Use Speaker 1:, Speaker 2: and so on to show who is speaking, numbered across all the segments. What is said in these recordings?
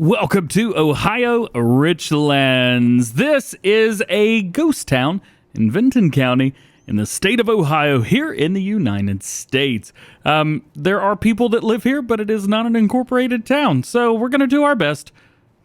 Speaker 1: Welcome to Ohio Richlands. This is a ghost town in Vinton County in the state of Ohio here in the United States. There are people that live here, but it is not an incorporated town, so we're going to do our best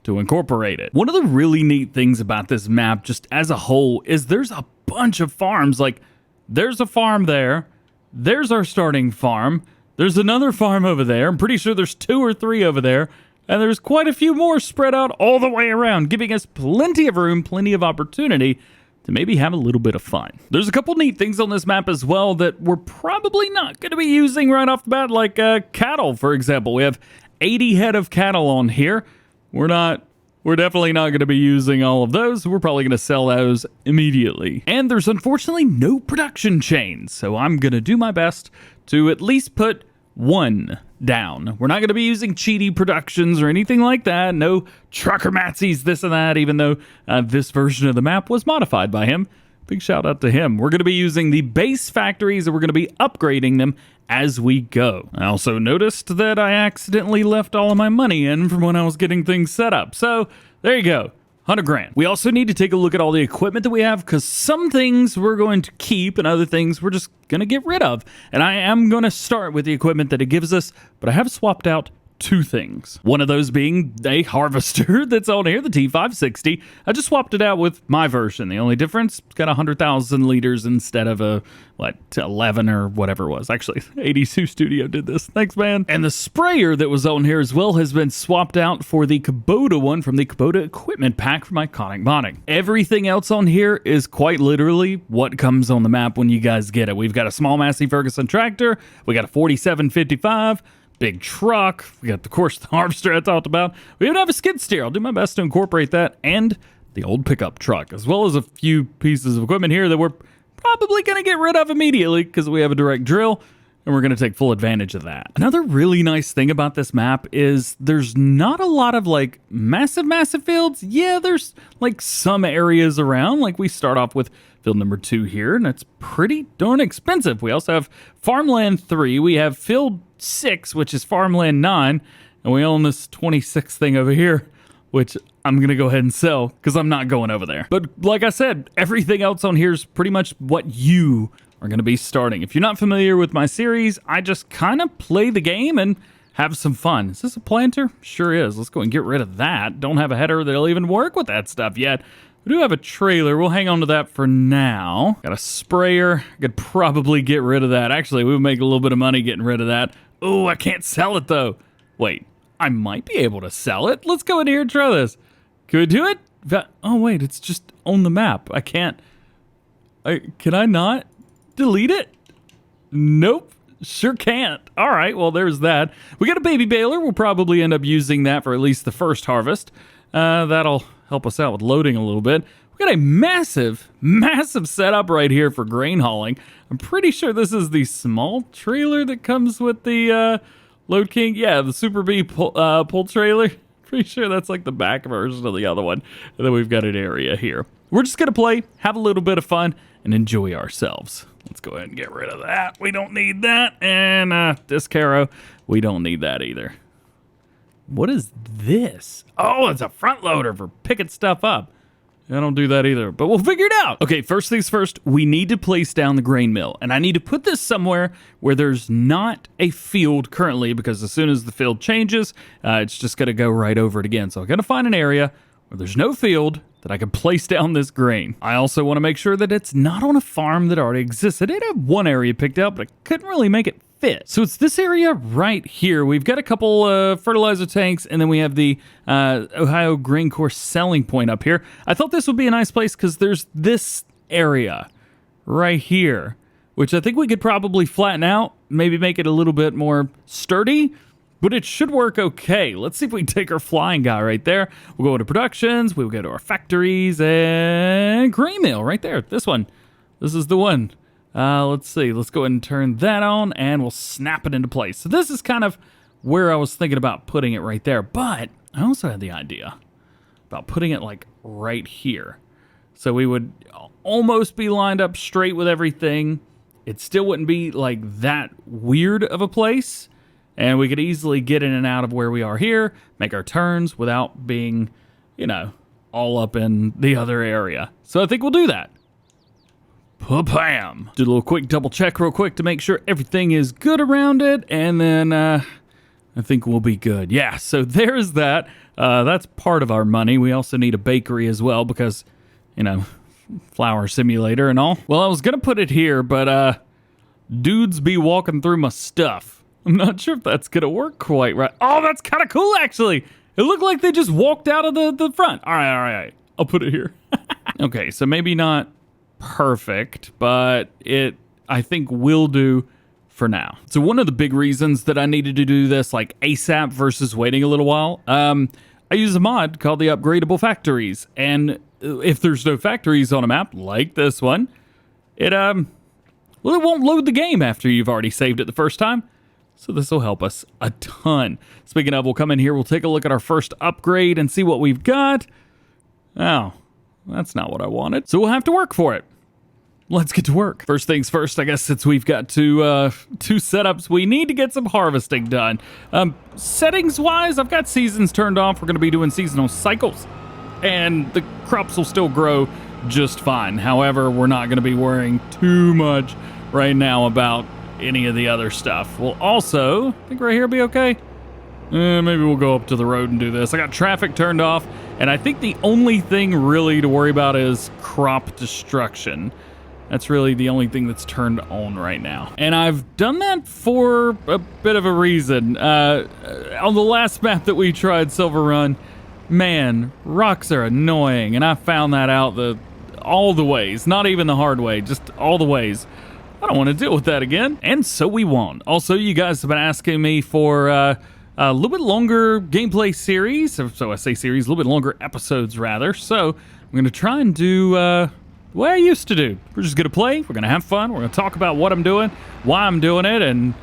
Speaker 1: to incorporate it. One of the really neat things about this map, just as a whole, is there's a bunch of farms. Like, there's a farm there, there's our starting farm, there's another farm over there, I'm pretty sure there's 2 or 3 over there, and there's quite a few more spread out all the way around, giving us plenty of room, plenty of opportunity to maybe have a little bit of fun. There's a couple neat things on this map as well that we're probably not going to be using right off the bat, like cattle, for example. We have 80 head of cattle on here. We're definitely not going to be using all of those. We're probably going to sell those immediately. And there's unfortunately no production chains, so I'm going to do my best to at least put one down. We're not going to be using cheaty productions or anything like that. No trucker Matsies, this and that, even though this version of the map was modified by him. Big shout out to him. We're going to be using the base factories and we're going to be upgrading them as we go. I also noticed that I accidentally left all of my money in from when I was getting things set up. So there you go. 100 grand. We also need to take a look at all the equipment that we have, because some things we're going to keep and other things we're just going to get rid of. And I am going to start with the equipment that it gives us, but I have swapped out 2 things. One of those being a harvester that's on here, the T560. I just swapped it out with my version. The only difference, it's got 100,000 liters instead of 11 or whatever it was. Actually, 82 Studio did this. Thanks, man. And the sprayer that was on here as well has been swapped out for the Kubota one from the Kubota equipment pack from Iconic Modding. Everything else on here is quite literally what comes on the map when you guys get it. We've got a small Massey Ferguson tractor. We got a 4755. Big truck. We got, of course, the harvester I talked about. We even have a skid steer. I'll do my best to incorporate that, and the old pickup truck, as well as a few pieces of equipment here that we're probably going to get rid of immediately because we have a direct drill, and we're going to take full advantage of that. Another really nice thing about this map is there's not a lot of like massive fields. Yeah, there's like some areas around. Like we start off with field number 2 here, and it's pretty darn expensive. We also have farmland 3. We have field 6, which is farmland 9, and we own this 26 thing over here, which I'm gonna go ahead and sell because I'm not going over there. But like I said, everything else on here is pretty much what you are gonna be starting. If you're not familiar with my series, I just kind of play the game and have some fun. Is this a planter? Sure is. Let's go and get rid of that. Don't have a header that'll even work with that stuff yet. We do have a trailer. We'll hang on to that for now. Got a sprayer. I could probably get rid of that. Actually, we would make a little bit of money getting rid of that. Oh, I can't sell it though. Wait, I might be able to sell it. Let's go in here and try this. Can we do it? Oh wait, it's just on the map. I can't. Can I not delete it? Nope. Sure can't. All right, well, there's that. We got a baby baler. We'll probably end up using that for at least the first harvest. That'll help us out with loading a little bit. We got a massive setup right here for grain hauling. I'm pretty sure this is the small trailer that comes with the Load King. Yeah, the Super B pull trailer. Pretty sure that's like the back version of the other one. And then we've got an area here. We're just going to play, have a little bit of fun, and enjoy ourselves. Let's go ahead and get rid of that. We don't need that. And this Caro, we don't need that either. What is this? Oh, it's a front loader for picking stuff up. I don't do that either, but we'll figure it out. Okay, first things first, we need to place down the grain mill, and I need to put this somewhere where there's not a field currently, because as soon as the field changes, it's just going to go right over it again. So I'm going to find an area where there's no field that I can place down this grain. I also want to make sure that it's not on a farm that already exists. I did have one area picked out, but I couldn't really make it fit. So it's this area right here. We've got a couple fertilizer tanks, and then we have the Ohio Grain Corps selling point up here. I thought this would be a nice place because there's this area right here, which I think we could probably flatten out, maybe make it a little bit more sturdy, but it should work okay. Let's see if we can take our flying guy right there. We'll go into productions, we'll go to our factories, and grain mill right there. This one. This is the one. Let's see. Let's go ahead and turn that on, and we'll snap it into place. So this is kind of where I was thinking about putting it right there. But I also had the idea about putting it like right here. So we would almost be lined up straight with everything. It still wouldn't be like that weird of a place. and we could easily get in and out of where we are here, make our turns without being, you know, all up in the other area. So I think we'll do that. Pa-bam! Do a little quick double check real quick to make sure everything is good around it, and then I think we'll be good. Yeah, so there's that. That's part of our money. We also need a bakery as well because, you know, flour simulator and all. Well, I was going to put it here, but dudes be walking through my stuff. I'm not sure if that's going to work quite right. Oh, that's kind of cool, actually. It looked like they just walked out of the front. All right. I'll put it here. Okay, so maybe not perfect, but it, I think, will do for now. So one of the big reasons that I needed to do this like ASAP versus waiting a little while, I use a mod called the Upgradable Factories. And if there's no factories on a map like this one, it won't load the game after you've already saved it the first time. So this will help us a ton. Speaking of, we'll come in here, we'll take a look at our first upgrade and see what we've got. Oh, that's not what I wanted. So we'll have to work for it. Let's get to work. First things first, I guess, since we've got two setups, we need to get some harvesting done. Settings-wise, I've got seasons turned off. We're going to be doing seasonal cycles, and the crops will still grow just fine. However, we're not going to be worrying too much right now about any of the other stuff. We'll also, I think right here will be okay. Maybe we'll go up to the road and do this. I got traffic turned off, and I think the only thing really to worry about is crop destruction. That's really the only thing that's turned on right now. And I've done that for a bit of a reason. On the last map that we tried, Silver Run, man, rocks are annoying, and I found that out all the ways. Not even the hard way, just all the ways. I don't want to deal with that again. And so we won't. Also, you guys have been asking me for a little bit longer gameplay series. So I say series, a little bit longer episodes, rather. So I'm going to try and do the way I used to do. We're just going to play. We're going to have fun. We're going to talk about what I'm doing, why I'm doing it. And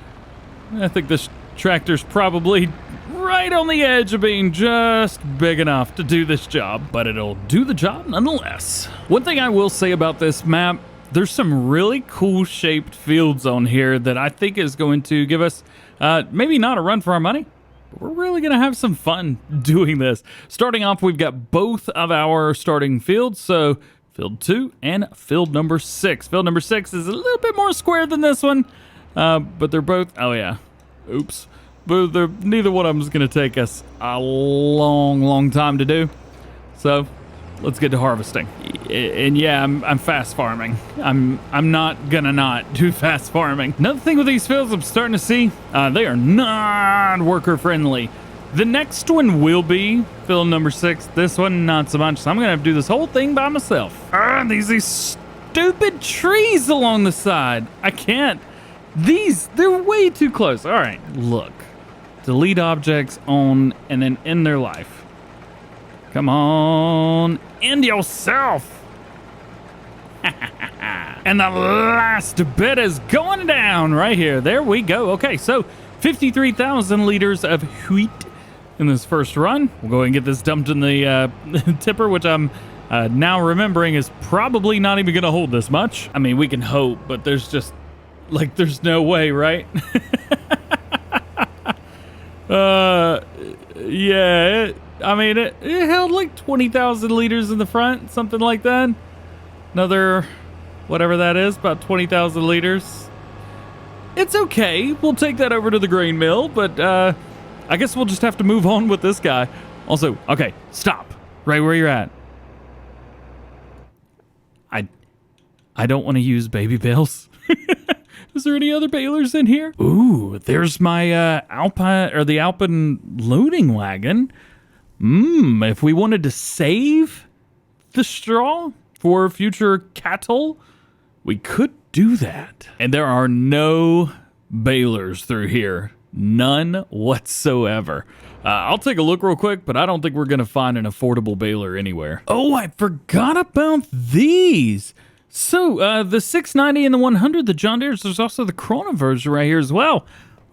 Speaker 1: I think this tractor's probably right on the edge of being just big enough to do this job. But it'll do the job nonetheless. One thing I will say about this map, there's some really cool shaped fields on here that I think is going to give us maybe not a run for our money, but we're really going to have some fun doing this. Starting off, we've got both of our starting fields, so field 2 and field number 6. Field number 6 is a little bit more square than this one, but they're both, oh yeah, oops. But neither one of them is going to take us a long time to do, so let's get to harvesting. And yeah, I'm fast farming. I'm not gonna not do fast farming. Another thing with these fields I'm starting to see, they are not worker friendly. The next one will be field number 6. This one, not so much. So I'm gonna have to do this whole thing by myself. These stupid trees along the side. I can't. They're way too close. All right, look. Delete objects on and then end their life. Come on, end yourself. And the last bit is going down right here. There we go. Okay, so 53,000 liters of wheat in this first run. We'll go ahead and get this dumped in the tipper, which I'm now remembering is probably not even going to hold this much. I mean, we can hope, but there's just, like, there's no way, right? Yeah, it held like 20,000 liters in the front, something like that. Another, whatever that is, about 20,000 liters. It's okay. We'll take that over to the grain mill, but I guess we'll just have to move on with this guy. Also, okay, stop right where you're at. I don't want to use baby bales. Is there any other balers in here? Ooh, there's my Alpine or the Alpine loading wagon. If we wanted to save the straw for future cattle, we could do that. And there are no balers through here. None whatsoever. I'll take a look real quick, but I don't think we're going to find an affordable baler anywhere. Oh, I forgot about these. So, the 690 and the 100, the John Deere's, there's also the Corona version right here as well.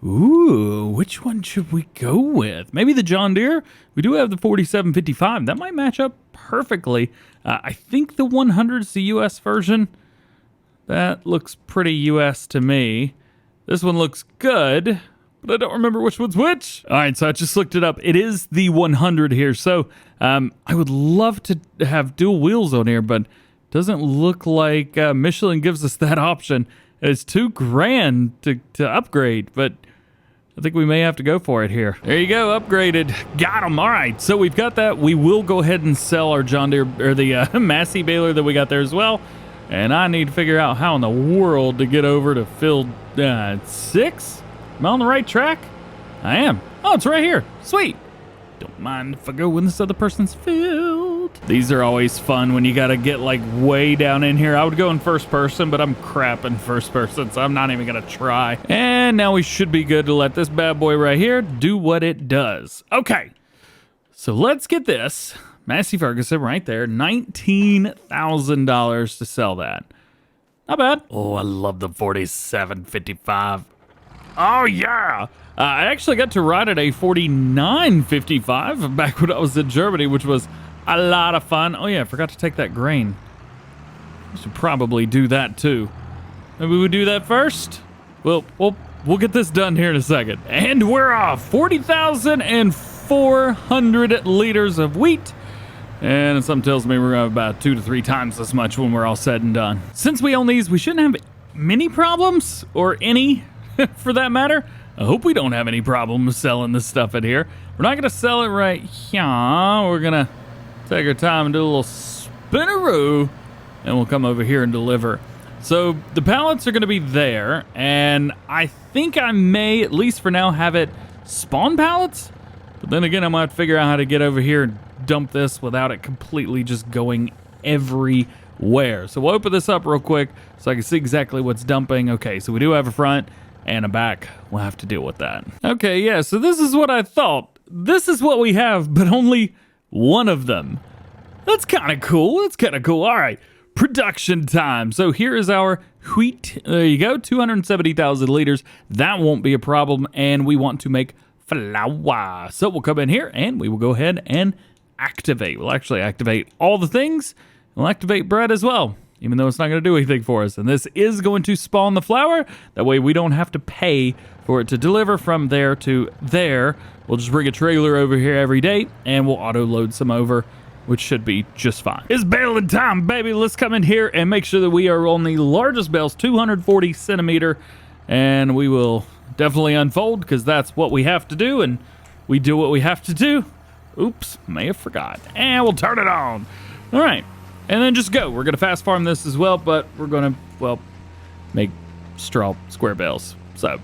Speaker 1: Ooh, which one should we go with? Maybe the John Deere? We do have the 4755. That might match up perfectly. I think the 100 is the US version. That looks pretty US to me. This one looks good, but but I don't remember which one's which. All right, so I just looked it up. It is the 100 here. So I would love to have dual wheels on here, but doesn't look like Michelin gives us that option. It's $2,000 to upgrade, but I think we may have to go for it here. There you go, upgraded. Got them. All right, so we've got that. We will go ahead and sell our John Deere, or the Massey baler that we got there as well. And I need to figure out how in the world to get over to field 6. Am I on the right track? I am. Oh, it's right here. Sweet. Don't mind if I go in this other person's field. These are always fun when you got to get like way down in here. I would go in first person, but I'm crap in first person, so I'm not even going to try. And now we should be good to let this bad boy right here do what it does. Okay, so let's get this. Massey Ferguson right there, $19,000 to sell that. Not bad. Oh, I love the 4755. Oh, yeah. I actually got to ride at a 4955 back when I was in Germany, which was a lot of fun. Oh, yeah, I forgot to take that grain. I should probably do that, too. Maybe we do that first? Well, we'll get this done here in a second. And we're off. 40,400 liters of wheat. And something tells me we're going to have about 2 to 3 times as much when we're all said and done. Since we own these, we shouldn't have many problems, or any for that matter. I hope we don't have any problems selling this stuff in here. We're not going to sell it right here. We're going to take our time and do a little spinaroo, and we'll come over here and deliver. So the pallets are going to be there, and I think I may, at least for now, have it spawn pallets. But then again, I might figure out how to get over here and dump this without it completely just going everywhere. So we'll open this up real quick so I can see exactly what's dumping. Okay, so we do have a front and a back. We'll have to deal with that. Okay, yeah, so this is what I thought. This is what we have, but only one of them. That's kind of cool. That's kind of cool. All right, production time. So here is our wheat. There you go, 270,000 liters. That won't be a problem, and we want to make flour. So we'll come in here, and we will go ahead and activate. We'll actually activate all the things. We'll activate bread as well, even though it's not going to do anything for us. And this is going to spawn the flour. That way we don't have to pay for it to deliver from there to there. We'll just bring a trailer over here every day, and we'll auto-load some over, which should be just fine. It's baling time, baby. Let's come in here and make sure that we are on the largest bales, 240 centimeter, and we will definitely unfold because that's what we have to do, and we do what we have to do. Oops, may have forgot. And we'll turn it on. All right. And then just go. We're going to fast farm this as well, but we're going to, well, make straw square bales. So,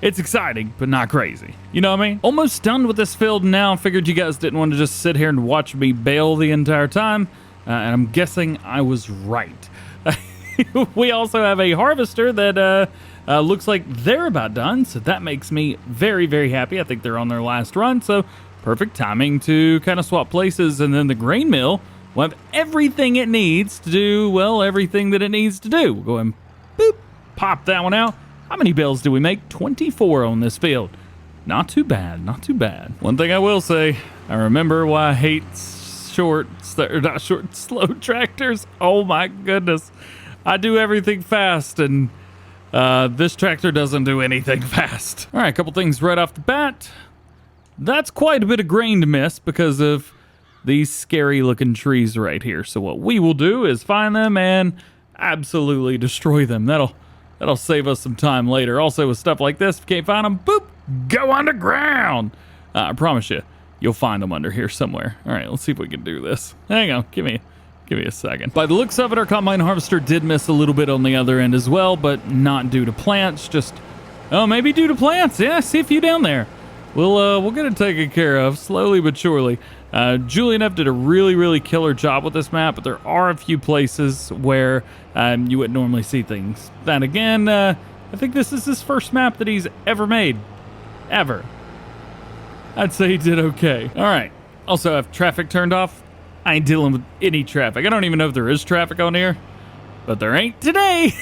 Speaker 1: it's exciting, but not crazy. You know what I mean? Almost done with this field now. Figured you guys didn't want to just sit here and watch me bale the entire time. And I'm guessing I was right. We also have a harvester that looks like they're about done. So that makes me very, very happy. I think they're on their last run. So perfect timing to kind of swap places. And then the grain mill will have everything it needs to do, well, everything that it needs to do. We'll go and boop, pop that one out. How many bales do we make? 24 on this field. Not too bad, not too bad. One thing I will say, I remember why I hate slow tractors. Oh my goodness. I do everything fast, and this tractor doesn't do anything fast. All right, a couple things right off the bat. That's quite a bit of grain to miss because of these scary looking trees right here. So what we will do is find them and absolutely destroy them. That'll save us some time later. Also with stuff like this, if you can't find them, boop, go underground. I promise you, you'll find them under here somewhere. All right, let's see if we can do this. Hang on, give me a second. By the looks of it, our combine harvester did miss a little bit on the other end as well, but not due to plants, just, oh, maybe due to plants. Yeah, I see a few down there. We'll get it taken care of slowly but surely. Julian F did a really, really killer job with this map, but there are a few places where you wouldn't normally see things. Then again, I think this is his first map that he's ever made. Ever. I'd say he did okay. All right. Also, I have traffic turned off. I ain't dealing with any traffic. I don't even know if there is traffic on here, but there ain't today.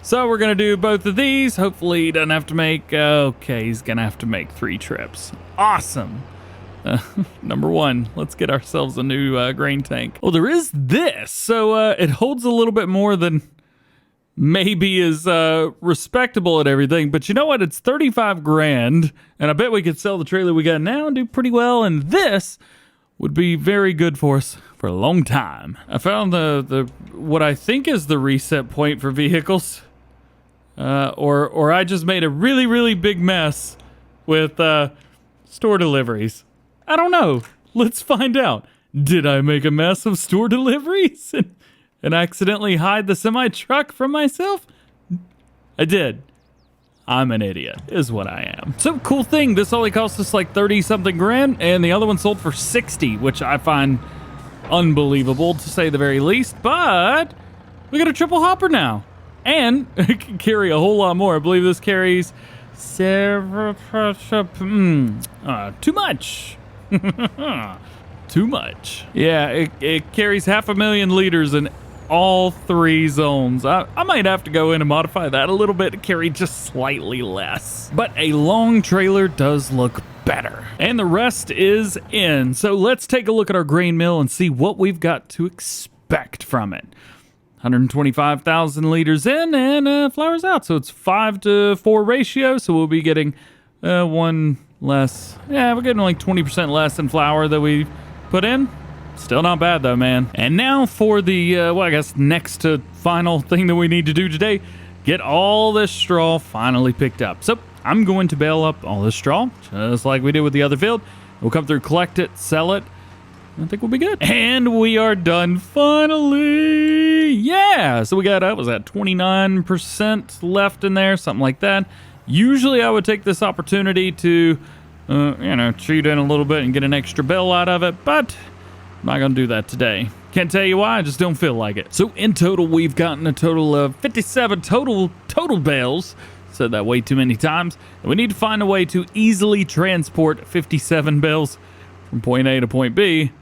Speaker 1: So we're going to do both of these. Hopefully he doesn't have to make, okay, he's going to have to make 3 trips. Awesome. Number 1, let's get ourselves a new grain tank. Well, there is this. So it holds a little bit more than maybe is respectable and everything, but you know what? It's 35 grand, and I bet we could sell the trailer we got now and do pretty well, and this would be very good for us for a long time. I found the what I think is the reset point for vehicles, or I just made a really, really big mess with store deliveries. I don't know. Let's find out. Did I make a mess of store deliveries and accidentally hide the semi-truck from myself? I did. I'm an idiot, is what I am. So, cool thing, this only cost us like 30-something grand, and the other one sold for 60, which I find unbelievable, to say the very least, but we got a triple hopper now, and it can carry a whole lot more. I believe this carries too much. Too much. Yeah, it carries 500,000 liters in all 3 zones. I might have to go in and modify that a little bit to carry just slightly less. But a long trailer does look better. And the rest is in. So let's take a look at our grain mill and see what we've got to expect from it. 125,000 liters in and flour's out. So it's 5-to-4 ratio. So we'll be getting one less. Yeah, we're getting like 20% less in flour that we put in. Still not bad though, man. And now for the, well, I guess next to final thing that we need to do today, get all this straw finally picked up. So I'm going to bale up all this straw, just like we did with the other field. We'll come through, collect it, sell it. I think we'll be good. And we are done finally. Yeah. So we got, was that 29% left in there? Something like that. Usually I would take this opportunity to, cheat in a little bit and get an extra bale out of it, but I'm not going to do that today. Can't tell you why, I just don't feel like it. So in total, we've gotten a total of 57 total bales. Said that way too many times. And we need to find a way to easily transport 57 bales from point A to point B.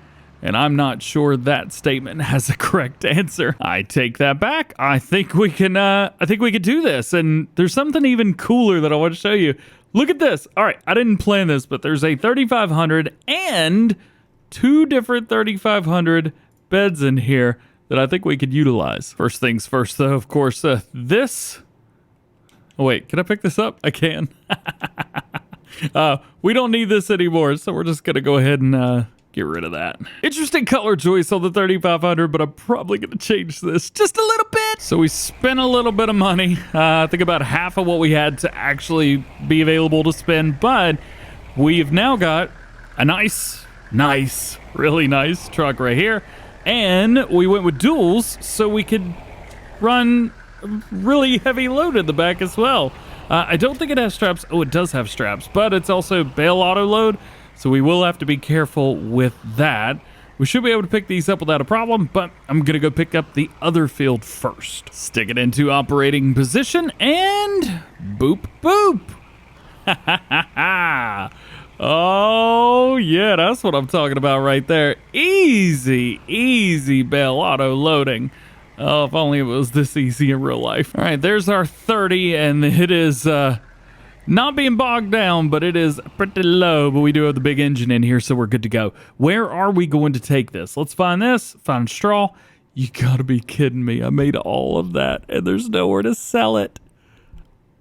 Speaker 1: And I'm not sure that statement has a correct answer. I take that back. I think we can do this. And there's something even cooler that I want to show you. Look at this. All right, I didn't plan this, but there's a 3500 and 2 different 3500 beds in here that I think we could utilize. First things first, though, of course, this. Oh, wait, can I pick this up? I can. We don't need this anymore, so we're just going to go ahead and get rid of that. Interesting color choice on the 3500, but I'm probably going to change this just a little bit. So we spent a little bit of money. I think about half of what we had to actually be available to spend, but we've now got a nice, really nice truck right here. And we went with duals so we could run really heavy load in the back as well. I don't think it has straps. Oh, it does have straps, but it's also Bale auto load, so we will have to be careful with that. We should be able to pick these up without a problem, but I'm gonna go pick up the other field first. Stick it into operating position and boop, boop. Ha ha ha ha. Oh, yeah, that's what I'm talking about right there. Easy Bale auto loading. Oh, if only it was this easy in real life. All right, there's our 30, and it is not being bogged down, but it is pretty low. But we do have the big engine in here, so we're good to go. Where are we going to take this? Let's find this, find straw. You gotta be kidding me. I made all of that, and there's nowhere to sell it.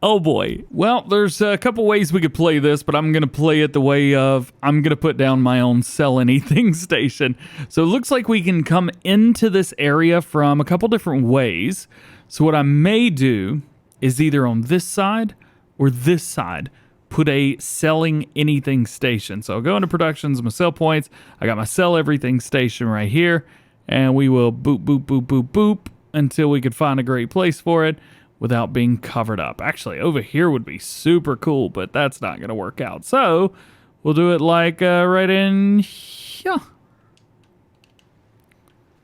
Speaker 1: Oh boy. Well, there's a couple ways we could play this, but I'm going to play it the way of I'm going to put down my own sell anything station. So it looks like we can come into this area from a couple different ways. So what I may do is either on this side or this side, put a selling anything station. So I'll go into productions, my sell points. I got my sell everything station right here, and we will boop, boop, boop, boop, boop until we could find a great place for it without being covered up. Actually, over here would be super cool, but that's not going to work out. So we'll do it like right in here.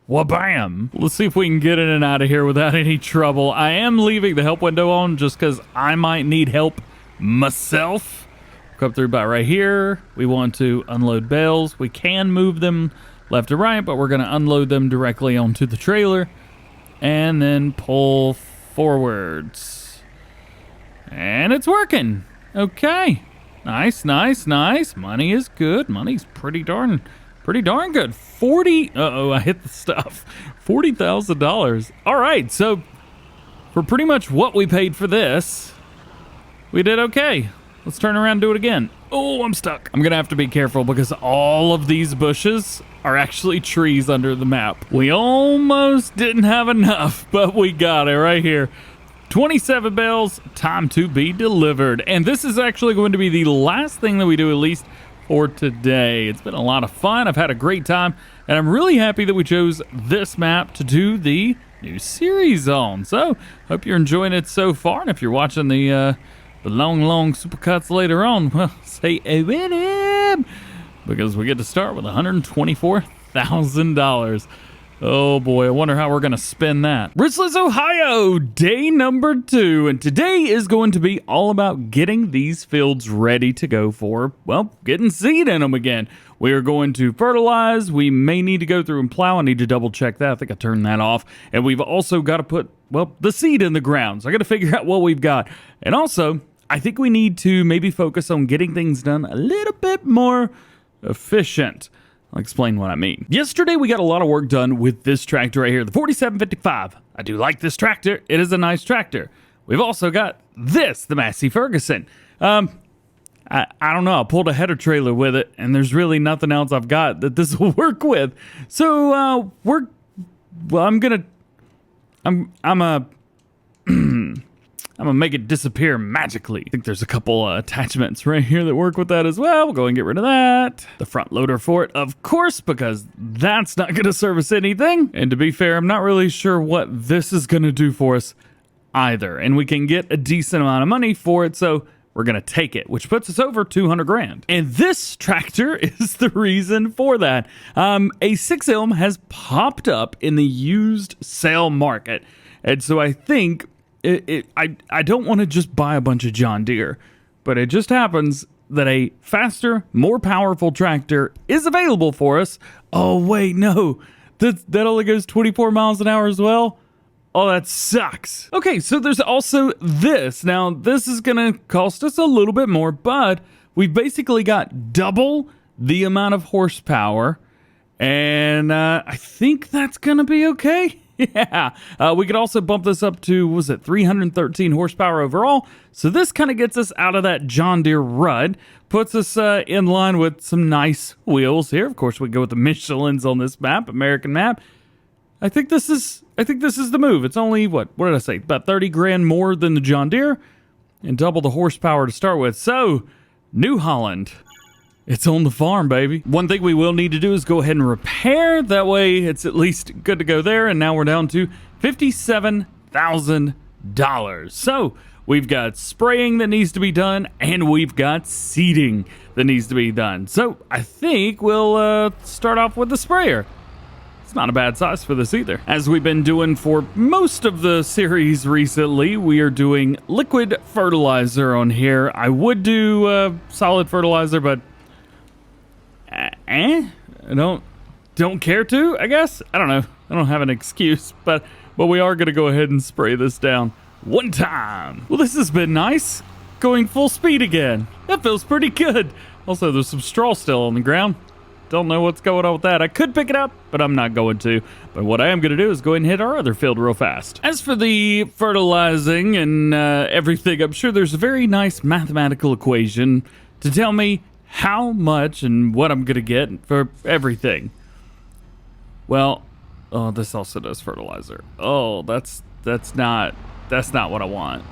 Speaker 1: Wha-bam! Let's see if we can get in and out of here without any trouble. I am leaving the help window on just because I might need help myself. Come through by right here. We want to unload bales. We can move them left to right, but we're going to unload them directly onto the trailer and then pull forwards. And it's working. Okay. Nice. Money is good. Money's pretty darn good. 40. Uh-oh, I hit the stuff. $40,000. All right, so for pretty much what we paid for this, we did okay. Let's turn around and do it again. Oh, I'm stuck. I'm gonna have to be careful because all of these bushes are actually trees under the map. We almost didn't have enough, but we got it right here. 27 bales, time to be delivered. And this is actually going to be the last thing that we do, at least for today. It's been a lot of fun. I've had a great time, and I'm really happy that we chose this map to do the new series on. So, hope you're enjoying it so far, and if you're watching the long supercuts later on, well, say amen, because we get to start with $124,000. Oh boy, I wonder how we're going to spend that. Richlands, Ohio, day number 2. And today is going to be all about getting these fields ready to go for, well, getting seed in them again. We are going to fertilize. We may need to go through and plow. I need to double check that. I think I turned that off. And we've also got to put, well, the seed in the ground. So I got to figure out what we've got. And also, I think we need to maybe focus on getting things done a little bit more efficient. I'll explain what I mean. Yesterday, we got a lot of work done with this tractor right here, the 4755. I do like this tractor. It is a nice tractor. We've also got this, the Massey Ferguson. I don't know. I pulled a header trailer with it, and there's really nothing else I've got that this will work with. So I'm gonna make it disappear magically. I think there's a couple attachments right here that work with that as well. We'll go and get rid of that. The front loader for it, of course, because that's not going to service anything. And to be fair, I'm not really sure what this is going to do for us either. And we can get a decent amount of money for it, so we're going to take it, which puts us over 200 grand. And this tractor is the reason for that. A 6M has popped up in the used sale market. And so I think I don't want to just buy a bunch of John Deere, but it just happens that a faster, more powerful tractor is available for us. Oh, wait, no. That only goes 24 miles an hour as well? Oh, that sucks. Okay, so there's also this. Now, this is going to cost us a little bit more, but we've basically got double the amount of horsepower, and I think that's going to be okay. Yeah, we could also bump this up to, what was it, 313 horsepower overall. So this kind of gets us out of that John Deere rut, puts us in line with some nice wheels here. Of course, we go with the Michelins on this map, American map. I think this is the move. It's only, what did I say, about 30 grand more than the John Deere and double the horsepower to start with. So, New Holland. It's on the farm, baby. One thing we will need to do is go ahead and repair. That way, it's at least good to go there. And now we're down to $57,000. So we've got spraying that needs to be done, and we've got seeding that needs to be done. So I think we'll start off with the sprayer. It's not a bad size for this either. As we've been doing for most of the series recently, we are doing liquid fertilizer on here. I would do solid fertilizer, but I don't care to, I guess. I don't know. I don't have an excuse, but we are going to go ahead and spray this down one time. Well, this has been nice. Going full speed again. That feels pretty good. Also, there's some straw still on the ground. Don't know what's going on with that. I could pick it up, but I'm not going to. But what I am going to do is go ahead and hit our other field real fast. As for the fertilizing and everything, I'm sure there's a very nice mathematical equation to tell me how much and what I'm going to get for everything. Well, oh, this also does fertilizer. Oh, that's not what I want.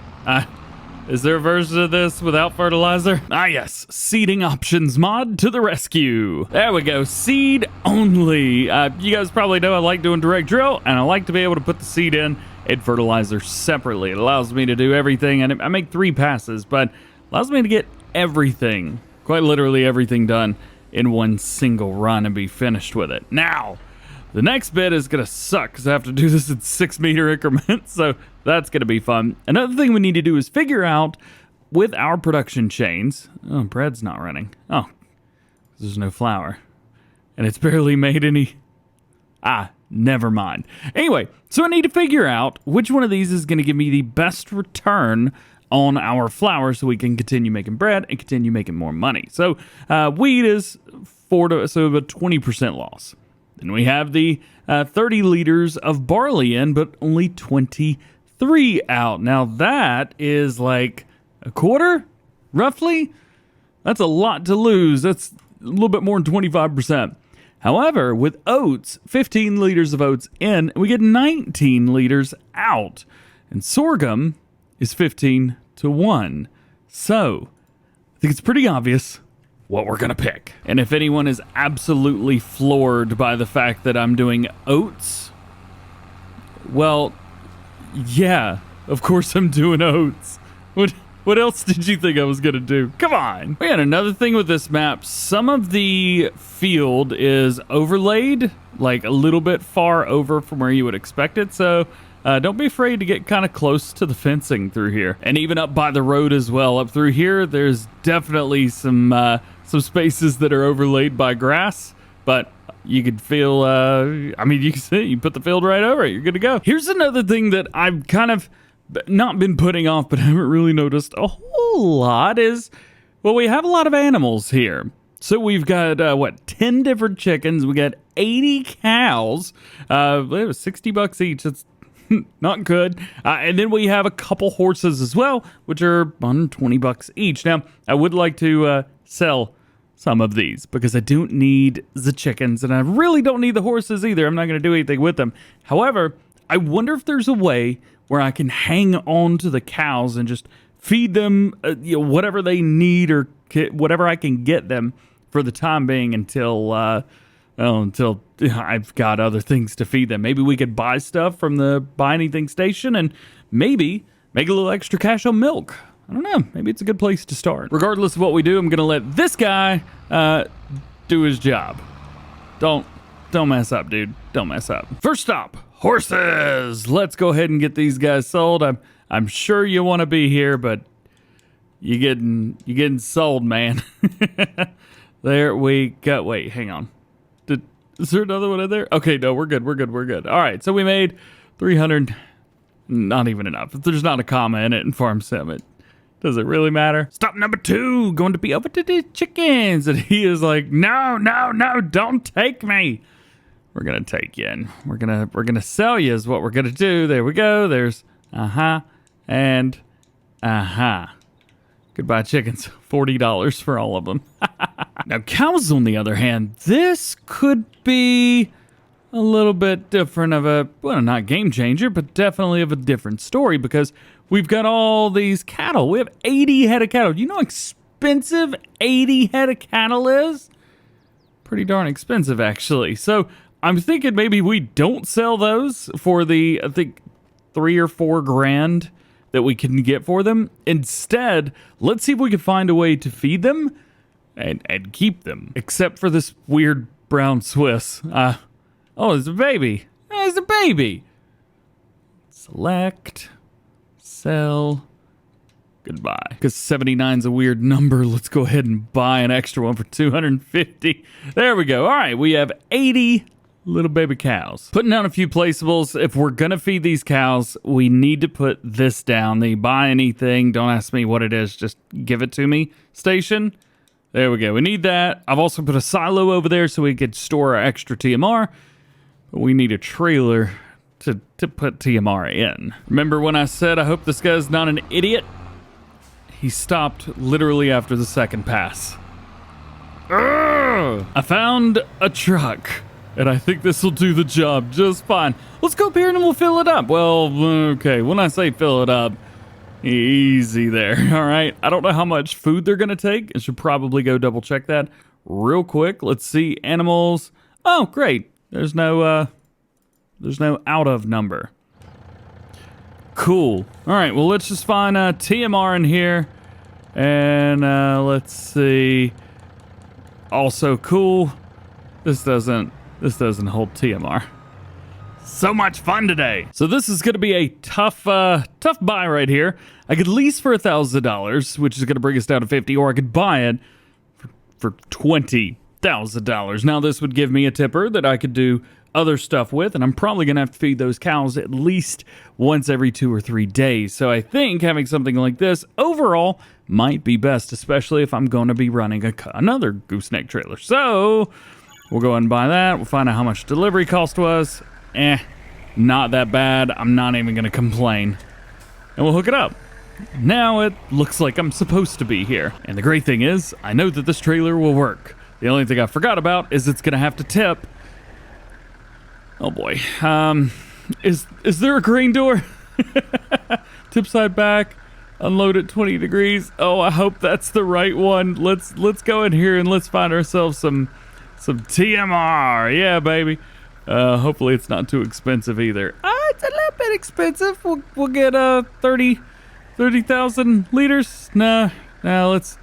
Speaker 1: Is there a version of this without fertilizer? Ah, yes. Seeding options mod to the rescue. There we go. Seed only. You guys probably know I like doing direct drill, and I like to be able to put the seed in and fertilizer separately. It allows me to do everything, and I make 3 passes, but allows me to get everything, quite literally everything done in one single run and be finished with it. Now, the next bit is going to suck because I have to do this in 6-meter increments, so that's going to be fun. Another thing we need to do is figure out with our production chains. Oh, bread's not running. Oh, there's no flour. And it's barely made any. Never mind. Anyway, so I need to figure out which one of these is going to give me the best return on our flour so we can continue making bread and continue making more money. So wheat is so a 20% loss. Then we have the 30 liters of barley in, but only 20 3 out. Now that is like a quarter, roughly. That's a lot to lose. That's a little bit more than 25%. However, with oats, 15 liters of oats in, we get 19 liters out. And sorghum is 15 to 1. So, I think it's pretty obvious what we're going to pick. And if anyone is absolutely floored by the fact that I'm doing oats, well, yeah, of course I'm doing oats. What else did you think I was going to do? Come on. And another thing with this map, some of the field is overlaid, like a little bit far over from where you would expect it. So don't be afraid to get kind of close to the fencing through here. And even up by the road as well. Up through here, there's definitely some spaces that are overlaid by grass. But you could feel, I mean, you can see, you put the field right over it. You're good to go. Here's another thing that I've kind of not been putting off, but haven't really noticed a whole lot is, well, we have a lot of animals here. So we've got, 10 different chickens. We got 80 cows. It was $60 each. That's not good. And then we have a couple horses as well, which are $120 each. Now, I would like to sell some of these because I don't need the chickens and I really don't need the horses either. I'm not going to do anything with them. However, I wonder if there's a way where I can hang on to the cows and just feed them whatever they need or whatever I can get them for the time being until I've got other things to feed them. Maybe we could buy stuff from the Buy Anything station and maybe make a little extra cash on milk. I don't know. Maybe it's a good place to start. Regardless of what we do, I'm going to let this guy do his job. Don't mess up, dude. Don't mess up. First stop, horses. Let's go ahead and get these guys sold. I'm sure you want to be here, but you're getting sold, man. There we go. Wait, hang on. Is there another one in there? Okay, no, we're good. All right, so we made 300. Not even enough. If there's not a comma in it in Farm Sim, does it really matter? Stop number 2, going to be over to the chickens. And he is like, no, don't take me. We're going to take you in. We're going to sell you is what we're going to do. There we go. There's and goodbye chickens. $40 for all of them. Now cows, on the other hand, this could be a little bit different of a, well, not game changer, but definitely of a different story because we've got all these cattle. We have 80 head of cattle. You know how expensive 80 head of cattle is? Pretty darn expensive, actually. So I'm thinking maybe we don't sell those for the, I think, $3 or $4 grand that we can get for them. Instead, let's see if we can find a way to feed them and keep them. Except for this weird brown Swiss. Oh, there's a baby. There's a baby. Select. Sell. Goodbye. Because 79's a weird number. Let's go ahead and buy an extra one for 250. There we go. All right, we have 80 little baby cows. Putting down a few placeables. If we're going to feed these cows, we need to put this down. The Buy Anything, don't ask me what it is, just give it to me station. There we go. We need that. I've also put a silo over there so we could store our extra TMR. But we need a trailer to put TMR in. Remember when I said I hope this guy's not an idiot? He stopped literally after the second pass. Urgh! I found a truck, and I think this will do the job just fine. Let's go up here and we'll fill it up. Well, okay, when I say fill it up, easy there, all right? I don't know how much food they're gonna take. I should probably go double check that real quick. Let's see, animals. Oh, great. There's no out of number. Cool. All right, well, let's just find TMR in here. And let's see. Also cool. This doesn't hold TMR. So much fun today. So this is going to be a tough buy right here. I could lease for $1,000, which is going to bring us down to 50, or I could buy it for $20,000. Now this would give me a tipper that I could do other stuff with, and I'm probably going to have to feed those cows at least once every 2 or 3 days. So I think having something like this overall might be best, especially if I'm going to be running another gooseneck trailer. So we'll go ahead and buy that. We'll find out how much delivery cost was. Not that bad. I'm not even going to complain. and we'll hook it up. Now it looks like I'm supposed to be here. And the great thing is, I know that this trailer will work. The only thing I forgot about is it's gonna have to tip. Oh boy. Is there a grain door? Tip side back, unload at 20 degrees. Oh, I hope that's the right one. Let's go in here and let's find ourselves some TMR. Yeah, baby. Hopefully it's not too expensive either. It's a little bit expensive. We'll get 30,000 liters. Nah, let's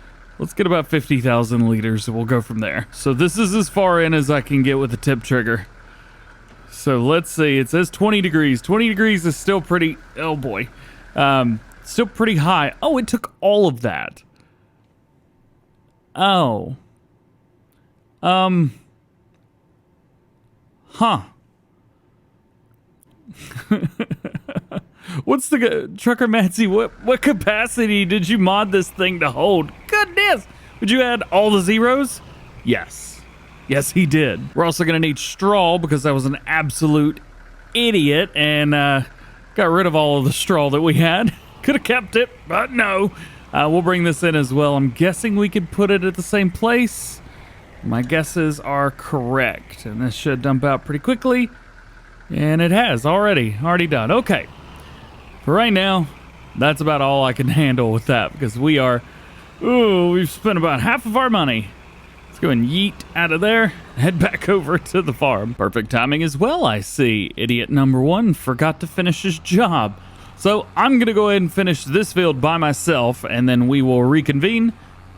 Speaker 1: get about 50,000 liters. We'll go from there. So this is as far in as I can get with the tip trigger. So let's see. It says 20 degrees. 20 degrees is still pretty. Oh boy, still pretty high. Oh, it took all of that. Oh. Huh. What's the Trucker Matsy? What capacity did you mod this thing to hold? Goodness! Would you add all the zeros? Yes. Yes, he did. We're also gonna need straw because I was an absolute idiot and got rid of all of the straw that we had. Could have kept it, but no. We'll bring this in as well. I'm guessing we could put it at the same place. My guesses are correct, and this should dump out pretty quickly. And it has already done. Okay. For right now, that's about all I can handle with that because we've spent about half of our money. Let's go and yeet out of there, head back over to the farm. Perfect timing as well, I see. Idiot number one forgot to finish his job. So I'm gonna go ahead and finish this field by myself, and then we will reconvene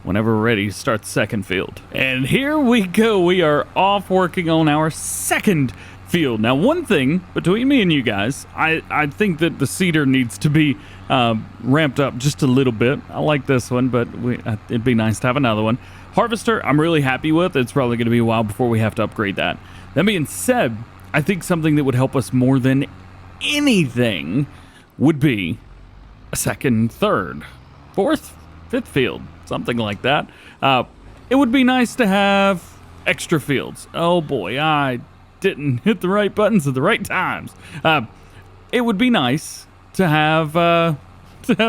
Speaker 1: whenever we're ready to start the second field. And here we go. We are off working on our second field. Now, one thing between me and you guys, I think that the seeder needs to be ramped up just a little bit. I like this one, but it'd be nice to have another one. Harvester, I'm really happy with. It's probably going to be a while before we have to upgrade that. That being said, I think something that would help us more than anything would be a second, third, fourth, fifth field, something like that. It would be nice to have extra fields. Oh boy, I didn't hit the right buttons at the right times. It would be nice to have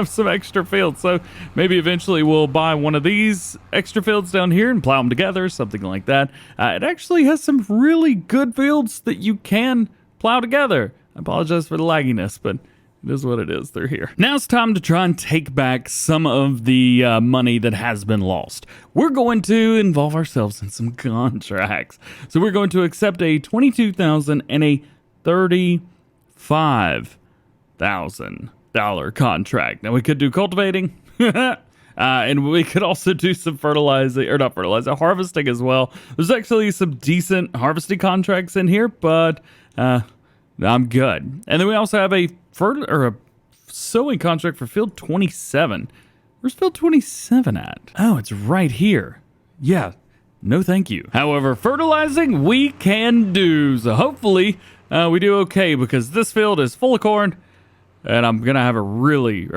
Speaker 1: some extra fields. So maybe eventually we'll buy one of these extra fields down here and plow them together, something like that. It actually has some really good fields that you can plow together. I apologize for the lagginess, but it is what it is. They're here. Now it's time to try and take back some of the money that has been lost. We're going to involve ourselves in some contracts. So we're going to accept a $22,000 and a $35,000 contract. Now we could do cultivating, and we could also do some harvesting as well. There's actually some decent harvesting contracts in here, but I'm good. And then we also have a sowing contract for field 27. Where's field 27 at? Oh, it's right here. Yeah, no thank you. However, fertilizing we can do. So hopefully we do okay because this field is full of corn and I'm going to have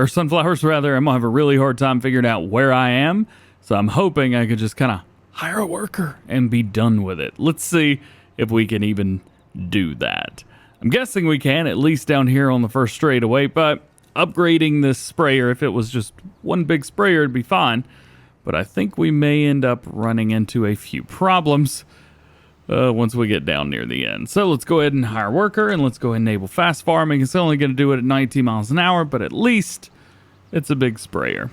Speaker 1: sunflowers rather. I'm going to have a really hard time figuring out where I am. So I'm hoping I could just kind of hire a worker and be done with it. Let's see if we can even do that. I'm guessing we can, at least down here on the first straightaway, but upgrading this sprayer, if it was just one big sprayer, it'd be fine. But I think we may end up running into a few problems once we get down near the end. So let's go ahead and hire a worker, and let's go ahead and enable fast farming. It's only going to do it at 19 miles an hour, but at least it's a big sprayer.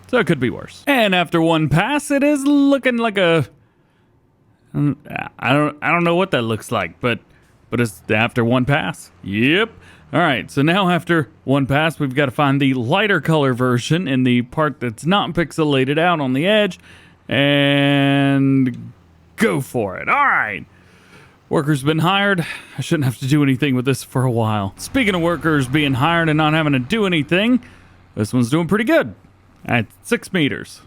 Speaker 1: So it could be worse. And after one pass, it is looking like I don't know what that looks like, but it's after one pass. Yep. All right, so now after one pass, we've got to find the lighter color version in the part that's not pixelated out on the edge and go for it. All right. Workers been hired. I shouldn't have to do anything with this for a while. Speaking of workers being hired and not having to do anything, this one's doing pretty good at 6 meters.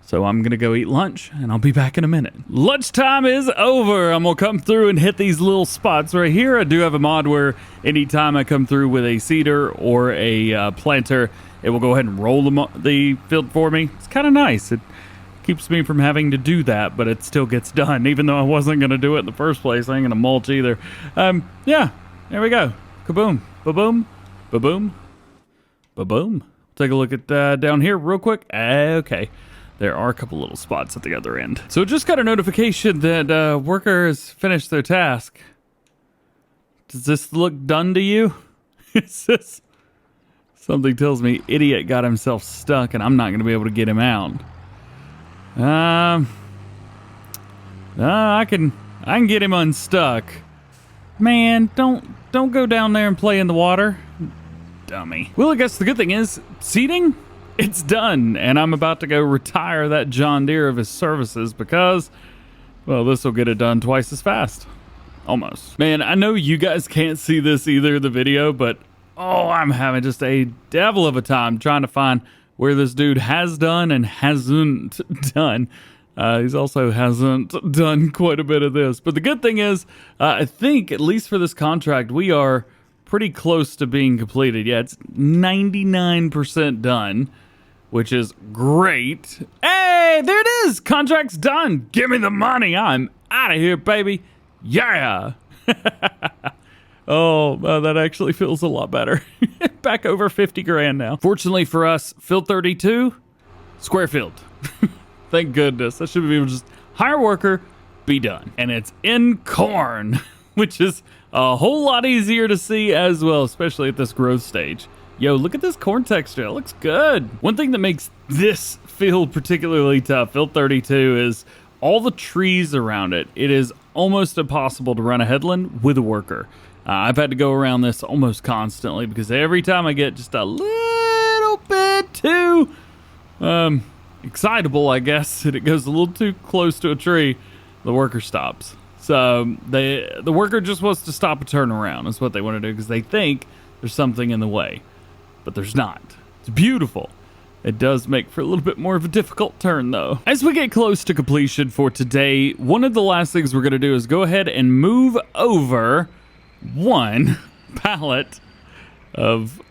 Speaker 1: So I'm going to go eat lunch, and I'll be back in a minute. Lunchtime is over. I'm going to come through and hit these little spots right here. I do have a mod where anytime I come through with a seeder or a planter, it will go ahead and roll the field for me. It's kind of nice. It keeps me from having to do that, but it still gets done, even though I wasn't going to do it in the first place. I ain't going to mulch either. Yeah, there we go. Kaboom, ba-boom, ba-boom, Ba-boom. Take a look at down here real quick. Okay. There are a couple little spots at the other end. So just got a notification that worker has finished their task. Does this look done to you? Is this... Something tells me idiot got himself stuck and I'm not going to be able to get him out. I can get him unstuck. Man, don't go down there and play in the water. Dummy. Well, I guess the good thing is, seeding, it's done. And I'm about to go retire that John Deere of his services because, well, this will get it done twice as fast. Almost. Man, I know you guys can't see this either, the video, but oh, I'm having just a devil of a time trying to find where this dude has done and hasn't done. He's also hasn't done quite a bit of this. But the good thing is, I think, at least for this contract, we are pretty close to being completed. Yeah, it's 99% done, which is great. Hey, there it is. Contract's done. Give me the money. I'm out of here, baby. Yeah. Oh, that actually feels a lot better. Back over 50 grand now. Fortunately for us, field 32, square field. Thank goodness. I should be able to just hire worker, be done. And it's in corn, which is a whole lot easier to see as well, especially at this growth stage. Yo, look at this corn texture. It looks good. One thing that makes this field particularly tough, field 32, is all the trees around it. It is almost impossible to run a headland with a worker. I've had to go around this almost constantly because every time I get just a little bit too excitable, I guess, and it goes a little too close to a tree, the worker stops. So the worker just wants to stop and turn around. Is what they want to do because they think there's something in the way, but there's not. It's beautiful. It does make for a little bit more of a difficult turn, though. As we get close to completion for today, one of the last things we're going to do is go ahead and move over one pallet of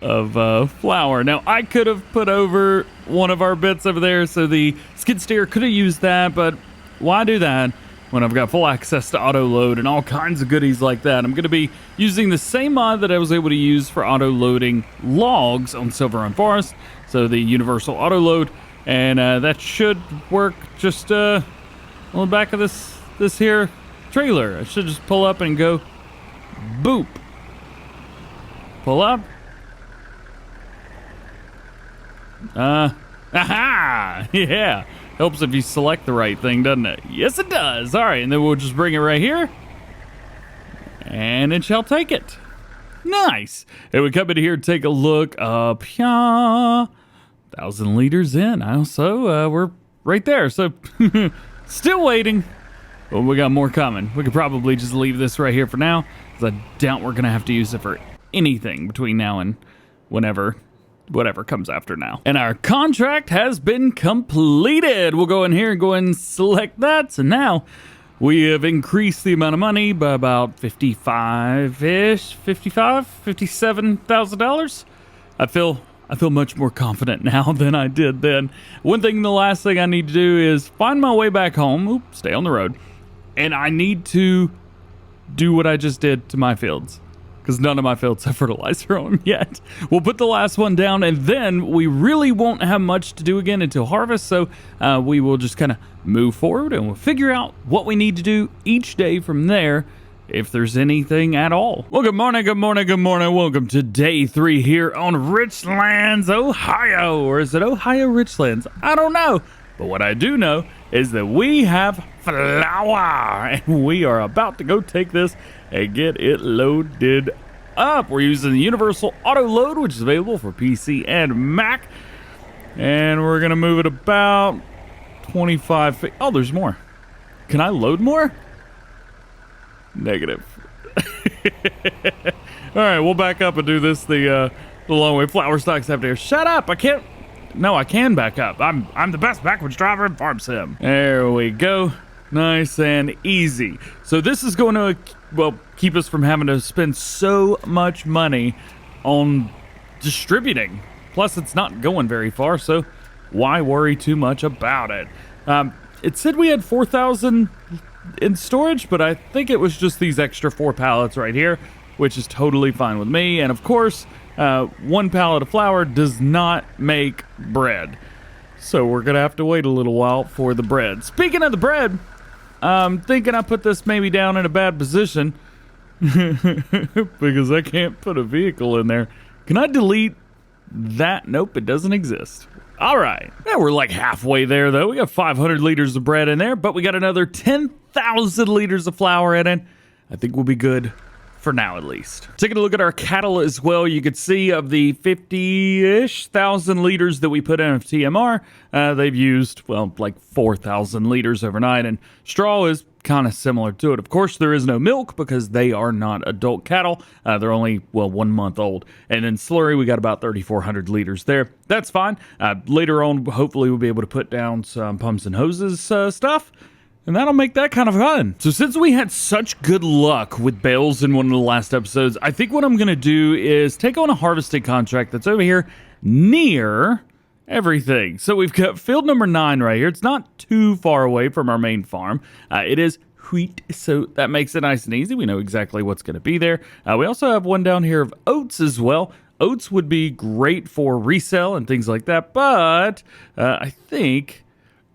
Speaker 1: flour. Now, I could have put over one of our bits over there, so the skid steer could have used that, but why do that when I've got full access to auto load and all kinds of goodies like that? I'm going to be using the same mod that I was able to use for auto loading logs on Silver Run Forest, so the universal auto load, and that should work just on the back of this here trailer. I should just pull up and go boop. Pull up. Aha! Yeah. Helps if you select the right thing, doesn't it? Yes, it does. All right, and then we'll just bring it right here. And it shall take it. Nice. And we come in here and take a look up here. 1,000 liters in. Also, we're right there. So, still waiting. But we got more coming. We could probably just leave this right here for now, because I doubt we're going to have to use it for anything between now and whatever comes after now. And our contract has been completed. We'll go in here and go and select that. So now we have increased the amount of money by about $57,000. I feel much more confident now than I did then. One thing, the last thing I need to do is find my way back home. Oops, stay on the road. And I need to do what I just did to my fields, because none of my fields have fertilizer on them yet. We'll put the last one down, and then we really won't have much to do again until harvest, so we will just kind of move forward, and we'll figure out what we need to do each day from there, if there's anything at all. Well, good morning, good morning, good morning. Welcome to day 3 here on Richlands, Ohio. Or is it Ohio Richlands? I don't know. But what I do know is that we have flour, and we are about to go take this and get it loaded up. We're using the universal auto load, which is available for PC and Mac, and we're gonna move it about 25 feet. Oh, there's more. Can I load more? Negative. All right, we'll back up and do this the long way. Flour stocks up there. Shut up! I can't. No, I can back up. I'm the best backwards driver in farm sim. There we go. Nice and easy. So this is going to, well, keep us from having to spend so much money on distributing. Plus, it's not going very far, so why worry too much about it? It said we had 4,000 in storage, but I think it was just these extra 4 pallets right here, which is totally fine with me. And of course, 1 pallet of flour does not make bread. So we're going to have to wait a little while for the bread. Speaking of the bread, I'm thinking I put this maybe down in a bad position because I can't put a vehicle in there. Can I delete that? Nope, it doesn't exist. All right. Yeah, we're like halfway there, though. We got 500 liters of bread in there, but we got another 10,000 liters of flour in it. I think we'll be good for now, at least. Taking a look at our cattle as well, you could see of the 50-ish thousand liters that we put in of TMR, they've used, well, like 4,000 liters overnight, and straw is kind of similar to it. Of course, there is no milk because they are not adult cattle. They're only, well, 1 month old. And in slurry, we got about 3,400 liters there. That's fine. Later on, hopefully, we'll be able to put down some pumps and hoses stuff. And that'll make that kind of fun. So since we had such good luck with bales in one of the last episodes, I think what I'm going to do is take on a harvesting contract that's over here near everything. So we've got field number 9 right here. It's not too far away from our main farm. It is wheat, so that makes it nice and easy. We know exactly what's going to be there. We also have one down here of oats as well. Oats would be great for resale and things like that, but I think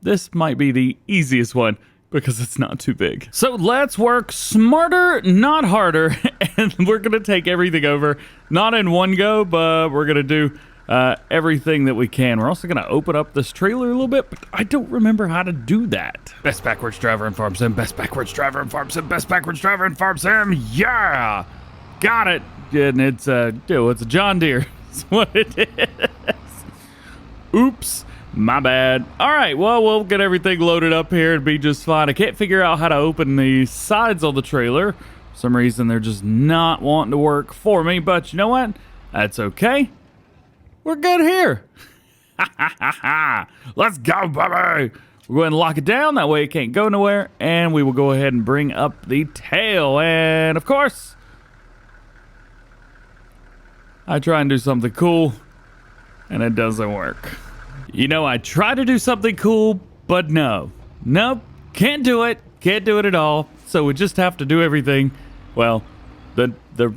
Speaker 1: this might be the easiest one, because it's not too big. So let's work smarter, not harder, and we're gonna take everything over, not in one go, but we're gonna do everything that we can. We're also gonna open up this trailer a little bit, but I don't remember how to do that. Best backwards driver in Farm Sim, best backwards driver in Farm Sim, best backwards driver in Farm Sim, yeah! Got it! And it's a John Deere, that's what it is. Oops. My bad. All right, well, we'll get everything loaded up here and be just fine. I can't figure out how to open the sides of the trailer. For some reason, they're just not wanting to work for me, but you know what? That's okay. We're good here. Let's go, baby. We'll go ahead and lock it down. That way it can't go nowhere. And we will go ahead and bring up the tail. And, of course, I try and do something cool, and it doesn't work. You know, I try to do something cool, but no. Nope, can't do it. Can't do it at all. So we just have to do everything, well, the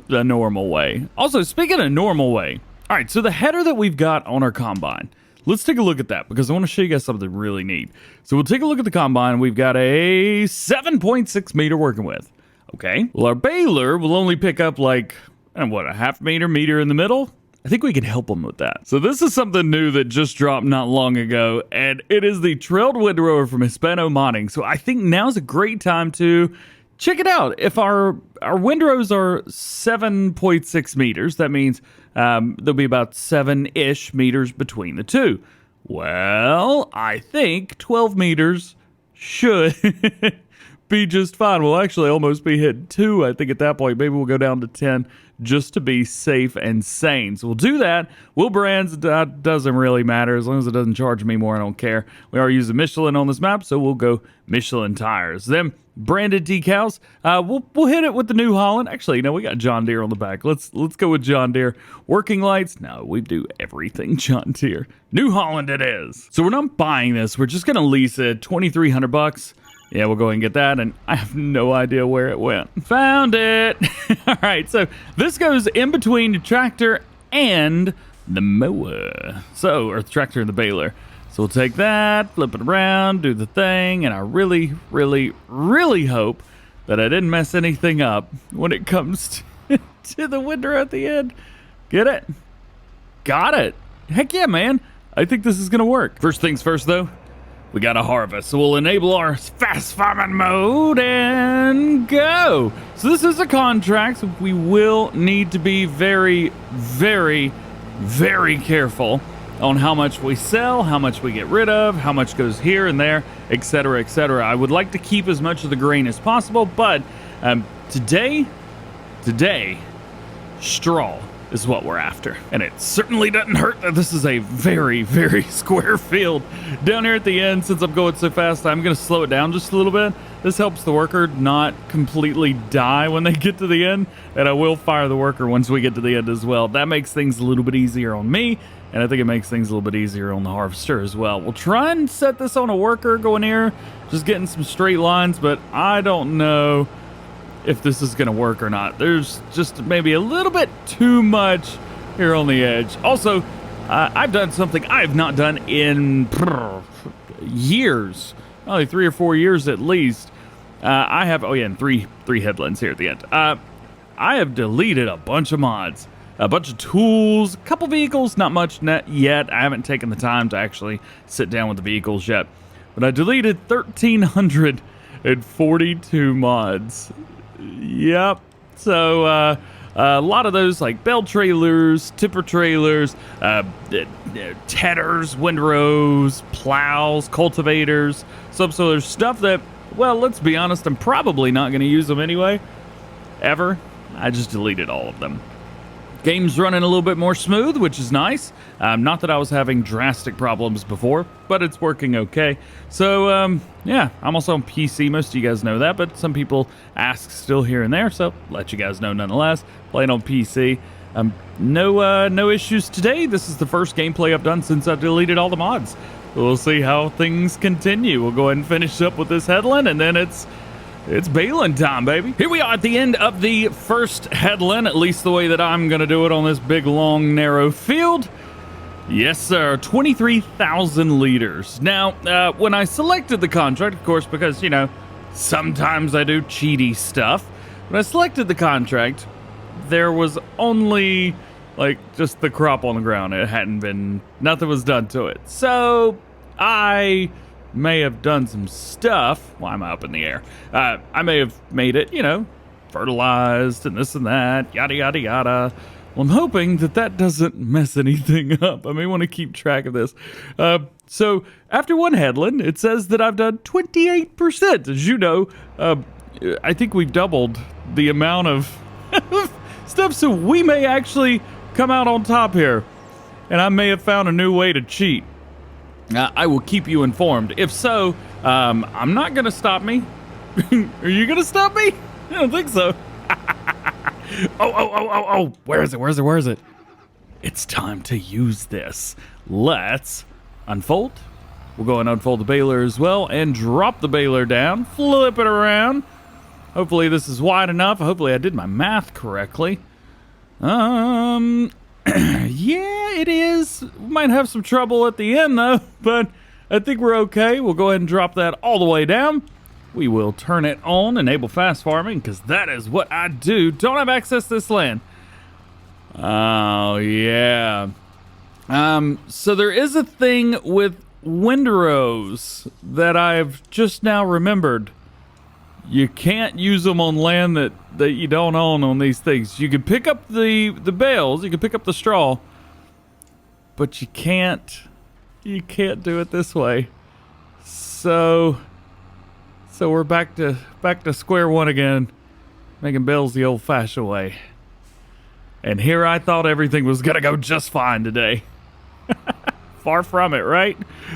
Speaker 1: normal way. Also, speaking of normal way, all right, so the header that we've got on our combine, let's take a look at that because I want to show you guys something really neat. So we'll take a look at the combine. We've got a 7.6 meter working with. Okay, well, our baler will only pick up like, what, a half meter in the middle? I think we can help them with that. So this is something new that just dropped not long ago, and it is the trailed windrower from Hispano Modding. So I think now's a great time to check it out. If our windrows are 7.6 meters, that means there'll be about 7-ish meters between the two. Well, I think 12 meters should be just fine. We'll actually almost be hitting 2, I think, at that point. Maybe we'll go down to 10 just to be safe and sane. So we'll do that. Will brands, that doesn't really matter. As long as it doesn't charge me more, I don't care. We are using Michelin on this map, so we'll go Michelin tires. Then branded decals. We'll hit it with the New Holland. Actually, we got John Deere on the back. Let's go with John Deere. Working lights. No, we do everything John Deere. New Holland it is. So we're not buying this. We're just gonna lease it. $2,300. Yeah, we'll go ahead and get that, and I have no idea where it went. Found it! All right, so this goes in between the tractor and the mower. Or the tractor and the baler. So we'll take that, flip it around, do the thing, and I really, really, really hope that I didn't mess anything up when it comes to the window at the end. Get it? Got it! Heck yeah, man! I think this is gonna work. First things first, though. We got to harvest, so we'll enable our fast farming mode and go. So this is a contract, so we will need to be very, very, very careful on how much we sell, how much we get rid of, how much goes here and there, etc., etc. I would like to keep as much of the grain as possible, but today, straw is what we're after. And it certainly doesn't hurt that this is a very, very square field. Down here at the end, since I'm going so fast, I'm going to slow it down just a little bit. This helps the worker not completely die when they get to the end, and I will fire the worker once we get to the end as well. That makes things a little bit easier on me, and I think it makes things a little bit easier on the harvester as well. We'll try and set this on a worker going here, just getting some straight lines, but I don't know if this is going to work or not. There's just maybe a little bit too much here on the edge. Also, I've done something I have not done in years, probably 3 or 4 years at least. I have, and three headlands here at the end. I have deleted a bunch of mods, a bunch of tools, a couple vehicles, not much yet. I haven't taken the time to actually sit down with the vehicles yet. But I deleted 1,342 mods. Yep. So, a lot of those like bale trailers, tipper trailers, tedders, windrows, plows, cultivators, subsoilers, stuff that, well, let's be honest, I'm probably not going to use them anyway, ever. I just deleted all of them. Game's running a little bit more smooth, which is nice. Not that I was having drastic problems before, but it's working okay. So, yeah, I'm also on PC. Most of you guys know that, but some people ask still here and there, so let you guys know nonetheless. Playing on PC. No issues today. This is the first gameplay I've done since I deleted all the mods. We'll see how things continue. We'll go ahead and finish up with this headland, and then it's Baling time, baby. Here we are at the end of the first headland, at least the way that I'm going to do it on this big, long, narrow field. Yes, sir. 23,000 liters. Now, when I selected the contract, of course, because, you know, sometimes I do cheaty stuff. When I selected the contract, there was only, like, just the crop on the ground. It hadn't been, nothing was done to it. So, I may have done some stuff. Why am I up in the air? I may have made it, you know, fertilized and this and that, yada, yada, yada. Well, I'm hoping that that doesn't mess anything up. I may want to keep track of this. So after one headland, it says that I've done 28%. As you know, I think we've doubled the amount of stuff, so we may actually come out on top here. And I may have found a new way to cheat. I will keep you informed. If so, I'm not going to stop me. Are you going to stop me? I don't think so. Oh. Where is it? It's time to use this. Let's unfold. We'll go and unfold the baler as well and drop the baler down. Flip it around. Hopefully this is wide enough. Hopefully I did my math correctly. Yeah, it is. We might have some trouble at the end, though, but I think we're okay. We'll go ahead and drop that all the way down. We will turn it on, enable fast farming, because that is what I do. Don't have access to this land. Oh, yeah. So there is a thing with windrows that I've just now remembered. You can't use them on land that you don't own on these things. You can pick up the bales, you can pick up the straw, but you can't do it this way. So we're back to square one again, making bales the old-fashioned way. And here I thought everything was gonna go just fine today. Far from it, right?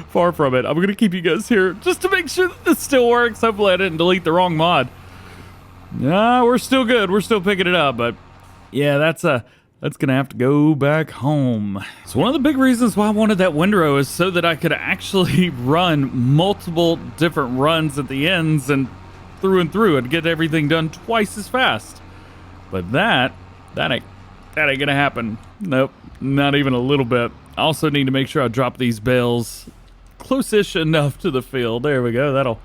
Speaker 1: Far from it. I'm going to keep you guys here just to make sure that this still works. Hopefully I didn't delete the wrong mod. No, we're still good. We're still picking it up, but yeah, that's going to have to go back home. So one of the big reasons why I wanted that windrow is so that I could actually run multiple different runs at the ends and through and get everything done twice as fast. But that ain't going to happen. Nope, not even a little bit. I also need to make sure I drop these bales close-ish enough to the field. There we go. That'll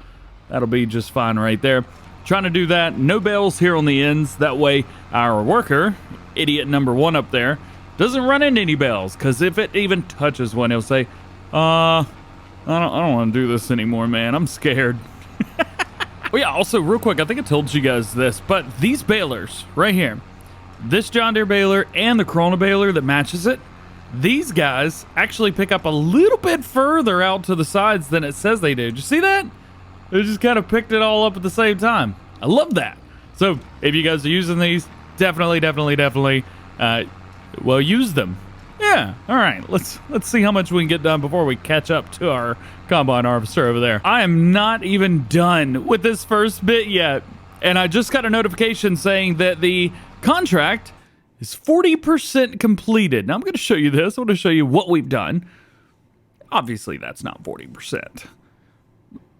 Speaker 1: be just fine right there. Trying to do that. No bales here on the ends. That way our worker, idiot number one up there, doesn't run into any bales. Because if it even touches one, he'll say, I don't want to do this anymore, man. I'm scared. Well, yeah, also real quick, I think I told you guys this, but these balers right here, this John Deere baler and the Corona baler that matches it, these guys actually pick up a little bit further out to the sides than it says they do. Did you see that? They just kind of picked it all up at the same time. I love that. So if you guys are using these, definitely, well, use them. Yeah, all right. Let's see how much we can get done before we catch up to our combine harvester over there. I am not even done with this first bit yet, and I just got a notification saying that the contract is 40% completed. Now I'm going to show you this. I want to show you what we've done. Obviously, that's not 40%.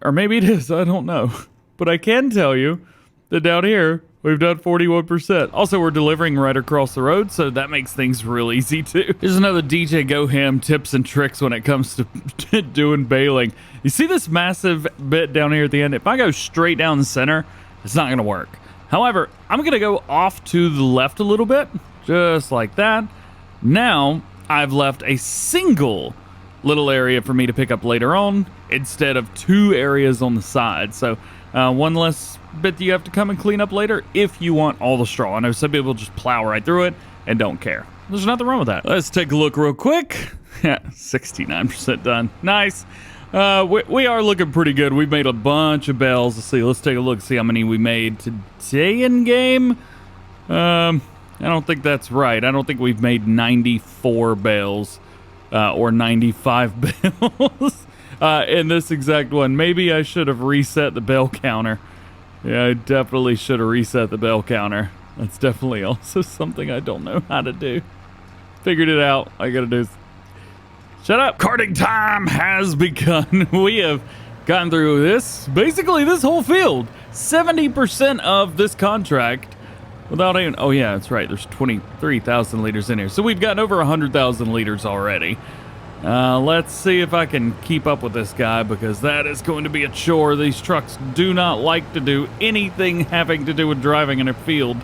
Speaker 1: Or maybe it is. I don't know. But I can tell you that down here, We've done 41%. Also, we're delivering right across the road, so that makes things real easy too. Here's another DjGoHam tips and tricks when it comes to doing baling. You see this massive bit down here at the end? If I go straight down the center, it's not gonna work. However, I'm gonna go off to the left a little bit, just like that. Now, I've left a single little area for me to pick up later on instead of 2 areas on the side. So one less bit that you have to come and clean up later if you want all the straw. I know some people just plow right through it and don't care. There's nothing wrong with that. Let's take a look real quick. Yeah, 69% done. Nice. We are looking pretty good. We've made a bunch of bales. Let's see. Let's take a look, see how many we made today in game. I don't think that's right. I don't think we've made 94 bales or 95 bales in this exact one. Maybe I should have reset the bale counter. Yeah, I definitely should have reset the bale counter. That's definitely also something I don't know how to do. Figured it out. I gotta do. Shut up. Carting time has begun. We have gotten through this, basically this whole field. 70% of this contract without even, oh yeah, that's right. There's 23,000 liters in here. So we've gotten over 100,000 liters already. Let's see if I can keep up with this guy, because that is going to be a chore. These trucks do not like to do anything having to do with driving in a field.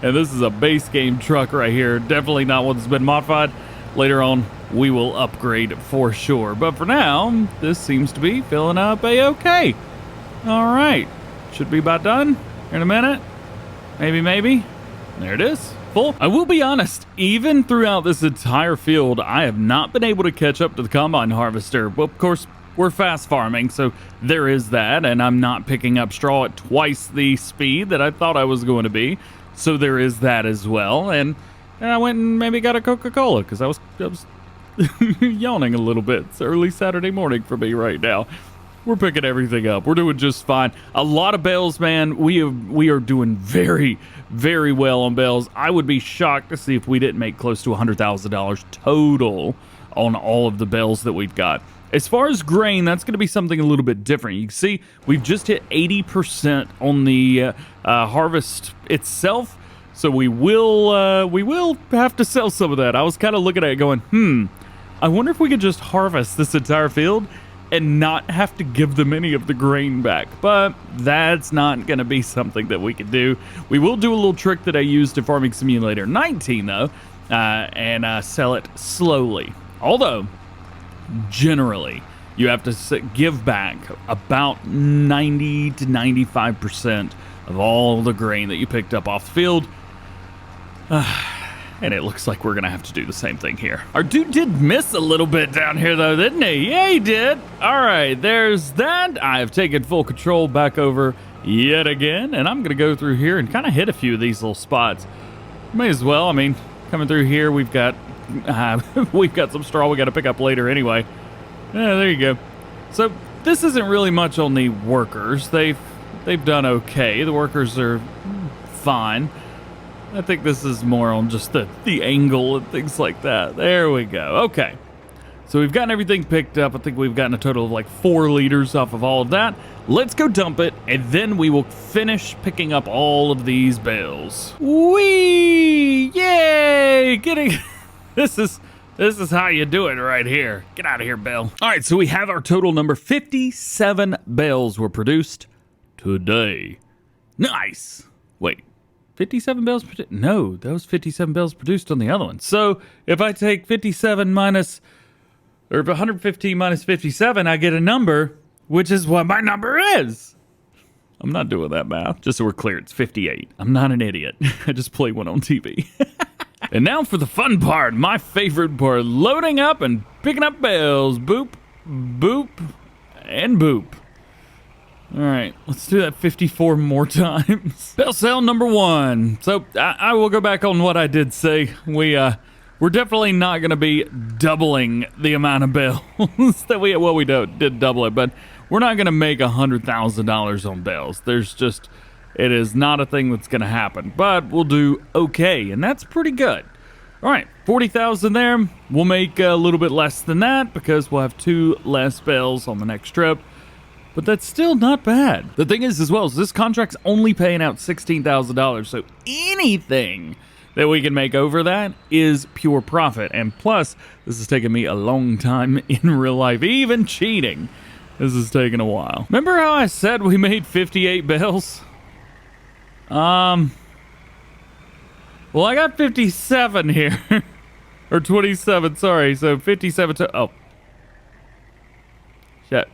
Speaker 1: And this is a base game truck right here. Definitely not one that's been modified. Later on, we will upgrade for sure. But for now, this seems to be filling up a-okay. All right. Should be about done in a minute. Maybe. There it is. Full. I will be honest, even throughout this entire field, I have not been able to catch up to the combine harvester. Well, of course, we're fast farming, so there is that, and I'm not picking up straw at twice the speed that I thought I was going to be. So there is that as well. And I went and maybe got a Coca-Cola because I was yawning a little bit. It's early Saturday morning for me right now. We're picking everything up. We're doing just fine. A lot of bales, man. We are doing very, very well on bales. I would be shocked to see if we didn't make close to $100,000 total on all of the bales that we've got. As far as grain, that's going to be something a little bit different. You can see we've just hit 80% on the harvest itself. So we will have to sell some of that. I was kind of looking at it going, I wonder if we could just harvest this entire field and not have to give them any of the grain back. But that's not going to be something that we can do. We will do a little trick that I used in Farming Simulator 19, though, and sell it slowly. Although, generally, you have to give back about 90 to 95% of all the grain that you picked up off the field. And it looks like we're going to have to do the same thing here. Our dude did miss a little bit down here, though, didn't he? Yeah, he did. All right, there's that. I've taken full control back over yet again, and I'm going to go through here and kind of hit a few of these little spots. May as well. I mean, coming through here, we've got some straw we got to pick up later anyway. Yeah, there you go. So this isn't really much on the workers. They've done okay. The workers are fine. I think this is more on just the angle and things like that. There we go. Okay. So we've gotten everything picked up. I think we've gotten a total of like 4 liters off of all of that. Let's go dump it, and then we will finish picking up all of these bales. Whee! Yay! This is how you do it right here. Get out of here, Bale. All right, so we have our total number. 57 bales were produced today. Nice. Wait. 57 bales produced? No, that was 57 bales produced on the other one. So if I take 57 minus, or 115 minus 57, I get a number, which is what my number is. I'm not doing that math. Just so we're clear, it's 58. I'm not an idiot. I just play one on TV. And now for the fun part, my favorite part, loading up and picking up bales. Boop, boop, and boop. All right, let's do that 54 more times. Bale sale number 1. So I will go back on what I did say. We're definitely not going to be doubling the amount of bales that we did double it, but we're not going to make $100,000 on bales. It is not a thing that's going to happen, but we'll do okay, and that's pretty good. All right, 40,000 there. We'll make a little bit less than that because we'll have 2 less bales on the next trip. but that's still not bad. The thing is, as well, is this contract's only paying out $16,000, so anything that we can make over that is pure profit. And plus, this has taken me a long time in real life, even cheating. This is taking a while. Remember how I said we made 58 bales? Well, I got 57 here. Or 27, sorry. So 57 to... Oh. Shit.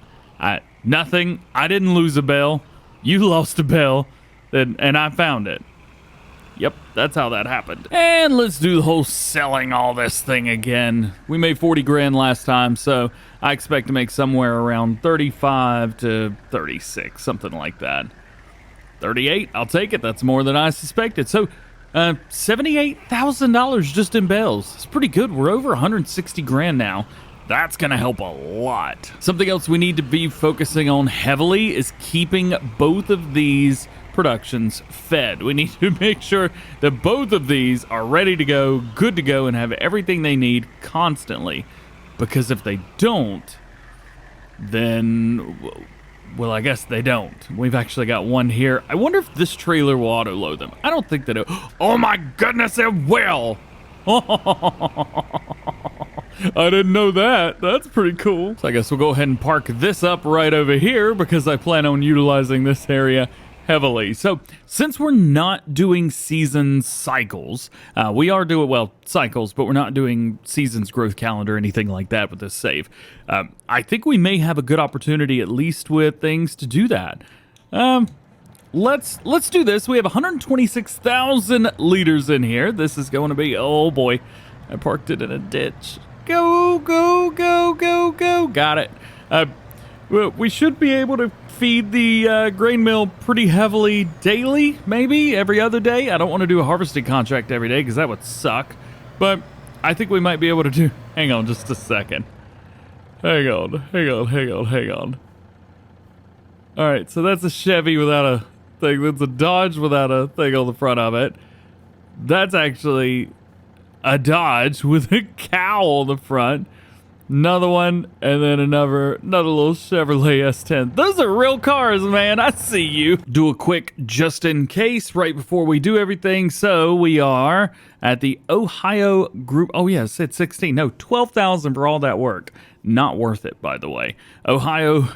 Speaker 1: Nothing. I didn't lose a bale. You lost a bale. And I found it. Yep, that's how that happened. And let's do the whole selling all this thing again. We made 40 grand last time, so I expect to make somewhere around 35 to 36, something like that. 38, I'll take it. That's more than I suspected. So, $78,000 just in bales. It's pretty good. We're over 160 grand now. That's gonna help a lot. Something else we need to be focusing on heavily is keeping both of these productions fed. We need to make sure that both of these are ready to go, good to go, and have everything they need constantly. Because if they don't, then, well, I guess they don't. We've actually got one here. I wonder if this trailer will auto-load them. I don't think that it... Oh my goodness, it will! I didn't know that. That's pretty cool. So I guess we'll go ahead and park this up right over here because I plan on utilizing this area heavily. So since we're not doing season cycles, we are doing, well, cycles, but we're not doing seasons growth calendar or anything like that with this save. I think we may have a good opportunity, at least with things, to do that. Let's do this. We have 126,000 liters in here. This is going to be, oh boy, I parked it in a ditch. Go, go, go, go, go. Got it. Well, we should be able to feed the grain mill pretty heavily daily, maybe every other day. I don't want to do a harvesting contract every day because that would suck. But I think we might be able to do... Hang on just a second. Hang on. All right, so that's a Chevy without a thing. That's a Dodge without a thing on the front of it. That's actually a Dodge with a cow on the front. Another one, and then another little Chevrolet S10. Those are real cars, man. I see you. Do a quick just in case right before we do everything. So we are at the Ohio group. Oh, yeah, it said 16. No, 12,000 for all that work. Not worth it, by the way. Ohio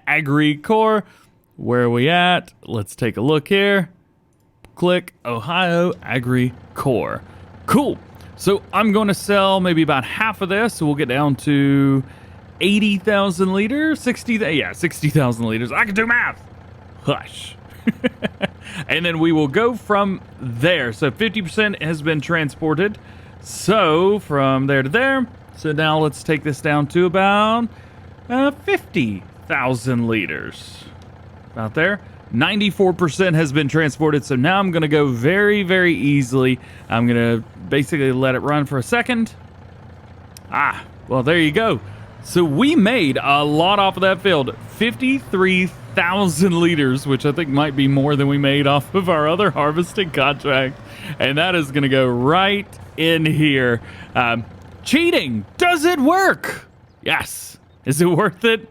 Speaker 1: Agri Corps. Where are we at? Let's take a look here. Click Ohio Agri Corps. Cool. So I'm going to sell maybe about half of this. So we'll get down to 80,000 liters, 60,000 liters. I can do math. Hush. And then we will go from there. So 50% has been transported. So from there to there. So now let's take this down to about 50,000 liters. About there. 94% has been transported, so now I'm going to go very, very easily. I'm going to basically let it run for a second. Well, there you go. So we made a lot off of that field. 53,000 liters, which I think might be more than we made off of our other harvesting contract. And that is going to go right in here. Cheating, does it work? Yes. Is it worth it?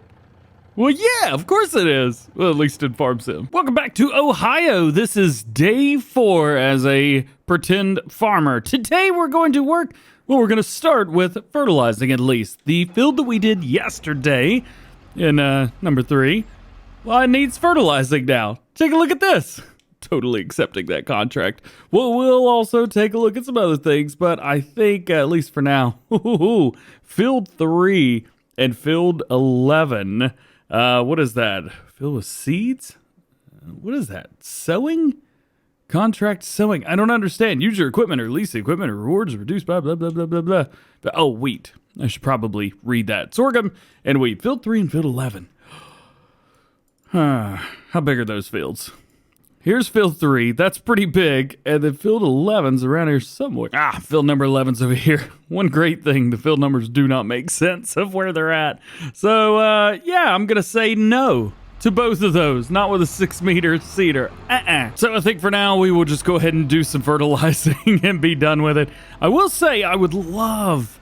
Speaker 1: Well, yeah, of course it is. Well, at least in Farm Sim. Welcome back to Ohio. This is day 4 as a pretend farmer. Today we're going to work, well, we're going to start with fertilizing at least. The field that we did yesterday in number 3, well, it needs fertilizing now. Take a look at this. Totally accepting that contract. Well, we'll also take a look at some other things, but I think, at least for now, field 3 and field 11... what is that? Fill with seeds? What is that? Sowing? Contract sowing. I don't understand. Use your equipment or lease the equipment or rewards reduced by blah, blah, blah, blah, blah. Oh, wheat. I should probably read that. Sorghum and wheat. Field 3 and field 11. How big are those fields? Here's field 3. That's pretty big. And then field 11's around here somewhere. Field number 11's over here. One great thing, the field numbers do not make sense of where they're at. So, yeah, I'm going to say no to both of those. Not with a 6-meter seeder. So I think for now, we will just go ahead and do some fertilizing and be done with it. I will say I would love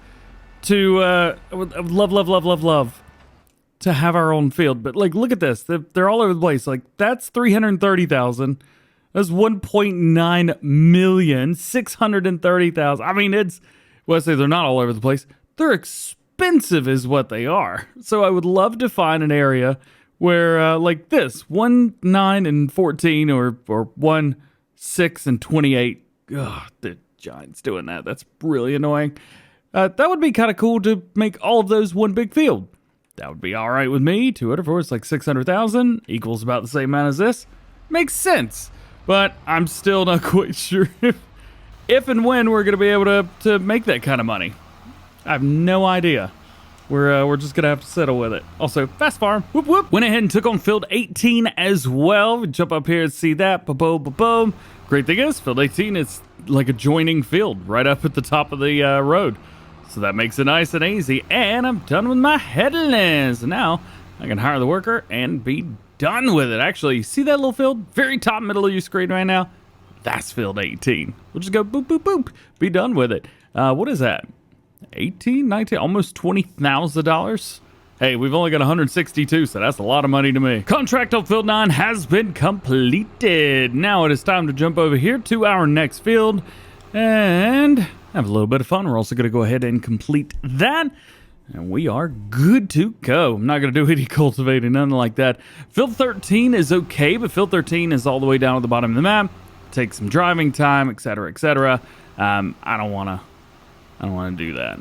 Speaker 1: to, I would love to have our own field. But like, look at this. They're all over the place. Like, that's 330,000. That's 1.9 million, 630,000. I mean, well, I say they're not all over the place. They're expensive is what they are. So I would love to find an area where, like this, 1, 9, and 14, or 1, 6, and 28. Ugh, the Giants doing that. That's really annoying. That would be kind of cool to make all of those one big field. That would be all right with me. 204 is like 600,000, equals about the same amount as this. Makes sense. But I'm still not quite sure if and when we're going to be able to make that kind of money. I have no idea. We're just going to have to settle with it. Also, fast farm. Whoop, whoop. Went ahead and took on field 18 as well. We jump up here and see that. Ba-boom, ba-boom. Great thing is, field 18 is like a joining field right up at the top of the road. So that makes it nice and easy. And I'm done with my headlands. Now I can hire the worker and be done with it. Actually, see that little field? Very top middle of your screen right now? That's field 18. We'll just go boop, boop, boop. Be done with it. What is that? 18, 19, almost $20,000. Hey, we've only got 162, so that's a lot of money to me. Contract on field 9 has been completed. Now it is time to jump over here to our next field and have a little bit of fun. We're also going to go ahead and complete that. And we are good to go. I'm not going to do any cultivating, nothing like that. Field 13 is okay, but field 13 is all the way down at the bottom of the map. Take some driving time, etc., etc. I don't want to do that.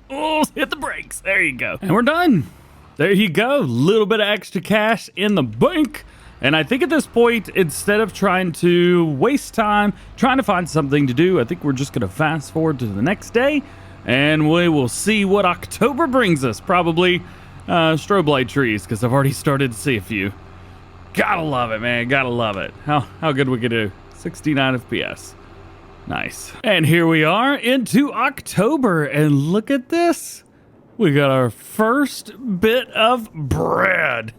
Speaker 1: Oh, hit the brakes. There you go. And we're done. There you go. Little bit of extra cash in the bank. And I think at this point, instead of trying to waste time trying to find something to do, I think we're just going to fast forward to the next day. And we will see what October brings us. Probably strobe light trees, because I've already started to see a few. Gotta love it, man. Gotta love it. How good we could do. 69 FPS. Nice. And here we are into October. And look at this. We got our first bit of bread.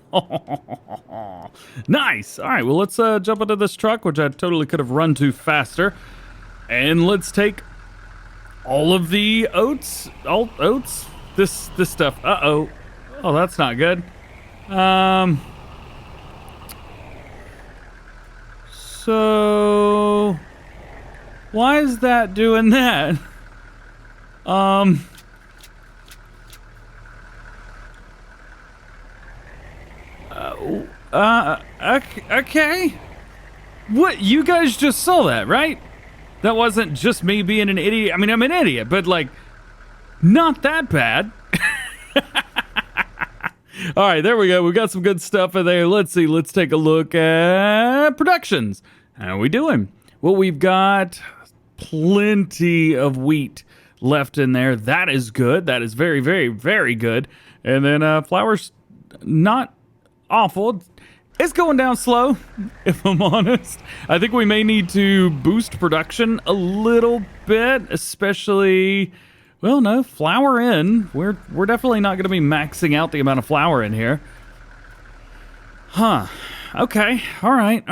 Speaker 1: Nice. All right, well, let's jump into this truck, which I totally could have run to faster. And let's take all of the oats, this stuff. Uh-oh. Oh, that's not good. So why is that doing that? Okay. What? You guys just saw that, right? That wasn't just me being an idiot. I mean, I'm an idiot, but like, not that bad. All right, there we go. We got some good stuff in there. Let's see. Let's take a look at productions. How are we doing? Well, we've got plenty of wheat left in there. That is good. That is very, very, very good. And then flour's not awful. It's going down slow, if I'm honest. I think we may need to boost production a little bit, especially, well, no, flour in. We're definitely not going to be maxing out the amount of flour in here. Huh. Okay. All right.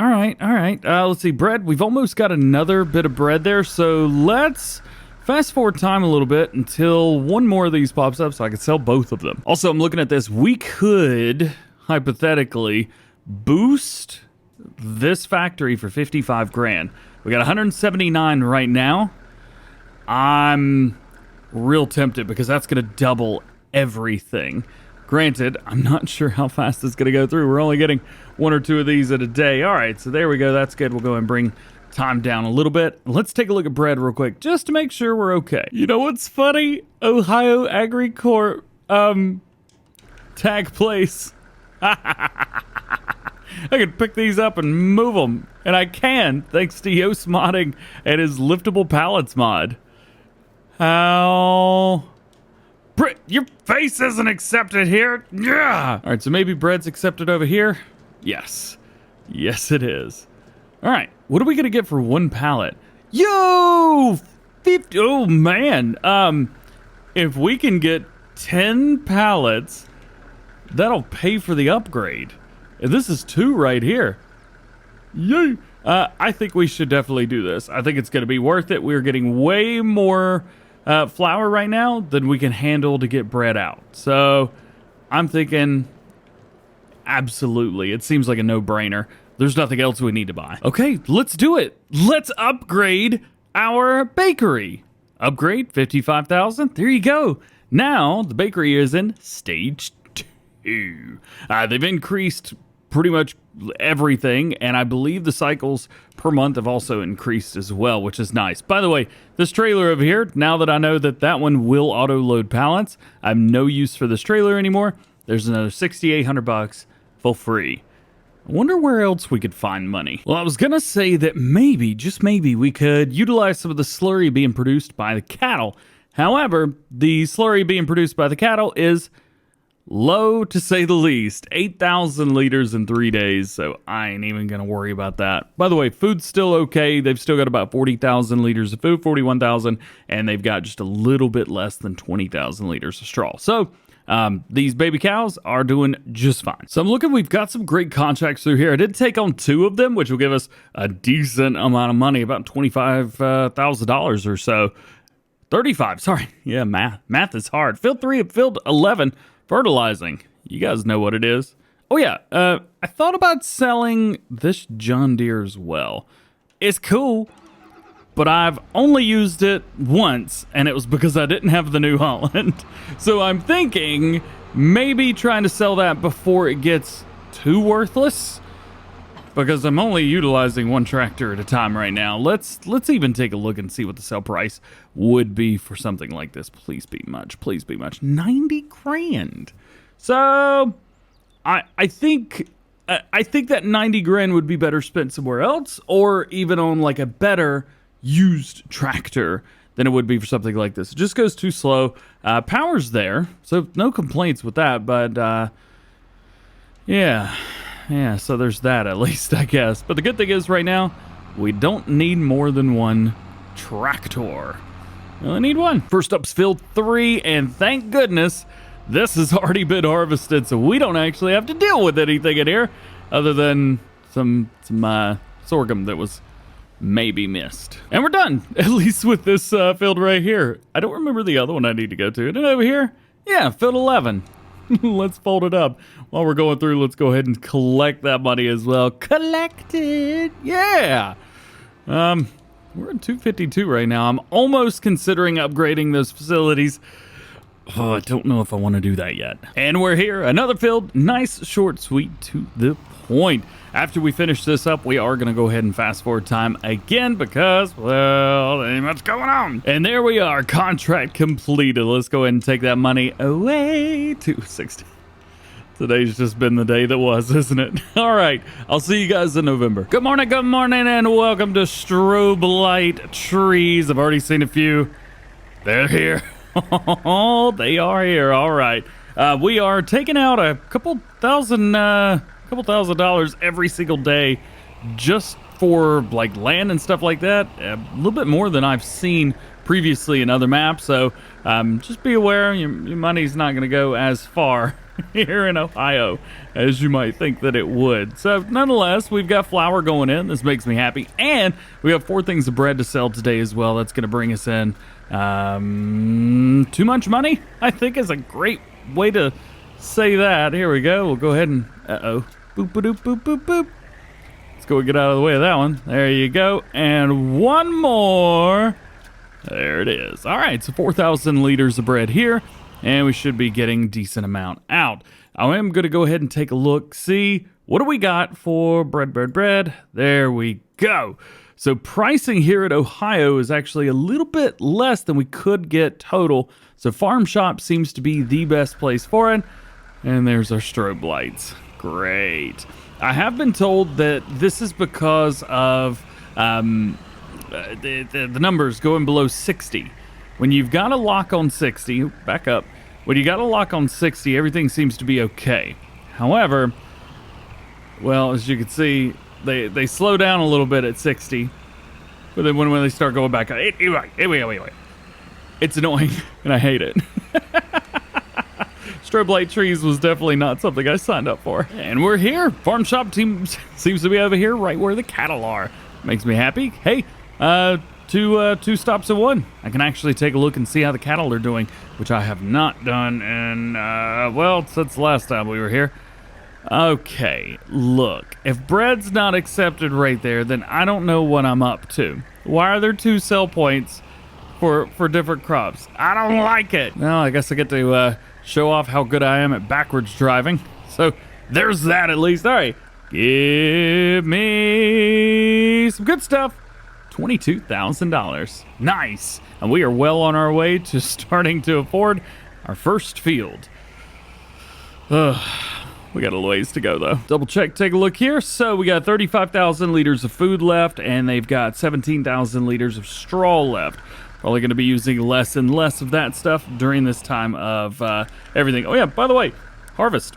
Speaker 1: Let's see. Bread. We've almost got another bit of bread there, so let's fast forward time a little bit until one more of these pops up so I can sell both of them. Also, I'm looking at this. We could, hypothetically, boost this factory for 55 grand. We got 179 right now. I'm real tempted because that's going to double everything. Granted, I'm not sure how fast it's going to go through. We're only getting 1 or 2 of these at a day. All right, so there we go. That's good. We'll go and bring time down a little bit. Let's take a look at bread real quick just to make sure we're okay. You know what's funny? Ohio AgriCorp tag place. I can pick these up and move them. And I can, thanks to Yoast modding and his liftable pallets mod. How? Your face isn't accepted here. Yeah. All right, so maybe bread's accepted over here. Yes. Yes, it is. All right, what are we going to get for 1 pallet? Yo! 50. Oh, man. If we can get 10 pallets, that'll pay for the upgrade. And this is 2 right here. Yay! I think we should definitely do this. I think it's going to be worth it. We're getting way more flour right now than we can handle to get bread out. So I'm thinking, absolutely. It seems like a no-brainer. There's nothing else we need to buy. Okay, let's do it. Let's upgrade our bakery. Upgrade, 55,000. There you go. Now, the bakery is in stage 2. They've increased pretty much everything, and I believe the cycles per month have also increased as well, which is nice. By the way, this trailer over here, now that I know that that one will auto-load pallets, I have no use for this trailer anymore. There's another $6,800 for free. I wonder where else we could find money. Well, I was gonna say that maybe, just maybe, we could utilize some of the slurry being produced by the cattle. However, the slurry being produced by the cattle is low, to say the least. 8,000 liters in 3 days, so I ain't even gonna worry about that. By the way, food's still okay. They've still got about 40,000 liters of food, 41,000, and they've got just a little bit less than 20,000 liters of straw. So, these baby cows are doing just fine. So I'm looking, we've got some great contracts through here. I did take on 2 of them, which will give us a decent amount of money, about $25,000 or so. 35, sorry. Yeah, math is hard. Field 3 and Field 11, fertilizing. You guys know what it is. Oh yeah, I thought about selling this John Deere as well. It's cool, but I've only used it once, and it was because I didn't have the New Holland. So I'm thinking maybe trying to sell that before it gets too worthless, because I'm only utilizing one tractor at a time right now. Let's even take a look and see what the sell price would be for something like this. Please be much. Please be much. 90 grand. So I think that 90 grand would be better spent somewhere else, or even on like a better used tractor than it would be for something like this. It just goes too slow. Power's there, so no complaints with that, but yeah, so there's that at least, I guess. But the good thing is right now, we don't need more than one tractor. We only need one. First up's Field 3, and thank goodness this has already been harvested, so we don't actually have to deal with anything in here other than some sorghum that was maybe missed. And we're done, at least with this field right here. I don't remember the other one I need to go to. And over here, yeah, Field 11. Let's fold it up. While we're going through, let's go ahead and collect that money as well. Collect it, yeah. We're at 252 right now. I'm almost considering upgrading those facilities. Oh, I don't know if I want to do that yet. And we're here, another field, nice, short, sweet, to the point. After we finish this up, we are going to go ahead and fast forward time again because, well, there ain't much going on. And there we are, contract completed. Let's go ahead and take that money away. 260. Today's just been the day that was, isn't it? All right, I'll see you guys in November. Good morning, and welcome to Strobe Light Trees. I've already seen a few. They're here. Oh, they are here. All right. We are taking out a couple thousand dollars every single day just for like land and stuff like that. A little bit more than I've seen previously in other maps. So just be aware your money's not going to go as far here in Ohio as you might think that it would. So nonetheless, we've got flour going in. This makes me happy. And we have 4 things of bread to sell today as well. That's going to bring us in too much money, I think, is a great way to say that. Here we go. We'll go ahead and boop boop boop boop boop. Let's go get out of the way of that one. There you go. And one more. There it is. All right, so 4,000 liters of bread here, and we should be getting a decent amount out. I am going to go ahead and take a look, see what do we got for bread. There we go. So pricing here at Ohio is actually a little bit less than we could get total. So Farm Shop seems to be the best place for it. And there's our strobe lights. Great. I have been told that this is because of the numbers going below 60. When you've got a lock on 60, back up. When you got a lock on 60, everything seems to be okay. However, well, as you can see, they slow down a little bit at 60, but then when they start going back, wait. It's annoying, and I hate it. Strobe light trees was definitely not something I signed up for. And we're here. Farm Shop team seems to be over here right where the cattle are. Makes me happy. Hey, 2 two stops in one. I can actually take a look and see how the cattle are doing, which I have not done in, well, since the last time we were here. Okay, look, if bread's not accepted right there, then I don't know what I'm up to. Why are there 2 sell points for different crops? I don't like it. Well, I guess I get to show off how good I am at backwards driving. So there's that at least. All right, give me some good stuff. $22,000. Nice. And we are well on our way to starting to afford our first field. We got a ways to go, though. Double check, take a look here. So we got 35,000 liters of food left, and they've got 17,000 liters of straw left. Probably going to be using less and less of that stuff during this time of everything. Oh, yeah, by the way, harvest.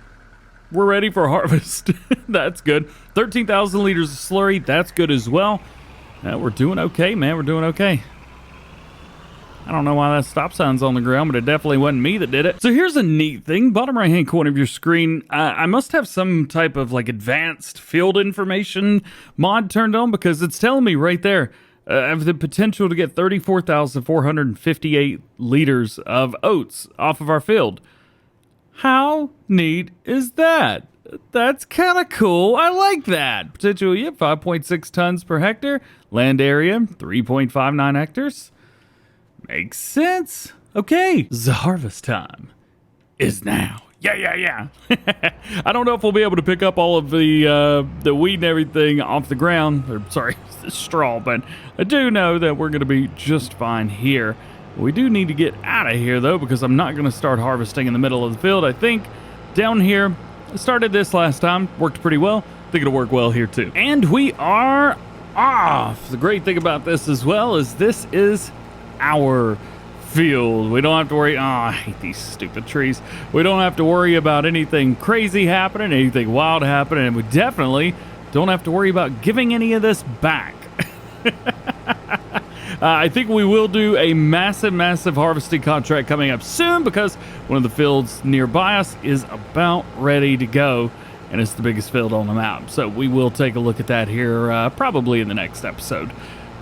Speaker 1: We're ready for harvest. That's good. 13,000 liters of slurry. That's good as well. We're doing okay, man. We're doing okay. I don't know why that stop sign's on the ground, but it definitely wasn't me that did it. So here's a neat thing. Bottom right-hand corner of your screen, I must have some type of like advanced field information mod turned on, because it's telling me right there, I have the potential to get 34,458 liters of oats off of our field. How neat is that? That's kind of cool. I like that. Potential, 5.6 tons per hectare. Land area, 3.59 hectares. Makes sense. Okay, the harvest time is now. Yeah. I don't know if we'll be able to pick up all of the wheat and everything off the ground, or sorry, the straw, but I do know that we're going to be just fine here. We do need to get out of here, though, because I'm not going to start harvesting in the middle of the field. I think down here, I started this last time, worked pretty well. I think it'll work well here, too. And we are off. The great thing about this as well is this is our field. We don't have to worry. Oh, I hate these stupid trees. We don't have to worry about anything crazy happening, anything wild happening, and we definitely don't have to worry about giving any of this back. I think we will do a massive harvesting contract coming up soon, because one of the fields nearby us is about ready to go, and it's the biggest field on the map. So we will take a look at that here probably in the next episode.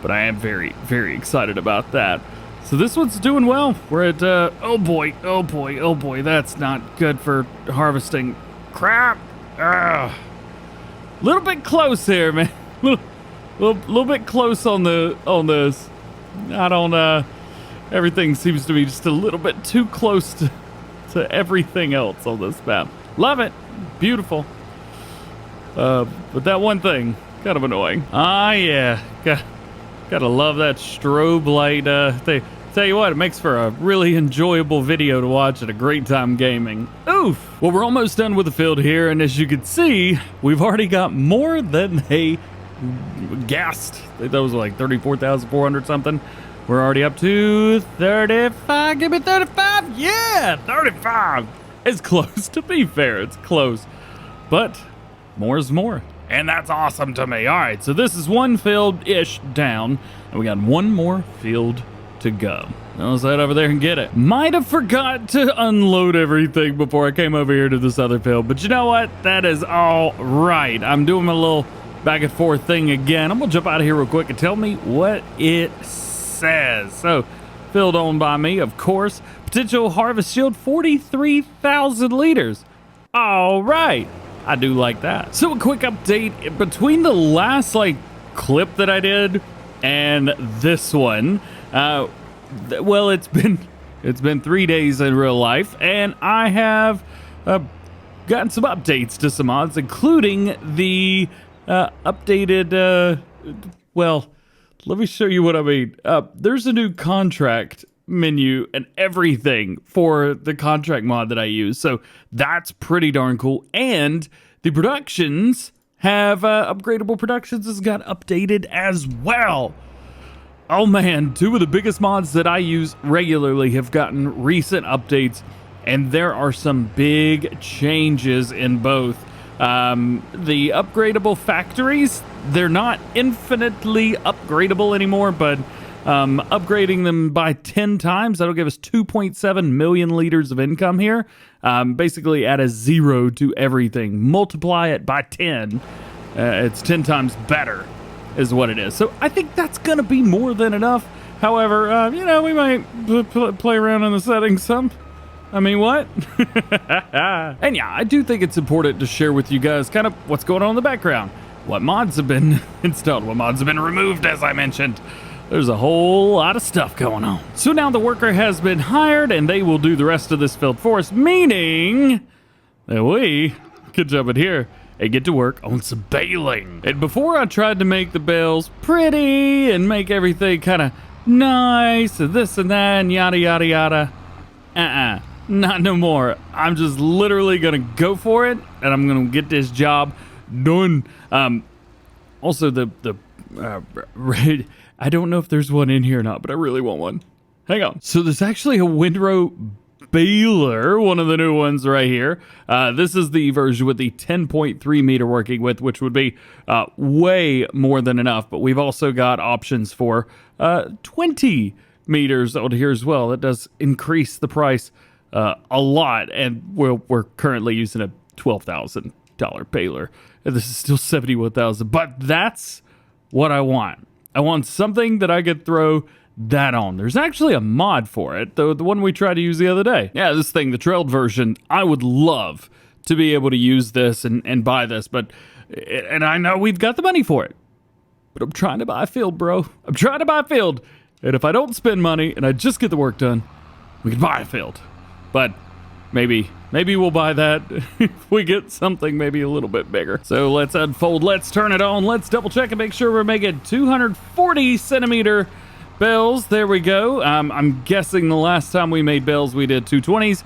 Speaker 1: But I am very excited about that. So this one's doing well. We're at, oh boy, that's not good for harvesting. Crap. Little bit close here, man. Little bit close on this. I don't, everything seems to be just a little bit too close to everything else on this map. Love it. Beautiful. But that one thing, kind of annoying. Yeah. Gotta love that strobe light thing. Tell you what, it makes for a really enjoyable video to watch at a great time gaming. Oof! Well, we're almost done with the field here, and as you can see, we've already got more than they guessed. That was like 34,400 something. We're already up to 35. Give me 35. Yeah, 35. It's close. To be fair, it's close. But more is more. And that's awesome to me. All right, so this is one field-ish down, and we got one more field to go. Now let's head over there and get it. Might have forgot to unload everything before I came over here to this other field, but you know what? That is all right. I'm doing my little back and forth thing again. I'm gonna jump out of here real quick and tell me what it says. So, field owned by me, of course. Potential harvest yield, 43,000 liters. All right. I do like that. So a quick update between the last clip that I did and this one. Well, it's been 3 days in real life, and I have gotten some updates to some mods, including the updated. Well, let me show you what I mean. There's a new contract menu and everything for the contract mod that I use, so that's pretty darn cool. And the productions have upgradable productions has got updated as well. Oh man, two of the biggest mods that I use regularly have gotten recent updates, and there are some big changes in both. The upgradable factories, they're not infinitely upgradable anymore, but upgrading them by 10 times, that'll give us 2.7 million liters of income here. Basically add a 0 to everything. Multiply it by 10. It's 10 times better. is what it is. So I think that's going to be more than enough. However, you know, we might play around in the settings some. I mean, what? And yeah, I do think it's important to share with you guys kind of what's going on in the background. What mods have been installed, what mods have been removed, as I mentioned. There's a whole lot of stuff going on. So now the worker has been hired and they will do the rest of this field for us, meaning that we can jump in here and get to work on some baling. And before I tried to make the bales pretty and make everything kind of nice and this and that and yada, yada, yada, not no more. I'm just literally gonna go for it and I'm gonna get this job done. Also I don't know if there's one in here or not, but I really want one. Hang on. So there's actually a windrow baler, one of the new ones right here. This is the version with the 10.3 meter working width, which would be way more than enough. But we've also got options for 20 meters out here as well. That does increase the price a lot. And we're currently using a $12,000 baler. And this is still $71,000. But that's what I want. I want something that I could throw that on. There's actually a mod for it, the one we tried to use the other day. Yeah, this thing, the trailed version, I would love to be able to use this and buy this, and I know we've got the money for it. But I'm trying to buy a field, bro. I'm trying to buy a field. And if I don't spend money and I just get the work done, we can buy a field. But maybe we'll buy that if we get something maybe a little bit bigger. So let's unfold, let's turn it on, let's double check and make sure we're making 240 centimeter bales. There we go. I'm guessing the last time we made bales we did 220s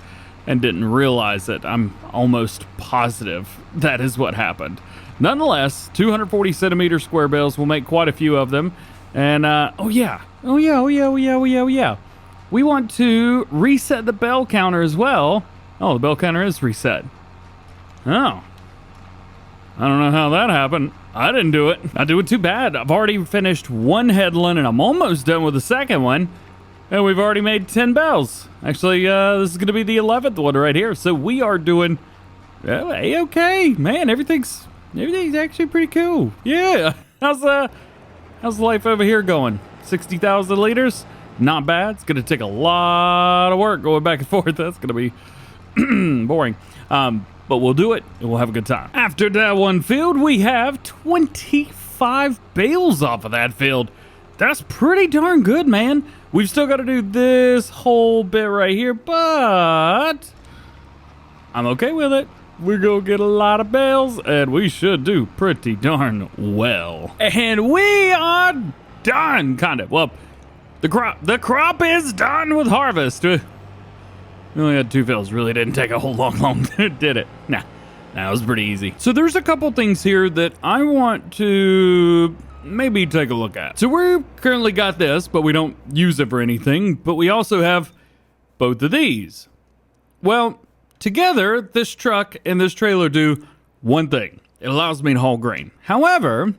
Speaker 1: and didn't realize it. I'm almost positive that is what happened. Nonetheless, 240 centimeter square bales, we'll make quite a few of them. And oh yeah, we want to reset the bell counter as well. Oh, the bell counter is reset. Oh. I don't know how that happened. I didn't do it. Not doing too bad. I've already finished one headland and I'm almost done with the second one. And we've already made 10 bells. Actually, this is going to be the 11th one right here. So we are doing A-okay. Man, everything's actually pretty cool. Yeah. How's life over here going? 60,000 liters? Not bad. It's going to take a lot of work going back and forth. That's going to be boring. But we'll do it and we'll have a good time. After that one field, we have 25 bales off of that field. That's pretty darn good, man. We've still got to do this whole bit right here, but I'm okay with it. We're going to get a lot of bales and we should do pretty darn well. And we are done, kind of. Well, the crop is done with harvest. We only had 2 fields. Really didn't take a whole long did it? Nah, it was pretty easy. So there's a couple things here that I want to maybe take a look at. So we currently got this, but we don't use it for anything. But we also have both of these. Well, together, this truck and this trailer do one thing. It allows me to haul grain. However,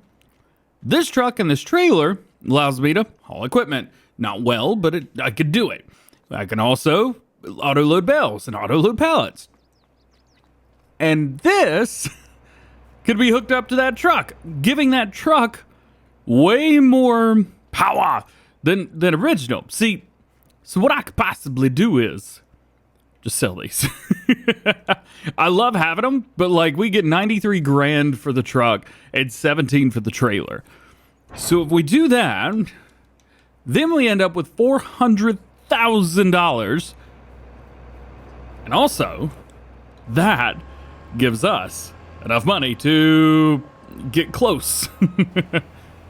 Speaker 1: this truck and this trailer allows me to haul equipment. Not well, but I could do it. I can also auto-load bales and auto-load pallets. And this could be hooked up to that truck, giving that truck way more power than original. See, so what I could possibly do is just sell these. I love having them, but like we get 93 grand for the truck and 17 for the trailer. So if we do that, then we end up with $400,000. And also, that gives us enough money to get close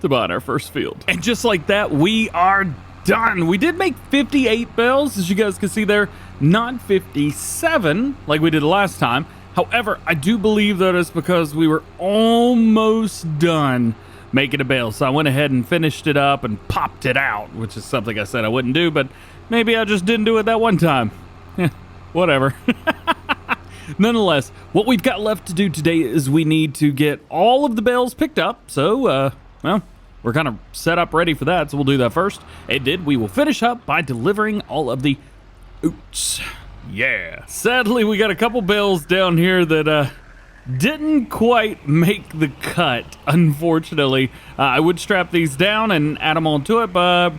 Speaker 1: to buying our first field. And just like that, we are done. We did make 58 bales, as you guys can see there, not 57 like we did last time. However, I do believe that it's because we were almost done making a bale. So I went ahead and finished it up and popped it out, which is something I said I wouldn't do, but maybe I just didn't do it that one time. Whatever. Nonetheless, what we've got left to do today is we need to get all of the bales picked up. So, well, we're kind of set up ready for that, so we'll do that first. And we will finish up by delivering all of the oots. Yeah. Sadly, we got a couple bales down here that didn't quite make the cut, unfortunately. I would strap these down and add them onto it, but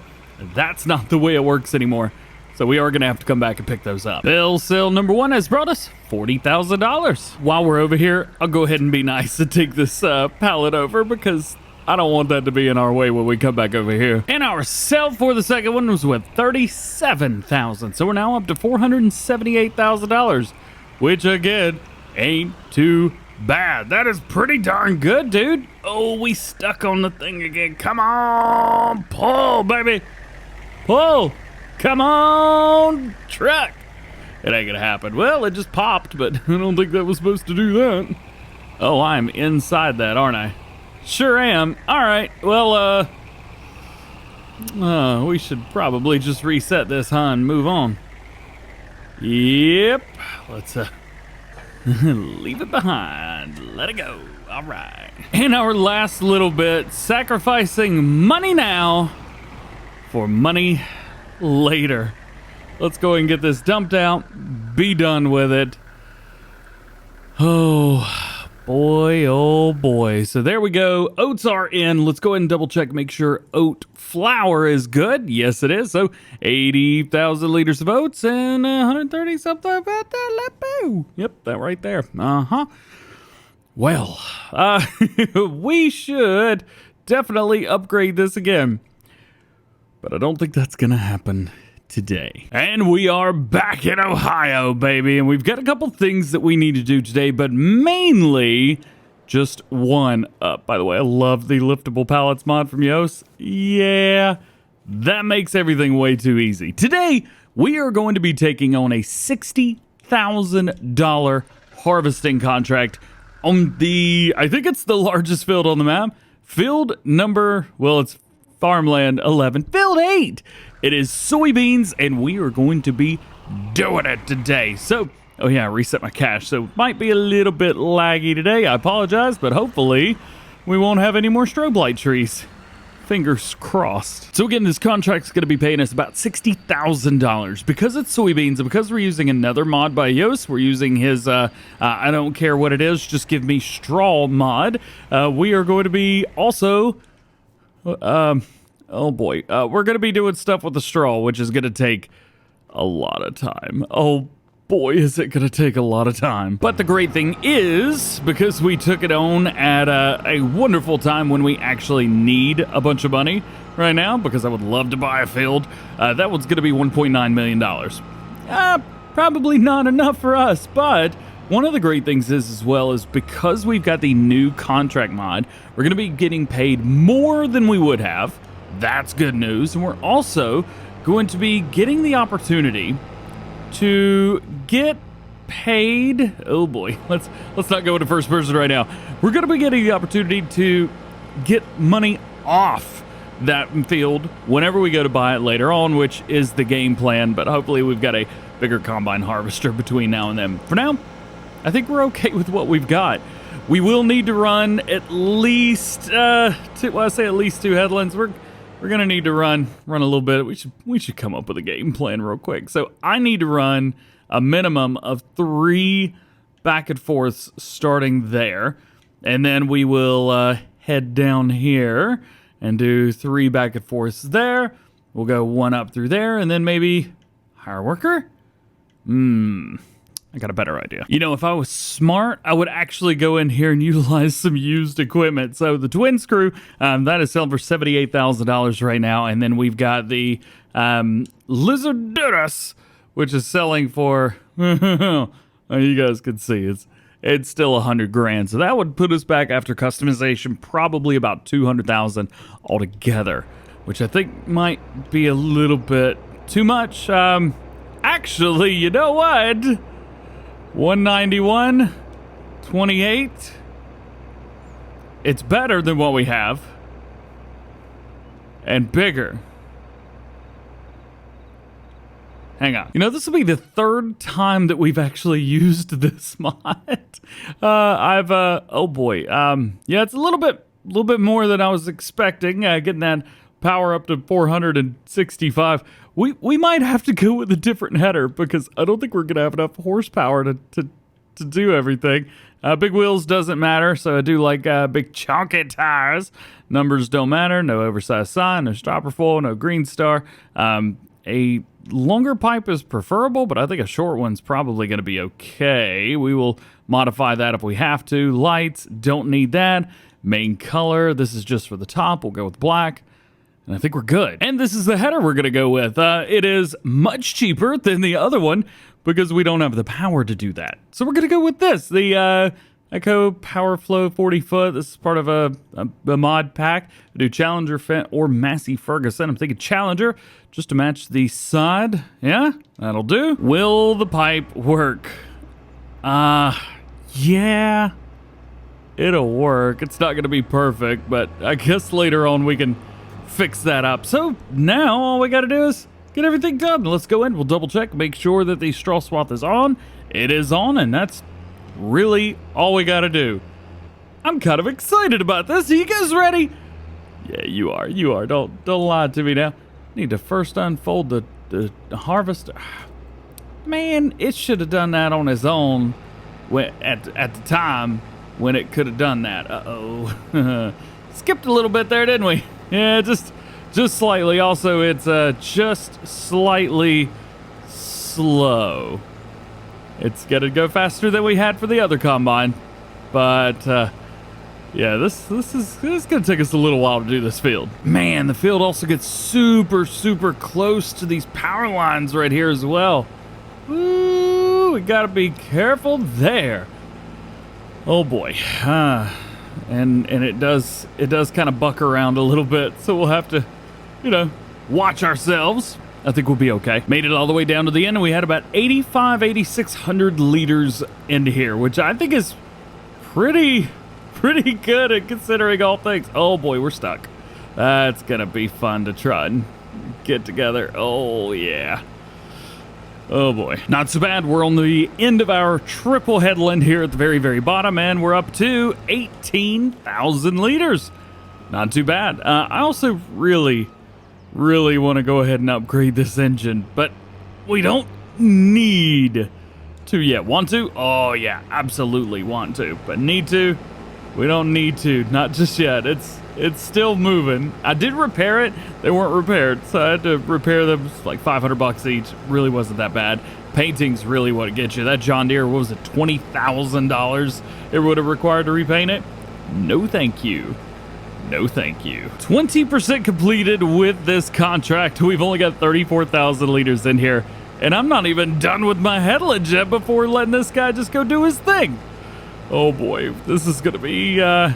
Speaker 1: that's not the way it works anymore. So we are going to have to come back and pick those up. Bill sale number 1 has brought us $40,000. While we're over here, I'll go ahead and be nice and take this pallet over because I don't want that to be in our way when we come back over here. And our sale for the second one was with $37,000. So we're now up to $478,000, which again, ain't too bad. That is pretty darn good, dude. Oh, we stuck on the thing again. Come on, pull, baby. Pull. Come on, truck. It ain't gonna happen. Well, it just popped, but I don't think that was supposed to do that. Oh, I'm inside that, aren't I? Sure am. All right, well, we should probably just reset this, huh, and move on. Yep, let's, leave it behind. Let it go. All right. And our last little bit, sacrificing money now for money later. Let's go and get this dumped out, be done with it. Oh boy. So there we go. Oats are in. Let's go ahead and double check, make sure oat flour is good. Yes, it is. So 80,000 liters of oats and 130 something about that. Yep, that right there. Well, we should definitely upgrade this again, but I don't think that's gonna happen today. And we are back in Ohio, baby, and we've got a couple things that we need to do today, but mainly just one up. By the way, I love the liftable pallets mod from Yoast. Yeah, that makes everything way too easy. Today, we are going to be taking on a $60,000 harvesting contract on the, I think it's the largest field on the map. Field number, well, it's farmland 11, field 8. It is soybeans, and we are going to be doing it today. So, oh yeah, I reset my cache, so it might be a little bit laggy today. I apologize, but hopefully we won't have any more strobe light trees. Fingers crossed. So again, this contract's going to be paying us about $60,000 because it's soybeans, and because we're using another mod by Yoast. We're using his I don't care what it is, just give me straw mod. We are going to be also oh boy, we're going to be doing stuff with the straw, which is going to take a lot of time. Oh boy, is it going to take a lot of time. But the great thing is, because we took it on at a wonderful time when we actually need a bunch of money right now, because I would love to buy a field, that one's going to be $1.9 million. Probably not enough for us, but one of the great things is, as well, is because we've got the new contract mod, we're going to be getting paid more than we would have. That's good news. And we're also going to be getting the opportunity to get paid. Oh boy, let's not go into first person right now. We're going to be getting the opportunity to get money off that field whenever we go to buy it later on, which is the game plan. But hopefully we've got a bigger combine harvester between now and then. For now, I think we're okay with what we've got. We will need to run at least at least 2 headlands. We're gonna need to run a little bit. We should come up with a game plan real quick. So I need to run a minimum of 3 back and forths starting there, and then we will head down here and do 3 back and forths there. We'll go 1 up through there, and then maybe hire worker. I got a better idea. You know, if I was smart, I would actually go in here and utilize some used equipment. So the twin screw, that is selling for $78,000 right now. And then we've got the Lizardurus, which is selling for, you guys can see, it's still $100,000. So that would put us back after customization, probably about $200,000 altogether, which I think might be a little bit too much. Actually, you know what? 191, 28. It's better than what we have. And bigger. Hang on. You know, this will be the 3rd time that we've actually used this mod. Oh boy. Yeah, it's a little bit more than I was expecting. Getting that power up to 465. We might have to go with a different header because I don't think we're gonna have enough horsepower to do everything. Big wheels doesn't matter, so I do like big chunky tires. Numbers don't matter. No oversized sign, no stopper foil, no green star. A longer pipe is preferable, but I think a short one's probably going to be okay. We will modify that if we have to. Lights, don't need that. Main color, this is just for the top. We'll go with black. And I think we're good. And this is the header we're going to go with. It is much cheaper than the other one because we don't have the power to do that. So we're going to go with this. The Echo Power Flow 40 foot. This is part of a mod pack. I do Challenger Fendt or Massey Ferguson. I'm thinking Challenger just to match the side. Yeah, that'll do. Will the pipe work? Yeah, it'll work. It's not going to be perfect, but I guess later on we can fix that up. So now all we got to do is get everything done. Let's go in. We'll double check, make sure that the straw swath is on. It is on, and that's really all we got to do. I'm kind of excited about this. Are you guys ready? Yeah, you are. You are. Don't lie to me now. Need to first unfold the harvester. Man, it should have done that on its own at the time when it could have done that. Uh-oh. Skipped a little bit there, didn't we? Yeah, just slightly. Also, it's just slightly slow. It's gonna go faster than we had for the other combine, but yeah, this is gonna take us a little while to do this field. Man, the field also gets super close to these power lines right here as well. Ooh, we gotta be careful there. Oh boy. And it does kind of buck around a little bit, so we'll have to, watch ourselves. I think we'll be okay. Made it all the way down to the end, and we had about 8,600 liters in here, which I think is pretty good at considering all things. Oh boy, we're stuck. That's gonna be fun to try and get together. Oh yeah. Oh boy, not so bad. We're on the end of our triple headland here at the very bottom, and we're up to 18,000 liters. Not too bad. I also really want to go ahead and upgrade this engine, but we don't need to yet. Want to? Oh yeah, absolutely want to, but need to? We don't need to, not just yet. It's still moving. I did repair it. They weren't repaired, so I had to repair them. It's like $500 each. Really wasn't that bad. Painting's really what it gets you. That John Deere, what was it, $20,000 it would have required to repaint it? No thank you. No thank you. 20% completed with this contract. We've only got 34,000 liters in here, and I'm not even done with my headland yet before letting this guy just go do his thing. Oh boy, this is gonna be, I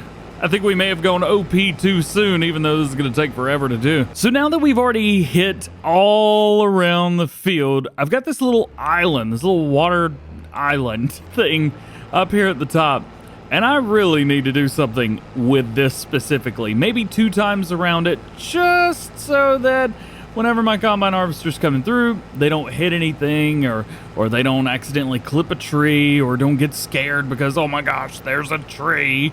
Speaker 1: think we may have gone OP too soon, even though this is going to take forever to do. So now that we've already hit all around the field, I've got this little island, this little water island thing up here at the top. And I really need to do something with this specifically. Maybe 2 times around it, just so that whenever my combine harvester's coming through, they don't hit anything, or they don't accidentally clip a tree, or don't get scared because, oh my gosh, there's a tree.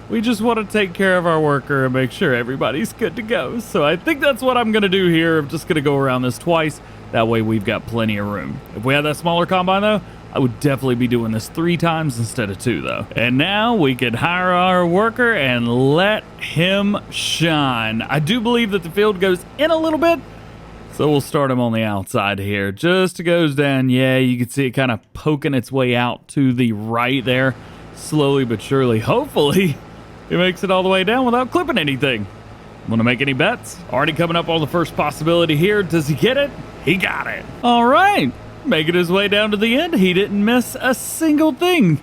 Speaker 1: We just want to take care of our worker and make sure everybody's good to go. So I think that's what I'm going to do here. I'm just going to go around this twice. That way we've got plenty of room. If we had that smaller combine though, I would definitely be doing this 3 times instead of 2 though. And now we can hire our worker and let him shine. I do believe that the field goes in a little bit, so we'll start him on the outside here. Just it goes down. Yeah, you can see it kind of poking its way out to the right there. Slowly but surely. Hopefully it makes it all the way down without clipping anything. Want to make any bets? Already coming up on the first possibility here. Does he get it? He got it. All right. Making his way down to the end. He didn't miss a single thing.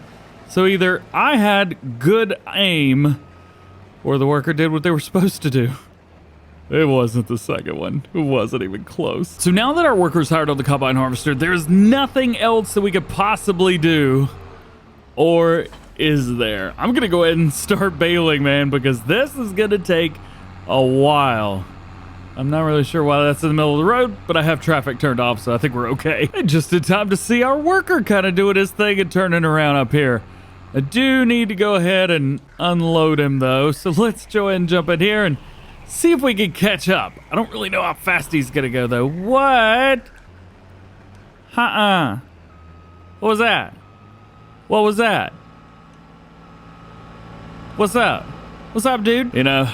Speaker 1: So either I had good aim or the worker did what they were supposed to do. It wasn't the second one. It wasn't even close. So now that our worker's hired on the combine harvester, there's nothing else that we could possibly do. Or is there? I'm gonna go ahead and start baling, man, because this is gonna take a while. I'm not really sure why that's in the middle of the road, but I have traffic turned off, so I think we're okay. And just in time to see our worker kind of doing his thing and turning around up here. I do need to go ahead and unload him though, so let's go ahead and jump in here and see if we can catch up. I don't really know how fast he's gonna go though. What? What was that? What was that? What's up? What's up, dude? You know,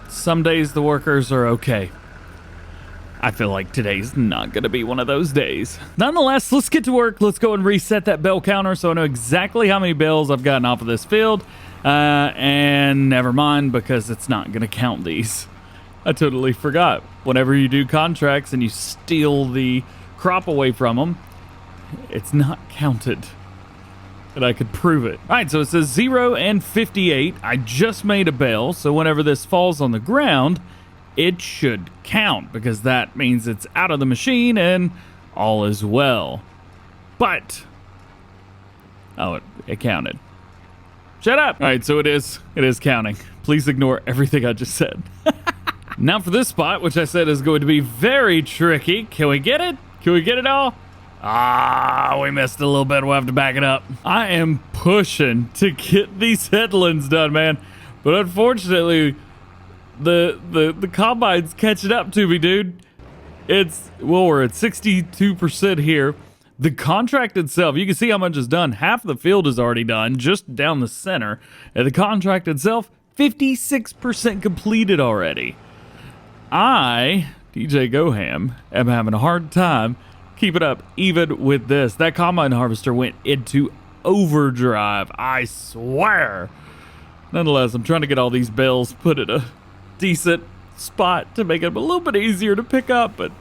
Speaker 1: some days the workers are okay. I feel like today's not gonna be one of those days. Nonetheless, let's get to work. Let's go and reset that bale counter so I know exactly how many bales I've gotten off of this field. And never mind, because it's not gonna count these. I totally forgot. Whenever you do contracts and you steal the crop away from them, it's not counted. And I could prove it. All right, so it says 0 and 58. I just made a bale, so whenever this falls on the ground, it should count, because that means it's out of the machine and all is well. But, oh, it counted. Shut up. All right, so it is counting. Please ignore everything I just said. Now for this spot, which I said is going to be very tricky. Can we get it? Can we get it all? Ah, we missed a little bit. We'll have to back it up. I am pushing to get these headlands done, man. But unfortunately, the combine's catching up to me, dude. We're at 62% here. The contract itself, you can see how much is done. Half the field is already done, just down the center. And the contract itself, 56% completed already. I, DjGoHam, am having a hard time keeping up even with this. That combine harvester went into overdrive, I swear. Nonetheless, I'm trying to get all these bales put in a decent spot to make them a little bit easier to pick up, but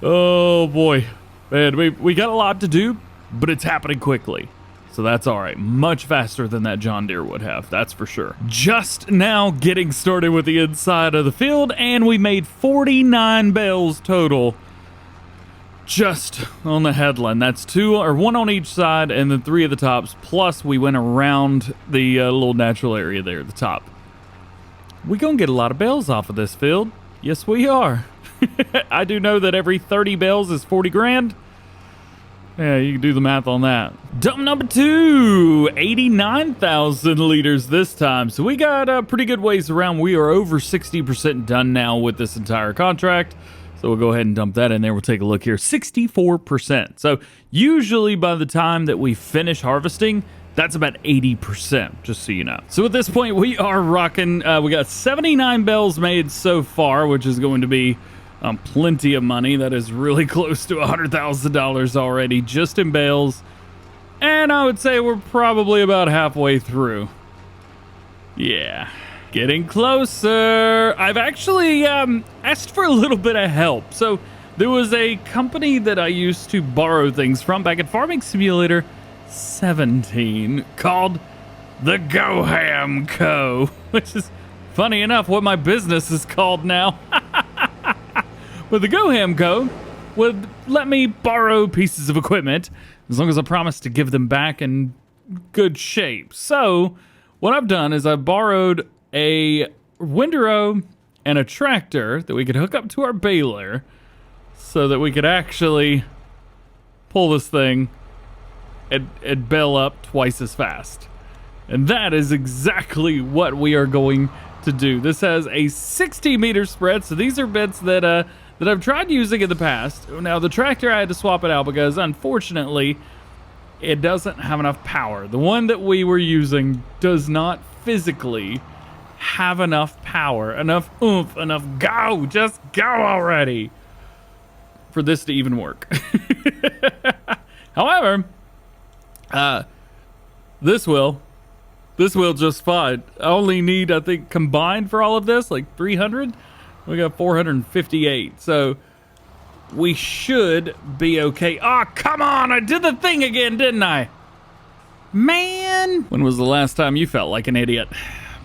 Speaker 1: oh boy, man, we got a lot to do, but it's happening quickly. So that's all right. Much faster than that John Deere would have, that's for sure. Just now getting started with the inside of the field, and we made 49 bales total just on the headland. That's one on each side, and then 3 of the tops, plus we went around the little natural area there at the top. We're gonna get a lot of bales off of this field. Yes, we are. I do know that every 30 bales is 40 grand. Yeah, you can do the math on that. Dump number 2, 89,000 liters this time. So we got a pretty good ways around. We are over 60% done now with this entire contract. So we'll go ahead and dump that in there. We'll take a look here. 64%. So usually by the time that we finish harvesting, that's about 80%, just so you know. So at this point, we are rocking. We got 79 bales made so far, which is going to be plenty of money. That is really close to $100,000 already just in bales. And I would say we're probably about halfway through. Yeah, getting closer. I've actually asked for a little bit of help. So there was a company that I used to borrow things from back at Farming Simulator 17 called the DjGoHam Co., which is funny enough what my business is called now. But the DjGoHam Co. would let me borrow pieces of equipment as long as I promised to give them back in good shape. So what I've done is I've borrowed a windrow and a tractor that we could hook up to our baler so that we could actually pull this thing and bale up twice as fast. And that is exactly what we are going to do. This has a 60-meter spread, so these are bits that I've tried using in the past. Now, the tractor, I had to swap it out because, unfortunately, it doesn't have enough power. The one that we were using does not physically have enough power, enough oomph, enough go. Just go already for this to even work. However, this will just fine. I only need, I think, combined for all of this, like 300. We got 458, so we should be okay. Oh, come on, I did the thing again, didn't I? Man, when was the last time you felt like an idiot?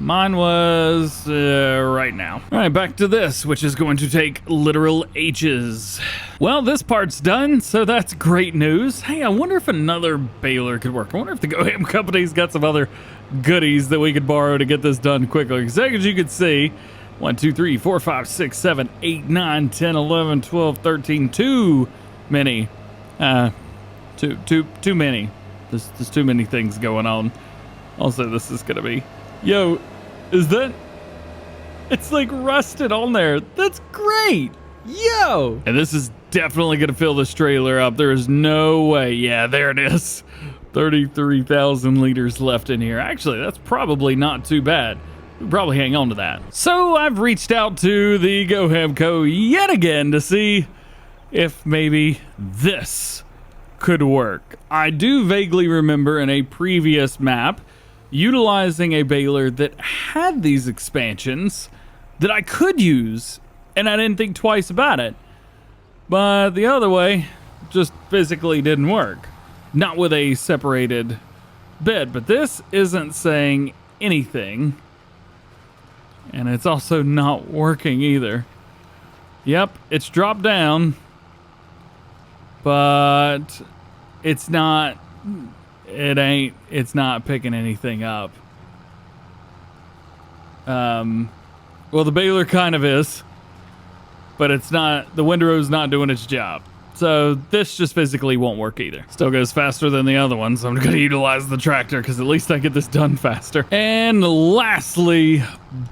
Speaker 1: Mine was right now. All right, back to this, which is going to take literal ages. Well, this part's done, so that's great news. Hey, I wonder if another baler could work. I wonder if the DjGoHam company's got some other goodies that we could borrow to get this done quickly. Because as you can see, 1, 2, 3, 4, 5, 6, 7, 8, 9, 10, 11, 12, 13, too many. Too many. There's too many things going on. Also, this is gonna be, yo, is that, it's like rusted on there. That's great. Yo. And this is definitely gonna fill this trailer up. There is no way. Yeah, there it is. 33,000 liters left in here. Actually, that's probably not too bad. We'll probably hang on to that. So I've reached out to the DjGoHam Co. yet again to see if maybe this could work. I do vaguely remember in a previous map utilizing a baler that had these expansions that I could use, and I didn't think twice about it. But the other way just physically didn't work. Not with a separated bed, but this isn't saying anything. And it's also not working either. Yep, it's dropped down, but it's not picking anything up. Well, the baler kind of is, but it's not, the windrow's not doing its job. So this just physically won't work either. Still goes faster than the other one, so I'm gonna utilize the tractor because at least I get this done faster. And lastly,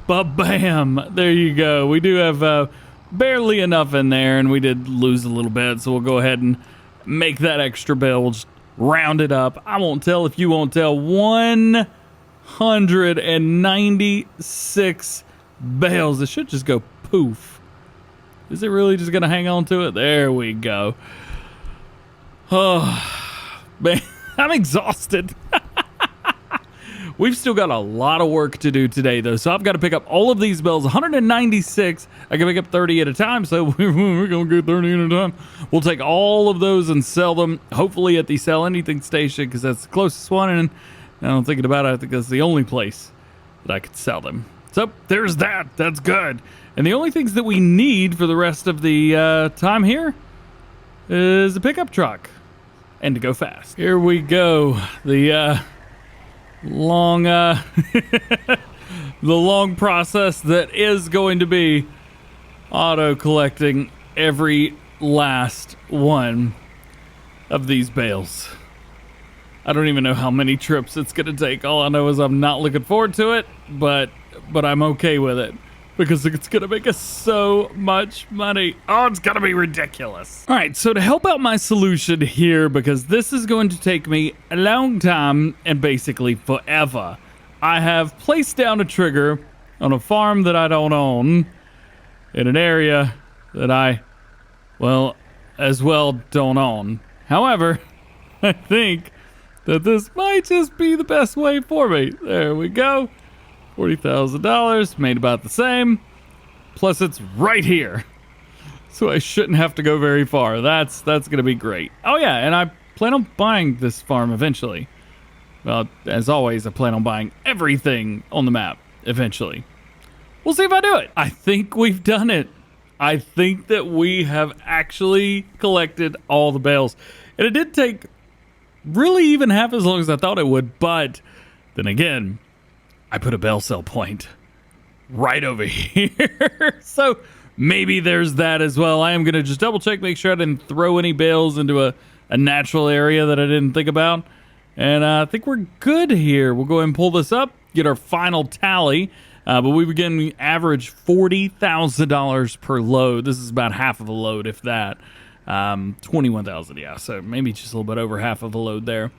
Speaker 1: ba-bam, there you go. We do have barely enough in there, and we did lose a little bit, so we'll go ahead and make that extra bale. We'll just round it up. I won't tell if you won't tell. 196 bales. It should just go poof. Is it really just gonna hang on to it? There we go. Oh, man, I'm exhausted. We've still got a lot of work to do today, though, so I've got to pick up all of these bales. 196. I can pick up 30 at a time, so we're gonna get 30 at a time. We'll take all of those and sell them, hopefully at the Sell Anything station, because that's the closest one, and now I'm thinking about it, I think that's the only place that I could sell them. So there's that. That's good. And the only things that we need for the rest of the time here is a pickup truck and to go fast. Here we go. The long the long process that is going to be auto collecting every last one of these bales. I don't even know how many trips it's going to take. All I know is I'm not looking forward to it, but I'm okay with it because it's going to make us so much money. Oh, it's going to be ridiculous. All right, so to help out my solution here, because this is going to take me a long time and basically forever, I have placed down a trigger on a farm that I don't own in an area that I, well, as well don't own. However, I think that this might just be the best way for me. There we go. $40,000, made about the same. Plus it's right here. So I shouldn't have to go very far. That's gonna be great. Oh yeah, and I plan on buying this farm eventually. Well, as always, I plan on buying everything on the map eventually. We'll see if I do it. I think we've done it. I think that we have actually collected all the bales. And it did take really even half as long as I thought it would, but then again, I put a bale sell point right over here. So maybe there's that as well. I am going to just double check, make sure I didn't throw any bales into a natural area that I didn't think about. And I think we're good here. We'll go ahead and pull this up, get our final tally. But we again average $40,000 per load. This is about half of a load, if that. 21,000, yeah. So maybe just a little bit over half of a load there.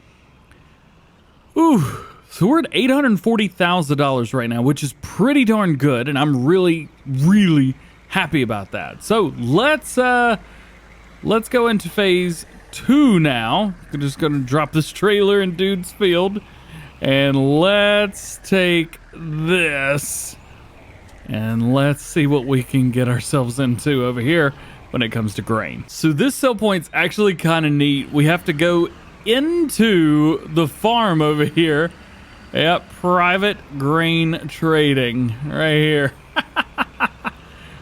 Speaker 1: Ooh. So we're at $840,000 right now, which is pretty darn good, and I'm really, really happy about that. So let's go into phase 2 now. I'm just gonna drop this trailer in dude's field, and let's take this, and let's see what we can get ourselves into over here when it comes to grain. So this sell point's actually kind of neat. We have to go into the farm over here. Yep, private grain trading right here.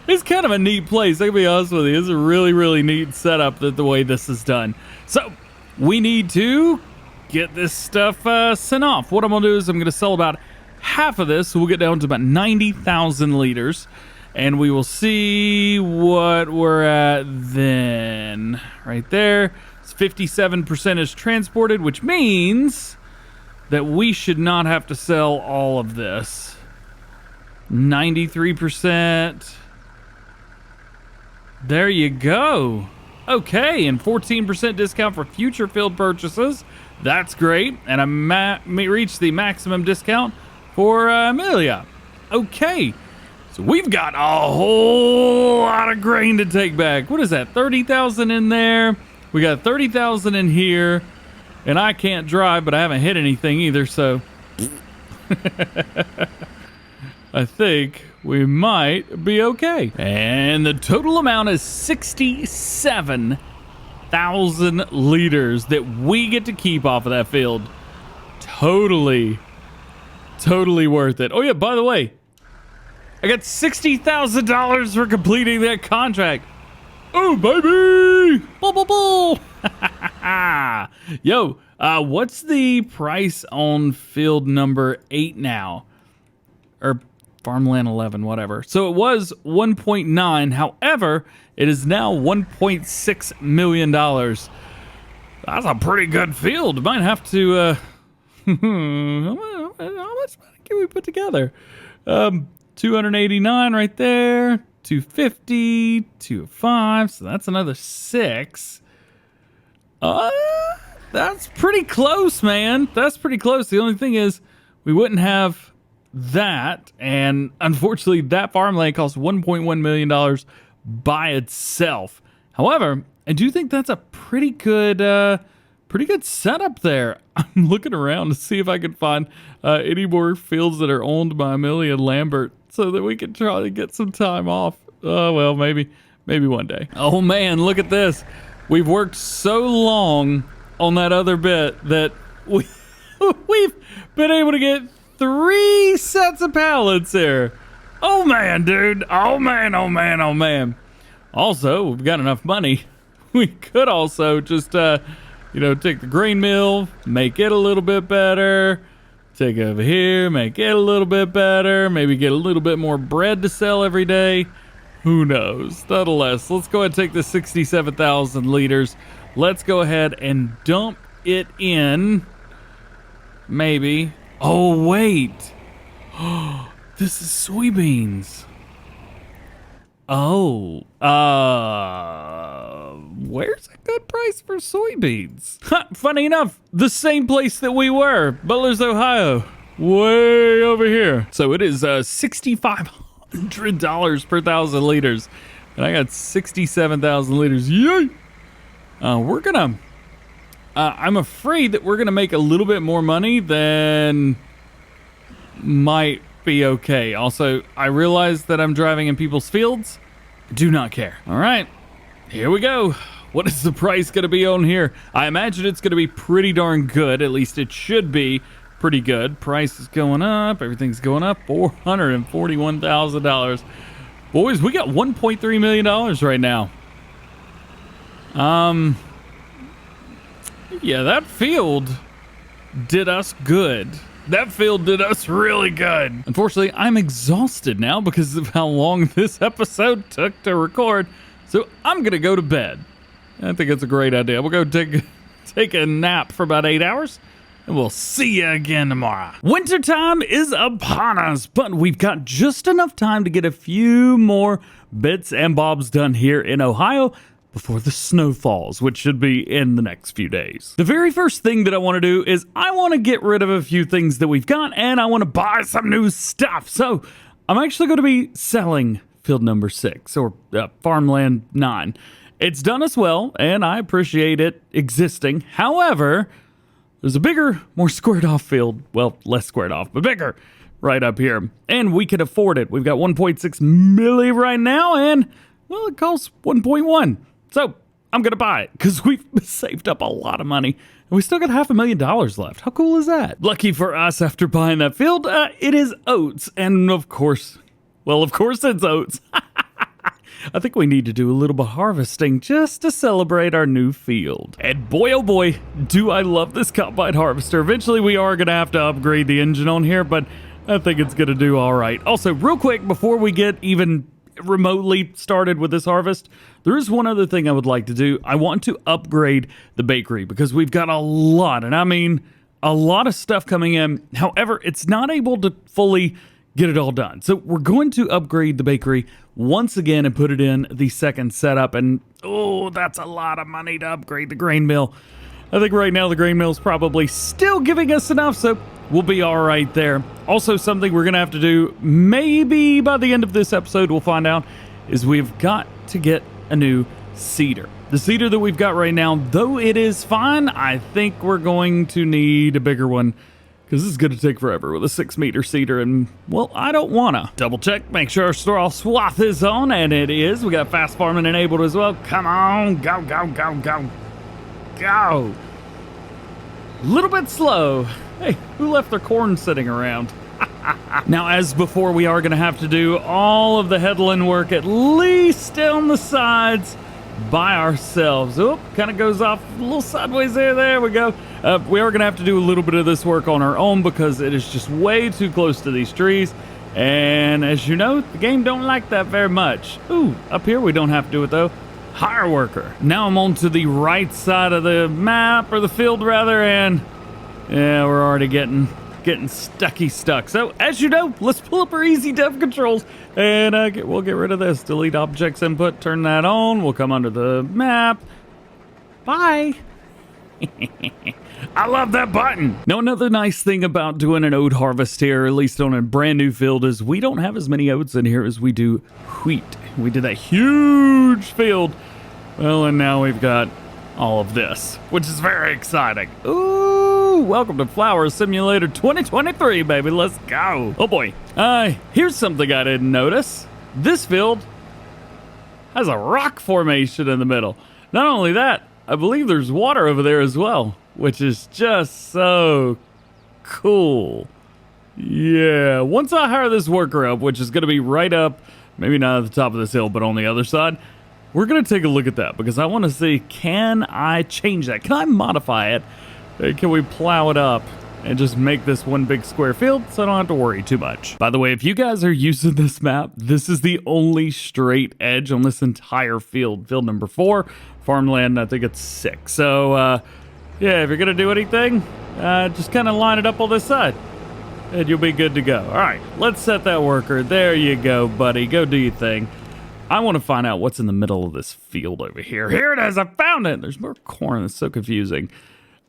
Speaker 1: It's kind of a neat place. I can be honest with you. It's a really, really neat setup that the way this is done. So we need to get this stuff sent off. What I'm gonna do is I'm gonna sell about half of this. So we'll get down to about 90,000 liters, and we will see what we're at then. Right there, it's 57% is transported, which means that we should not have to sell all of this. 93%. There you go. Okay, and 14% discount for future field purchases. That's great. And I may reach the maximum discount for Amelia. Okay, so we've got a whole lot of grain to take back. What is that, 30,000 in there? We got 30,000 in here. And I can't drive, but I haven't hit anything either, so I think we might be okay. And the total amount is 67,000 liters that we get to keep off of that field. Totally worth it. Oh yeah, by the way, I got $60,000 for completing that contract. Oh, baby! Bull, bull, bull! Yo, what's the price on field number 8 now? Or farmland 11, whatever. So it was 1.9. However, it is now $1.6 million. That's a pretty good field. Might have to, how much money can we put together? 289 right there. 250, 205, so that's another 6. That's pretty close, man. That's pretty close. The only thing is, we wouldn't have that, and unfortunately, that farmland costs $1.1 million by itself. However, I do think that's a pretty good setup there. I'm looking around to see if I can find any more fields that are owned by Amelia Lambert, so that we can try to get some time off. Oh, well, maybe one day. Oh, man, look at this. We've worked so long on that other bit that we've been able to get 3 sets of pallets here. Oh, man, dude. Oh, man, oh, man, oh, man. Also, we've got enough money. We could also just, take the grain mill, make it a little bit better. Take it over here, make it a little bit better. Maybe get a little bit more bread to sell every day. Who knows? Nonetheless, let's go ahead and take the 67,000 liters. Let's go ahead and dump it in. Maybe. Oh, wait. This is soybeans. Oh. Where's a good price for soybeans? Funny enough, the same place that we were, Butler's, Ohio. Way over here. So it is $6,500 per 1,000 liters. And I got 67,000 liters. Yay! I'm afraid that we're gonna make a little bit more money than might be okay. Also, I realize that I'm driving in people's fields. Do not care. All right, here we go. What is the price gonna be on here? I imagine it's gonna be pretty darn good. At least it should be pretty good. Price is going up. Everything's going up. $441,000. Boys, we got $1.3 million right now. Yeah, that field did us good. That field did us really good. Unfortunately, I'm exhausted now because of how long this episode took to record. So I'm gonna go to bed. I think it's a great idea. We'll go take a nap for about 8 hours, and we'll see you again tomorrow. Wintertime is upon us, but we've got just enough time to get a few more bits and bobs done here in Ohio before the snow falls, which should be in the next few days. The very first thing that I want to do is I want to get rid of a few things that we've got, and I want to buy some new stuff. So I'm actually going to be selling field number 6, or farmland 9. It's done us well, and I appreciate it existing. However, there's a bigger, more squared off field. Well, less squared off, but bigger right up here. And we can afford it. We've got 1.6 milli right now, and, well, it costs 1.1. So I'm going to buy it because we've saved up a lot of money. And we still got $500,000 left. How cool is that? Lucky for us, after buying that field, it is oats. And of course it's oats. I think we need to do a little bit of harvesting just to celebrate our new field. And boy, oh boy, do I love this combine harvester. Eventually we are going to have to upgrade the engine on here, but I think it's going to do all right. Also, real quick, before we get even remotely started with this harvest, there is one other thing I would like to do. I want to upgrade the bakery because we've got a lot, and I mean a lot of stuff coming in. However, it's not able to fully get it all done. So we're going to upgrade the bakery once again and put it in the second setup. And oh, that's a lot of money to upgrade the grain mill. I think right now the grain mill is probably still giving us enough, so we'll be all right there. Also, something we're going to have to do, maybe by the end of this episode, we'll find out, is we've got to get a new seeder. The seeder that we've got right now, though it is fine, I think we're going to need a bigger one, because this is going to take forever with a 6-meter seeder, and, well, I don't want to. Double check, make sure our straw swath is on, and it is. We got fast farming enabled as well. Come on, go, go, go, go, go. A little bit slow. Hey, who left their corn sitting around? Now, as before, we are going to have to do all of the headland work, at least on the sides, by ourselves. Oop, kind of goes off a little sideways there. There we go. We are going to have to do a little bit of this work on our own because it is just way too close to these trees. And as you know, the game don't like that very much. Ooh, up here we don't have to do it though. Hire worker. Now I'm on to the right side of the map, or the field rather, and yeah, we're already getting stuck. So as you know, let's pull up our easy dev controls and we'll get rid of this. Delete objects input, turn that on. We'll come under the map. Bye. I love that button. Now, another nice thing about doing an oat harvest here, at least on a brand new field, is we don't have as many oats in here as we do wheat. We did that huge field. Well, and now we've got all of this, which is very exciting. Ooh, welcome to Flower Simulator 2023, baby. Let's go. Oh boy. Here's something I didn't notice. This field has a rock formation in the middle. Not only that, I believe there's water over there as well, which is just so cool. Yeah, once I hire this worker up, which is going to be right up, maybe not at the top of this hill, but on the other side, we're going to take a look at that because I want to see, can I change that? Can I modify it? Can we plow it up and just make this one big square field so I don't have to worry too much? By the way, if you guys are using this map, this is the only straight edge on this entire field. Field number 4, farmland, I think it's 6. So, yeah, if you're going to do anything, just kind of line it up on this side and you'll be good to go. All right, let's set that worker. There you go, buddy. Go do your thing. I want to find out what's in the middle of this field over here. Here it is. I found it. There's more corn. It's so confusing.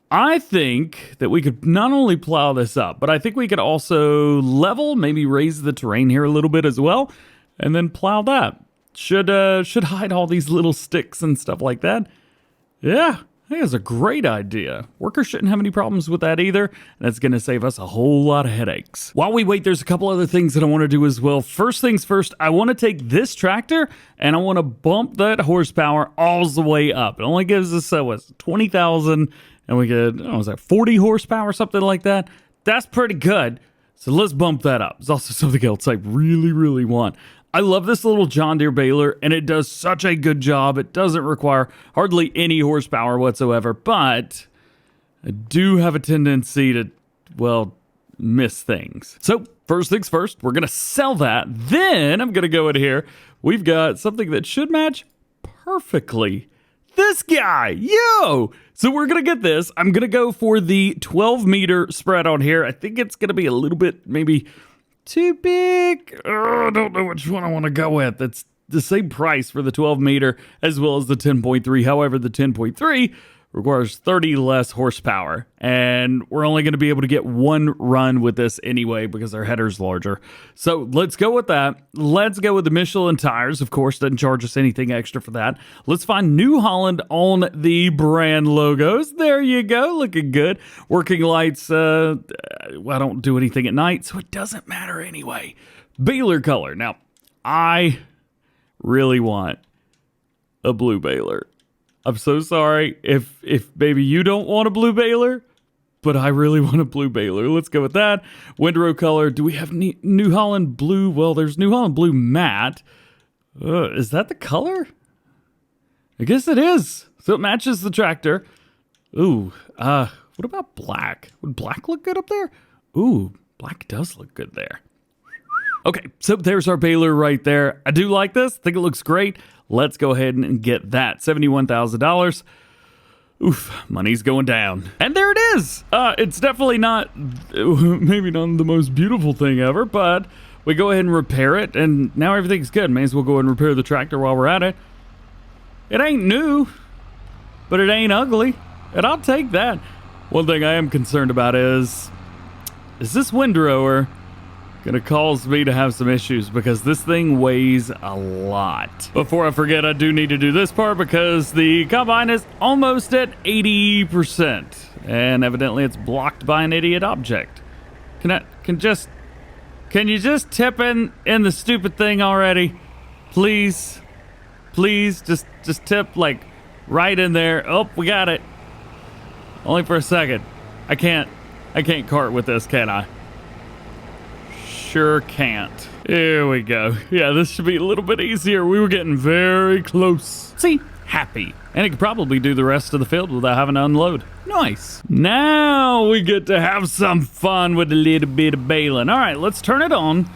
Speaker 1: I think that we could not only plow this up, but I think we could also level, maybe raise the terrain here a little bit as well, and then plow that. Should hide all these little sticks and stuff like that. Yeah, I think it's a great idea. Workers shouldn't have any problems with that either. That's going to save us a whole lot of headaches. While we wait, there's a couple other things that I want to do as well. First things first, I want to take this tractor and I want to bump that horsepower all the way up. It only gives us 20,000 and we get, was that 40 horsepower, something like that? That's pretty good. So let's bump that up. There's also something else I really, really want. I love this little John Deere baler, and it does such a good job. It doesn't require hardly any horsepower whatsoever, but I do have a tendency to, well, miss things. So first things first, we're going to sell that. Then I'm going to go in here. We've got something that should match perfectly. This guy, yo! So we're going to get this. I'm going to go for the 12-meter spread on here. I think it's going to be a little bit maybe too big. Oh, I don't know which one I want to go with. It's the same price for the 12 meter as well as the 10.3. However, the 10.3 requires 30 less horsepower. And we're only going to be able to get one run with this anyway because our header's larger. So let's go with that. Let's go with the Michelin tires. Of course, doesn't charge us anything extra for that. Let's find New Holland on the brand logos. There you go. Looking good. Working lights. I don't do anything at night, so it doesn't matter anyway. Baler color. Now, I really want a blue baler. I'm so sorry if maybe you don't want a blue baler, but I really want a blue baler. Let's go with that. Windrow color. Do we have New Holland blue? Well, there's New Holland blue matte. Is that the color? I guess it is. So it matches the tractor. Ooh, what about black? Would black look good up there? Ooh, black does look good there. Okay, so there's our baler right there. I do like this. I think it looks great. Let's go ahead and get that. $71,000. Oof, money's going down. And there it is. It's definitely not, maybe not the most beautiful thing ever, but we go ahead and repair it, and now everything's good. May as well go ahead and repair the tractor while we're at it. It ain't new, but it ain't ugly, and I'll take that. One thing I am concerned about is this windrower gonna cause me to have some issues because this thing weighs a lot. Before I forget, I do need to do this part because the combine is almost at 80%, and evidently it's blocked by an idiot object. Can you just tip in the stupid thing already? Please, just tip like right in there. Oh, we got it. Only for a second. I can't cart with this, can I? Sure can't. Here we go. Yeah, this should be a little bit easier. We were getting very close. See? Happy. And it could probably do the rest of the field without having to unload. Nice. Now we get to have some fun with a little bit of baling. All right, let's turn it on.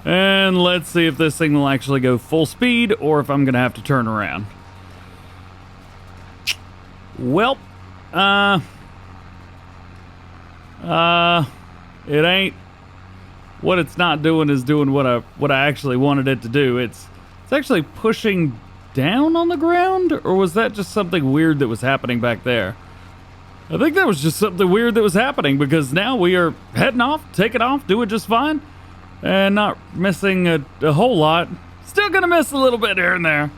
Speaker 1: And let's see if this thing will actually go full speed or if I'm going to have to turn around. Well, it ain't. What it's not doing is doing what I actually wanted it to do. It's actually pushing down on the ground, or was that just something weird that was happening back there? I think that was just something weird that was happening because now we are heading off, taking off, doing just fine, and not missing a whole lot. Still gonna miss a little bit here and there,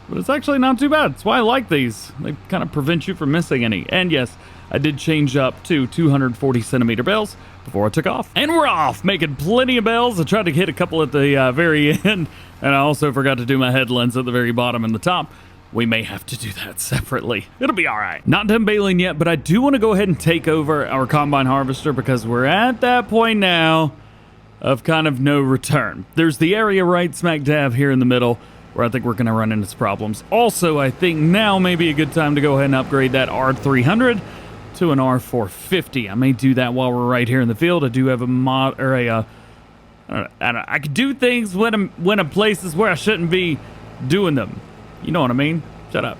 Speaker 1: but it's actually not too bad. That's why I like these. They kind of prevent you from missing any. And yes, I did change up to 240 centimeter bales before I took off. And we're off, making plenty of bales. I tried to hit a couple at the very end, and I also forgot to do my headlands at the very bottom and the top. We may have to do that separately. It'll be all right. Not done baling yet, but I do want to go ahead and take over our combine harvester because we're at that point now of kind of no return. There's the area right smack dab here in the middle where I think we're going to run into problems. Also, I think now may be a good time to go ahead and upgrade that R300 to an R450. I may do that while we're right here in the field. I do have a mod, or a, I can do things when I'm places where I shouldn't be doing them. You know what I mean? Shut up.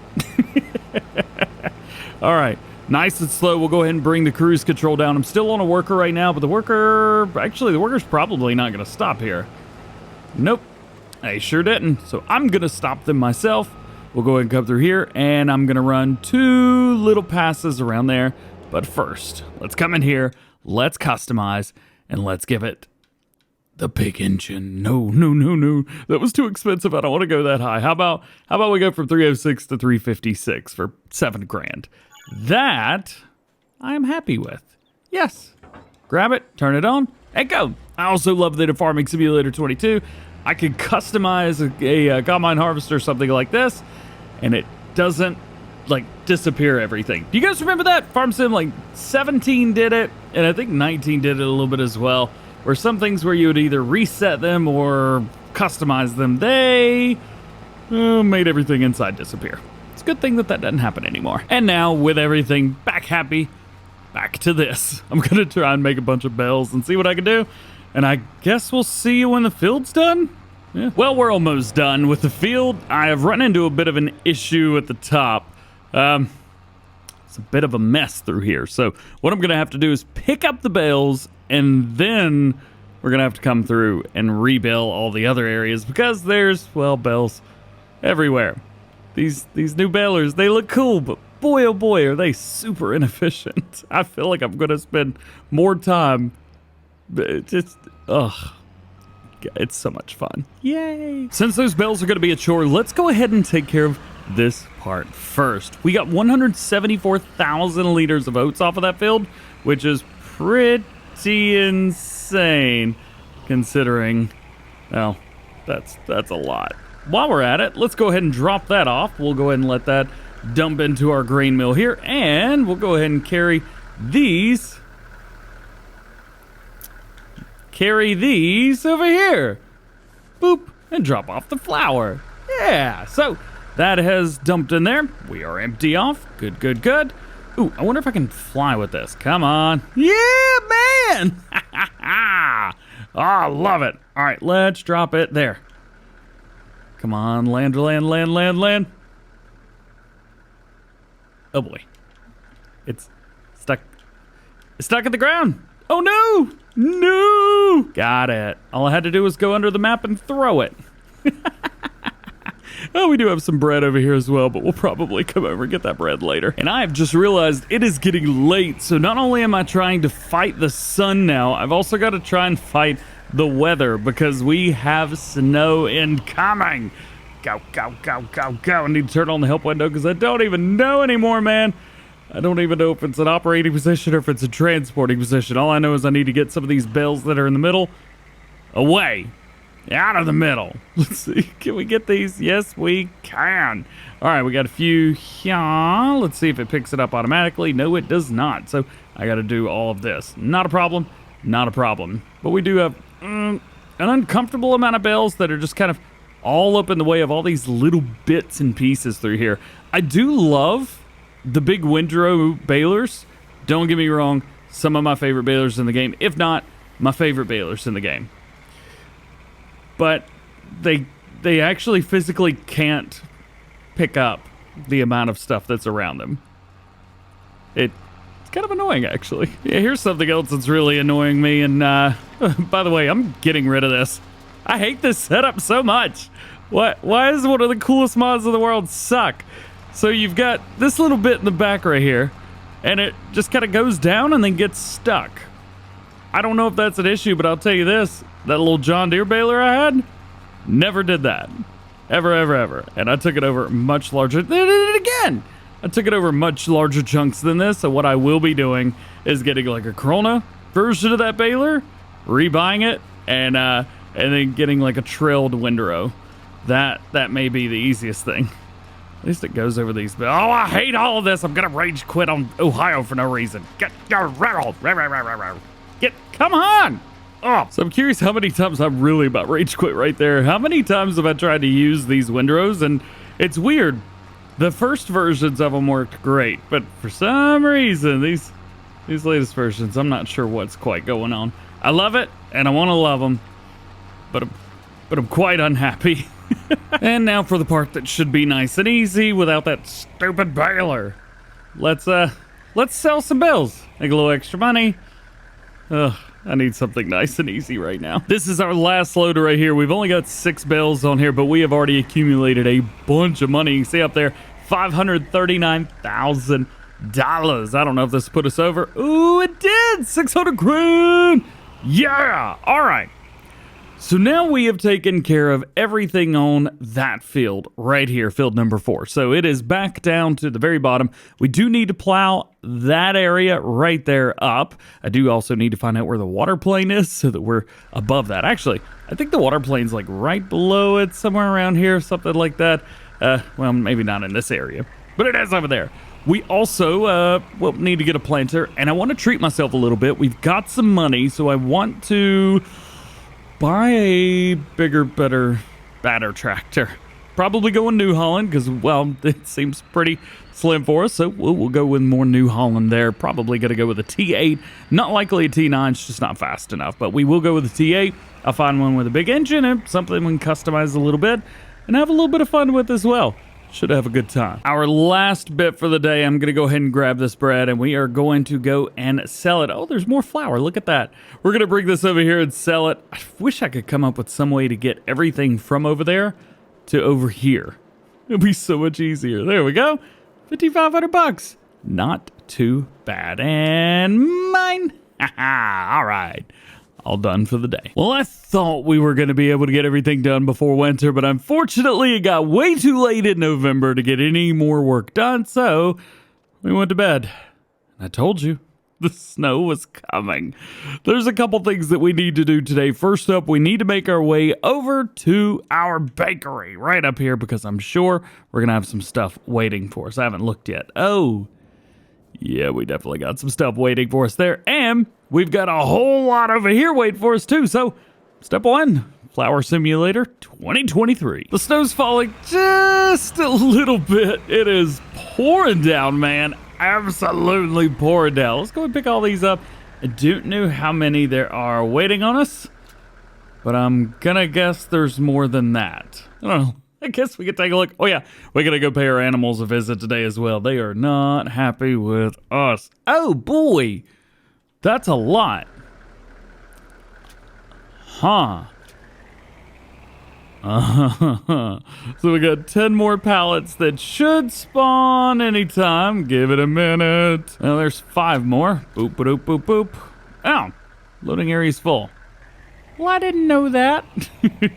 Speaker 1: All right, nice and slow. We'll go ahead and bring the cruise control down. I'm still on a worker right now, but the worker's probably not going to stop here. Nope, they sure didn't. So I'm going to stop them myself. We'll go ahead and come through here, and I'm going to run 2 little passes around there. But first, let's come in here, let's customize, and let's give it the big engine. No. That was too expensive. I don't want to go that high. How about we go from 306 to 356 for $7,000? That I am happy with. Yes. Grab it, turn it on, and go. I also love that in Farming Simulator 22, I could customize a combine harvester or something like this, and it doesn't like disappear everything. Do you guys remember that? Farm Sim like 17 did it, and I think 19 did it a little bit as well, where some things where you would either reset them or customize them, they made everything inside disappear. It's a good thing that doesn't happen anymore. And now with everything back happy, back to this. I'm gonna try and make a bunch of bells and see what I can do. And I guess we'll see you when the field's done? Yeah. Well, we're almost done with the field. I have run into a bit of an issue at the top. It's a bit of a mess through here. So what I'm going to have to do is pick up the bales, and then we're going to have to come through and rebuild all the other areas because there's, well, bales everywhere. These new balers, they look cool, but boy, oh boy, are they super inefficient. I feel like I'm going to spend more time. It's so much fun. Yay. Since those bales are going to be a chore, let's go ahead and take care of this part first. We got 174,000 liters of oats off of that field, which is pretty insane considering, well, that's a lot. While we're at it, let's go ahead and drop that off. We'll go ahead and let that dump into our grain mill here, and we'll go ahead and carry these over here. Boop, and drop off the flour. Yeah, so that has dumped in there. We are empty off. Good. Ooh, I wonder if I can fly with this. Come on. Yeah, man. Oh, I love it. All right, let's drop it there. Come on, land. Oh boy. It's stuck. It's stuck at the ground. Oh no! No! Woo! Got it. All I had to do was go under the map and throw it. Oh, we do have some bread over here as well, but we'll probably come over and get that bread later. And I've just realized it is getting late, so not only am I trying to fight the sun now, I've also got to try and fight the weather because we have snow incoming. Go, go, go, go, go. I need to turn on the help window because I don't even know anymore, man. I don't even know if it's an operating position or if it's a transporting position. All I know is I need to get some of these bales that are in the middle away. Out of the middle. Let's see. Can we get these? Yes, we can. All right, we got a few here. Let's see if it picks it up automatically. No, it does not. So I got to do all of this. Not a problem. Not a problem. But we do have an uncomfortable amount of bales that are just kind of all up in the way of all these little bits and pieces through here. I do love the big windrow balers. Don't get me wrong. Some of my favorite balers in the game. If not, my favorite balers in the game. But they actually physically can't pick up the amount of stuff that's around them. It's kind of annoying, actually. Yeah, here's something else that's really annoying me. And by the way, I'm getting rid of this. I hate this setup so much. Why is one of the coolest mods in the world suck? So you've got this little bit in the back right here, and it just kind of goes down and then gets stuck. I don't know if that's an issue, but I'll tell you this. That little John Deere baler I had never did that. Ever, ever, ever. And I took it over much larger. They did it again. I took it over much larger chunks than this. So what I will be doing is getting like a Corona version of that baler, rebuying it, and then getting like a trailed windrow. That may be the easiest thing. At least it goes over these. Oh, I hate all of this. I'm gonna rage quit on Ohio for no reason. Come on. Oh, so I'm curious how many times I'm really about rage quit right there. How many times have I tried to use these windrows? And it's weird. The first versions of them worked great, but for some reason, these latest versions, I'm not sure what's quite going on. I love it, and I want to love them, but I'm quite unhappy. And now for the part that should be nice and easy without that stupid baler. Let's sell some bales. Make a little extra money. Ugh. I need something nice and easy right now. This is our last loader right here. We've only got 6 bales on here, but we have already accumulated a bunch of money. You can see up there, $539,000. I don't know if this put us over. Ooh, it did! 600 grand! Yeah! All right. So now we have taken care of everything on that field right here, field number 4. So it is back down to the very bottom. We do need to plow that area right there up. I do also need to find out where the water plane is so that we're above that. Actually, I think the water plane's like right below it, somewhere around here, something like that. Well, maybe not in this area, but it is over there. We also need to get a planter, and I want to treat myself a little bit. We've got some money, so I want to buy a bigger, better tractor. Probably go with New Holland because, well, it seems pretty slim for us. So we'll go with more New Holland there. Probably going to go with a T8. Not likely a T9. It's just not fast enough. But we will go with a T8. I'll find one with a big engine and something we can customize a little bit and have a little bit of fun with as well. Should have a good time. Our last bit for the day, I'm going to go ahead and grab this bread, and we are going to go and sell it. Oh, there's more flour. Look at that. We're going to bring this over here and sell it. I wish I could come up with some way to get everything from over there to over here. It'd be so much easier. There we go. 5,500 bucks. Not too bad. And mine. All right. All done for the day. Well, I thought we were going to be able to get everything done before winter, but unfortunately it got way too late in November to get any more work done, so we went to bed. I told you, the snow was coming. There's a couple things that we need to do today. First up, we need to make our way over to our bakery right up here because I'm sure we're going to have some stuff waiting for us. I haven't looked yet. Oh, yeah, we definitely got some stuff waiting for us there. And we've got a whole lot over here waiting for us too. So, step 1, Flower Simulator 2023. The snow's falling just a little bit. It is pouring down, man. Absolutely pouring down. Let's go and pick all these up. I don't know how many there are waiting on us, but I'm gonna guess there's more than that. I don't know. I guess we could take a look. Oh yeah, we're gonna go pay our animals a visit today as well. They are not happy with us. Oh boy, that's a lot. Huh. So we got 10 more pallets that should spawn anytime. Give it a minute. Well, there's 5 more. Boop, boop, boop, boop. Oh, loading area's full. Well, I didn't know that.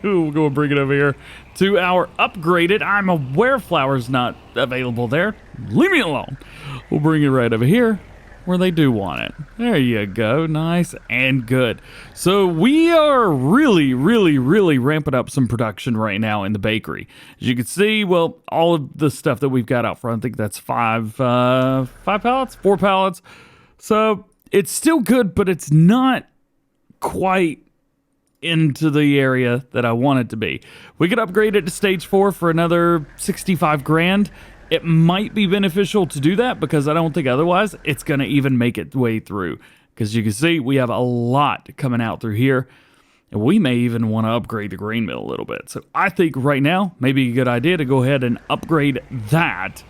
Speaker 1: We'll go and bring it over here to our upgraded. I'm aware flour's not available there. Leave me alone. We'll bring it right over here where they do want it. There you go. Nice and good. So we are really ramping up some production right now in the bakery. As you can see, well, all of the stuff that we've got out front, I think that's 4 pallets. So it's still good, but it's not quite into the area that I want it to be. We could upgrade it to stage 4 for another 65 grand. It might be beneficial to do that because I don't think otherwise it's going to even make its way through. Because you can see we have a lot coming out through here. And we may even want to upgrade the grain mill a little bit. So I think right now, maybe a good idea to go ahead and upgrade that.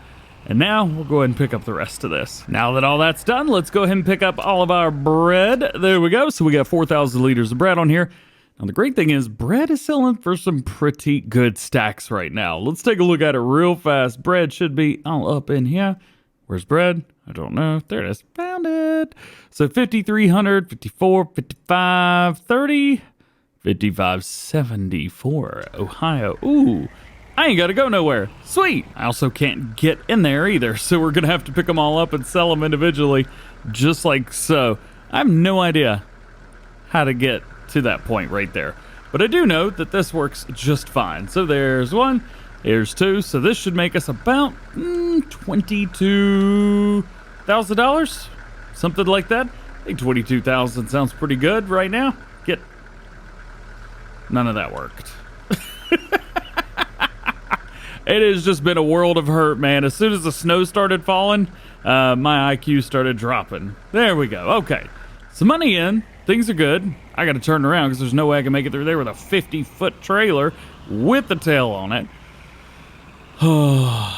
Speaker 1: And now we'll go ahead and pick up the rest of this. Now that all that's done, let's go ahead and pick up all of our bread. There we go. So we got 4,000 liters of bread on here. Now, the great thing is bread is selling for some pretty good stacks right now. Let's take a look at it real fast. Bread should be all up in here. Where's bread? I don't know. There it is. Found it. So 5,300, 54, 55, 30, 55, 74. Ohio. Ooh, I ain't got to go nowhere. Sweet. I also can't get in there either. So we're going to have to pick them all up and sell them individually, just like so. I have no idea how to get to that point right there, but I do know that this works just fine. So there's 1, there's 2, so this should make us about $22,000, something like that. I think 22,000 sounds pretty good right now. None of that worked. It has just been a world of hurt, man. As soon as the snow started falling, my IQ started dropping. There we go. Okay, some money in. Things are good. I got to turn around because there's no way I can make it through there with a 50-foot trailer with the tail on it. All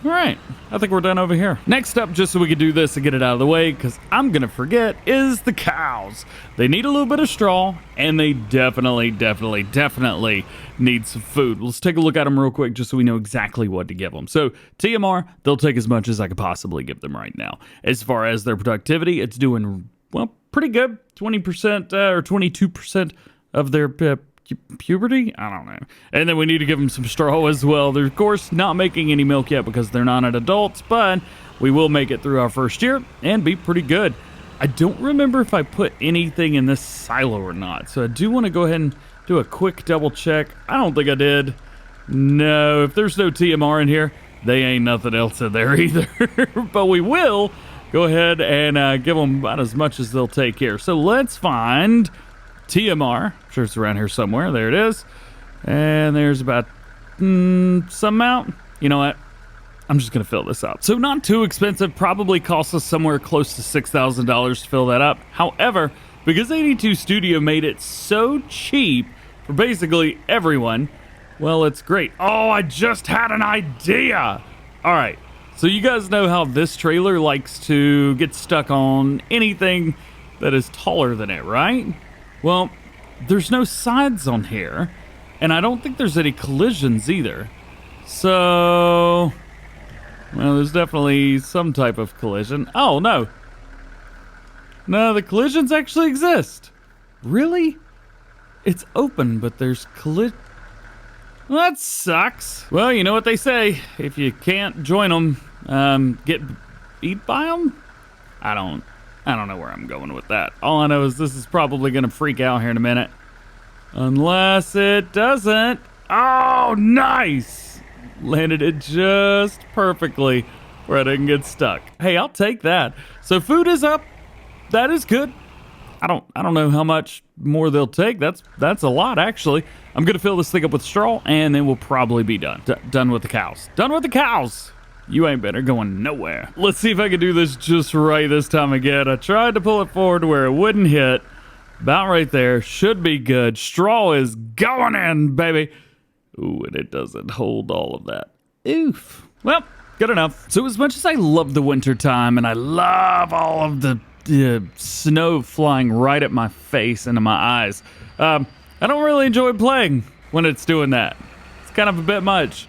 Speaker 1: right. I think we're done over here. Next up, just so we can do this and get it out of the way, because I'm going to forget, is the cows. They need a little bit of straw, and they definitely need some food. Let's take a look at them real quick just so we know exactly what to give them. So TMR, they'll take as much as I could possibly give them right now. As far as their productivity, it's doing, well, pretty good. 20% or 22% of their puberty? I don't know. And then we need to give them some straw as well. They're, of course, not making any milk yet because they're not adults, but we will make it through our first year and be pretty good. I don't remember if I put anything in this silo or not, so I do want to go ahead and do a quick double check. I don't think I did. No, if there's no TMR in here, they ain't nothing else in there either. But we will go ahead and give them about as much as they'll take here. So let's find TMR. I'm sure it's around here somewhere. There it is. And there's about some amount. You know what? I'm just going to fill this up. So not too expensive. Probably costs us somewhere close to $6,000 to fill that up. However, because 82 Studio made it so cheap for basically everyone, well, it's great. Oh, I just had an idea. All right. So you guys know how this trailer likes to get stuck on anything that is taller than it, right? Well, there's no sides on here, and I don't think there's any collisions either. So, well, there's definitely some type of collision. Oh, no. No, the collisions actually exist. Really? It's open, but there's collision. Well, that sucks. Well, you know what they say. If you can't join them, get beat by them? I don't know where I'm going with that. All I know is this is probably going to freak out here in a minute. Unless it doesn't. Oh, nice. Landed it just perfectly where I didn't get stuck. Hey, I'll take that. So food is up. That is good. I don't know how much more they'll take. That's a lot, actually. I'm going to fill this thing up with straw, and then we'll probably be done. Done with the cows. Done with the cows. You ain't better going nowhere. Let's see if I can do this just right this time again. I tried to pull it forward to where it wouldn't hit. About right there. Should be good. Straw is going in, baby. Ooh, and it doesn't hold all of that. Oof. Well, good enough. So as much as I love the winter time, and I love all of the snow flying right at my face and in my eyes, I don't really enjoy playing when it's doing that. It's kind of a bit much.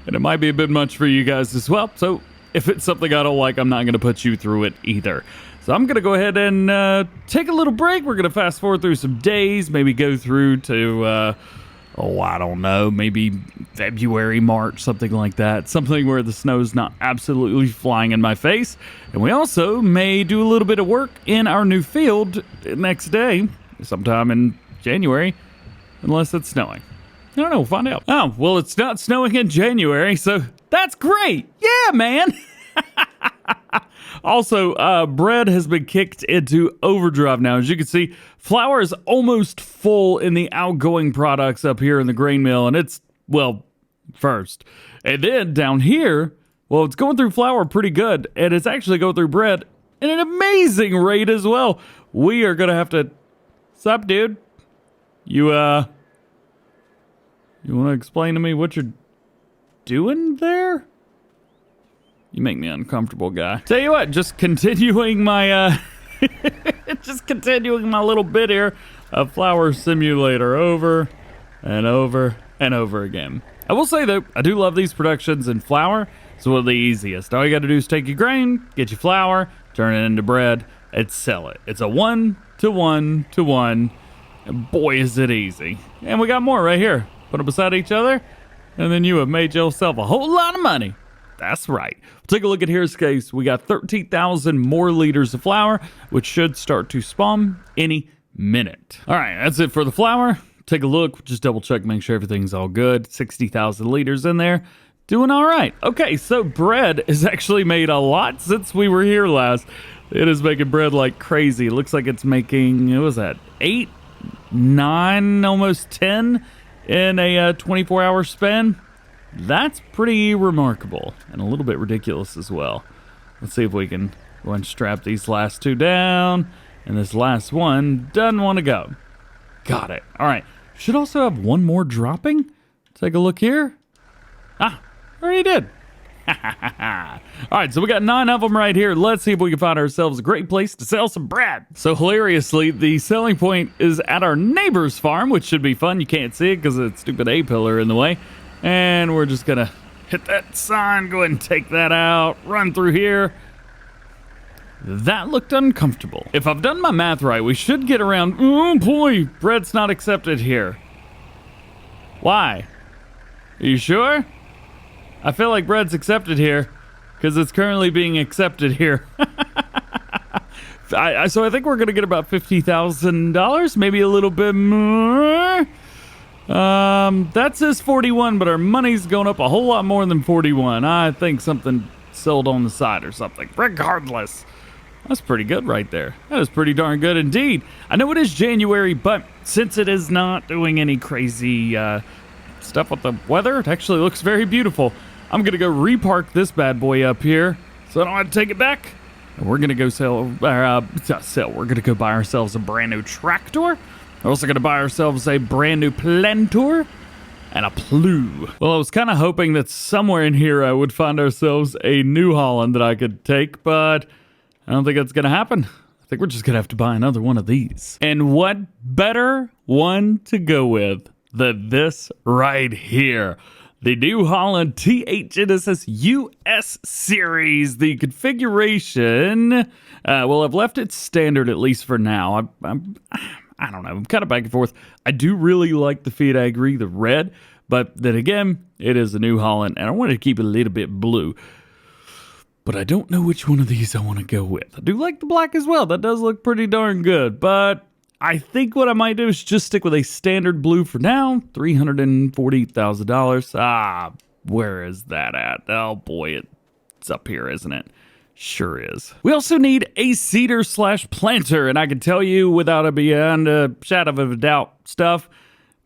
Speaker 1: And it might be a bit much for you guys as well. So if it's something I don't like, I'm not going to put you through it either. So I'm going to go ahead and take a little break. We're going to fast forward through some days, maybe go through to, I don't know, maybe February, March, something like that. Something where the snow's not absolutely flying in my face. And we also may do a little bit of work in our new field next day, sometime in January, unless it's snowing. I don't know, we'll find out. Oh, well, it's not snowing in January, so that's great. Yeah, man. Also, bread has been kicked into overdrive now. As you can see, flour is almost full in the outgoing products up here in the grain mill, and it's, well, first. And then down here, well, it's going through flour pretty good, and it's actually going through bread at an amazing rate as well. We are going to have to... Sup, dude? You want to explain to me what you're doing there? You make me uncomfortable, guy. Tell you what, just continuing my little bit here of Flower Simulator over and over and over again. I will say though, I do love these productions in flour. It's one of the easiest. All you got to do is take your grain, get your flour, turn it into bread, and sell it. It's a 1-to-1-to-1. And boy, is it easy. And we got more right here. Put them beside each other, and then you have made yourself a whole lot of money. That's right. Take a look at here's case. We got 13,000 more liters of flour, which should start to spawn any minute. All right, that's it for the flour. Take a look, just double check, make sure everything's all good. 60,000 liters in there. Doing all right. Okay, so bread is actually made a lot since we were here last. It is making bread like crazy. It looks like it's making, what was that, 8, 9, almost 10 in a 24-hour span. That's pretty remarkable and a little bit ridiculous as well. Let's see if we can go and strap these last two down. And this last one doesn't want to go. Got it. All right. Should also have one more dropping. Take a look here. Ah, already did. All right, so we got 9 of them right here. Let's see if we can find ourselves a great place to sell some bread. So hilariously, the selling point is at our neighbor's farm, which should be fun. You can't see it because of the stupid A-pillar in the way. And we're just gonna hit that sign, go ahead and take that out, run through here. That looked uncomfortable. If I've done my math right, we should get around, oh boy, bread's not accepted here. Why? Are you sure? I feel like bread's accepted here because it's currently being accepted here. So I think we're gonna get about $50,000, maybe a little bit more. That says 41, but our money's going up a whole lot more than 41. I think something sold on the side or something. Regardless, that's pretty good right there. That is pretty darn good indeed. I know it is January, but since it is not doing any crazy stuff with the weather, it actually looks very beautiful. I'm gonna go repark this bad boy up here so I don't have to take it back. And we're gonna go we're gonna go buy ourselves a brand new tractor. We're also gonna buy ourselves a brand new planter and a plough. Well, I was kind of hoping that somewhere in here I would find ourselves a New Holland that I could take, but I don't think that's gonna happen. I think we're just gonna have to buy another one of these. And what better one to go with than this right here? The New Holland T8 Genesis US Series. The configuration, well, I've left it standard at least for now. I don't know, I'm kind of back and forth. I do really like the Fiat Agri, the red, but then again, it is a New Holland, and I wanted to keep it a little bit blue. But I don't know which one of these I want to go with. I do like the black as well. That does look pretty darn good, but I think what I might do is just stick with a standard blue for now. $340,000. Ah, where is that at? Oh boy, it's up here, isn't it? Sure is. We also need a seeder / planter, and I can tell you without beyond a shadow of a doubt stuff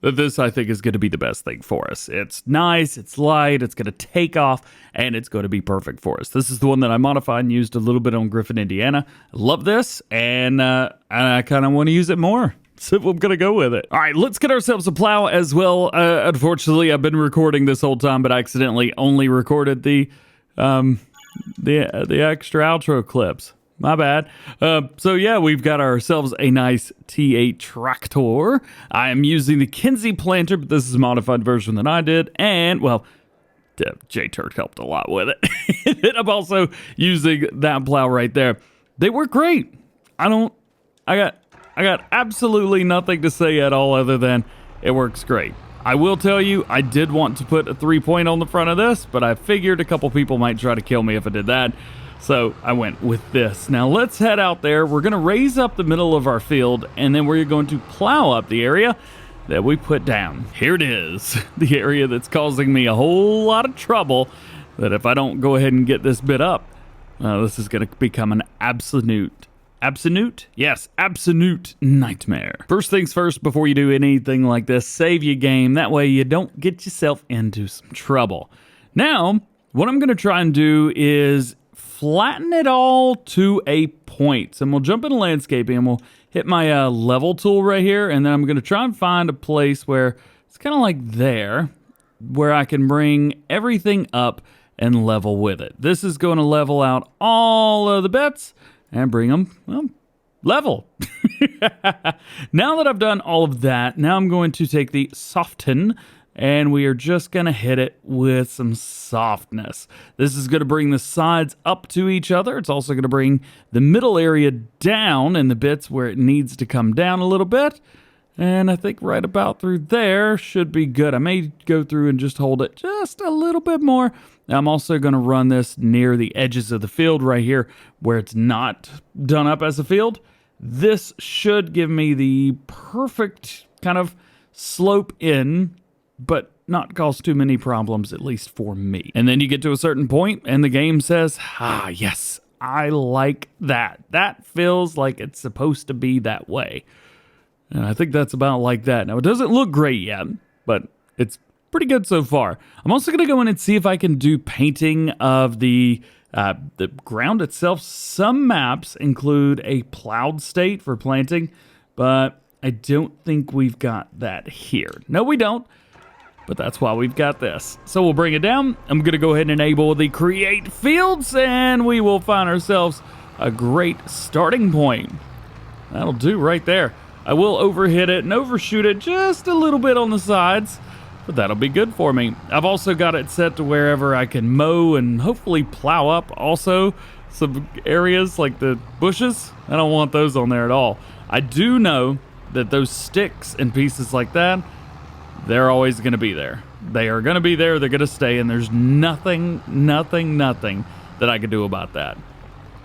Speaker 1: that this I think is going to be the best thing for us. It's nice, it's light, it's going to take off, and it's going to be perfect for us. This is the one that I modified and used a little bit on Griffin, Indiana. I love this, and I kind of want to use it more. So I'm going to go with it. All right, let's get ourselves a plow as well. Unfortunately, I've been recording this whole time, but I accidentally only recorded the extra outro clips. My bad. So yeah, we've got ourselves a nice T8 tractor. I am using the Kinsey planter, but this is a modified version that I did. And, well, J-Turd helped a lot with it. And I'm also using that plow right there. They work great. I got absolutely nothing to say at all other than it works great. I will tell you, I did want to put a 3-point on the front of this, but I figured a couple people might try to kill me if I did that. So I went with this. Now let's head out there. We're going to raise up the middle of our field, and then we're going to plow up the area that we put down. Here it is, the area that's causing me a whole lot of trouble, that if I don't go ahead and get this bit up, this is going to become an absolute nightmare. First things first, before you do anything like this, save your game. That way you don't get yourself into some trouble. Now, what I'm going to try and do is flatten it all to a point. And we'll jump into landscaping and we'll hit my level tool right here. And then I'm going to try and find a place where it's kind of like there, where I can bring everything up and level with it. This is going to level out all of the bits and bring them, well, level. Now that I've done all of that, now I'm going to take the soften, and we are just going to hit it with some softness. This is going to bring the sides up to each other. It's also going to bring the middle area down in the bits where it needs to come down a little bit. And I think right about through there should be good. I may go through and just hold it just a little bit more. I'm also going to run this near the edges of the field right here where it's not done up as a field. This should give me the perfect kind of slope in, but not cause too many problems, at least for me. And then you get to a certain point and the game says, ah, yes, I like that. That feels like it's supposed to be that way. And I think that's about like that. Now, it doesn't look great yet, but it's pretty good so far. I'm also going to go in and see if I can do painting of the ground itself. Some maps include a plowed state for planting, but I don't think we've got that here. No, we don't. But that's why we've got this. So we'll bring it down. I'm going to go ahead and enable the create fields, and we will find ourselves a great starting point. That'll do right there. I will overhit it and overshoot it just a little bit on the sides, but that'll be good for me. I've also got it set to wherever I can mow and hopefully plow up also some areas like the bushes. I don't want those on there at all. I do know that those sticks and pieces like that, they're always going to be there. They are going to be there. They're going to stay, and there's nothing that I can do about that.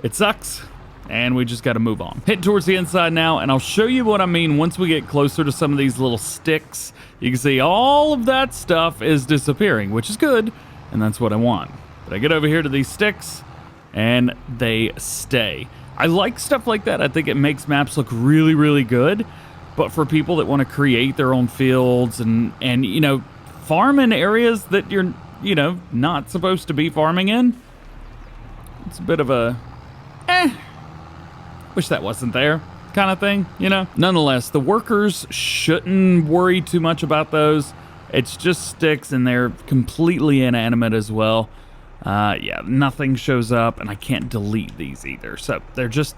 Speaker 1: It sucks, and we just got to move on. Head towards the inside now, and I'll show you what I mean once we get closer to some of these little sticks. You can see all of that stuff is disappearing, which is good, and that's what I want. But I get over here to these sticks, and they stay. I like stuff like that. I think it makes maps look really, really good. But for people that want to create their own fields and you know, farm in areas that you're, you know, not supposed to be farming in, it's a bit of a, wish that wasn't there kind of thing, you know? Nonetheless, the workers shouldn't worry too much about those. It's just sticks, and they're completely inanimate as well. Yeah, nothing shows up, and I can't delete these either. So they're just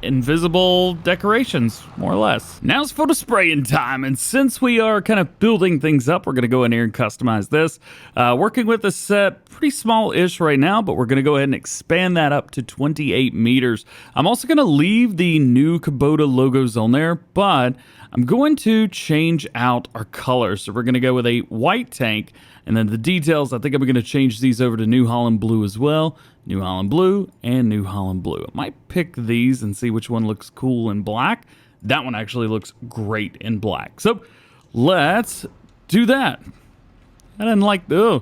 Speaker 1: invisible decorations, more or less. Now it's photo spraying time, and since we are kind of building things up, we're going to go in here and customize this. Working with a set pretty small-ish right now, but we're going to go ahead and expand that up to 28 meters. I'm also going to leave the new Kubota logos on there, but I'm going to change out our colors. So we're going to go with a white tank, and then the details, I think I'm going to change these over to New Holland Blue as well. New Holland Blue and New Holland Blue. I might pick these and see which one looks cool in black. That one actually looks great in black. So let's do that. I didn't like the...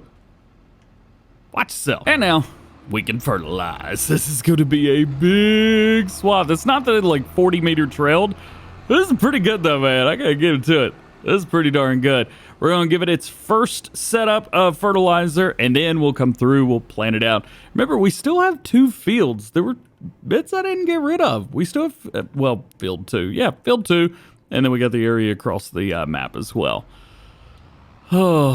Speaker 1: Watch yourself. And now we can fertilize. This is going to be a big swath. It's not that it's like 40-meter trailed. This is pretty good though, man. I gotta give it to it. This is pretty darn good. We're going to give it its first setup of fertilizer, and then we'll come through, we'll plant it out. Remember, we still have 2 fields. There were bits I didn't get rid of. We still have, well, field 2. Yeah, field 2. And then we got the area across the map as well. Oh,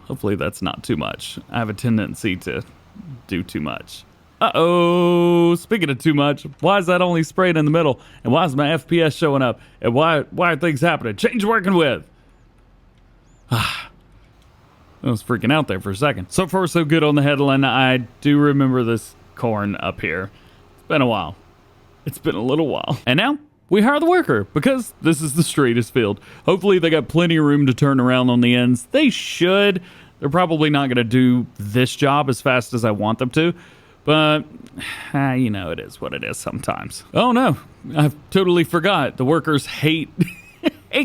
Speaker 1: hopefully that's not too much. I have a tendency to do too much. Uh-oh. Speaking of too much, why is that only spraying in the middle? And why is my FPS showing up? And why are things happening? Change working with. I was freaking out there for a second. So far, so good on the headland. I do remember this corn up here. It's been a while. It's been a little while. And now we hire the worker because this is the straightest field. Hopefully they got plenty of room to turn around on the ends. They should. They're probably not going to do this job as fast as I want them to. But, you know, it is what it is sometimes. Oh no, I totally forgot. The workers hate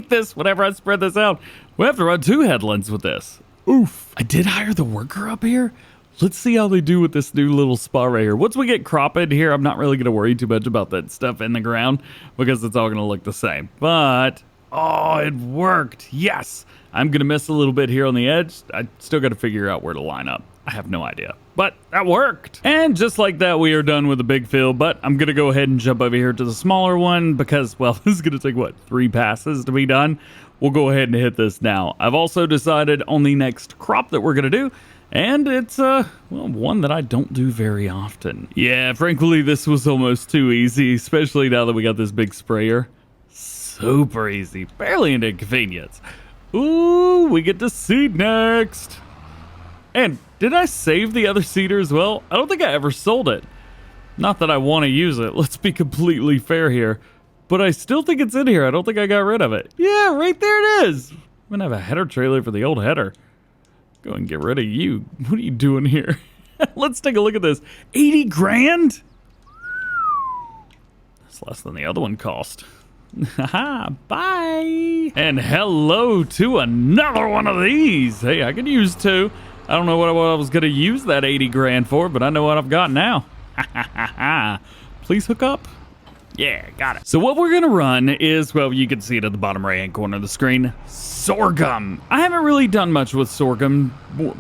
Speaker 1: this whenever I spread this out. We have to run 2 headlands with this. Oof. I did hire the worker up here. Let's see how they do with this new little spot right here. Once we get crop in here, I'm not really going to worry too much about that stuff in the ground because it's all going to look the same. But, oh, it worked. Yes. I'm going to miss a little bit here on the edge. I still got to figure out where to line up. I have no idea. But that worked. And just like that, we are done with the big field. But I'm going to go ahead and jump over here to the smaller one because, well, this is going to take, what, 3 passes to be done? We'll go ahead and hit this now. I've also decided on the next crop that we're going to do. And it's, well, one that I don't do very often. Yeah, frankly, this was almost too easy, especially now that we got this big sprayer. Super easy. Barely an inconvenience. Ooh, we get to seed next. And did I save the other seeder as well? I don't think I ever sold it. Not that I want to use it. Let's be completely fair here. But I still think it's in here. I don't think I got rid of it. Yeah, right there it is. I'm going to have a header trailer for the old header. Go and get rid of you. What are you doing here? Let's take a look at this. 80 grand? That's less than the other one cost. Haha, bye. And hello to another one of these. Hey, I could use 2. I don't know what I was going to use that 80 grand for, but I know what I've got now. Please hook up. Yeah, got it. So what we're going to run is, well, you can see it at the bottom right-hand corner of the screen, sorghum. I haven't really done much with sorghum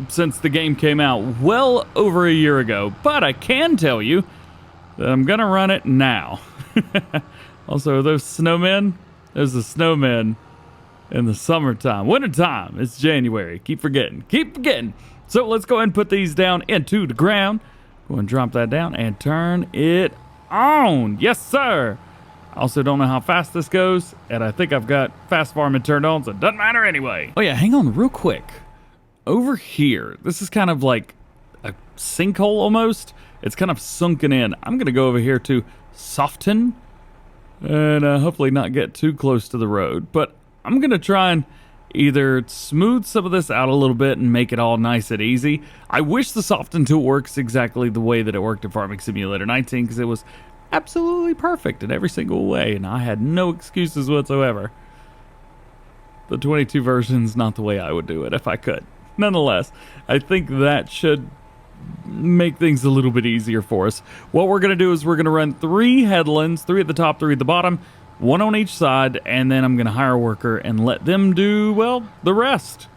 Speaker 1: since the game came out well over a year ago, but I can tell you that I'm going to run it now. Also, are those snowmen? There's the snowmen in the summertime. Wintertime, it's January. Keep forgetting. Keep forgetting. So let's go ahead and put these down into the ground. Go and drop that down and turn it on. Yes, sir. I also don't know how fast this goes, and I think I've got fast farming turned on, so it doesn't matter anyway. Oh yeah, hang on real quick. Over here, this is kind of like a sinkhole almost. It's kind of sunken in. I'm gonna go over here to soften and hopefully not get too close to the road, but I'm gonna try and either smooth some of this out a little bit and make it all nice and easy. I wish the soften tool works exactly the way that it worked in Farming Simulator 19 because it was absolutely perfect in every single way and I had no excuses whatsoever. The 22 version's not the way I would do it if I could. Nonetheless, I think that should make things a little bit easier for us. What we're going to do is we're going to run 3 headlands, 3 at the top, 3 at the bottom, 1 on each side, and then I'm going to hire a worker and let them do, well, the rest.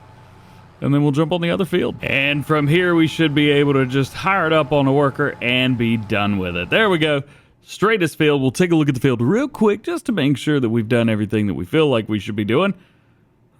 Speaker 1: And then we'll jump on the other field. And from here, we should be able to just hire it up on a worker and be done with it. There we go. Straightest field. We'll take a look at the field real quick just to make sure that we've done everything that we feel like we should be doing.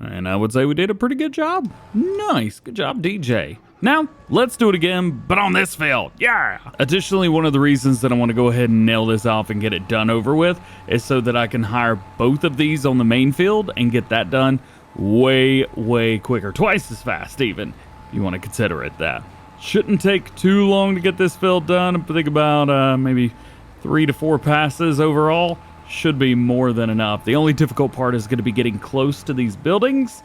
Speaker 1: And I would say we did a pretty good job. Nice. Good job, DJ. Now, let's do it again, but on this field. Yeah! Additionally, one of the reasons that I want to go ahead and nail this off and get it done over with is so that I can hire both of these on the main field and get that done way, way quicker. Twice as fast, even, if you want to consider it that. Shouldn't take too long to get this field done. I think about maybe 3 to 4 passes overall. Should be more than enough. The only difficult part is going to be getting close to these buildings.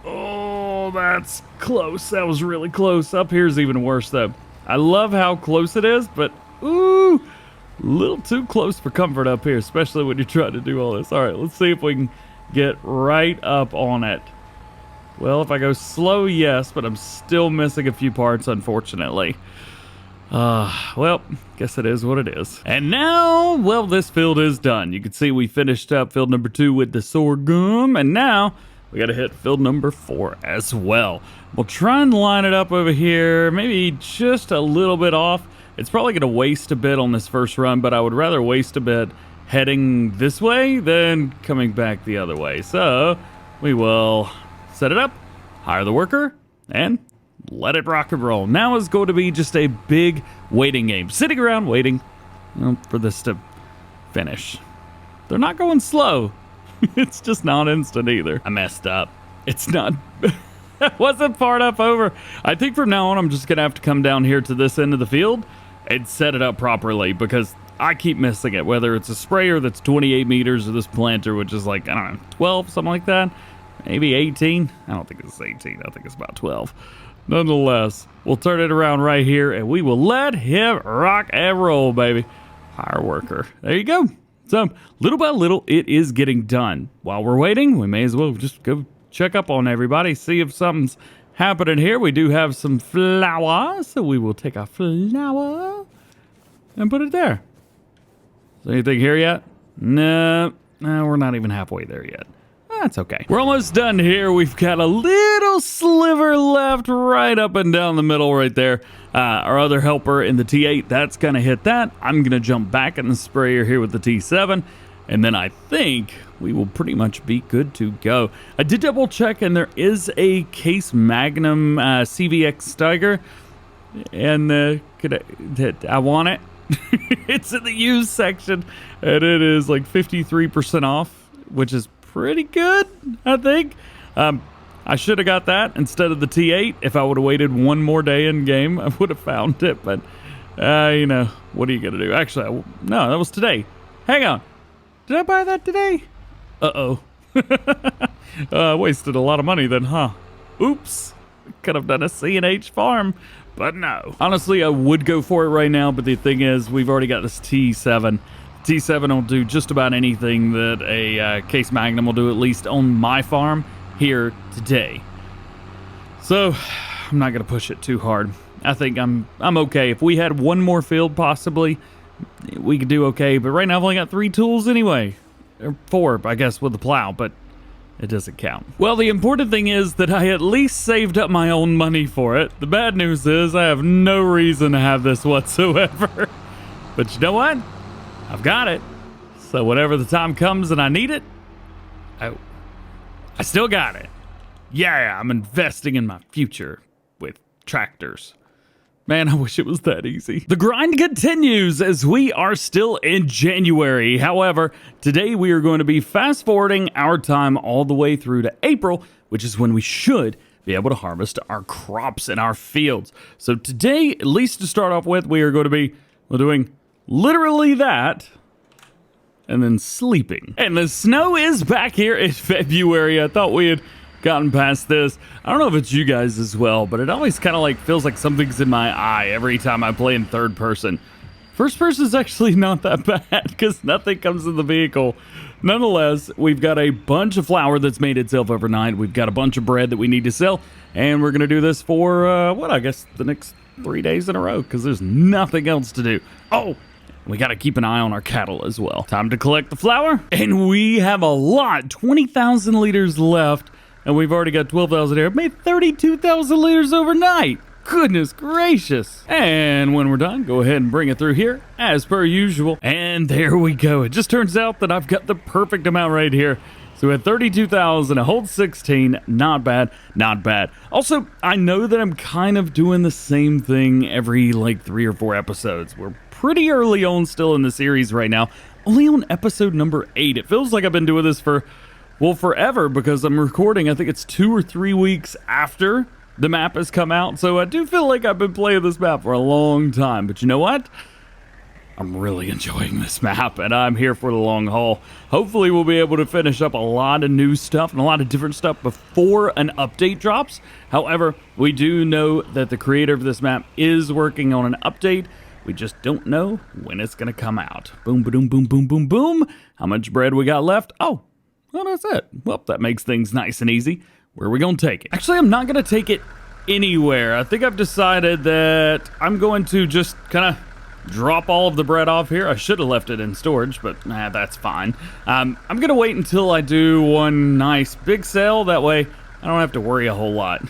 Speaker 1: Oh, that's close. That was really close. Up here's even worse, though. I love how close it is, but ooh, a little too close for comfort up here, especially when you're trying to do all this. All right, let's see if we can get right up on it. Well, if I go slow, yes, but I'm still missing a few parts, unfortunately. Well, guess it is what it is. And now, well, this field is done. You can see we finished up field number 2 with the sorghum, and now we got to hit field number 4 as well. We'll try and line it up over here, maybe just a little bit off. It's probably going to waste a bit on this first run, but I would rather waste a bit heading this way than coming back the other way. So we will set it up, hire the worker, and let it rock and roll. Now is going to be just a big waiting game. Sitting around waiting, for this to finish. They're not going slow. It's just not instant either. I messed up. It's not... That wasn't far enough over. I think from now on, I'm just going to have to come down here to this end of the field and set it up properly because I keep missing it. Whether it's a sprayer that's 28 meters or this planter, which is like, I don't know, 12, something like that. Maybe 18. I don't think it's 18. I think it's about 12. Nonetheless, we'll turn it around right here and we will let him rock and roll, baby. Hire worker. There you go. So, little by little, it is getting done. While we're waiting, we may as well just go check up on everybody, see if something's happening here. We do have some flour, so we will take our flour and put it there. Is anything here yet? No, we're not even halfway there yet. That's okay. We're almost done here. We've got a little sliver left right up and down the middle right there. Our other helper in the T8, that's going to hit that. I'm going to jump back in the sprayer here with the T7. And then I think we will pretty much be good to go. I did double check and there is a Case Magnum CVX Steiger. And I want it. It's in the used section. And it is like 53% off, which is pretty good, I think. I should have got that instead of the T8. If I would have waited one more day in game, I would have found it. But, what are you going to do? Actually, no, that was today. Hang on. Did I buy that today? Uh-oh. Wasted a lot of money then, huh? Oops. Could have done a C&H farm, but no. Honestly, I would go for it right now, but the thing is, we've already got this T7. T7 will do just about anything that a Case Magnum will do, at least on my farm here today. So, I'm not going to push it too hard. I think I'm okay. If we had one more field, possibly, we could do okay. But right now, I've only got 3 tools anyway. Or 4, I guess, with the plow, but it doesn't count. Well, the important thing is that I at least saved up my own money for it. The bad news is I have no reason to have this whatsoever. But you know what? I've got it. So whenever the time comes and I need it, I still got it. Yeah, I'm investing in my future with tractors. Man, I wish it was that easy. The grind continues as we are still in January. However, today we are going to be fast forwarding our time all the way through to April, which is when we should be able to harvest our crops in our fields. So today, at least to start off with, we are going to be doing literally that and then sleeping. And the snow is back here in February. I thought we had gotten past this. I don't know if it's you guys as well, but it always kind of like feels like something's in my eye every time I play in third person. First person is actually not that bad because nothing comes in the vehicle. Nonetheless, we've got a bunch of flour that's made itself overnight. We've got a bunch of bread that we need to sell, and we're going to do this for, I guess the next 3 days in a row because there's nothing else to do. Oh, we got to keep an eye on our cattle as well. Time to collect the flour, and we have a lot, 20,000 liters left. And we've already got 12,000 here. I've made 32,000 liters overnight. Goodness gracious. And when we're done, go ahead and bring it through here as per usual. And there we go. It just turns out that I've got the perfect amount right here. So we had 32,000, a whole 16. Not bad, not bad. Also, I know that I'm kind of doing the same thing every like 3 or 4 episodes. We're pretty early on still in the series right now. Only on episode number 8. It feels like I've been doing this for... well, forever, because I'm recording, I think it's 2 or 3 weeks after the map has come out. So I do feel like I've been playing this map for a long time. But you know what? I'm really enjoying this map, and I'm here for the long haul. Hopefully, we'll be able to finish up a lot of new stuff and a lot of different stuff before an update drops. However, we do know that the creator of this map is working on an update. We just don't know when it's going to come out. Boom, boom, boom, boom, boom, boom. How much bread we got left? Oh. Well, that's it. Well, that makes things nice and easy. Where are we going to take it? Actually, I'm not going to take it anywhere. I think I've decided that I'm going to just kind of drop all of the bread off here. I should have left it in storage, but that's fine. I'm going to wait until I do one nice big sale. That way, I don't have to worry a whole lot.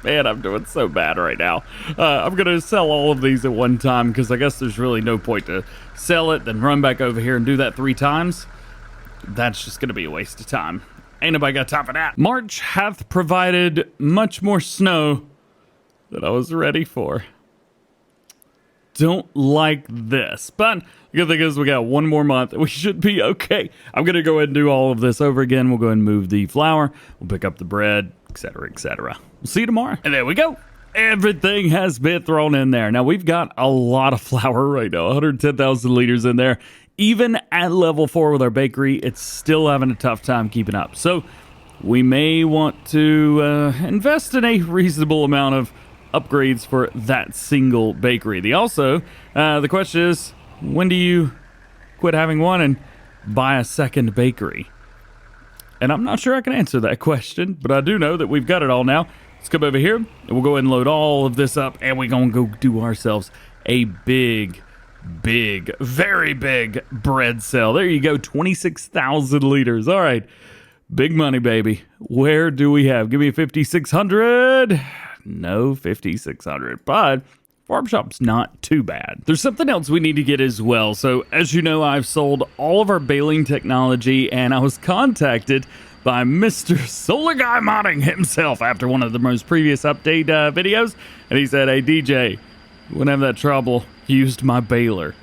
Speaker 1: Man, I'm doing so bad right now. I'm going to sell all of these at one time because I guess there's really no point to sell it, then run back over here and do that 3 times. That's just going to be a waste of time. Ain't nobody got time for that. March hath provided much more snow that I was ready for. Don't like this, but the good thing is we got one more month. We should be okay. I'm going to go ahead and do all of this over again. We'll go ahead and move the flour. We'll pick up the bread, etc., etc. We'll see you tomorrow. And there we go. Everything has been thrown in there. Now, we've got a lot of flour right now, 110,000 liters in there. Even at level 4 with our bakery, it's still having a tough time keeping up. So we may want to invest in a reasonable amount of upgrades for that single bakery. The question is, when do you quit having one and buy a second bakery? And I'm not sure I can answer that question, but I do know that we've got it all now. Let's come over here and we'll go ahead and load all of this up, and we're gonna go do ourselves a big, very big bread sale. There you go, 26,000 liters. All right, big money, baby. Where do we have? Give me a 5,600. No 5,600, but farm shop's not too bad. There's something else we need to get as well. So as you know, I've sold all of our baling technology, and I was contacted by Mr. Solar Guy Modding himself after one of the most previous update videos, and he said, hey DJ, you wouldn't have that trouble, he used my baler.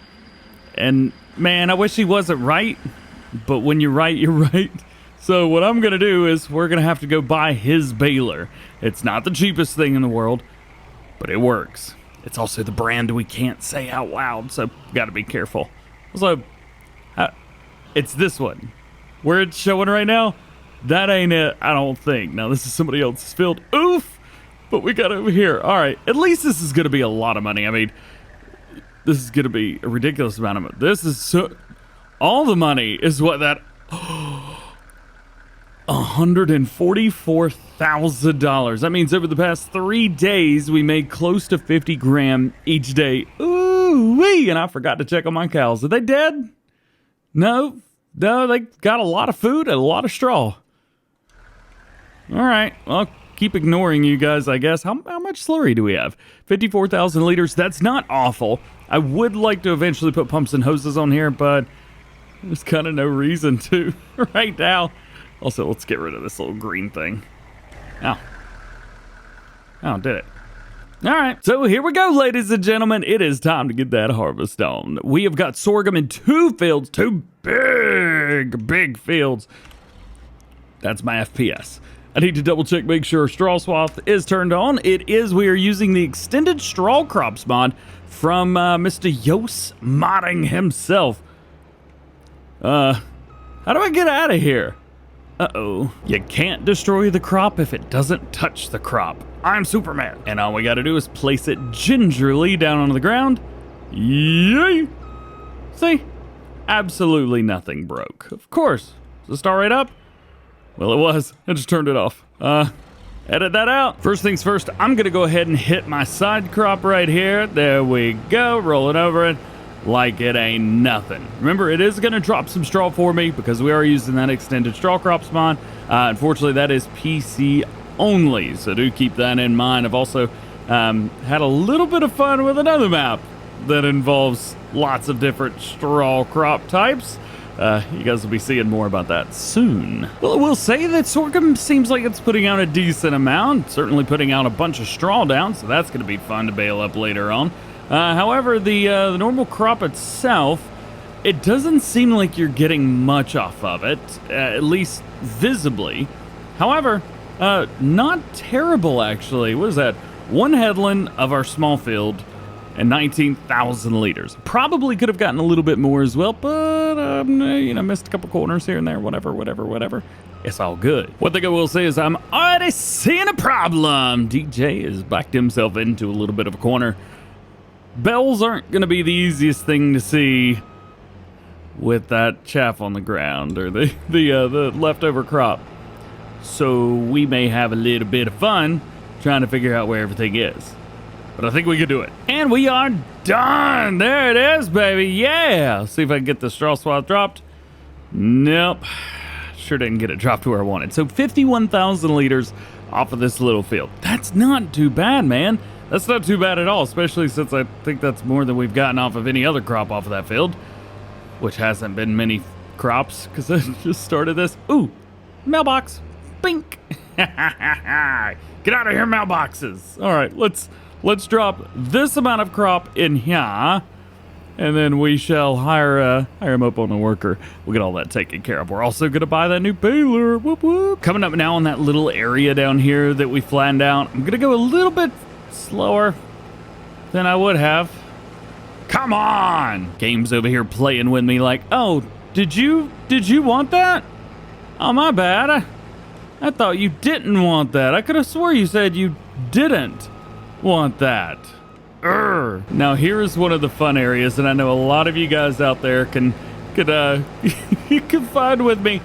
Speaker 1: And man, I wish he wasn't right, but when you're right, you're right. So what I'm gonna do is we're gonna have to go buy his baler. It's not the cheapest thing in the world, but it works. It's also the brand we can't say out loud, so gotta be careful. Also, it's this one. Where it's showing right now, that ain't it, I don't think. Now this is somebody else's field. Oof! But we got over here. All right, at least this is gonna be a lot of money. I mean, this is gonna be a ridiculous amount of money. This is so... all the money is what that... $144,000. That means over the past 3 days, we made close to 50 grand each day. Ooh-wee! And I forgot to check on my cows. Are they dead? No, they got a lot of food and a lot of straw. All right, well, keep ignoring you guys, I guess. How much slurry do we have? 54,000 liters. That's not awful. I would like to eventually put pumps and hoses on here, but there's kind of no reason to right now. Also, let's get rid of this little green thing. Oh, did it. All right, so here we go, ladies and gentlemen. It is time to get that harvest on. We have got sorghum in 2 fields, 2 big fields. That's my FPS. I need to double check, make sure straw swath is turned on. It is. We are using the extended straw crops mod from Mr. Yos Modding himself. How do I get out of here? Uh-oh. You can't destroy the crop if it doesn't touch the crop. I'm Superman. And all we gotta do is place it gingerly down on the ground. Yay! See? Absolutely nothing broke. Of course. Does it start right up? Well, it was. I just turned it off. Edit that out. First things first, I'm gonna go ahead and hit my side crop right here. There we go. Roll it over it like it ain't nothing. Remember, it is gonna drop some straw for me because we are using that extended straw crops mod. Unfortunately, that is PC only, so do keep that in mind. I've also had a little bit of fun with another map that involves lots of different straw crop types. You guys will be seeing more about that soon. Well, we'll say that sorghum seems like it's putting out a decent amount, certainly putting out a bunch of straw down, so that's going to be fun to bale up later on. However, the normal crop itself, it doesn't seem like you're getting much off of it, at least visibly. However, not terrible, actually. What is that? 1 headland of our small field and 19,000 liters. Probably could have gotten a little bit more as well, but, missed a couple corners here and there, whatever. It's all good. One thing I will say is I'm already seeing a problem. DJ has backed himself into a little bit of a corner. Bells aren't going to be the easiest thing to see with that chaff on the ground or the leftover crop. So we may have a little bit of fun trying to figure out where everything is. But I think we can do it. And we are done. There it is, baby. Yeah. Let's see if I can get the straw swath dropped. Nope. Sure didn't get it dropped where I wanted. So 51,000 liters off of this little field. That's not too bad, man. That's not too bad at all, especially since I think that's more than we've gotten off of any other crop off of that field, which hasn't been many crops because I just started this. Ooh, mailbox. Bink. Get out of here, mailboxes. All right, let's drop this amount of crop in here, and then we shall hire him up on a worker. We'll get all that taken care of. We're also gonna buy that new baler. Whoop whoop. Coming up now on that little area down here that we flattened out. I'm gonna go a little bit slower than I would have. Come on! Game's over here playing with me like, oh, did you want that? Oh, my bad. I thought you didn't want that. I could have swore you said you didn't want that. Now here is one of the fun areas, and I know a lot of you guys out there could you can find with me.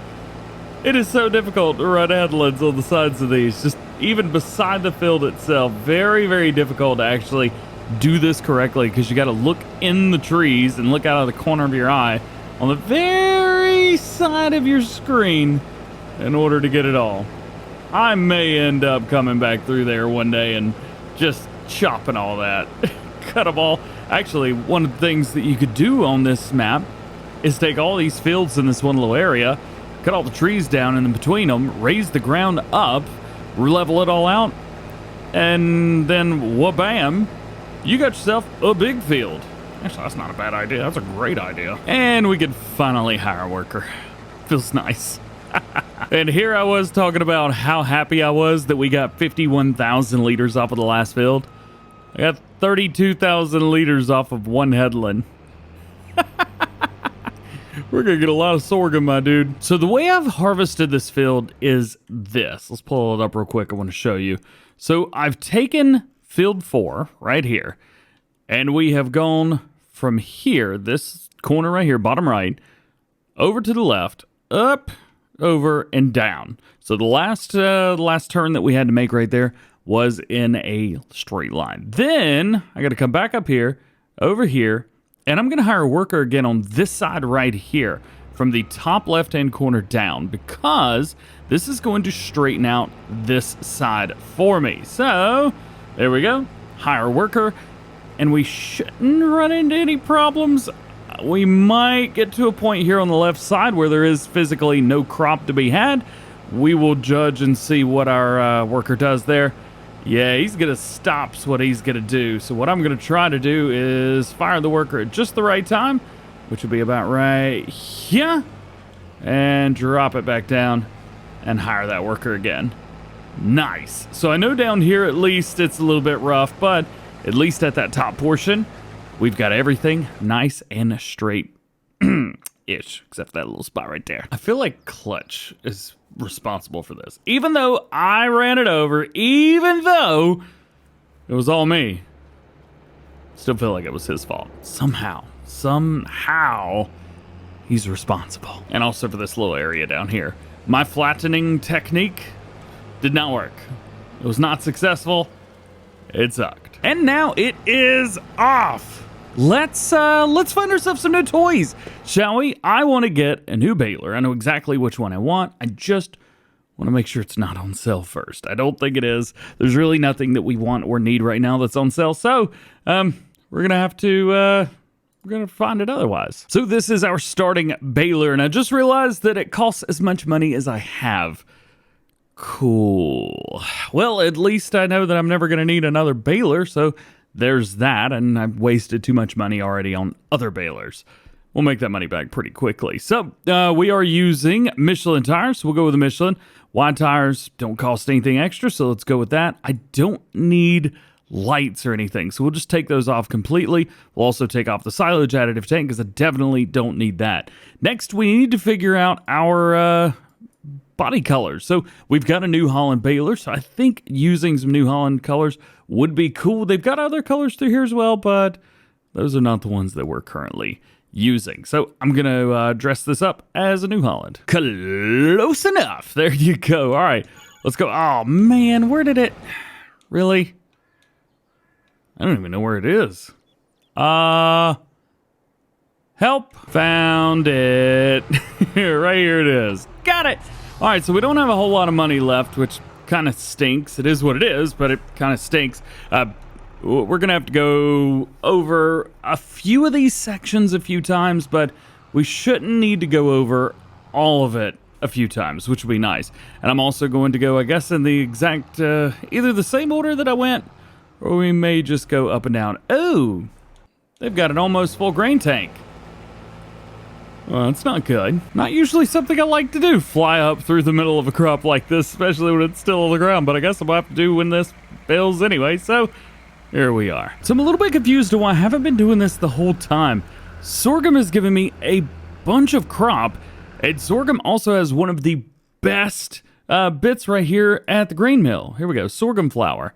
Speaker 1: It is so difficult to run headlands on the sides of these, just even beside the field itself. Very, very difficult to actually do this correctly, because you got to look in the trees and look out of the corner of your eye on the very side of your screen in order to get it all. I may end up coming back through there one day and just chopping all that. Cut them all. Actually, one of the things that you could do on this map is take all these fields in this one little area, cut all the trees down in between them, raise the ground up, level it all out, and then wha-bam, you got yourself a big field. Actually, that's not a bad idea. That's a great idea. And we could finally hire a worker. Feels nice. And here I was talking about how happy I was that we got 51,000 liters off of the last field. I got 32,000 liters off of one headland. We're gonna get a lot of sorghum, my dude. So the way I've harvested this field is this. Let's pull it up real quick. I want to show you. So I've taken field 4 right here, and we have gone from here, this corner right here, bottom right, over to the left, up, over, and down. So the last turn that we had to make right there was in a straight line. Then I got to come back up here, over here, and I'm going to hire a worker again on this side right here from the top left-hand corner down, because this is going to straighten out this side for me. So there we go. Hire a worker, and we shouldn't run into any problems. We might get to a point here on the left side where there is physically no crop to be had. We will judge and see what our worker does there. Yeah, he's going to stop what he's going to do. So what I'm going to try to do is fire the worker at just the right time, which will be about right here, and drop it back down and hire that worker again. Nice. So I know down here at least it's a little bit rough, but at least at that top portion, we've got everything nice and straight ish, except for that little spot right there. I feel like Clutch is responsible for this. Even though I ran it over, even though it was all me, still feel like it was his fault. Somehow he's responsible. And also for this little area down here. My flattening technique did not work. It was not successful. It sucked. And now it is off. Let's find ourselves some new toys, shall we? I want to get a new baler. I know exactly which one I want. I just want to make sure it's not on sale first. I don't think it is. There's really nothing that we want or need right now that's on sale. So, we're gonna have to we're gonna find it otherwise. So this is our starting baler, and I just realized that it costs as much money as I have. Cool. Well, at least I know that I'm never gonna need another baler, so there's that, and I've wasted too much money already on other balers. We'll make that money back pretty quickly. So we are using Michelin tires, so we'll go with the Michelin. Wide tires don't cost anything extra, so let's go with that. I don't need lights or anything, so we'll just take those off completely. We'll also take off the silage additive tank, because I definitely don't need that. Next, we need to figure out our body colors. So we've got a New Holland baler, so I think using some New Holland colors would be cool. They've got other colors through here as well, but those are not the ones that we're currently using. So I'm going to dress this up as a New Holland. Close enough. There you go. All right, let's go. Oh, man, where did it? Really? I don't even know where it is. Help. Found it. Right here it is. Got it. All right, so we don't have a whole lot of money left, which kind of stinks. It is what it is, but it kind of stinks. We're going to have to go over a few of these sections a few times, but we shouldn't need to go over all of it a few times, which will be nice. And I'm also going to go, I guess, in the exact, either the same order that I went, or we may just go up and down. Oh, they've got an almost full grain tank. Well, that's not good. Not usually something I like to do, fly up through the middle of a crop like this, especially when it's still on the ground, but I guess I'll have to do when this fails anyway, so here we are. So I'm a little bit confused to why I haven't been doing this the whole time. Sorghum has given me a bunch of crop, and sorghum also has one of the best bits right here at the grain mill. Here we go, sorghum flour.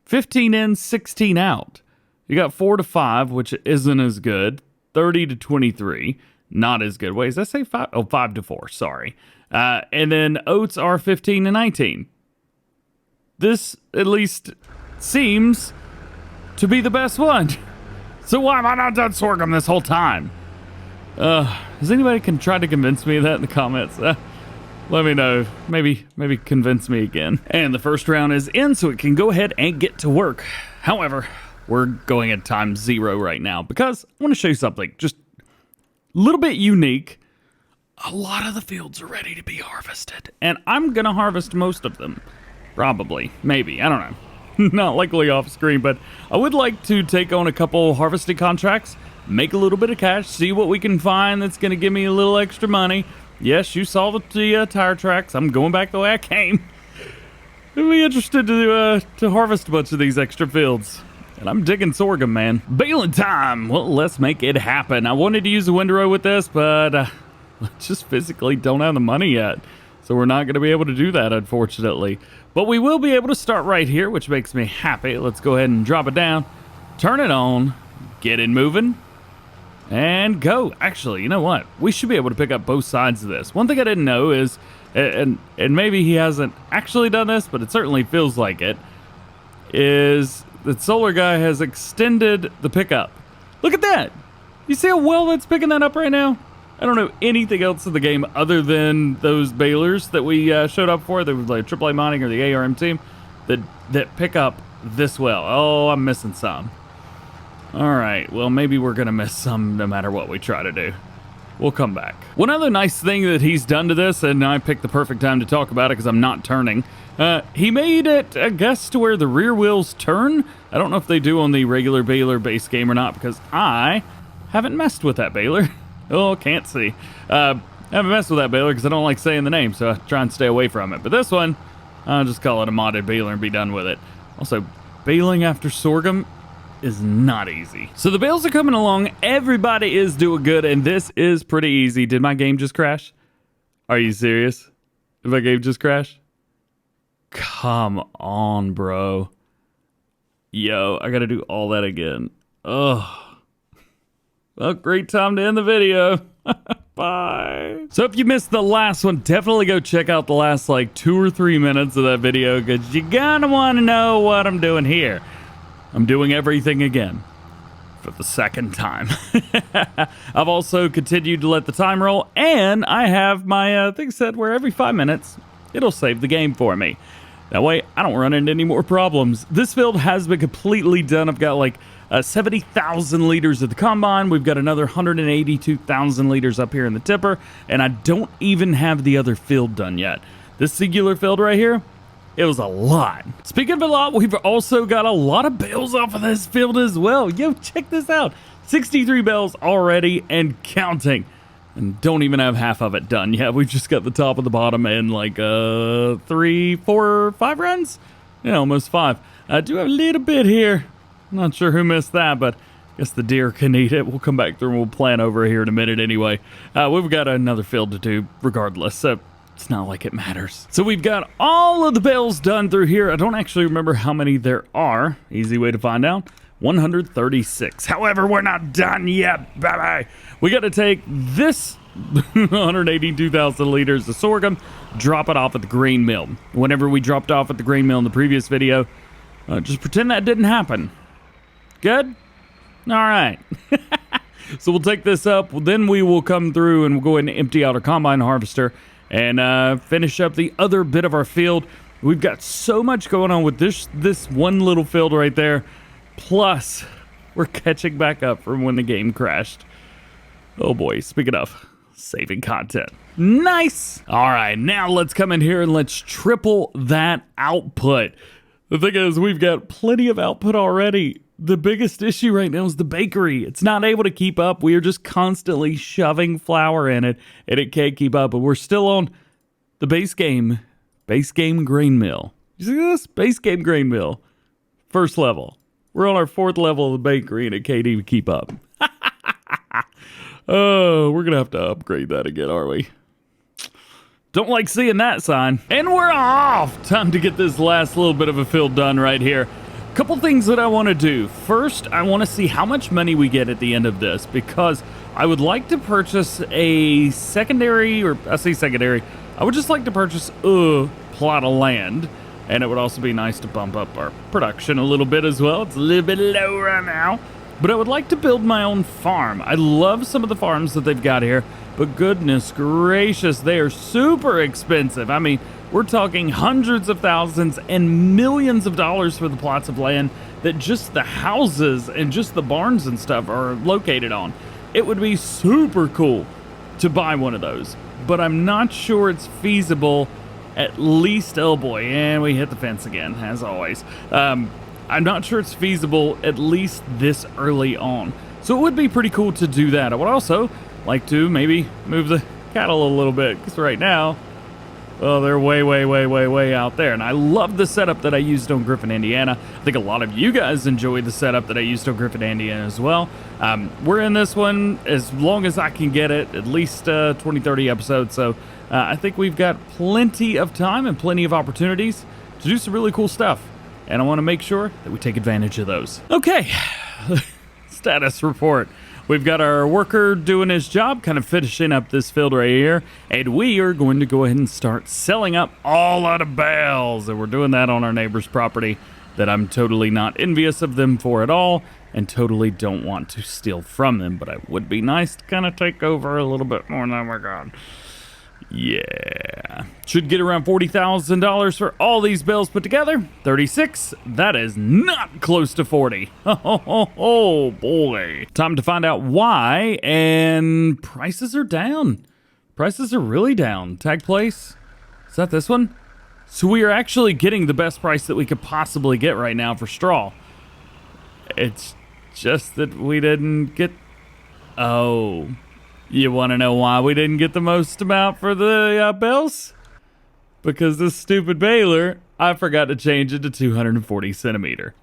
Speaker 1: 15 in, 16 out. You got 4 to 5, which isn't as good. 30 to 23. Not as good. Wait, does that say 5? Oh, 5 to 4, sorry. And then oats are 15 to 19. This, at least, seems to be the best one. So why have I not done sorghum this whole time? Has anybody tried to convince me of that in the comments? Let me know. Maybe convince me again. And the first round is in, so it can go ahead and get to work. However, we're going at time 0 right now because I want to show you something just a little bit unique. A lot of the fields are ready to be harvested, and I'm gonna harvest most of them. Probably, maybe, I don't know. Not likely off screen, but I would like to take on a couple harvesting contracts, make a little bit of cash, see what we can find that's gonna give me a little extra money. Yes, you saw the tire tracks. I'm going back the way I came. I'd be interested to harvest a bunch of these extra fields. And I'm digging sorghum, man. Baling time! Well, let's make it happen. I wanted to use a windrow with this, but I just physically don't have the money yet. So we're not going to be able to do that, unfortunately. But we will be able to start right here, which makes me happy. Let's go ahead and drop it down, turn it on, get it moving, and go. Actually, you know what? We should be able to pick up both sides of this. One thing I didn't know is, and maybe he hasn't actually done this, but it certainly feels like it, is that solar guy has extended the pickup. Look at that! You see how well that's picking that up right now? I don't know anything else in the game other than those balers that we showed up for, the like AAA mining or the ARM team, that pick up this well. Oh, I'm missing some. Alright, well maybe we're gonna miss some no matter what we try to do. We'll come back. One other nice thing that he's done to this, and I picked the perfect time to talk about it because I'm not turning, he made it, I guess, to where the rear wheels turn. I don't know if they do on the regular baler base game or not because I haven't messed with that baler. Oh, can't see. I haven't messed with that baler because I don't like saying the name, so I try and stay away from it. But this one, I'll just call it a modded baler and be done with it. Also, baling after sorghum is not easy. So the bales are coming along. Everybody is doing good, and this is pretty easy. Did my game just crash? Are you serious? Did my game just crash? Come on, bro. Yo, I gotta do all that again. Ugh. Well, great time to end the video. Bye. So if you missed the last one, definitely go check out the last like 2 or 3 minutes of that video because you're gonna want to know what I'm doing here. I'm doing everything again for the second time. I've also continued to let the time roll, and I have my thing set where every 5 minutes it'll save the game for me. That way I don't run into any more problems. This field has been completely done. I've got like 70,000 liters at the combine. We've got another 182,000 liters up here in the tipper, and I don't even have the other field done yet. This singular field right here, it was a lot. Speaking of a lot, we've also got a lot of bales off of this field as well. Yo, check this out. 63 bales already and counting. And don't even have half of it done yet. We've just got the top and the bottom in like 3, 4, 5 runs? Yeah, almost 5. I do have a little bit here. I'm not sure who missed that, but I guess the deer can eat it. We'll come back through and we'll plan over here in a minute anyway. We've got another field to do regardless, so it's not like it matters. So we've got all of the bales done through here. I don't actually remember how many there are. Easy way to find out. 136. However, we're not done yet. Bye-bye. We got to take this 182,000 liters of sorghum, drop it off at the grain mill. Whenever we dropped off at the grain mill in the previous video, just pretend that didn't happen. Good? All right. So we'll take this up. Then we will come through and we'll go ahead and empty out our combine harvester and finish up the other bit of our field. We've got so much going on with this one little field right there. Plus, we're catching back up from when the game crashed. Oh boy, speaking of saving content. Nice. All right, now let's come in here and let's triple that output. The thing is, we've got plenty of output already. The biggest issue right now is the bakery. It's not able to keep up. We are just constantly shoving flour in it, and it can't keep up. But we're still on the base game grain mill. You see this? Base game grain mill. First level. We're on our 4th level of the bakery, and it can't even keep up. Oh, we're going to have to upgrade that again, aren't we? Don't like seeing that sign. And we're off! Time to get this last little bit of a field done right here. Couple things that I want to do. First, I want to see how much money we get at the end of this, because I would like to purchase a secondary, or I say secondary, I would just like to purchase a plot of land, and it would also be nice to bump up our production a little bit as well. It's a little bit low right now, but I would like to build my own farm. I love some of the farms that they've got here, but goodness gracious, they are super expensive. I mean, we're talking hundreds of thousands and millions of dollars for the plots of land that just the houses and just the barns and stuff are located on. It would be super cool to buy one of those, but I'm not sure it's feasible, at least, oh boy, and we hit the fence again, as always. I'm not sure it's feasible, at least this early on. So it would be pretty cool to do that. I would also like to maybe move the cattle a little bit, because right now, well, they're way out there. And I love the setup that I used on Griffin, Indiana. I think a lot of you guys enjoy the setup that I used on Griffin, Indiana as well. We're in this one as long as I can get it, at least 20, 30 episodes. So I think we've got plenty of time and plenty of opportunities to do some really cool stuff. And I want to make sure that we take advantage of those. Okay, status report. We've got our worker doing his job, kind of finishing up this field right here, and we are going to go ahead and start selling up all out of bales, and we're doing that on our neighbor's property that I'm totally not envious of them for at all, and totally don't want to steal from them, but it would be nice to kind of take over a little bit more. Oh my god. Yeah. Should get around $40,000 for all these bales put together. 36. That is not close to 40. Oh boy. Time to find out why. And prices are down. Prices are really down. Tag place. Is that this one? So we are actually getting the best price that we could possibly get right now for straw. It's just that we didn't get... Oh... You want to know why we didn't get the most amount for the bales? Because this stupid baler, I forgot to change it to 240 centimeter.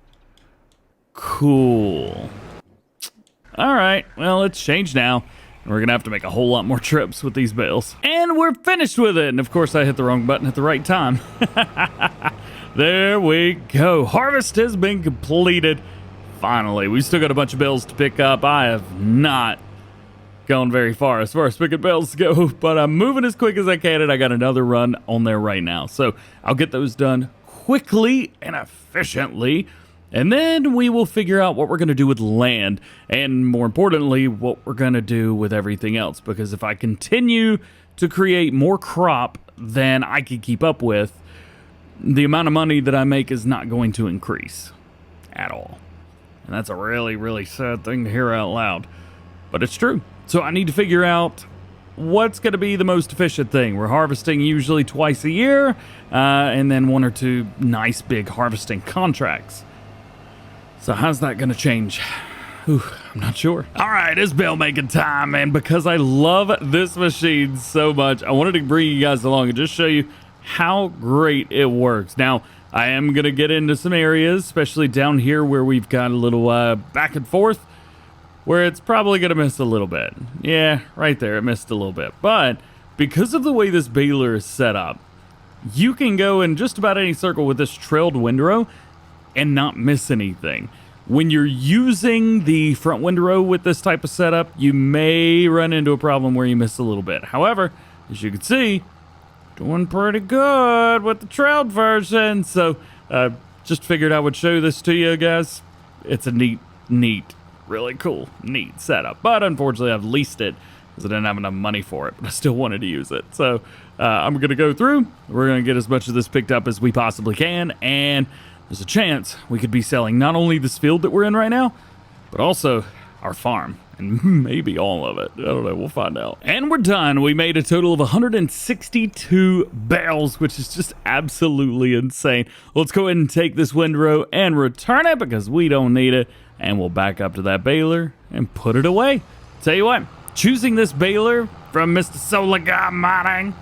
Speaker 1: Cool. All right, well, it's changed now. We're going to have to make a whole lot more trips with these bales. And we're finished with it. And of course, I hit the wrong button at the right time. There we go. Harvest has been completed. Finally, we still got a bunch of bales to pick up. I have not going very far as picking bales go, but I'm moving as quick as I can, and I got another run on there right now. So I'll get those done quickly and efficiently, and then we will figure out what we're going to do with land, and more importantly, what we're going to do with everything else, because if I continue to create more crop than I can keep up with, the amount of money that I make is not going to increase at all. And that's a really, really sad thing to hear out loud, but it's true. So I need to figure out what's going to be the most efficient thing. We're harvesting usually twice a year, and then 1 or 2 nice big harvesting contracts. So how's that going to change? Ooh, I'm not sure. All right, it's bale making time, and because I love this machine so much, I wanted to bring you guys along and just show you how great it works. Now, I am going to get into some areas, especially down here where we've got a little back and forth, where it's probably going to miss a little bit. Yeah, right there, it missed a little bit. But because of the way this baler is set up, you can go in just about any circle with this trailed windrow and not miss anything. When you're using the front windrow with this type of setup, you may run into a problem where you miss a little bit. However, as you can see, doing pretty good with the trailed version. So just figured I would show this to you guys. It's a neat, really cool, neat setup. But unfortunately, I've leased it because I didn't have enough money for it, but I still wanted to use it. So I'm going to go through. We're going to get as much of this picked up as we possibly can. And there's a chance we could be selling not only this field that we're in right now, but also our farm. And maybe all of it. I don't know. We'll find out. And we're done. We made a total of 162 bales, which is just absolutely insane. Let's go ahead and take this windrow and return it because we don't need it. And we'll back up to that baler and put it away. Tell you what, choosing this baler from Mr. Solar Guy Mining,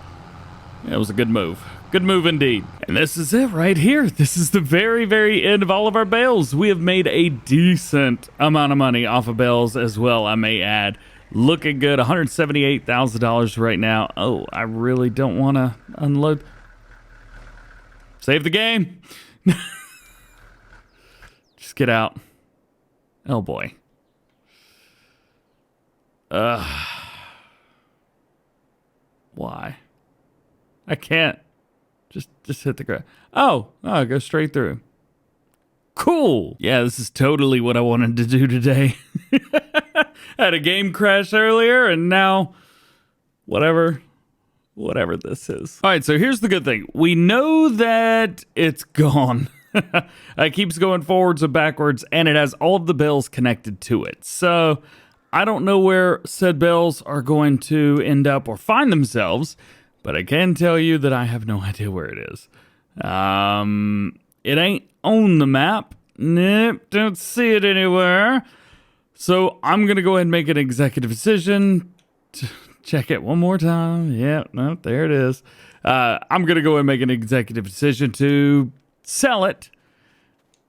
Speaker 1: it was a good move. Good move indeed. And this is it right here. This is the very, very end of all of our bales. We have made a decent amount of money off of bales as well, I may add. Looking good, $178,000 right now. Oh, I really don't want to unload. Save the game. Just get out. Oh boy. Why? I can't. Just hit the ground. Oh, go straight through. Cool. Yeah, this is totally what I wanted to do today. Had a game crash earlier, and now whatever this is. All right, so here's the good thing. We know that it's gone. It keeps going forwards and backwards, and it has all of the bales connected to it. So I don't know where said bales are going to end up or find themselves, but I can tell you that I have no idea where it is. It ain't on the map. Nope, don't see it anywhere. So I'm going to go ahead and make an executive decision. Check it one more time. Yeah, no, there it is. I'm going to go ahead and make an executive decision to sell it,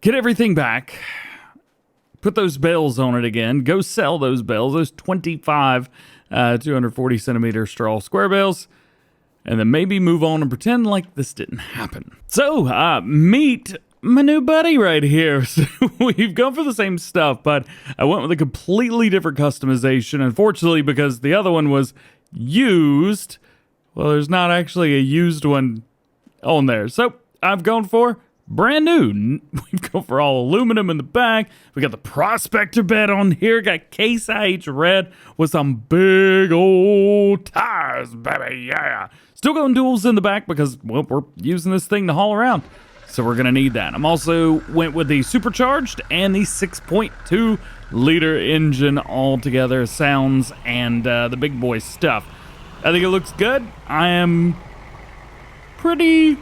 Speaker 1: get everything back, put those bales on it again, go sell those bales, those 25 240 centimeter straw square bales, and then maybe move on and pretend like this didn't happen. So, meet my new buddy right here. So we've gone for the same stuff, but I went with a completely different customization, unfortunately, because the other one was used. Well, there's not actually a used one on there. So I've gone for brand new. We've gone for all aluminum in the back. We got the prospector bed on here. Got Case IH red with some big old tires, baby. Yeah. Still going duals in the back because, well, we're using this thing to haul around. So we're going to need that. I'm also went with the supercharged and the 6.2 liter engine all together. Sounds and the big boy stuff. I think it looks good. I am pretty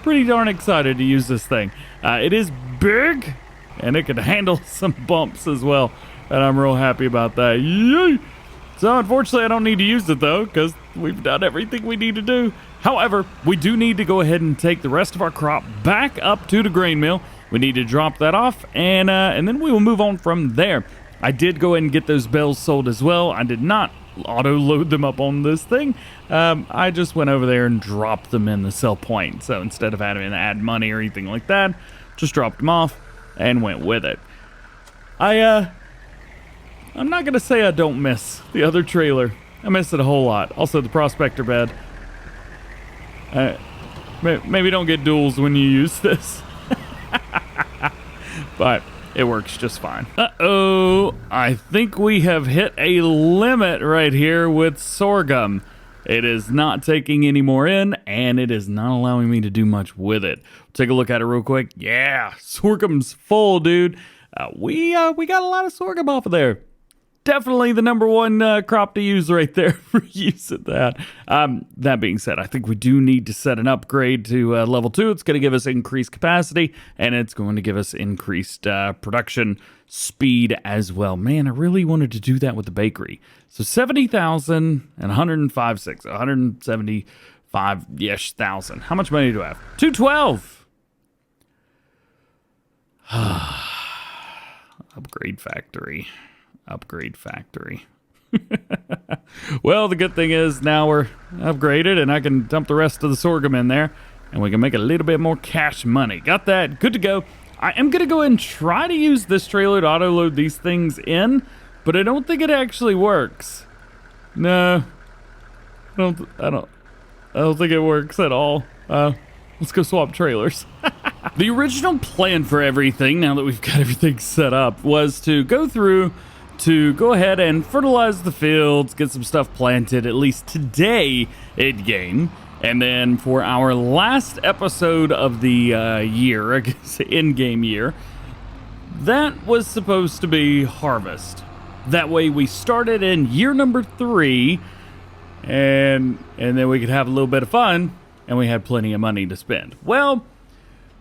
Speaker 1: darn excited to use this thing. It is big, and it can handle some bumps as well, and I'm real happy about that. Yay! So unfortunately, I don't need to use it, though, because we've done everything we need to do. However, we do need to go ahead and take the rest of our crop back up to the grain mill. We need to drop that off, and then we will move on from there. I did go ahead and get those bales sold as well. I did not auto-load them up on this thing. I just went over there and dropped them in the sell point. So instead of having to add money or anything like that, just dropped them off and went with it. I'm not going to say I don't miss the other trailer. I miss it a whole lot. Also, the prospector bed. Maybe don't get duals when you use this. But it works just fine. Uh-oh. I think we have hit a limit right here with sorghum. It is not taking any more in, and it is not allowing me to do much with it. Take a look at it real quick. Yeah, sorghum's full, dude. We got a lot of sorghum off of there. Definitely the number one crop to use right there for using that. That being said, I think we do need to set an upgrade to level 2. It's going to give us increased capacity, and it's going to give us increased production speed as well. Man, I really wanted to do that with the bakery. So 70,000 and 105.6, 175-ish thousand. How much money do I have? 212. Upgrade factory. Well, the good thing is now we're upgraded and I can dump the rest of the sorghum in there and we can make a little bit more cash money. Got that. Good to go. I am going to go ahead and try to use this trailer to auto load these things in, but I don't think it actually works. No, I don't think it works at all. Let's go swap trailers. The original plan for everything, now that we've got everything set up, was to go through to go ahead and fertilize the fields, get some stuff planted, at least today in game. And then for our last episode of the year, I guess in-game year, that was supposed to be harvest. That way we started in year number 3, and then we could have a little bit of fun, and we had plenty of money to spend. Well,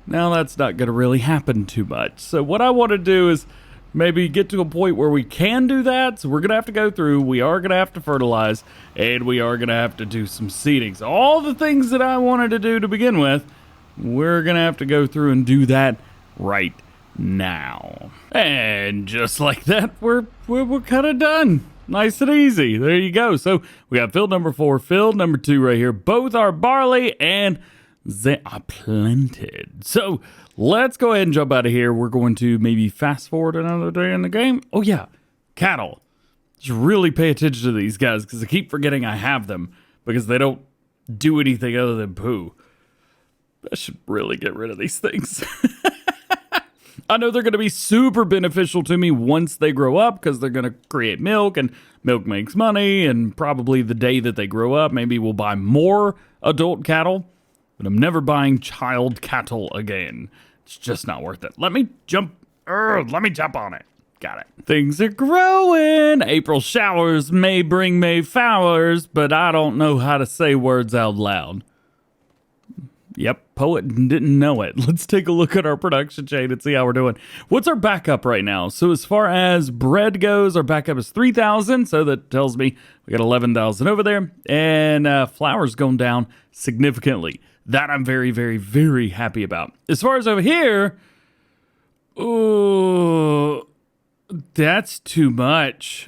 Speaker 1: now that's not going to really happen too much. So what I want to do is maybe get to a point where we can do that. So we're going to have to go through, we are going to have to fertilize, and we are going to have to do some seeding. So all the things that I wanted to do to begin with, we're going to have to go through and do that right now. And just like that, we're kind of done. Nice and easy. There you go. So we got field number 4, field number 2 right here. Both are barley and they are planted. So let's go ahead and jump out of here. We're going to maybe fast forward another day in the game. Oh yeah, cattle. Just really pay attention to these guys because I keep forgetting I have them because they don't do anything other than poo. I should really get rid of these things. I know they're going to be super beneficial to me once they grow up because they're going to create milk, and milk makes money, and probably the day that they grow up, maybe we'll buy more adult cattle, but I'm never buying child cattle again. It's just not worth it. Let me jump on it. Got it. Things are growing. April showers may bring May flowers, but I don't know how to say words out loud. Yep, poet didn't know it. Let's take a look at our production chain and see how we're doing. What's our backup right now? So as far as bread goes, our backup is 3,000. So that tells me we got 11,000 over there. And flour's going down significantly. That I'm very, very, very happy about. As far as over here, oh, that's too much.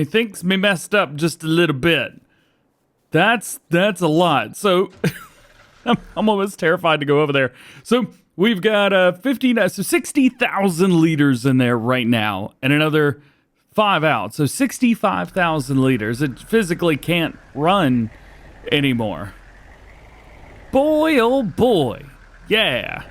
Speaker 1: Things me messed up just a little bit. That's a lot. So I'm almost terrified to go over there. So we've got 60,000 liters in there right now, and another 5 out. So 65,000 liters. It physically can't run anymore. Boy, oh boy. Yeah.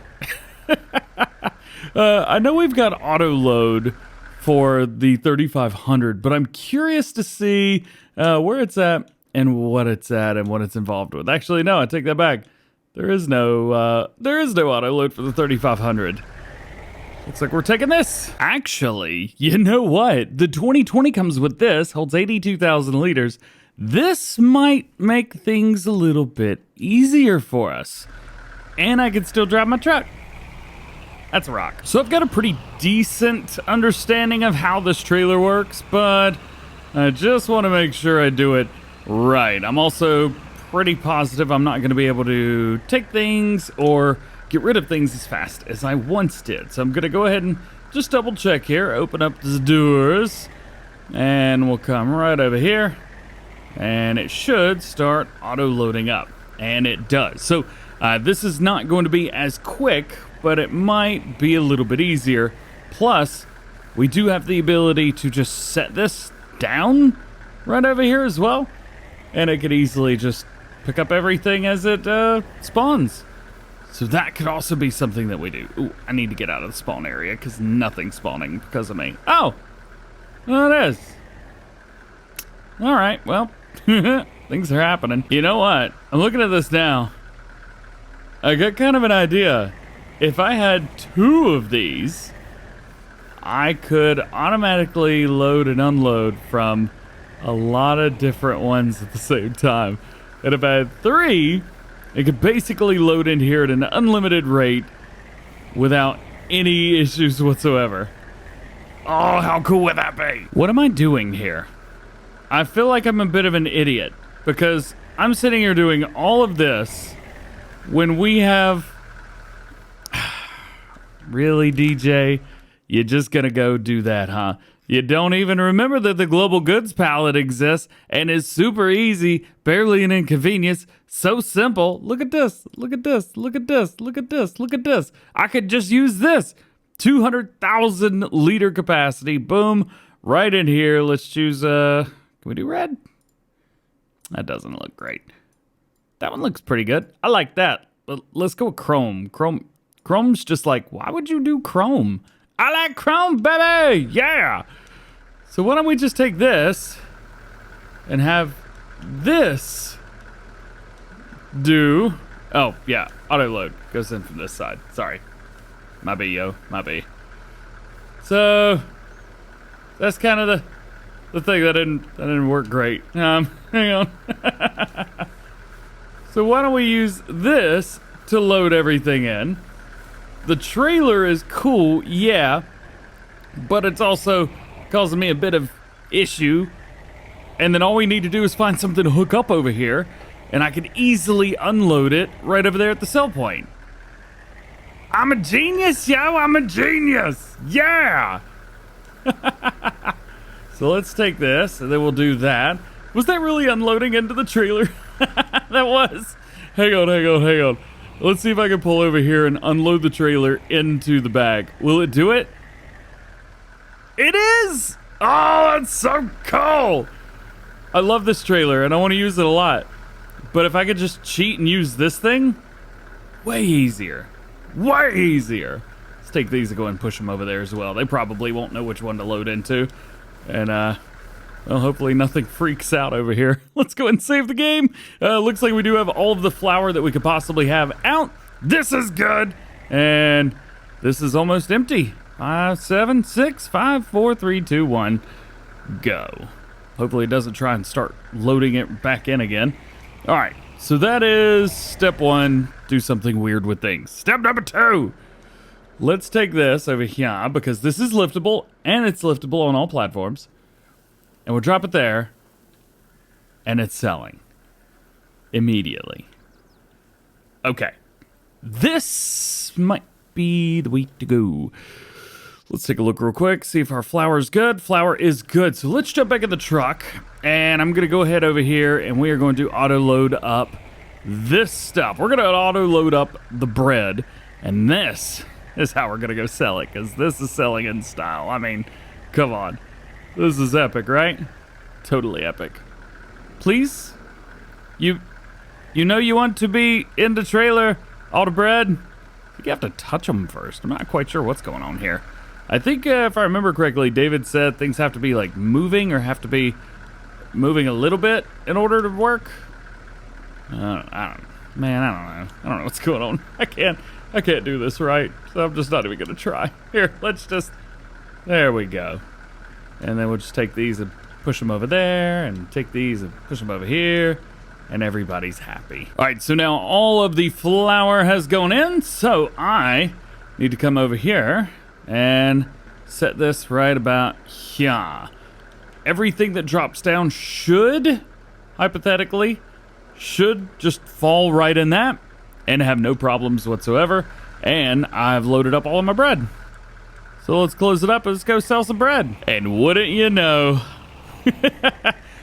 Speaker 1: I know we've got auto load for the 3,500, but I'm curious to see where it's at and what it's at and what it's involved with. Actually, no, I take that back. There is no auto load for the 3,500. Looks like we're taking this. Actually, you know what? The 2020 comes with this, holds 82,000 liters. This might make things a little bit easier for us. And I can still drive my truck. That's a rock. So I've got a pretty decent understanding of how this trailer works, but I just want to make sure I do it right. I'm also pretty positive I'm not going to be able to take things or get rid of things as fast as I once did. So I'm going to go ahead and just double check here, open up the doors, and we'll come right over here, and it should start auto loading up, and it does. So this is not going to be as quick, but it might be a little bit easier. Plus, we do have the ability to just set this down right over here as well, and it could easily just pick up everything as it spawns. So that could also be something that we do. Ooh, I need to get out of the spawn area because nothing's spawning because of me. Oh, well, it is. All right, well, things are happening. You know what? I'm looking at this now. I got kind of an idea. If I had 2 of these, I could automatically load and unload from a lot of different ones at the same time. And if I had 3, it could basically load in here at an unlimited rate without any issues whatsoever. Oh, how cool would that be? What am I doing here? I feel like I'm a bit of an idiot because I'm sitting here doing all of this when we have... Really, DJ? You're just gonna go do that, huh? You don't even remember that the global goods palette exists and is super easy, barely an inconvenience, so simple. Look at this, look at this, look at this, look at this, look at this. I could just use this. 200,000 liter capacity, boom, right in here. Let's choose, can we do red? That doesn't look great. That one looks pretty good. I like that. But let's go with chrome. Chrome's just like, why would you do chrome? I like chrome, baby! Yeah! So why don't we just take this and have this do... Oh, yeah. auto load goes in from this side. Sorry. My B, yo. My B. So that's kind of the thing that didn't work great. Hang on. So why don't we use this to load everything in? The trailer is cool, yeah, but it's also causing me a bit of issue. And then all we need to do is find something to hook up over here, and I can easily unload it right over there at the sell point. I'm a genius, yo! I'm a genius! Yeah! So let's take this, and then we'll do that. Was that really unloading into the trailer? That was. Hang on. Let's see if I can pull over here and unload the trailer into the bag. Will it do it? It is! Oh, that's so cool! I love this trailer, and I want to use it a lot. But if I could just cheat and use this thing, way easier. Way easier. Let's take these and go and push them over there as well. They probably won't know which one to load into. And, well, hopefully nothing freaks out over here. Let's go and save the game. Looks like we do have all of the flour that we could possibly have out. This is good. And this is almost empty. 5, 7, 6, 5, 4, 3, 2, 1. Go. Hopefully it doesn't try and start loading it back in again. All right, so that is step 1. Do something weird with things. Step number 2. Let's take this over here because this is liftable and it's liftable on all platforms. And we'll drop it there. And it's selling. Immediately. Okay. This might be the way to go. Let's take a look real quick, see if our flour is good. Flour is good. So let's jump back in the truck. And I'm going to go ahead over here and we are going to auto load up this stuff. We're going to auto load up the bread. And this is how we're going to go sell it because this is selling in style. I mean, come on. This is epic, right? Totally epic. Please? You know you want to be in the trailer, all the bread? You have to touch them first. I'm not quite sure what's going on here. I think if I remember correctly, David said things have to be like moving or have to be moving a little bit in order to work. I don't know. I don't know what's going on. I can't do this right, so I'm just not even gonna try. Here, there we go. And then we'll just take these and push them over there, and take these and push them over here, and everybody's happy. All right, so now all of the flour has gone in, so I need to come over here and set this right about here. Everything that drops down should, hypothetically, just fall right in that and have no problems whatsoever. And I've loaded up all of my bread. So let's close it up and let's go sell some bread. And wouldn't you know,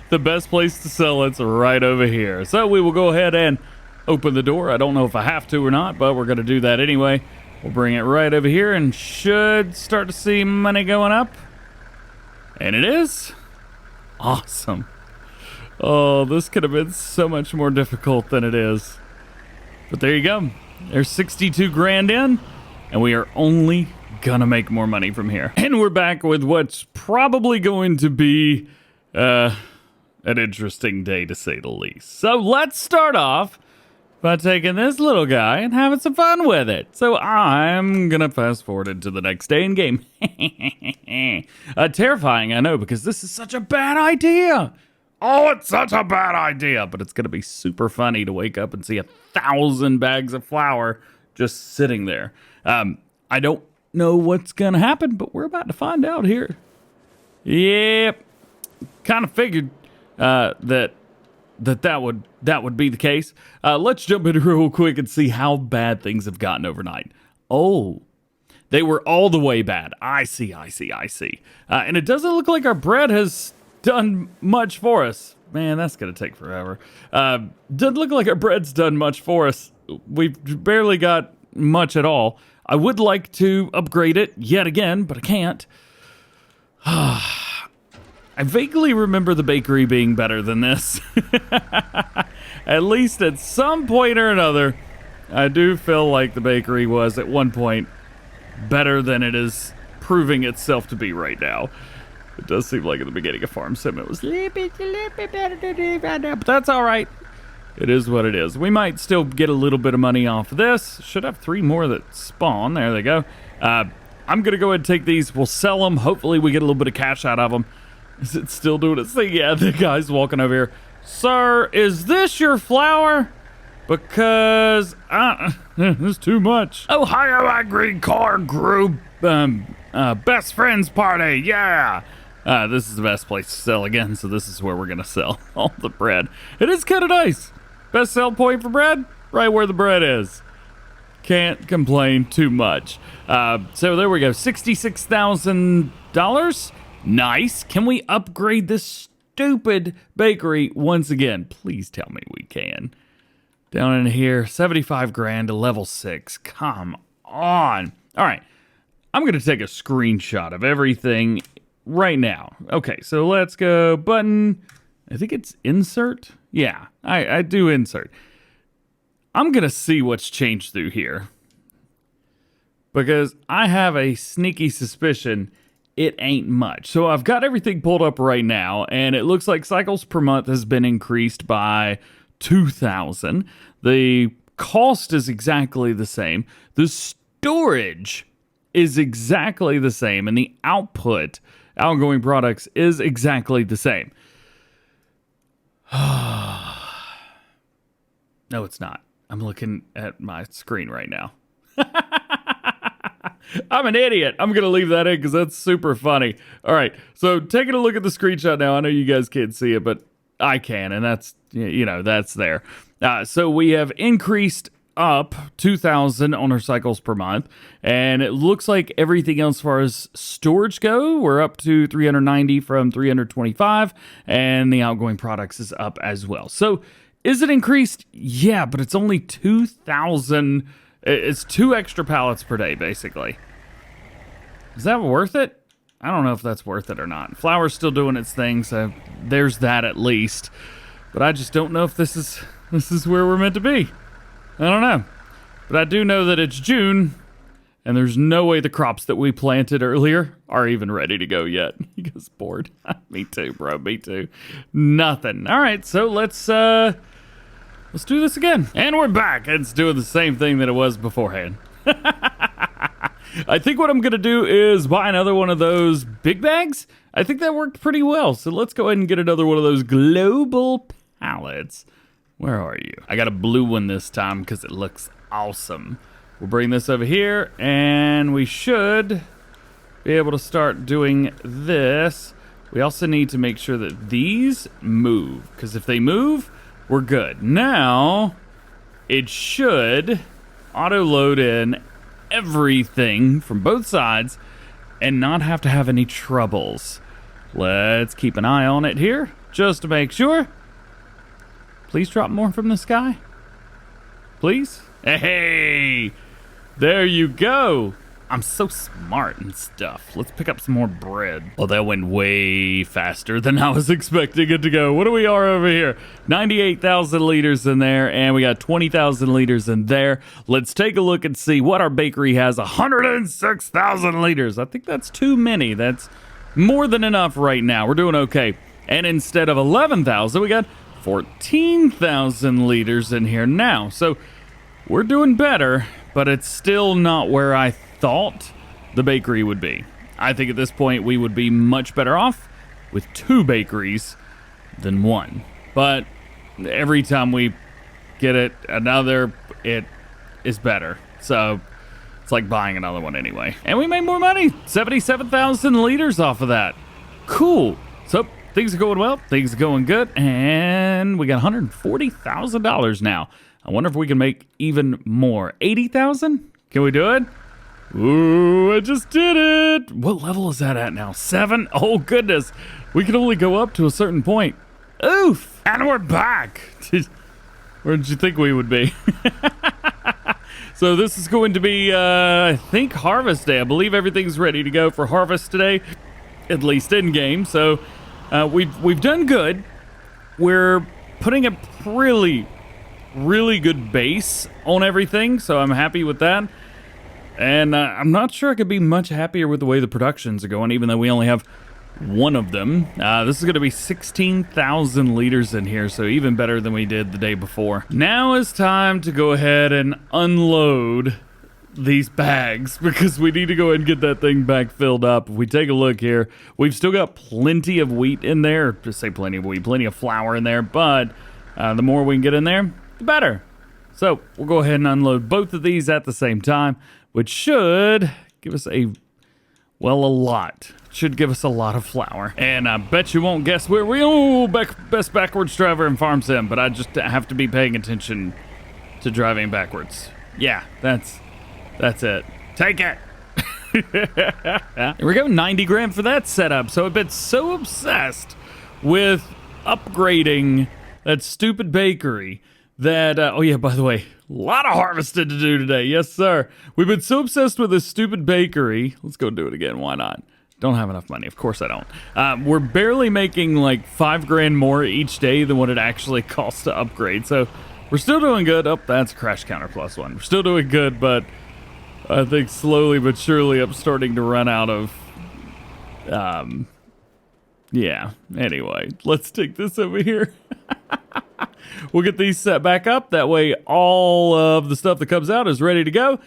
Speaker 1: the best place to sell it's right over here. So we will go ahead and open the door. I don't know if I have to or not, but we're going to do that anyway. We'll bring it right over here and should start to see money going up. And it is. Awesome. Oh, this could have been so much more difficult than it is. But there you go. There's 62 grand in, and we are only gonna make more money from here. And we're back with what's probably going to be an interesting day, to say the least. So let's start off by taking this little guy and having some fun with it. So I'm gonna fast forward into the next day in game. Terrifying, I know, because this is such a bad idea. Oh, it's such a bad idea, but it's gonna be super funny to wake up and see 1,000 bags of flour just sitting there. I don't know what's gonna happen, but we're about to find out here. Yep, kind of figured that would be the case. Let's jump in real quick and see how bad things have gotten overnight. Oh, they were all the way bad. I see. And it doesn't look like our bread has done much for us. Man, that's gonna take forever. Doesn't look like our bread's done much for us. We've barely got much at all. I would like to upgrade it yet again, but I can't. I vaguely remember the bakery being better than this. At least at some point or another, I do feel like the bakery was at one point better than it is proving itself to be right now. It does seem like at the beginning of Farm Sim it was a little bit better, but that's all right. It is what it is. We might still get a little bit of money off of this. Should have 3 more that spawn. There they go. I'm going to go ahead and take these. We'll sell them. Hopefully we get a little bit of cash out of them. Is it still doing its thing? Yeah, the guy's walking over here. Sir, is this your flour? Because it's too much. Ohio Agri Car Group Best Friends Party, yeah. This is the best place to sell again, so this is where we're going to sell all the bread. It is kind of nice. Best sell point for bread? Right where the bread is. Can't complain too much. So there we go, $66,000. Nice. Can we upgrade this stupid bakery once again? Please tell me we can. Down in here, 75 grand to level 6. Come on. All right. I'm going to take a screenshot of everything right now. Okay, so let's go button. I think it's insert. Yeah, I do insert. I'm going to see what's changed through here, because I have a sneaky suspicion it ain't much. So I've got everything pulled up right now, and it looks like cycles per month has been increased by 2,000. The cost is exactly the same. The storage is exactly the same, and the outgoing products is exactly the same. No, it's not. I'm looking at my screen right now. I'm an idiot. I'm going to leave that in because that's super funny. All right, so taking a look at the screenshot now. I know you guys can't see it, but I can, and that's, you know, that's there. So we have increased up 2,000 on our cycles per month, and it looks like everything else as far as storage go, we're up to 390 from 325, and the outgoing products is up as well. So is it increased? Yeah, but it's only 2,000. It's 2 extra pallets per day, basically. Is that worth it? I don't know if that's worth it or not. Flour's still doing its thing, so there's that at least. But I just don't know if this is where we're meant to be. I don't know. But I do know that it's June, and there's no way the crops that we planted earlier are even ready to go yet. You guys bored? Me too, bro. Me too. Nothing. All right, so let's do this again. And we're back. It's doing the same thing that it was beforehand. I think what I'm going to do is buy another one of those big bags. I think that worked pretty well. So let's go ahead and get another one of those global pallets. Where are you? I got a blue one this time because it looks awesome. We'll bring this over here, and we should be able to start doing this. We also need to make sure that these move, because if they move, we're good. Now, it should auto-load in everything from both sides and not have to have any troubles. Let's keep an eye on it here, just to make sure. Please drop more from the sky. Please? Hey, there you go. I'm so smart and stuff. Let's pick up some more bread. Well, that went way faster than I was expecting it to go. What do we are over here? 98,000 liters in there, and we got 20,000 liters in there. Let's take a look and see what our bakery has. 106,000 liters. I think that's too many. That's more than enough right now. We're doing okay. And instead of 11,000, we got 14,000 liters in here now. So we're doing better, but it's still not where I thought the bakery would be. I think at this point we would be much better off with 2 bakeries than 1. But every time we get it another, it is better. So it's like buying another one anyway. And we made more money. 77,000 liters off of that. Cool. So things are going well. Things are going good. And we got $140,000 now. I wonder if we can make even more. 80,000? Can we do it? Ooh, I just did it. What level is that at now? 7? Oh, goodness. We can only go up to a certain point. Oof. And we're back. Where did you think we would be? So this is going to be, I think, Harvest Day. I believe everything's ready to go for Harvest today, at least in game. So we've done good. We're putting a really good base on everything, so I'm happy with that. And I'm not sure I could be much happier with the way the productions are going, even though we only have one of them. This is going to be 16,000 liters in here, so even better than we did the day before. Now is time to go ahead and unload these bags because we need to go ahead and get that thing back filled up. If we take a look here, we've still got plenty of wheat in there. Just say plenty of wheat, plenty of flour in there, but the more we can get in there, the better. So we'll go ahead and unload both of these at the same time, which should give us a lot. Should give us a lot of flour. And I bet you won't guess where best backwards driver in Farm Sim, but I just have to be paying attention to driving backwards. Yeah, that's it. Take it. Here we go, 90 grand for that setup. So I've been so obsessed with upgrading that stupid bakery that, oh yeah, by the way, a lot of harvesting to do today. Yes, sir. We've been so obsessed with this stupid bakery. Let's go do it again. Why not? Don't have enough money. Of course I don't. We're barely making like 5 grand more each day than what it actually costs to upgrade. So we're still doing good. Oh, that's crash counter +1. We're still doing good, but I think slowly but surely I'm starting to run out of, yeah. Anyway, let's take this over here. We'll get these set back up. That way all of the stuff that comes out is ready to go.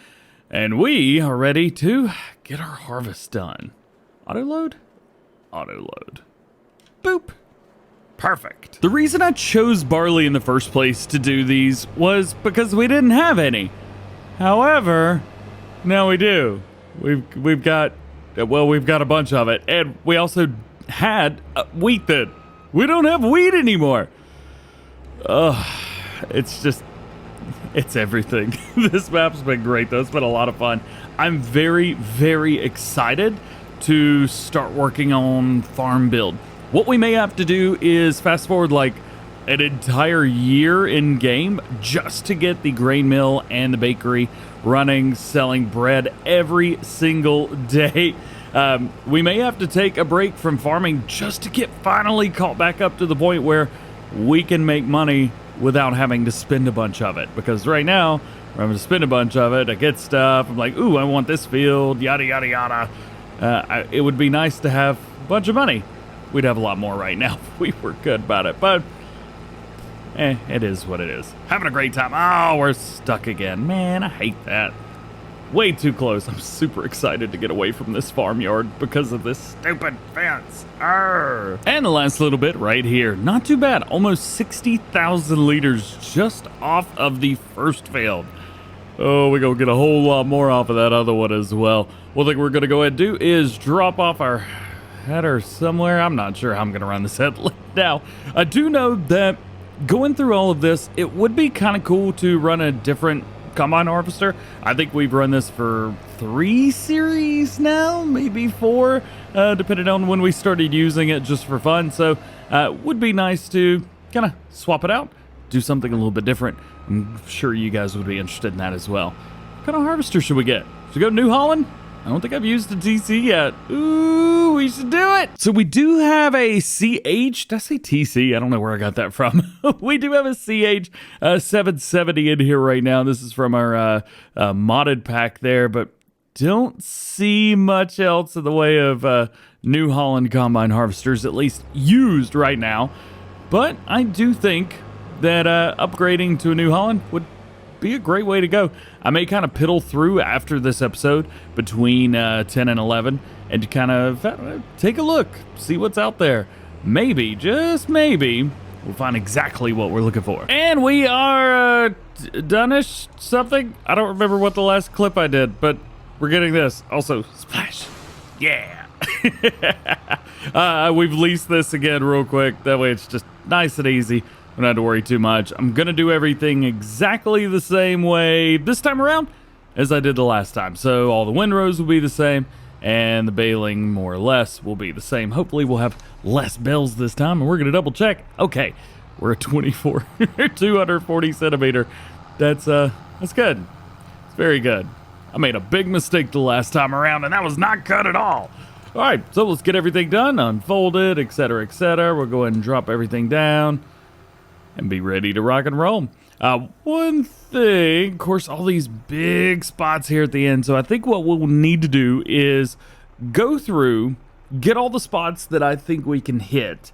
Speaker 1: And we are ready to get our harvest done. Auto load? Auto load. Boop. Perfect. The reason I chose barley in the first place to do these was because we didn't have any. However, now we do. We've got a bunch of it. And we also had wheat then. We don't have wheat anymore. It's everything. This map's been great though. It's been a lot of fun. I'm very, very excited to start working on farm build. What we may have to do is fast forward like an entire year in game just to get the grain mill and the bakery running, selling bread every single day. We may have to take a break from farming just to get finally caught back up to the point where we can make money without having to spend a bunch of it. Because right now, we're having to spend a bunch of it. I get stuff. I'm like, ooh, I want this field, yada, yada, yada. It would be nice to have a bunch of money. We'd have a lot more right now if we were good about it. But, it is what it is. Having a great time. Oh, we're stuck again. Man, I hate that. Way too close. I'm super excited to get away from this farmyard because of this stupid fence. Arr. And the last little bit right here. Not too bad. Almost 60,000 liters just off of the first field. Oh, we're going to get a whole lot more off of that other one as well. One thing we're going to go ahead and do is drop off our header somewhere. I'm not sure how I'm going to run this headlight now. I do know that going through all of this, it would be kind of cool to run a different combine harvester. I think we've run this for 3 series now, maybe 4, depending on when we started using it just for fun. So would be nice to kind of swap it out, do something a little bit different. I'm sure you guys would be interested in that as well. What kind of harvester should we get? Should we go New Holland? I don't think I've used a TC yet. Ooh, we should do it. So we do have a CH. Did I say TC? I don't know where I got that from. We do have a CH 770 in here right now. This is from our modded pack there, but don't see much else in the way of New Holland combine harvesters, at least used right now. But I do think that upgrading to a New Holland would be a great way to go. I may kind of piddle through after this episode between 10 and 11 and kind of take a look, see what's out there. Maybe, just maybe, we'll find exactly what we're looking for. And we are done-ish something. I don't remember what the last clip I did, but we're getting this. Also, splash. Yeah. We've leased this again real quick. That way it's just nice and easy. Don't have to worry too much. I'm going to do everything exactly the same way this time around as I did the last time. So all the windrows will be the same, and the baling more or less will be the same. Hopefully we'll have less bells this time, and we're going to double check. Okay, we're at 24, 240 centimeter. That's good. It's very good. I made a big mistake the last time around, and that was not cut at all. All right, so let's get everything done, unfold it, etc., etc. We'll go ahead and drop everything down and be ready to rock and roll. One thing, of course, all these big spots here at the end. So I think what we'll need to do is go through get all the spots that I think we can hit,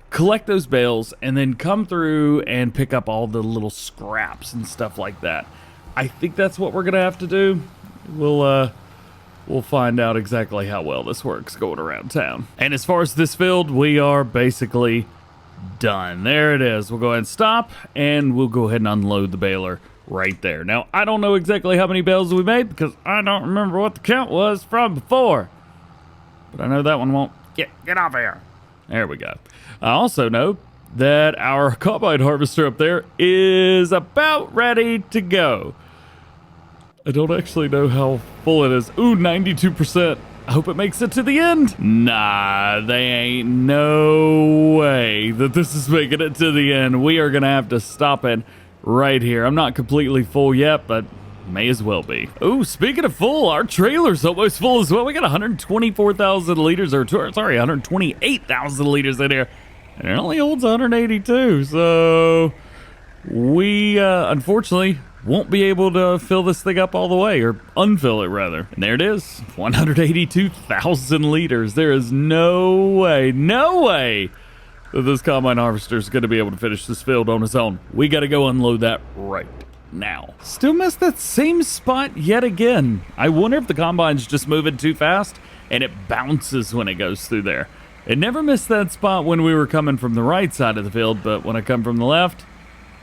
Speaker 1: collect those bales, and then come through and pick up all the little scraps and stuff like that. I think that's what we're gonna have to do. We'll find out exactly how well this works going around town. And as far as this field, we are basically done. There it is. We'll go ahead and stop, and we'll go ahead and unload the baler right there. Now, I don't know exactly how many bales we made because I don't remember what the count was from before. But I know that one won't. Get off here. There we go. I also know that our combine harvester up there is about ready to go. I don't actually know how full it is. Ooh, 92%. I hope it makes it to the end. Nah, they ain't no way that this is making it to the end. We are gonna have to stop it right here. I'm not completely full yet, but may as well be. Ooh, speaking of full, our trailer's almost full as well. We got 124,000 liters, or sorry, 128,000 liters in here. And it only holds 182, so we unfortunately won't be able to fill this thing up all the way, or unfill it rather. And there it is, 182,000 liters. There is no way that this combine harvester is going to be able to finish this field on its own. We got to go unload that right now. Still missed that same spot yet again. I wonder if the combine's just moving too fast and it bounces when it goes through there. It never missed that spot when we were coming from the right side of the field, but when I come from the left,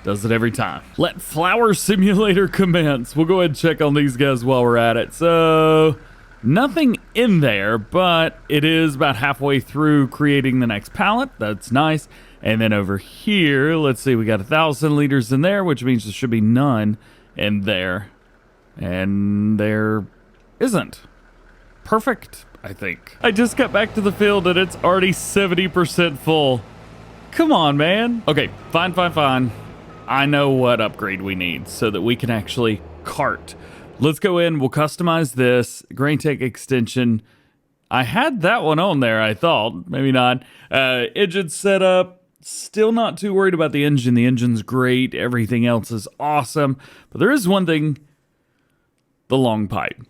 Speaker 1: does it every time. Let Flower Simulator commence. We'll go ahead and check on these guys while we're at it. So, nothing in there, but it is about halfway through creating the next pallet. That's nice. And then over here, let's see, we got 1,000 liters in there, which means there should be none in there. And there isn't. Perfect, I think. I just got back to the field and it's already 70% full. Come on, man. Okay, fine. I know what upgrade we need so that we can actually cart. Let's go in, we'll customize this. Grain Tech extension. I had that one on there, I thought. Maybe not. Engine setup. Still not too worried about the engine. The engine's great. Everything else is awesome. But there is one thing. The long pipe.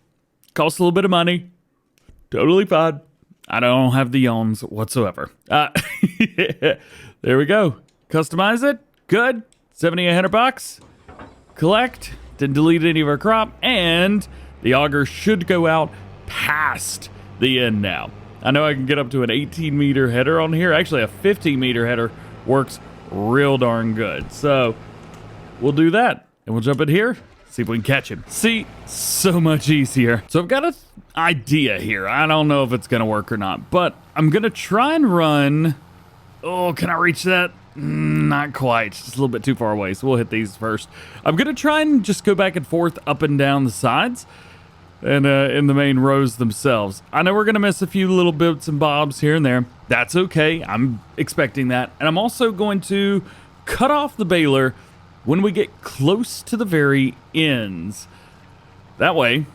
Speaker 1: Costs a little bit of money. Totally fine. I don't have the yawns whatsoever. There we go. Customize it. Good. $7,800. Collect. Didn't delete any of our crop. And the auger should go out past the end now. I know I can get up to an 18-meter header on here. Actually, a 15-meter header works real darn good. So we'll do that. And we'll jump in here. See if we can catch him. See, so much easier. So I've got an idea here. I don't know if it's going to work or not. But I'm going to try and run... Oh, can I reach that? Not quite. Just a little bit too far away, so we'll hit these first. I'm going to try and just go back and forth up and down the sides and in the main rows themselves. I know we're going to miss a few little bits and bobs here and there. That's okay. I'm expecting that. And I'm also going to cut off the baler when we get close to the very ends. That way,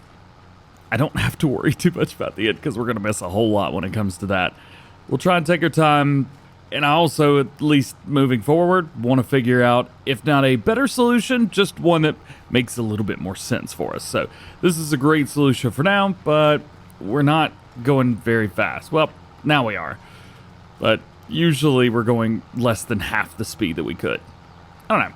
Speaker 1: I don't have to worry too much about the end because we're going to miss a whole lot when it comes to that. We'll try and take our time. And I also, at least moving forward, want to figure out, if not a better solution, just one that makes a little bit more sense for us. So this is a great solution for now, but we're not going very fast. Well, now we are. But usually we're going less than half the speed that we could. I don't know.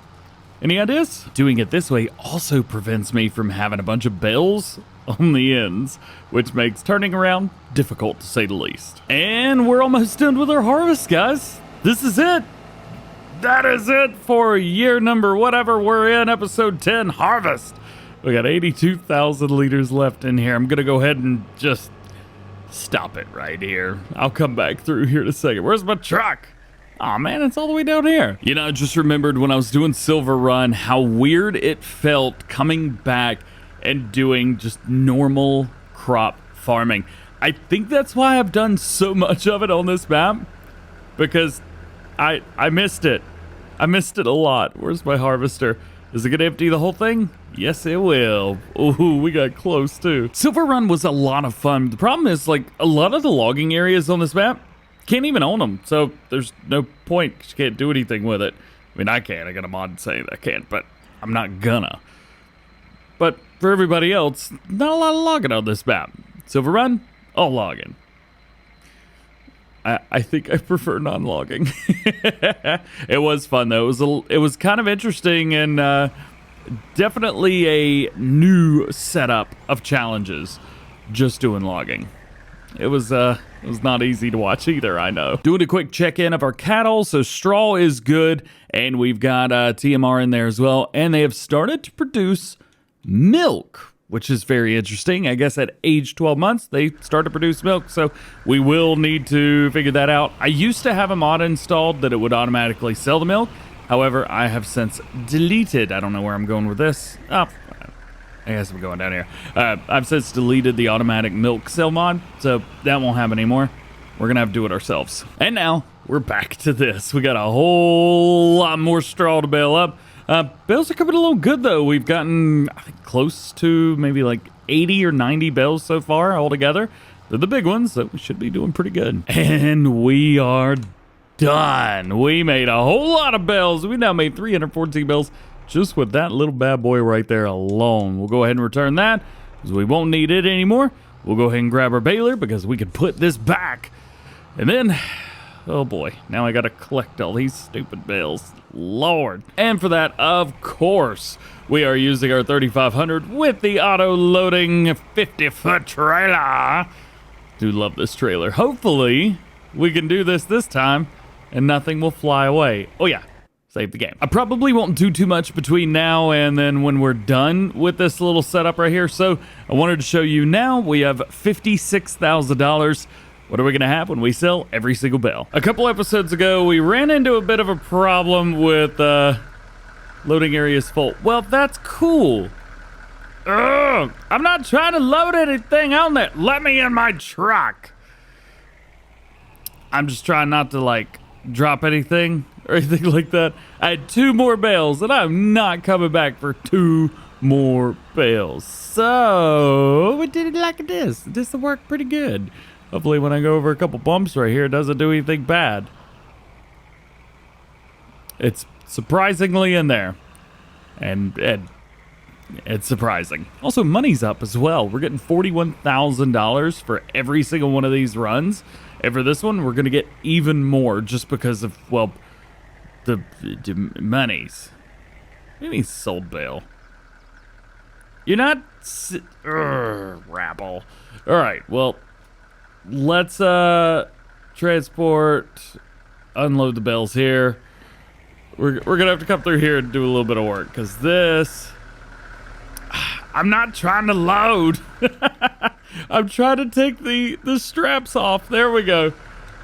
Speaker 1: Any ideas? Doing it this way also prevents me from having a bunch of bales on the ends, which makes turning around difficult to say the least. And we're almost done with our harvest, guys. This is it. That is it for year number whatever we're in, episode 10, harvest. We got 82,000 liters left in here. I'm gonna go ahead and just stop it right here. I'll come back through here in a second. Where's my truck? Aw, man, it's all the way down here. You know, I just remembered when I was doing Silver Run, how weird it felt coming back and doing just normal crop farming. I think that's why I've done so much of it on this map, because I missed it. I missed it a lot. Where's my harvester? Is it gonna empty the whole thing? Yes, it will. Ooh, we got close too. Silver Run was a lot of fun. The problem is, like, a lot of the logging areas on this map, can't even own them, so there's no point. You can't do anything with it. I mean, I can. I got a mod saying I can't, but I'm not gonna. But for everybody else, not a lot of logging on this map. Silver Run, all logging. I think I prefer non-logging. It was fun though. It was kind of interesting and definitely a new setup of challenges. Just doing logging. It was not easy to watch either, I know. Doing a quick check-in of our cattle. So straw is good, and we've got TMR in there as well. And they have started to produce milk, which is very interesting. I guess at age 12 months, they start to produce milk. So we will need to figure that out. I used to have a mod installed that it would automatically sell the milk. However, I have since deleted. I don't know where I'm going with this. Oh, I guess I'm going down here. I've since deleted the automatic milk sale mod, so that won't happen anymore. We're going to have to do it ourselves. And now we're back to this. We got a whole lot more straw to bale up. Bales are coming a little good, though. We've gotten, I think, close to maybe like 80 or 90 bales so far altogether. They're the big ones, so we should be doing pretty good. And we are done. We made a whole lot of bales. We now made 314 bales. Just with that little bad boy right there alone. We'll go ahead and return that because we won't need it anymore. We'll go ahead and grab our baler because we can put this back. And then, oh boy, now I got to collect all these stupid bales. Lord. And for that, of course, we are using our 3500 with the auto-loading 50-foot trailer. Do love this trailer. Hopefully, we can do this time and nothing will fly away. Oh yeah. Save the game. I probably won't do too much between now and then when we're done with this little setup right here. So I wanted to show you now we have $56,000. What are we going to have when we sell every single bale? A couple episodes ago, we ran into a bit of a problem with loading areas full. Well, that's cool. Ugh, I'm not trying to load anything on there. Let me in my truck. I'm just trying not to like drop anything or anything like that. I had 2 more bales, and I'm not coming back for 2 more bales. So we did it like this. This will work pretty good. Hopefully when I go over a couple bumps right here, it doesn't do anything bad. It's surprisingly in there. And it's surprising. Also, money's up as well. We're getting $41,000 for every single one of these runs. And for this one, we're going to get even more just because of, well, the monies. What do you mean sold bale? You're not... rabble. All right, well, let's transport, unload the bales here. We're going to have to come through here and do a little bit of work because this... I'm not trying to load. I'm trying to take the straps off. There we go.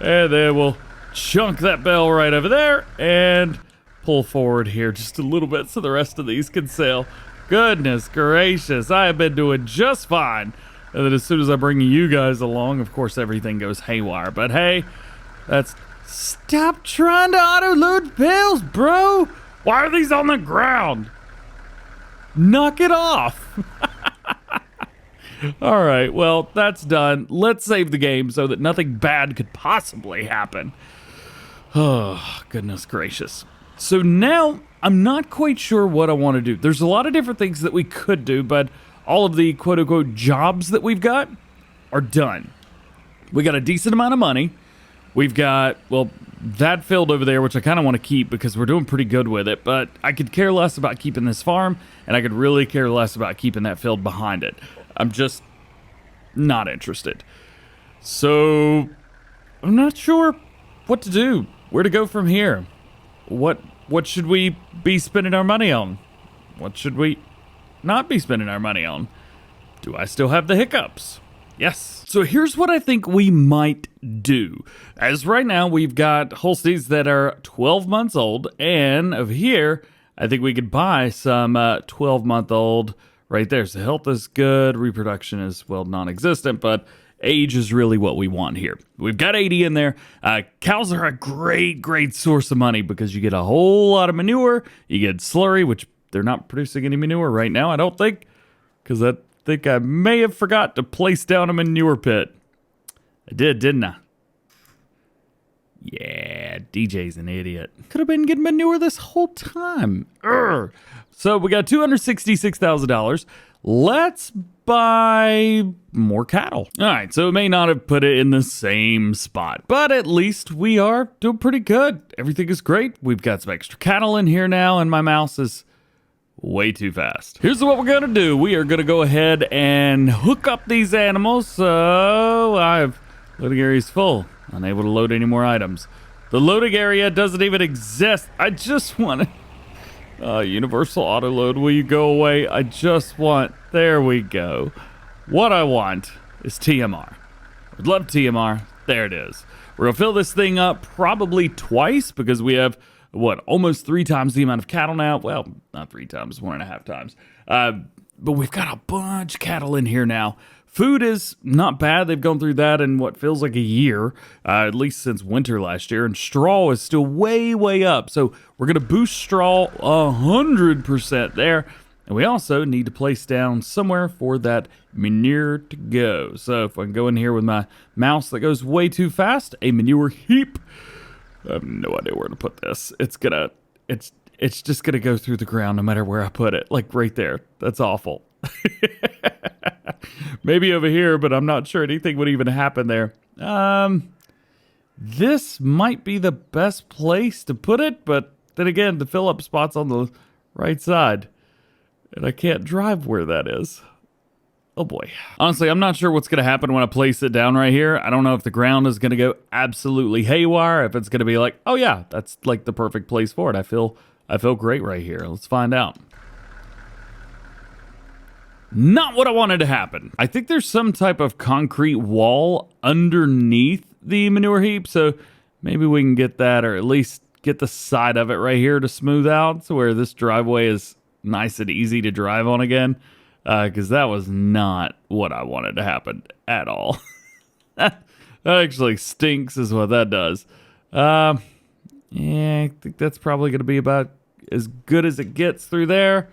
Speaker 1: And then we'll chunk that bale right over there and pull forward here just a little bit so the rest of these can sail. Goodness gracious. I have been doing just fine. And then as soon as I bring you guys along, of course, everything goes haywire. But hey, that's... Stop trying to auto-load bales, bro. Why are these on the ground? Knock it off. All right, well, that's done. Let's save the game so that nothing bad could possibly happen. Oh, goodness gracious. So now I'm not quite sure what I want to do. There's a lot of different things that we could do, but all of the quote-unquote jobs that we've got are done. We got a decent amount of money. We've got, well, that field over there, which I kind of want to keep because we're doing pretty good with it, but I could care less about keeping this farm, and I could really care less about keeping that field behind it. I'm just not interested. So I'm not sure what to do, where to go from here. What should we be spending our money on? What should we not be spending our money on? Do I still have the hiccups? Yes. So here's what I think we might do. As right now, we've got Holsteins that are 12 months old, and over here, I think we could buy some 12-month-old right there. So health is good, reproduction is, well, non-existent, but age is really what we want here. We've got 80 in there. Cows are a great source of money because you get a whole lot of manure. You get slurry, which they're not producing any manure right now, I don't think, because I think I may have forgot to place down a manure pit. I did, didn't I? Yeah, DJ's an idiot. Could have been getting manure this whole time. Urgh. So we got $266,000. Let's buy more cattle. All right, so it may not have put it in the same spot, but at least we are doing pretty good. Everything is great. We've got some extra cattle in here now, and my mouse is way too fast. Here's what we're gonna do. We are gonna go ahead and hook up these animals. So loading area is full. Unable to load any more items. The loading area doesn't even exist. I just want to... universal auto load, will you go away? I just want... There we go. What I want is TMR. I'd love TMR. There it is. We're gonna fill this thing up probably twice because we have, what, almost 3 times the amount of cattle now. Well, not 3 times, 1.5 times. But we've got a bunch of cattle in here now. Food is not bad. They've gone through that in what feels like a year, at least since winter last year. And straw is still way, way up. So we're going to boost straw 100% there. And we also need to place down somewhere for that manure to go. So if I can go in here with my mouse that goes way too fast, a manure heap. I have no idea where to put this. It's just going to go through the ground no matter where I put it. Like right there. That's awful. Maybe over here, but I'm not sure anything would even happen there. This might be the best place to put it, but then again, the fill-up spot's on the right side, and I can't drive where that is. Oh boy. Honestly, I'm not sure what's going to happen when I place it down right here. I don't know if the ground is going to go absolutely haywire, if it's going to be like, oh yeah, that's like the perfect place for it. I feel great right here. Let's find out. Not what I wanted to happen. I think there's some type of concrete wall underneath the manure heap, so maybe we can get that, or at least get the side of it right here to smooth out, so where this driveway is nice and easy to drive on again, because that was not what I wanted to happen at all. That actually stinks is what that does. Yeah, I think that's probably going to be about as good as it gets through there.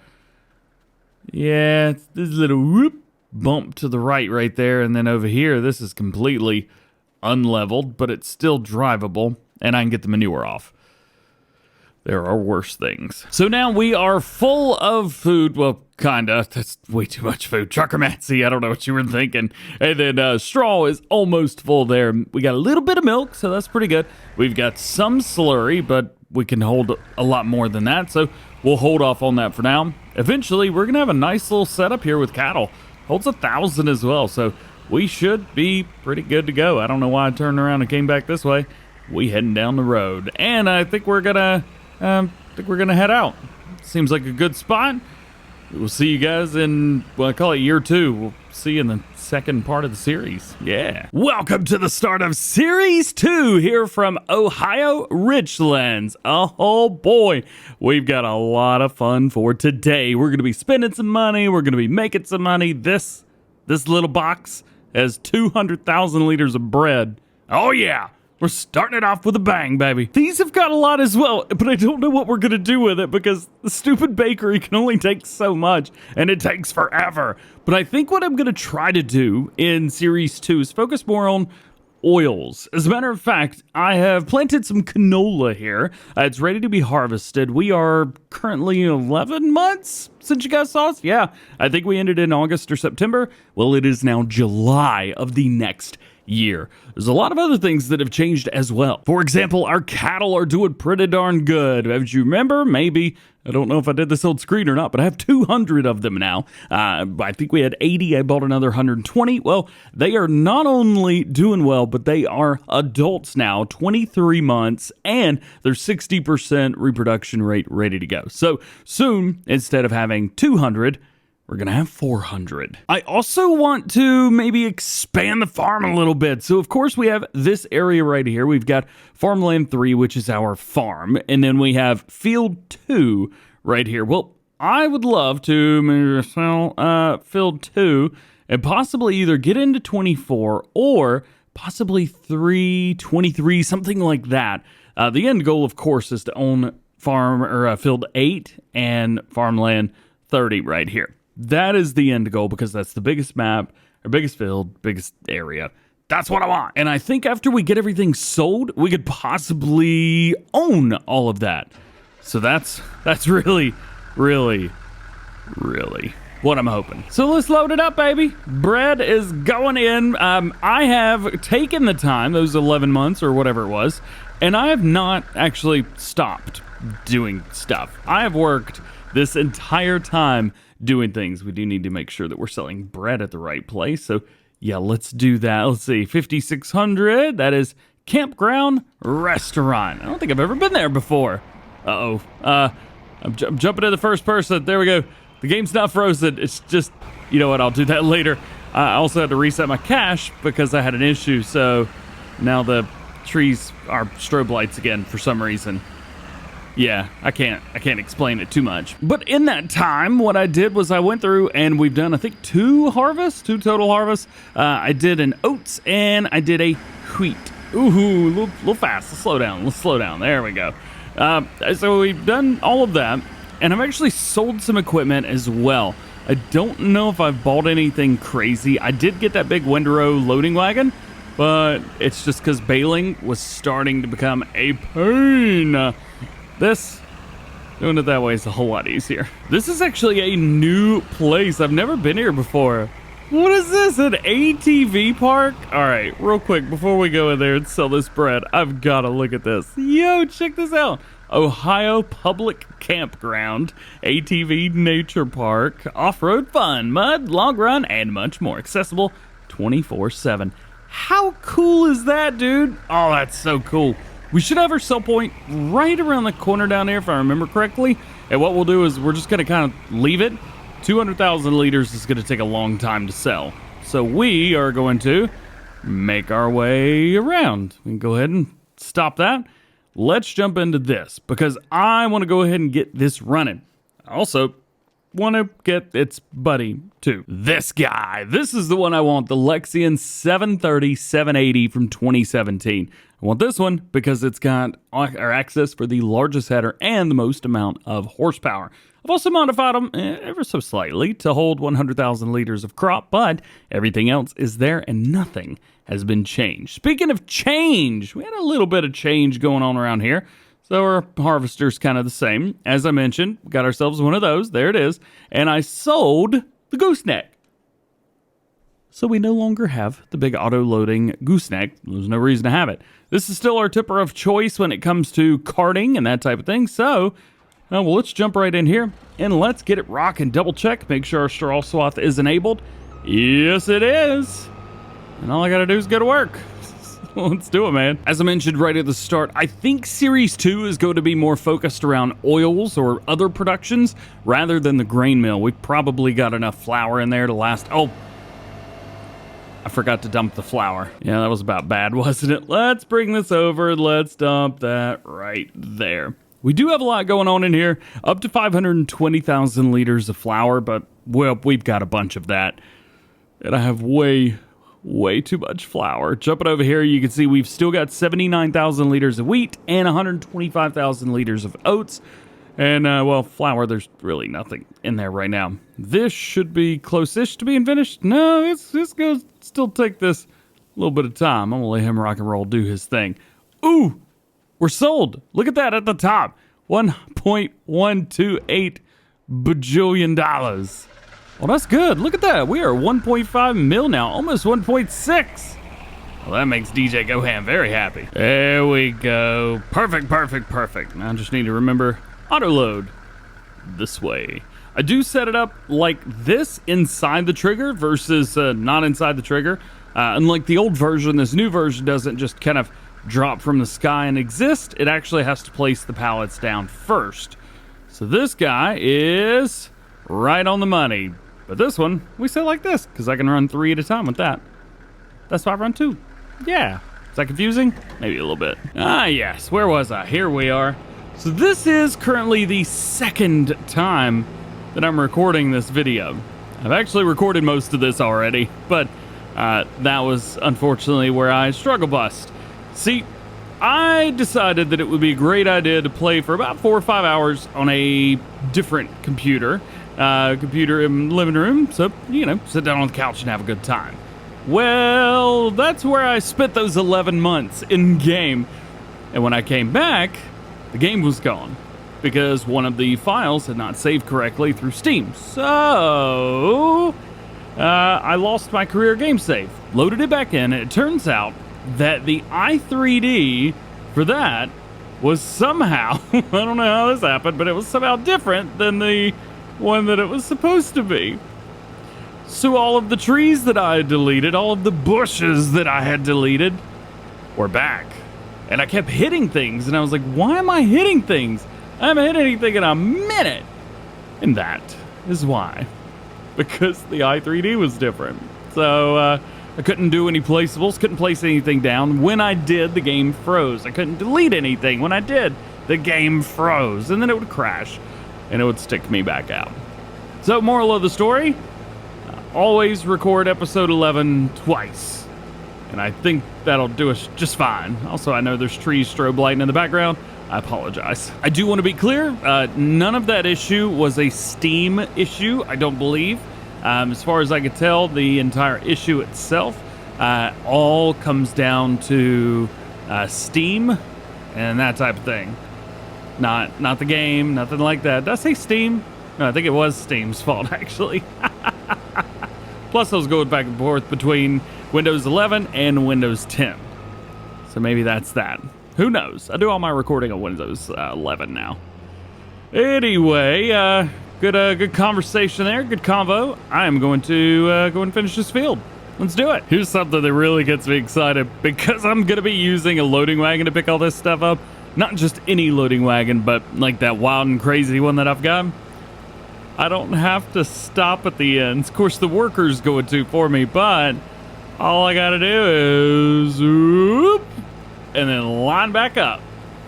Speaker 1: Yeah, it's this little whoop bump to the right there, and then over here, this is completely unleveled, but it's still drivable, and I can get the manure off. There are worse things. So now we are full of food. Well, kinda. That's way too much food. Truckermancy, I don't know what you were thinking. And then straw is almost full there. We got a little bit of milk, so that's pretty good. We've got some slurry, but we can hold a lot more than that, so we'll hold off on that for now. Eventually, we're going to have a nice little setup here with cattle. Holds 1,000 as well, so we should be pretty good to go. I don't know why I turned around and came back this way. We heading down the road, and I think we're gonna head out. Seems like a good spot. We'll see you guys in, well, I call it year 2. We'll see you in the second part of the series. Yeah. Welcome to the start of Series 2 here from Ohio Richlands. Oh boy, we've got a lot of fun for today. We're going to be spending some money. We're going to be making some money. This little box has 200,000 liters of bread. Oh yeah. We're starting it off with a bang, baby. These have got a lot as well, but I don't know what we're going to do with it because the stupid bakery can only take so much, and it takes forever. But I think what I'm going to try to do in Series 2 is focus more on oils. As a matter of fact, I have planted some canola here. It's ready to be harvested. We are currently 11 months since you guys saw us. Yeah, I think we ended in August or September. Well, it is now July of the next year. There's a lot of other things that have changed as well. For example, our cattle are doing pretty darn good. As you remember, maybe, I don't know if I did this old screen or not, but I have 200 of them now. I think we had 80. I bought another 120. Well, they are not only doing well, but they are adults now, 23 months, and they're 60% reproduction rate ready to go. So soon, instead of having 200, we're going to have 400. I also want to maybe expand the farm a little bit. So, of course, we have this area right here. We've got Farmland 3, which is our farm. And then we have Field 2 right here. Well, I would love to sell Field 2 and possibly either get into 24 or possibly 23, something like that. The end goal, of course, is to own Field 8 and Farmland 30 right here. That is the end goal because that's the biggest map, or biggest field, biggest area. That's what I want. And I think after we get everything sold, we could possibly own all of that. So that's really, really, really what I'm hoping. So let's load it up, baby. Bread is going in. I have taken the time, those 11 months or whatever it was, and I have not actually stopped doing stuff. I have worked this entire time doing things. We do need to make sure that we're selling bread at the right place. So yeah, let's do that. Let's see, 5,600. That is Campground Restaurant. I don't think I've ever been there before. I'm jumping to the first person. There we go. The game's not frozen. It's just, you know what? I'll do that later. I also had to reset my cache because I had an issue. So now the trees are strobe lights again for some reason. Yeah, I can't explain it too much. But in that time, what I did was I went through and we've done, I think, two total harvests. I did an oats and I did a wheat. Ooh, a little fast. Let's slow down. There we go. So we've done all of that, and I've actually sold some equipment as well. I don't know if I've bought anything crazy. I did get that big windrow loading wagon, but it's just because baling was starting to become a pain. Doing it that way is a whole lot easier. This is actually a new place. I've never been here before. What is this, an ATV park? All right, real quick, before we go in there and sell this bread, I've got to look at this. Yo, check this out. Ohio Public Campground, ATV Nature Park, off-road fun, mud, long run, and much more. Accessible 24/7. How cool is that, dude? Oh, that's so cool. We should have our sell point right around the corner down there, if I remember correctly. And what we'll do is we're just going to kind of leave it. 200,000 liters is going to take a long time to sell. So we are going to make our way around. We can go ahead and stop that. Let's jump into this because I want to go ahead and get this running. I also want to get its buddy too. This guy. This is the one I want. The Lexion 730 780 from 2017. I want this one because it's got access for the largest header and the most amount of horsepower. I've also modified them ever so slightly to hold 100,000 liters of crop, but everything else is there and nothing has been changed. Speaking of change, we had a little bit of change going on around here. So our harvester's kind of the same. As I mentioned, we got ourselves one of those. There it is. And I sold the gooseneck. So we no longer have the big auto-loading gooseneck. There's no reason to have it. This is still our tipper of choice when it comes to carting and that type of thing. So, well, let's jump right in here and let's get it rocking. Double check, make sure our straw swath is enabled. Yes, it is. And all I got to do is go to work. Let's do it, man. As I mentioned right at the start, I think Series 2 is going to be more focused around oils or other productions rather than the grain mill. We've probably got enough flour in there to last... Oh, I forgot to dump the flour. Yeah, that was about bad, wasn't it? Let's bring this over. Let's dump that right there. We do have a lot going on in here. Up to 520,000 liters of flour, but, well, we've got a bunch of that. And I have way too much flour. Jumping over here, you can see we've still got 79,000 liters of wheat and 125,000 liters of oats. And, well, flour, there's really nothing in there right now. This should be close-ish to being finished. No, it's going to still take this a little bit of time. I'm going to let him rock and roll, do his thing. Ooh, we're sold. Look at that at the top. $1.128 bajillion. Well, that's good. Look at that. We are 1.5 mil now, almost 1.6. Well, that makes DjGoHam very happy. There we go. Perfect. Now I just need to remember auto load this way. I do set it up like this inside the trigger versus not inside the trigger. Unlike the old version, this new version doesn't just kind of drop from the sky and exist. It actually has to place the pallets down first. So this guy is right on the money. But this one, we set like this because I can run 3 at a time with that. That's why I run 2. Yeah. Is that confusing? Maybe a little bit. Ah, yes. Where was I? Here we are. So this is currently the second time that I'm recording this video. I've actually recorded most of this already, but that was unfortunately where I struggle bust. See, I decided that it would be a great idea to play for about 4 or 5 hours on a different computer. Computer in the living room, so, you know, sit down on the couch and have a good time. Well, that's where I spent those 11 months in game. And when I came back, the game was gone. because one of the files had not saved correctly through Steam. So I lost my career game save, loaded it back in, and it turns out that the i3D for that was somehow, I don't know how this happened, but it was somehow different than the one that it was supposed to be. So all of the trees that I had deleted, all of the bushes that I had deleted were back. And I kept hitting things, and I was like, why am I hitting things? I haven't hit anything in a minute. And that is why. Because the i3D was different. So I couldn't do any placeables, couldn't place anything down. When I did, the game froze. I couldn't delete anything. When I did, the game froze. And then it would crash, and it would stick me back out. So moral of the story, always record episode 11 twice. And I think that'll do us just fine. Also, I know there's trees strobe lighting in the background. I apologize. I do want to be clear, none of that issue was a Steam issue, I don't believe. As far as I could tell, the entire issue itself all comes down to Steam and that type of thing. Not the game, nothing like that. Did I say Steam? No, I think it was Steam's fault, actually. Plus, I was going back and forth between Windows 11 and Windows 10. So maybe that's that. Who knows? I do all my recording on Windows 11 now. Anyway, good conversation there. Good convo. I am going to go and finish this field. Let's do it. Here's something that really gets me excited because I'm going to be using a loading wagon to pick all this stuff up. Not just any loading wagon, but like that wild and crazy one that I've got. I don't have to stop at the ends. Of course, the worker's going to for me, but all I got to do is whoop, and then line back up.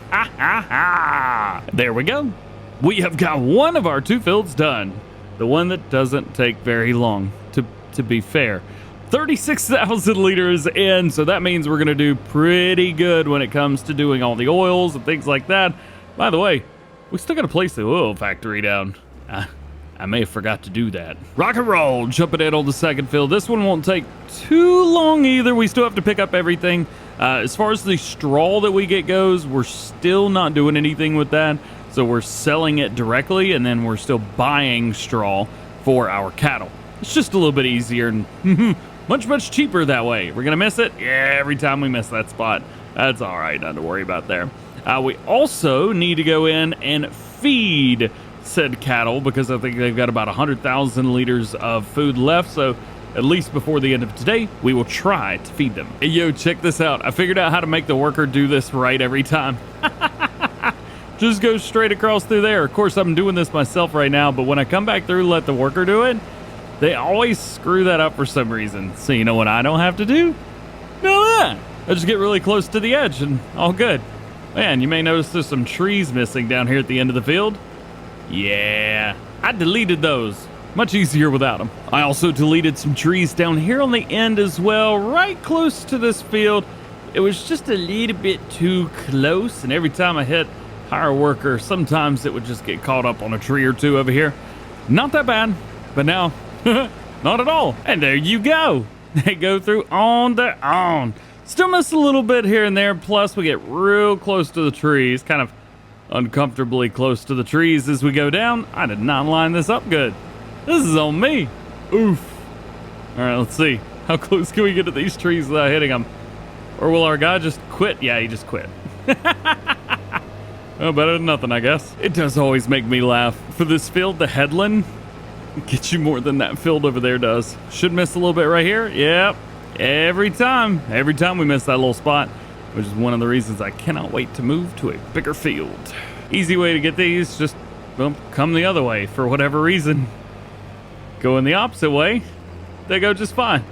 Speaker 1: Ha ha ha! There we go. We have got one of our two fields done. The one that doesn't take very long, to be fair. 36,000 liters in, so that means we're going to do pretty good when it comes to doing all the oils and things like that. By the way, we still got to place the oil factory down. I may have forgot to do that. Rock and roll, jumping in on the second field. This one won't take too long either. We still have to pick up everything. As far as the straw that we get goes, we're still not doing anything with that. So we're selling it directly, and then we're still buying straw for our cattle. It's just a little bit easier and much cheaper that way. We're gonna miss it? Yeah, every time we miss that spot. That's all right, nothing to worry about there. We also need to go in and feed said cattle because I think they've got about 100,000 liters of food left. So at least before the end of today, we will try to feed them. Hey, yo, check this out. I figured out how to make the worker do this right every time. Just go straight across through there. Of course, I'm doing this myself right now, but when I come back through and let the worker do it, they always screw that up for some reason. So you know what I don't have to do? No, I just get really close to the edge and all good. Man, you may notice there's some trees missing down here at the end of the field. Yeah, I deleted those. Much easier without them. I also deleted some trees down here on the end as well, right close to this field. It was just a little bit too close, and every time I hit hire worker, sometimes it would just get caught up on a tree or two over here. Not that bad, but now, not at all. And there you go. They go through on their own. Still miss a little bit here and there, plus we get real close to the trees, kind of uncomfortably close to the trees as we go down. I did not line this up good. This is on me. Oof. All right, let's see. How close can we get to these trees without hitting them? Or will our guy just quit? Yeah, he just quit. Oh, better than nothing, I guess. It does always make me laugh. For this field, the headland gets you more than that field over there does. Should miss a little bit right here. Yep. Every time we miss that little spot, which is one of the reasons I cannot wait to move to a bigger field. Easy way to get these, just come the other way for whatever reason. Going the opposite way, they go just fine.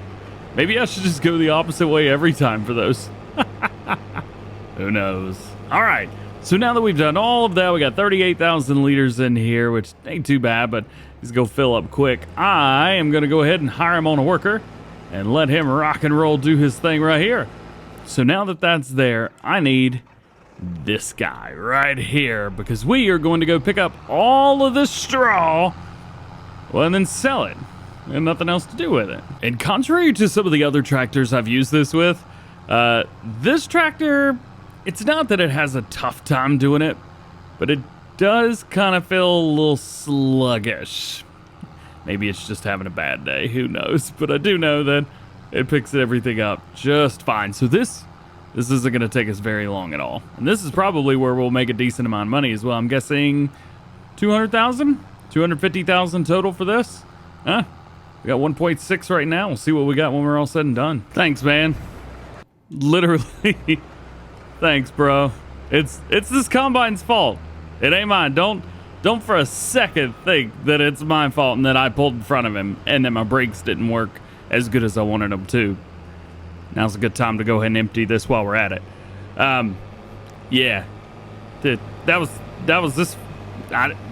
Speaker 1: Maybe I should just go the opposite way every time for those. Who knows? All right, so now that we've done all of that, we got 38,000 liters in here, which ain't too bad, but he's gonna fill up quick. I am gonna go ahead and hire him on a worker and let him rock and roll do his thing right here. So now that that's there, I need this guy right here because we are going to go pick up all of this straw, well, and then sell it. And nothing else to do with it. And contrary to some of the other tractors I've used this with, this tractor, it's not that it has a tough time doing it, but it does kind of feel a little sluggish. Maybe it's just having a bad day, who knows? But I do know that it picks everything up just fine. So this isn't going to take us very long at all. And this is probably where we'll make a decent amount of money as well. I'm guessing 200,000, 250,000 total for this. Huh? We got 1.6 right now. We'll see what we got when we're all said and done. Thanks, man. Literally. Thanks, bro. It's this combine's fault. It ain't mine. Don't for a second think that it's my fault and that I pulled in front of him and that my brakes didn't work as good as I wanted them to. Now's a good time to go ahead and empty this while we're at it. Yeah. That was this.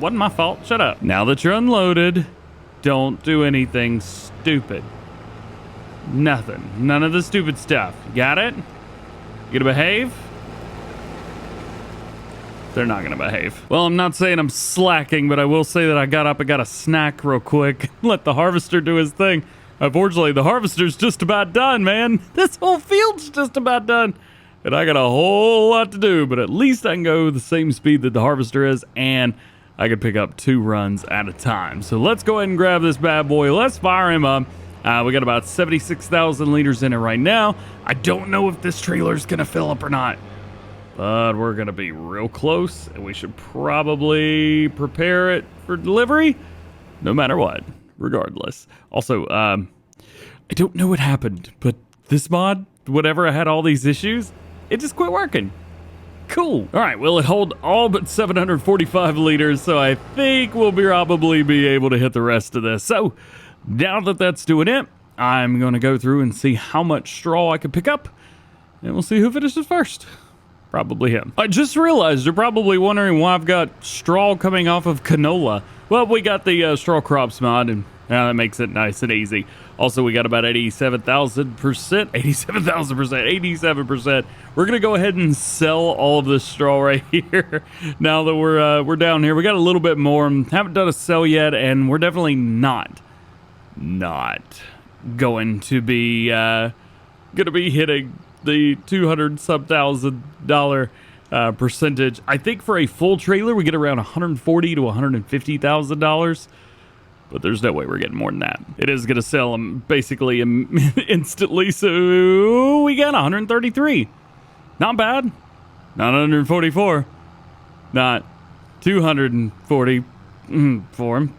Speaker 1: Wasn't my fault. Shut up. Now that you're unloaded, don't do anything stupid. Nothing. None of the stupid stuff. You got it? You gonna behave? They're not gonna behave. Well, I'm not saying I'm slacking, but I will say that I got up and got a snack real quick. Let the harvester do his thing. Unfortunately, the harvester's just about done, man. This whole field's just about done. And I got a whole lot to do, but at least I can go the same speed that the harvester is, and I can pick up 2 runs at a time. So let's go ahead and grab this bad boy. Let's fire him up. We got about 76,000 liters in it right now. I don't know if this trailer's gonna fill up or not, but we're gonna be real close, and we should probably prepare it for delivery, no matter what, regardless. Also, I don't know what happened, but this mod, whenever I had all these issues, it just quit working. Cool. All right, well, it hold all but 745 liters, so I think we'll probably be able to hit the rest of this. So now that that's doing it, I'm going to go through and see how much straw I can pick up, and we'll see who finishes first. Probably him. I just realized you're probably wondering why I've got straw coming off of canola. Well, we got the straw crops mod, and that makes it nice and easy. Also, we got about 87,000%. 87%. We're going to go ahead and sell all of this straw right here. Now that we're down here, we got a little bit more. Haven't done a sell yet, and we're definitely not going to be hitting the $200,000 percentage. I think for a full trailer, we get around $140,000 to $150,000. But there's no way we're getting more than that. It is going to sell them basically instantly. So we got 133. Not bad. Not 144. Not 240 for him.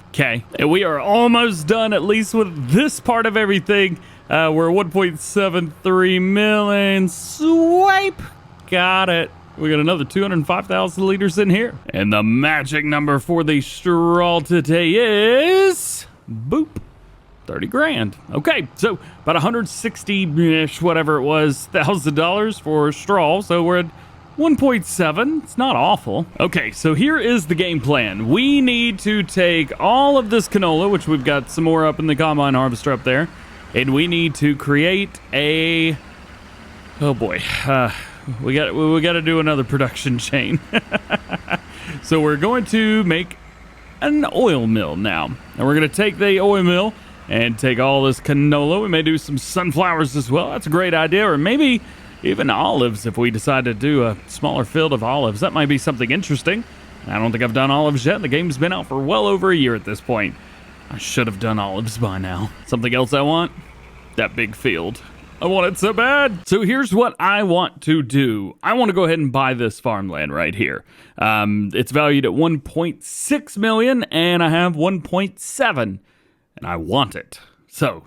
Speaker 1: Okay. And we are almost done, at least with this part of everything. We're 1.73 million. Swipe. Got it. We got another 205,000 liters in here. And the magic number for the straw today is... boop. 30 grand. Okay, so about 160-ish, whatever it was, $1,000 for straw. So we're at 1.7. It's not awful. Okay, so here is the game plan. We need to take all of this canola, which we've got some more up in the combine harvester up there, and we need to create a... oh boy. We got to do another production chain. So we're going to make an oil mill now. And we're going to take the oil mill and take all this canola. We may do some sunflowers as well. That's a great idea. Or maybe even olives if we decide to do a smaller field of olives. That might be something interesting. I don't think I've done olives yet. The game's been out for well over a year at this point. I should have done olives by now. Something else I want? That big field. I want it so bad. So here's what I want to do. I want to go ahead and buy this farmland right here. It's valued at 1.6 million and I have 1.7 and I want it. So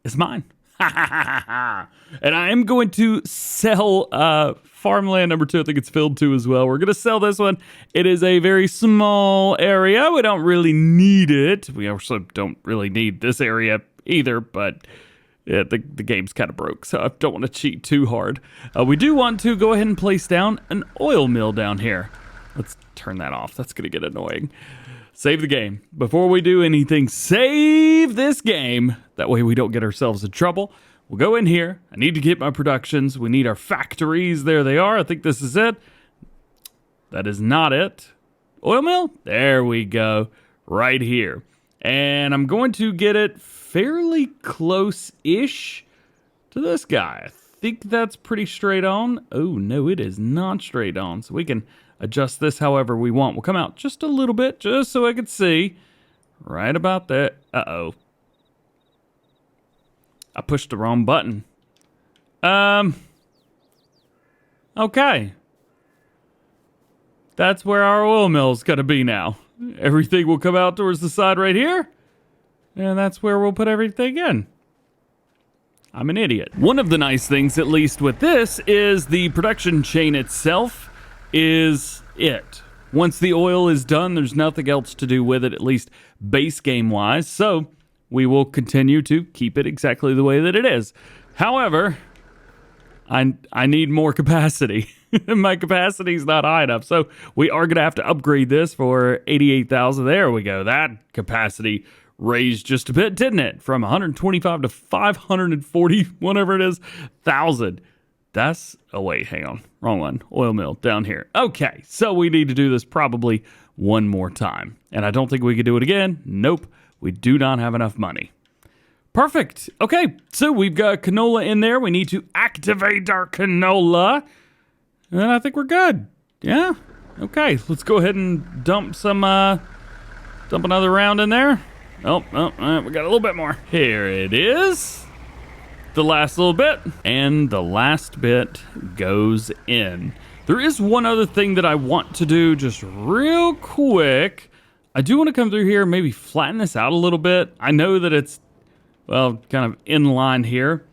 Speaker 1: it's mine. And I am going to sell farmland number 2. I think it's filled too as well. We're going to sell this one. It is a very small area. We don't really need it. We also don't really need this area either, but yeah, the game's kind of broke, so I don't want to cheat too hard. We do want to go ahead and place down an oil mill down here. Let's turn that off. That's going to get annoying. Save the game. Before we do anything, save this game. That way we don't get ourselves in trouble. We'll go in here. I need to get my productions. We need our factories. There they are. I think this is it. That is not it. Oil mill? There we go. Right here. And I'm going to get it fairly close-ish to this guy. I think that's pretty straight on. Oh, no, it is not straight on. So we can adjust this however we want. We'll come out just a little bit, just so I can see. Right about that. Uh-oh. I pushed the wrong button. Okay. That's where our oil mill's gonna be now. Everything will come out towards the side right here. And that's where we'll put everything in. I'm an idiot. One of the nice things, at least with this, is the production chain itself is it. Once the oil is done, there's nothing else to do with it, at least base game wise. So we will continue to keep it exactly the way that it is. However, I need more capacity. My capacity is not high enough. So we are going to have to upgrade this for 88,000. There we go. That capacity raised just a bit, didn't it? From 125 to 540, whatever it is, thousand. That's, oh wait, hang on. Wrong one. Oil mill down here. Okay, so we need to do this probably one more time. And I don't think we could do it again. Nope, we do not have enough money. Perfect. Okay, so we've got canola in there. We need to activate our canola. And I think we're good. Yeah, okay. Let's go ahead and dump another round in there. Oh, we got a little bit more. Here it is. The last little bit. And the last bit goes in. There is one other thing that I want to do just real quick. I do want to come through here and maybe flatten this out a little bit. I know that it's, well, kind of in line here,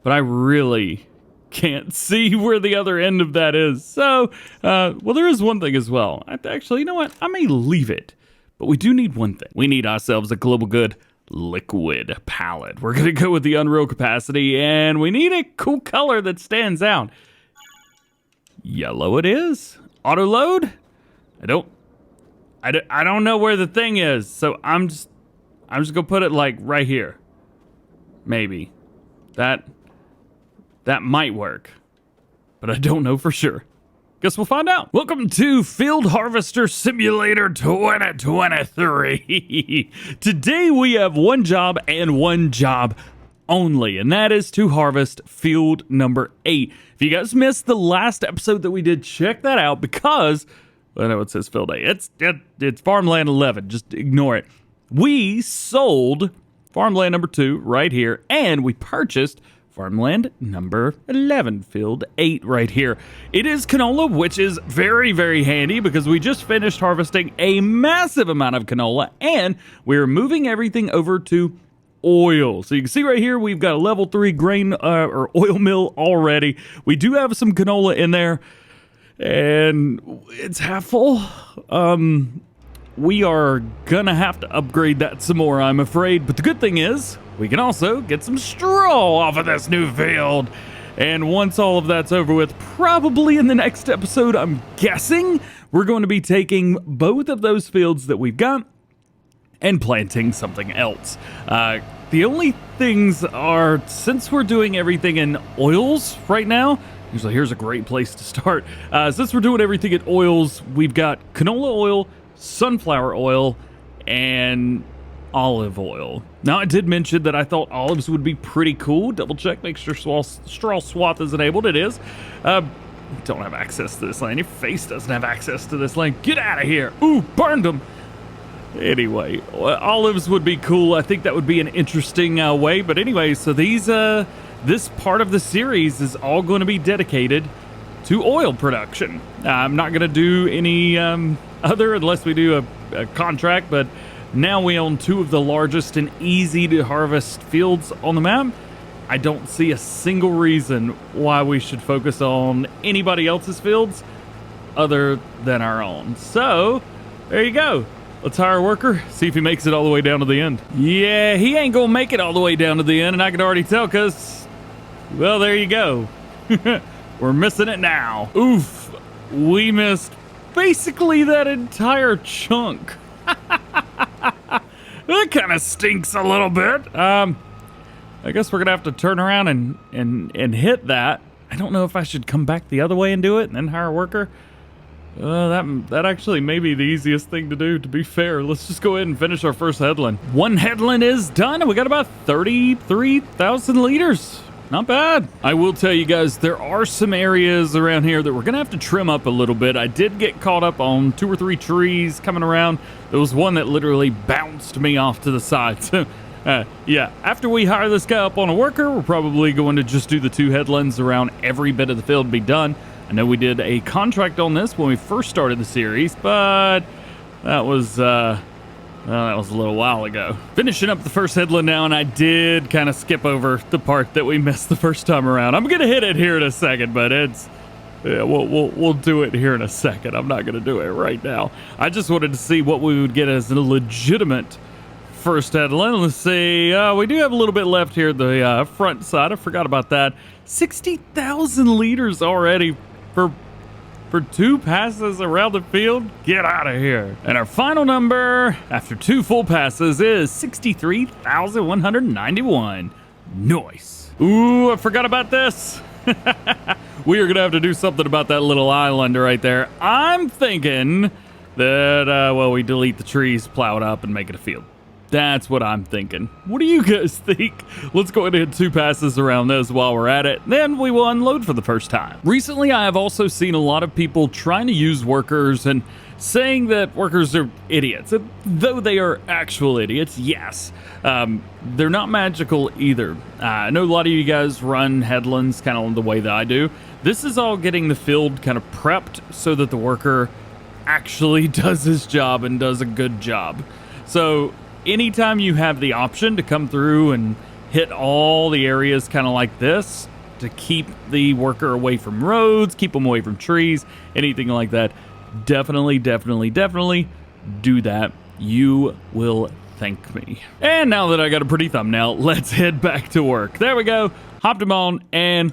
Speaker 1: but I really can't see where the other end of that is. So, well, there is one thing as well. Actually, you know what? I may leave it. But we do need one thing. We need ourselves a Global Good liquid palette. We're going to go with the Unreal capacity, and we need a cool color that stands out. Yellow it is. Auto load? I don't know where the thing is, so I'm just going to put it like right here. Maybe. That might work. But I don't know for sure. Guess we'll find out. Welcome to Field Harvester Simulator 2023. Today we have one job and one job only, and that is to harvest field number 8. If you guys missed the last episode that we did, check that out because, well, I know it says field 8. It's farmland 11. Just ignore it. We sold farmland number 2 right here, and we purchased farmland number 11, field 8 right here. It is canola, which is very, very handy because we just finished harvesting a massive amount of canola and we're moving everything over to oil. So you can see right here, we've got a level 3 grain or oil mill already. We do have some canola in there and it's half full. We are gonna have to upgrade that some more, I'm afraid. But the good thing is, we can also get some straw off of this new field. And once all of that's over with, probably in the next episode, I'm guessing, we're going to be taking both of those fields that we've got and planting something else. The only things are, since we're doing everything in oils right now, usually here's a great place to start. Since we're doing everything in oils, we've got canola oil, sunflower oil, and olive oil. Now, I did mention that I thought olives would be pretty cool. Double check, make sure straw swath is enabled. It is. Don't have access to this lane. Your face doesn't have access to this lane. Get out of here. Ooh, burned them. Anyway, olives would be cool. I think that would be an interesting way. But anyway, so this part of the series is all going to be dedicated to oil production. I'm not going to do any other unless we do a contract, but now we own 2 of the largest and easy to harvest fields on the map. I don't see a single reason why we should focus on anybody else's fields other than our own. So, there you go. Let's hire a worker, see if he makes it all the way down to the end. Yeah, he ain't gonna make it all the way down to the end, and I can already tell because, well, there you go. We're missing it now. Oof, we missed basically that entire chunk. That kind of stinks a little bit. I guess we're gonna have to turn around and hit that. I don't know if I should come back the other way and do it and then hire a worker. That actually may be the easiest thing to do, to be fair. Let's just go ahead and finish our first headland. One headland is done, and we got about 33,000 liters Not bad. I will tell you guys, there are some areas around here that we're gonna have to trim up a little bit. I did get caught up on 2 or 3 trees coming around. There was one that literally bounced me off to the side. So, yeah, after we hire this guy up on a worker, we're probably going to just do the 2 headlands around every bit of the field be done. I know we did a contract on this when we first started the series, but that was a little while ago. Finishing up the first headland now, and I did kind of skip over the part that we missed the first time around. I'm gonna hit it here in a second, but we'll do it here in a second. I'm not gonna do it right now. I just wanted to see what we would get as a legitimate first headland. Let's see. We do have a little bit left here at the front side. I forgot about that. 60,000 liters already for 2 passes around the field? Get out of here. And our final number after 2 full passes is 63,191. Nice. Ooh, I forgot about this. We are gonna have to do something about that little island right there. I'm thinking that, well, we delete the trees, plow it up, and make it a field. That's what I'm thinking. What do you guys think? Let's go ahead and hit 2 passes around those while we're at it. Then we will unload for the first time. Recently, I have also seen a lot of people trying to use workers and saying that workers are idiots. Though they are actual idiots, yes. They're not magical either. I know a lot of you guys run headlands kind of the way that I do. This is all getting the field kind of prepped so that the worker actually does his job and does a good job. So anytime you have the option to come through and hit all the areas kind of like this to keep the worker away from roads, keep them away from trees, anything like that, definitely do that. You will thank me. And now that I got a pretty thumbnail, let's head back to work. There we go. Hopped them on, and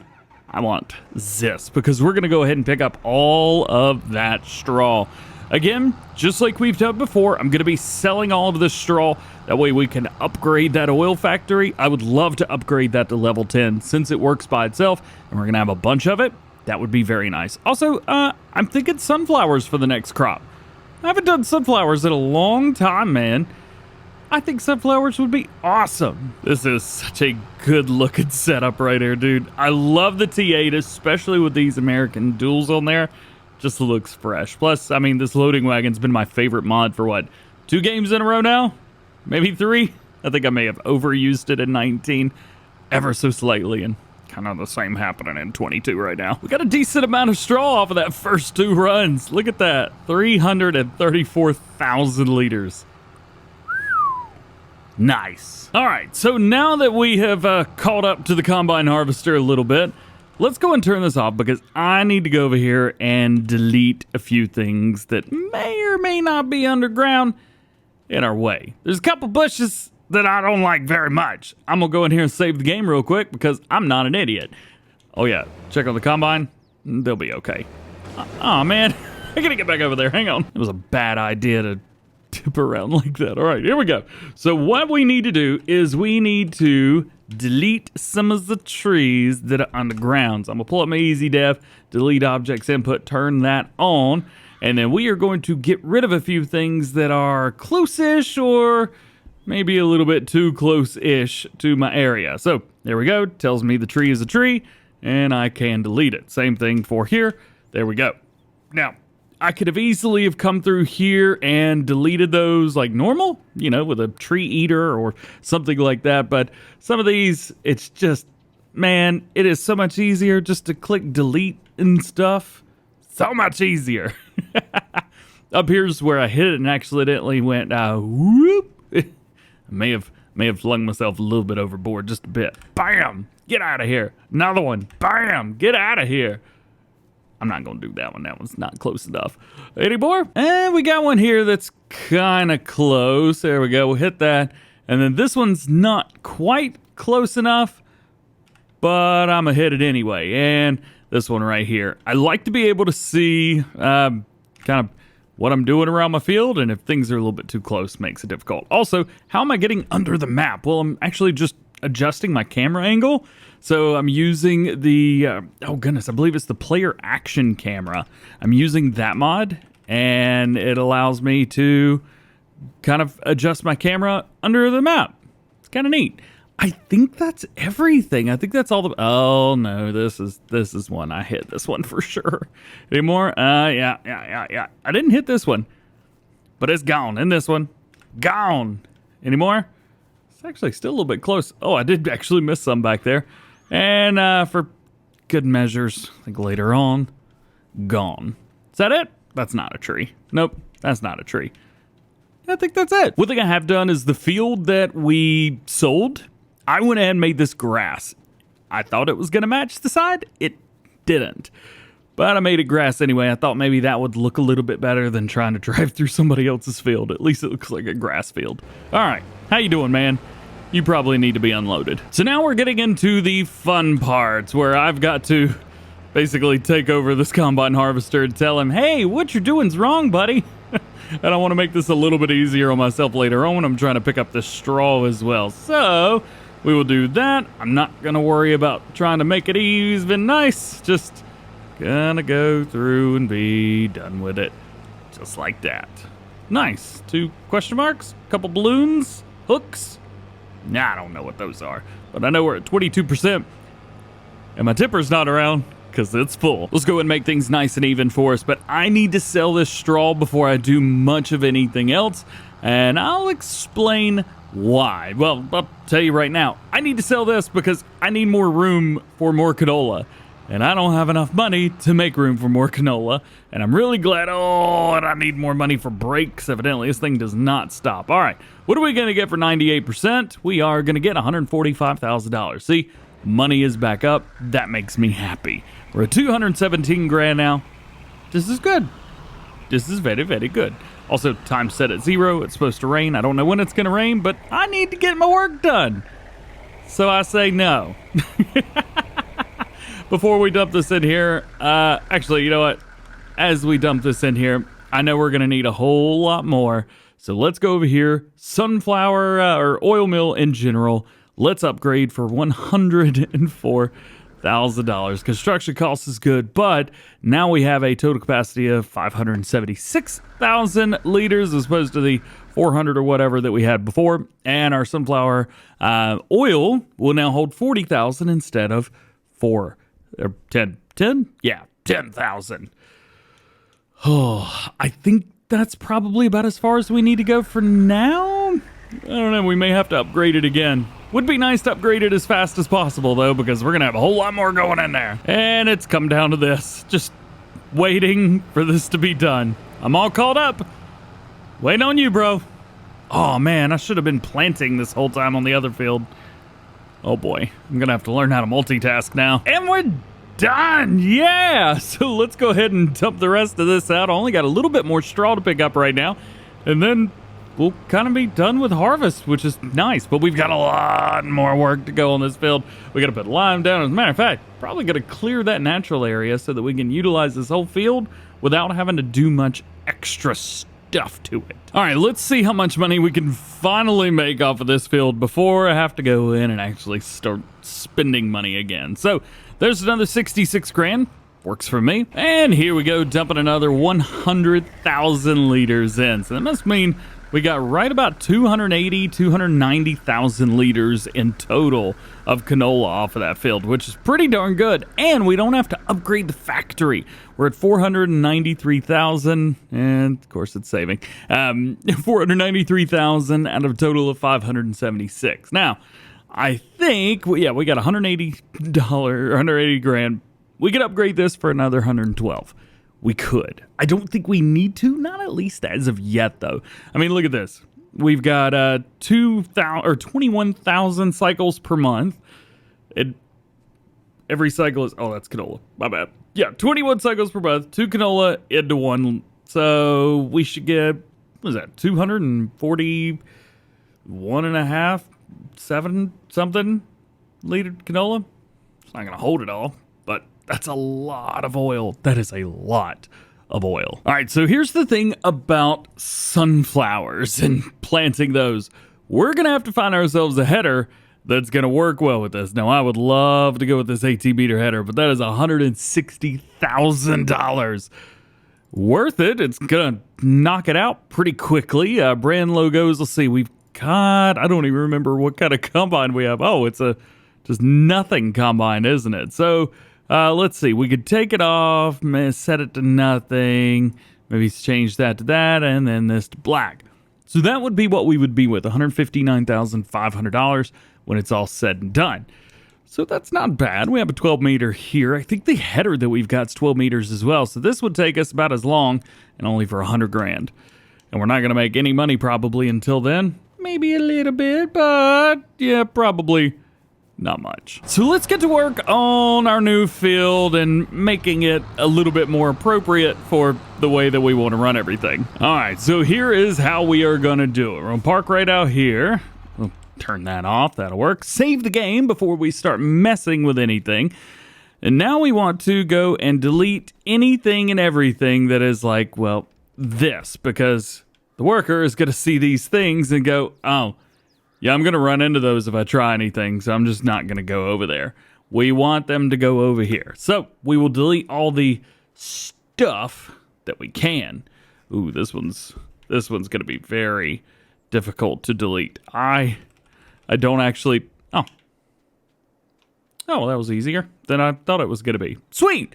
Speaker 1: I want this because we're going to go ahead and pick up all of that straw. Again, just like we've done before, I'm going to be selling all of this straw. That way we can upgrade that oil factory. I would love to upgrade that to level 10 since it works by itself, and we're going to have a bunch of it. That would be very nice. Also, I'm thinking sunflowers for the next crop. I haven't done sunflowers in a long time, man. I think sunflowers would be awesome. This is such a good looking setup right here, dude. I love the T8, especially with these American duals on there. Just looks fresh. Plus, I mean, this loading wagon's been my favorite mod for what, 2 games in a row now? Maybe 3? I think I may have overused it in 19 ever so slightly, and kind of the same happening in 22 right now. We got a decent amount of straw off of that first 2 runs. Look at that, 334,000 liters. Nice. All right, so now that we have caught up to the combine harvester a little bit, let's go and turn this off because I need to go over here and delete a few things that may or may not be underground in our way. There's a couple bushes that I don't like very much. I'm gonna go in here and save the game real quick because I'm not an idiot. Oh yeah, check on the combine. They'll be okay. Oh man, I gotta get back over there. Hang on. It was a bad idea to tip around like that. All right, here we go. So what we need to do is we need to delete some of the trees that are on the ground. So I'm gonna pull up my easy def, delete objects input, turn that on, and then we are going to get rid of a few things that are close-ish or maybe a little bit too close-ish to my area. So there we go, tells me the tree is a tree and I can delete it. Same thing for here. There we go. Now, I could have easily have come through here and deleted those like normal, you know, with a tree eater or something like that. But some of these, it's just, man, it is so much easier just to click delete and stuff. So much easier. Up here's where I hit it and accidentally went, whoop. I may have flung myself a little bit overboard, just a bit. Bam! Get out of here. Another one. Bam! Get out of here. I'm not going to do that one. That one's not close enough. Any more? And we got one here that's kind of close. There we go. We'll hit that. And then this one's not quite close enough, but I'm going to hit it anyway. And this one right here. I like to be able to see kind of what I'm doing around my field, and if things are a little bit too close, makes it difficult. Also, how am I getting under the map? Well, I'm actually just adjusting my camera angle. So I'm using the, oh goodness, I believe it's the player action camera. I'm using that mod, and it allows me to kind of adjust my camera under the map. It's kind of neat. I think that's everything. I think that's all the... Oh, no, this is one. I hit this one for sure. Any more? Yeah. I didn't hit this one, but it's gone. And this one, gone. Any more? It's actually still a little bit close. Oh, I did actually miss some back there. And for good measures, I think later on, gone. Is that it? That's not a tree. Nope, that's not a tree. I think that's it. One thing I have done is the field that we sold, I went ahead and made this grass. I thought it was going to match the side. It didn't. But I made it grass anyway. I thought maybe that would look a little bit better than trying to drive through somebody else's field. At least it looks like a grass field. All right. How you doing, man? You probably need to be unloaded. So now we're getting into the fun parts where I've got to basically take over this combine harvester and tell him, hey, what you're doing's wrong, buddy. And I want to make this a little bit easier on myself later on when I'm trying to pick up the straw as well. So we will do that. I'm not going to worry about trying to make it even nice. Just gonna go through and be done with it. Just like that. Nice. 2 question marks, couple balloons, hooks. Nah, I don't know what those are. But I know we're at 22%. And my tipper's not around because it's full. Let's go and make things nice and even for us. But I need to sell this straw before I do much of anything else. And I'll explain why. Well, I'll tell you right now. I need to sell this because I need more room for more canola. And I don't have enough money to make room for more canola. And I'm really glad, and I need more money for brakes. Evidently, this thing does not stop. All right, what are we going to get for 98%? We are going to get $145,000. See, money is back up. That makes me happy. We're at 217 grand now. This is good. This is very, very good. Also, time set at 0. It's supposed to rain. I don't know when it's going to rain, but I need to get my work done. So I say no. Before we dump this in here, actually, you know what? As we dump this in here, I know we're going to need a whole lot more. So let's go over here. Sunflower or oil mill in general. Let's upgrade for $104,000. Construction cost is good, but now we have a total capacity of 576,000 liters as opposed to the 400 or whatever that we had before. And our sunflower oil will now hold 40,000 instead of 4. Or 10? Yeah, 10,000. Oh, I think that's probably about as far as we need to go for now. I don't know, we may have to upgrade it again. Would be nice to upgrade it as fast as possible, though, because we're going to have a whole lot more going in there. And it's come down to this. Just waiting for this to be done. I'm all caught up. Waiting on you, bro. Oh, man, I should have been planting this whole time on the other field. Oh boy, I'm gonna have to learn how to multitask now. And we're done, yeah! So let's go ahead and dump the rest of this out. I only got a little bit more straw to pick up right now. And then we'll kind of be done with harvest, which is nice. But we've got a lot more work to go on this field. We gotta put lime down. As a matter of fact, probably gonna clear that natural area so that we can utilize this whole field without having to do much extra stuff to it. All right, let's see how much money we can finally make off of this field before I have to go in and actually start spending money again. So there's another 66 grand. Works for me. And here we go, dumping another 100,000 liters in. So that must mean we got right about 290,000 liters in total of canola off of that field, which is pretty darn good. And we don't have to upgrade the factory. We're at 493,000, and of course it's saving. 493,000 out of a total of 576. Now, I think, we got $180 grand. We could upgrade this for another 112. We could. I don't think we need to, not at least as of yet, though. I mean, look at this. We've got 21,000 cycles per month. Every cycle is, that's canola. My bad. Yeah, 21 cycles per month, 2 canola into 1. So we should get, what is that, 241 and a half, 7 something liter canola? It's not going to hold it all, but that's a lot of oil. That is a lot of oil. All right, so here's the thing about sunflowers and planting those. We're going to have to find ourselves a header that's going to work well with this. Now, I would love to go with this 18-meter header, but that is $160,000. Worth it. It's going to knock it out pretty quickly. Brand logos, let's see. We've God, I don't even remember what kind of combine we have. Oh, it's a just nothing combine, isn't it? So let's see. We could take it off, set it to nothing, maybe change that to that, and then this to black. So that would be what we would be with, $159,500 when it's all said and done. So that's not bad. We have a 12 meter here. I think the header that we've got is 12 meters as well. So this would take us about as long and only for $100,000. And we're not going to make any money probably until then. Maybe a little bit, but yeah, probably not much. So let's get to work on our new field and making it a little bit more appropriate for the way that we want to run everything. All right, so here is how we are going to do it. We're going to park right out here. We'll turn that off. That'll work. Save the game before we start messing with anything. And now we want to go and delete anything and everything that is like, well, this, because the worker is going to see these things and go, oh, yeah, I'm going to run into those if I try anything, so I'm just not going to go over there. We want them to go over here. So we will delete all the stuff that we can. Ooh, this one's going to be very difficult to delete. I don't actually... Oh, well, that was easier than I thought it was going to be. Sweet!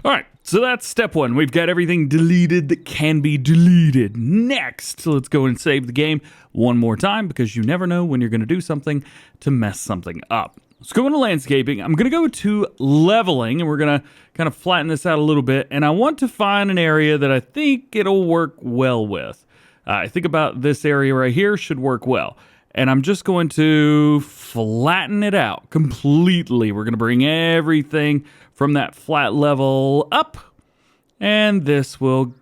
Speaker 1: All right, so that's step one. We've got everything deleted that can be deleted. Next, let's go and save the game one more time because you never know when you're going to do something to mess something up. Let's go into landscaping. I'm going to go to leveling, and we're going to kind of flatten this out a little bit. And I want to find an area that I think it'll work well with. I think about this area right here should work well. And I'm just going to flatten it out completely. We're going to bring everything from that flat level up. And this will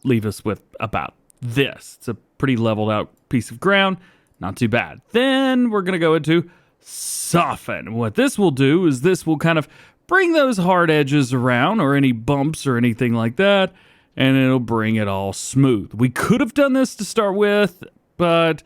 Speaker 1: leave us with about this. It's a pretty leveled out piece of ground. Not too bad. Then we're going to go into soften. What this will do is this will kind of bring those hard edges around or any bumps or anything like that. And it'll bring it all smooth. We could have done this to start with, but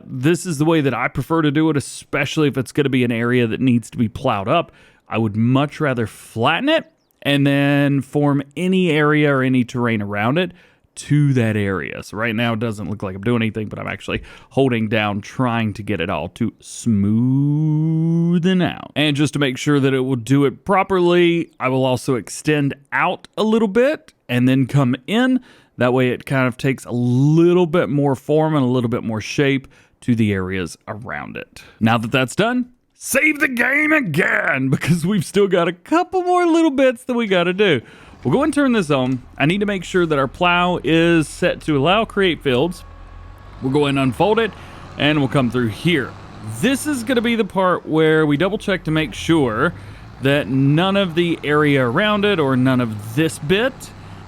Speaker 1: this is the way that I prefer to do it, especially if it's going to be an area that needs to be plowed up. I would much rather flatten it and then form any area or any terrain around it to that area. So right now it doesn't look like I'm doing anything, but I'm actually holding down, trying to get it all to smoothen out. And just to make sure that it will do it properly, I will also extend out a little bit and then come in. That way it kind of takes a little bit more form and a little bit more shape to the areas around it. Now that that's done, save the game again because we've still got a couple more little bits that we got to do. We'll go and turn this on. I need to make sure that our plow is set to allow create fields. We'll go and unfold it and we'll come through here. This is going to be the part where we double check to make sure that none of the area around it or none of this bit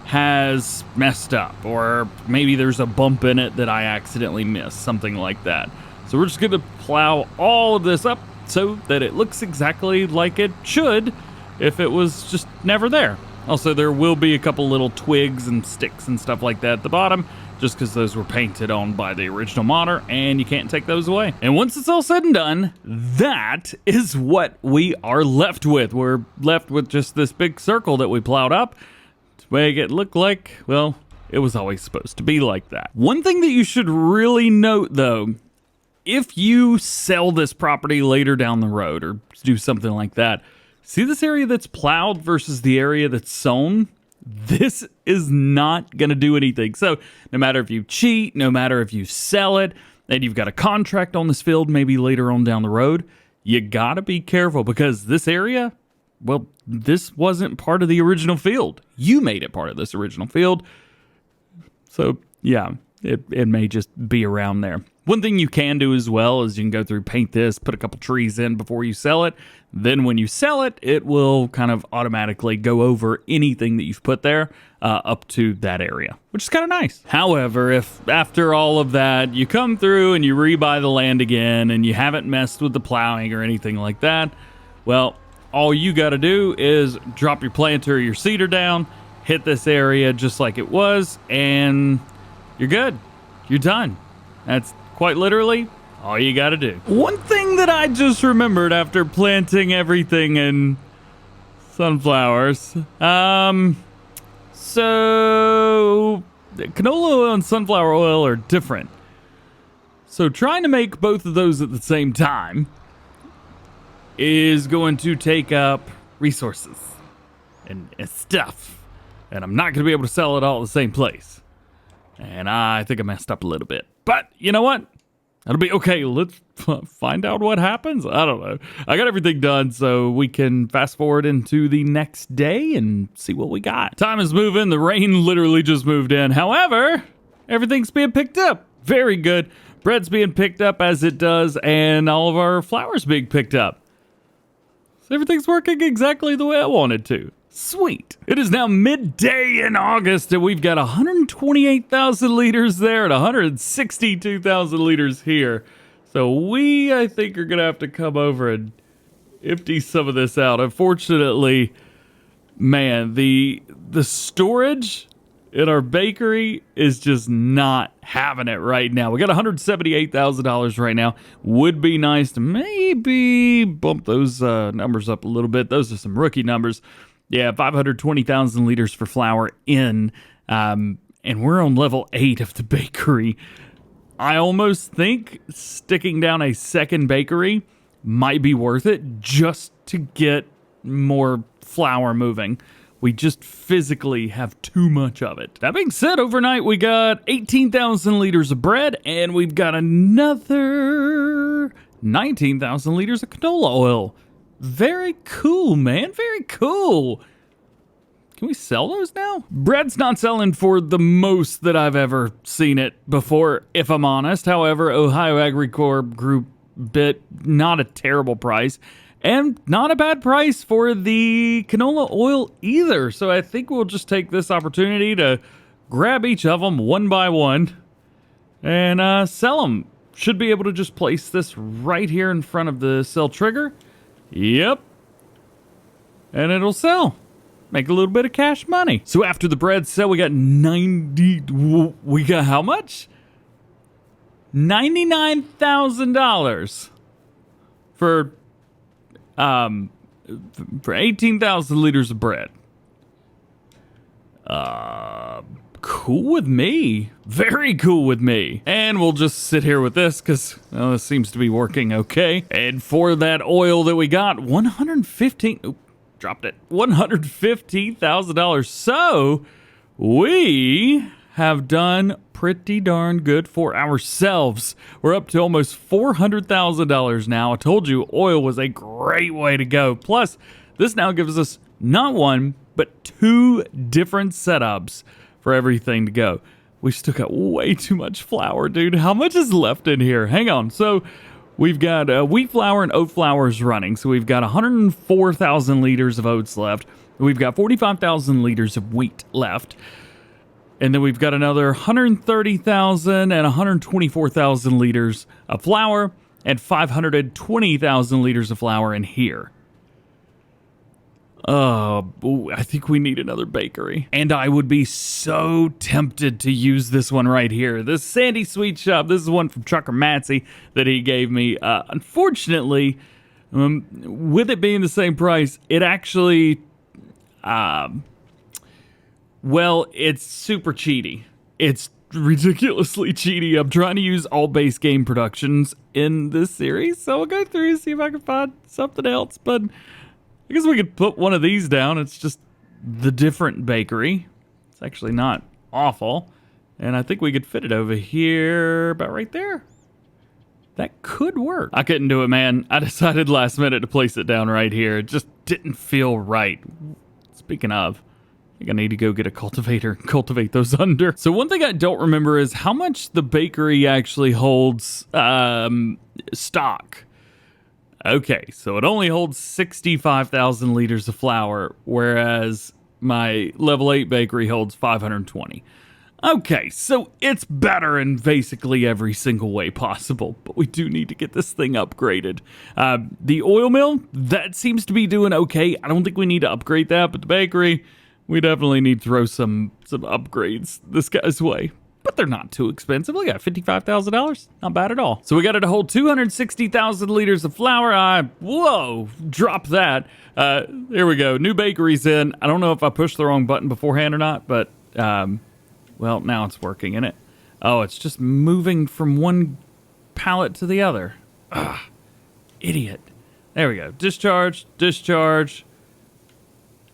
Speaker 1: has messed up, or maybe there's a bump in it that I accidentally missed, something like that. So we're just going to plow all of this up so that it looks exactly like it should if it was just never there. Also, there will be a couple little twigs and sticks and stuff like that at the bottom, just because those were painted on by the original modder, and you can't take those away. And once it's all said and done, that is what we are left with. We're left with just this big circle that we plowed up to make it look like, well, it was always supposed to be like that. One thing that you should really note, though, if you sell this property later down the road or do something like that, see this area that's plowed versus the area that's sown? This is not going to do anything. So no matter if you cheat, no matter if you sell it, and you've got a contract on this field maybe later on down the road, you got to be careful because this area, well, this wasn't part of the original field. You made it part of this original field. So yeah, it may just be around there. One thing you can do as well is you can go through, paint this, put a couple trees in before you sell it. Then when you sell it, it will kind of automatically go over anything that you've put there up to that area, which is kind of nice. However, if after all of that, you come through and you rebuy the land again and you haven't messed with the plowing or anything like that, well, all you got to do is drop your planter or your seeder down, hit this area just like it was, and you're good. You're done. That's quite literally all you got to do. One thing that I just remembered after planting everything in sunflowers. So canola oil and sunflower oil are different. So trying to make both of those at the same time is going to take up resources and stuff. And I'm not going to be able to sell it all at the same place. And I think I messed up a little bit. But you know what? That'll be okay. Let's find out what happens. I don't know. I got everything done, so we can fast forward into the next day and see what we got. Time is moving. The rain literally just moved in. However, everything's being picked up. Very good. Bread's being picked up as it does, and all of our flour's being picked up. So everything's working exactly the way I wanted to. Sweet. It is now midday in August, and we've got 128,000 liters there and 162,000 liters here. So we, I think, are going to have to come over and empty some of this out. Unfortunately, man, the storage in our bakery is just not having it right now. We got $178,000 right now. Would be nice to maybe bump those numbers up a little bit. Those are some rookie numbers. Yeah, 520,000 liters for flour in, and we're on level 8 of the bakery. I almost think sticking down a second bakery might be worth it just to get more flour moving. We just physically have too much of it. That being said, overnight we got 18,000 liters of bread, and we've got another 19,000 liters of canola oil. Very cool, man. Very cool. Can we sell those now? Bread's not selling for the most that I've ever seen it before, if I'm honest. However, Ohio AgriCorp Group bit not a terrible price. And not a bad price for the canola oil either. So I think we'll just take this opportunity to grab each of them one by one and sell them. Should be able to just place this right here in front of the sell trigger. Yep. And it'll sell. Make a little bit of cash money. So after the bread sale, we got we got how much? $99,000 for 18,000 liters of bread. Cool with me. Very cool with me. And we'll just sit here with this because this seems to be working okay. And for that oil that we got, $115,000. So we have done pretty darn good for ourselves. We're up to almost $400,000 now. I told you oil was a great way to go. Plus, this now gives us not one, but 2 different setups for everything to go. We've still got way too much flour, dude. How much is left in here? Hang on. So we've got wheat flour and oat flours running. So we've got 104,000 liters of oats left. We've got 45,000 liters of wheat left. And then we've got another 130,000 and 124,000 liters of flour and 520,000 liters of flour in here. I think we need another bakery. And I would be so tempted to use this one right here. This Sandy Sweet Shop. This is one from Trucker Matsy that he gave me. Unfortunately, with it being the same price, it actually... well, it's super cheaty. It's ridiculously cheaty. I'm trying to use all base game productions in this series, so I'll go through and see if I can find something else. But I guess we could put one of these down. It's just the different bakery. It's actually not awful. And I think we could fit it over here, about right there. That could work. I couldn't do it, man. I decided last minute to place it down right here. It just didn't feel right. Speaking of, I think I need to go get a cultivator and cultivate those under. So one thing I don't remember is how much the bakery actually holds stock. Okay, so it only holds 65,000 liters of flour, whereas my level 8 bakery holds 520. Okay, so it's better in basically every single way possible, but we do need to get this thing upgraded. The oil mill, that seems to be doing okay. I don't think we need to upgrade that, but the bakery, we definitely need to throw some upgrades this guy's way. But they're not too expensive. Look at $55,000. Not bad at all. So we got it to hold 260,000 liters of flour. Whoa, drop that. Here we go. New bakery's in. I don't know if I pushed the wrong button beforehand or not, but, well, now it's working, isn't it? Oh, it's just moving from one pallet to the other. Ugh, idiot. There we go. Discharge, discharge.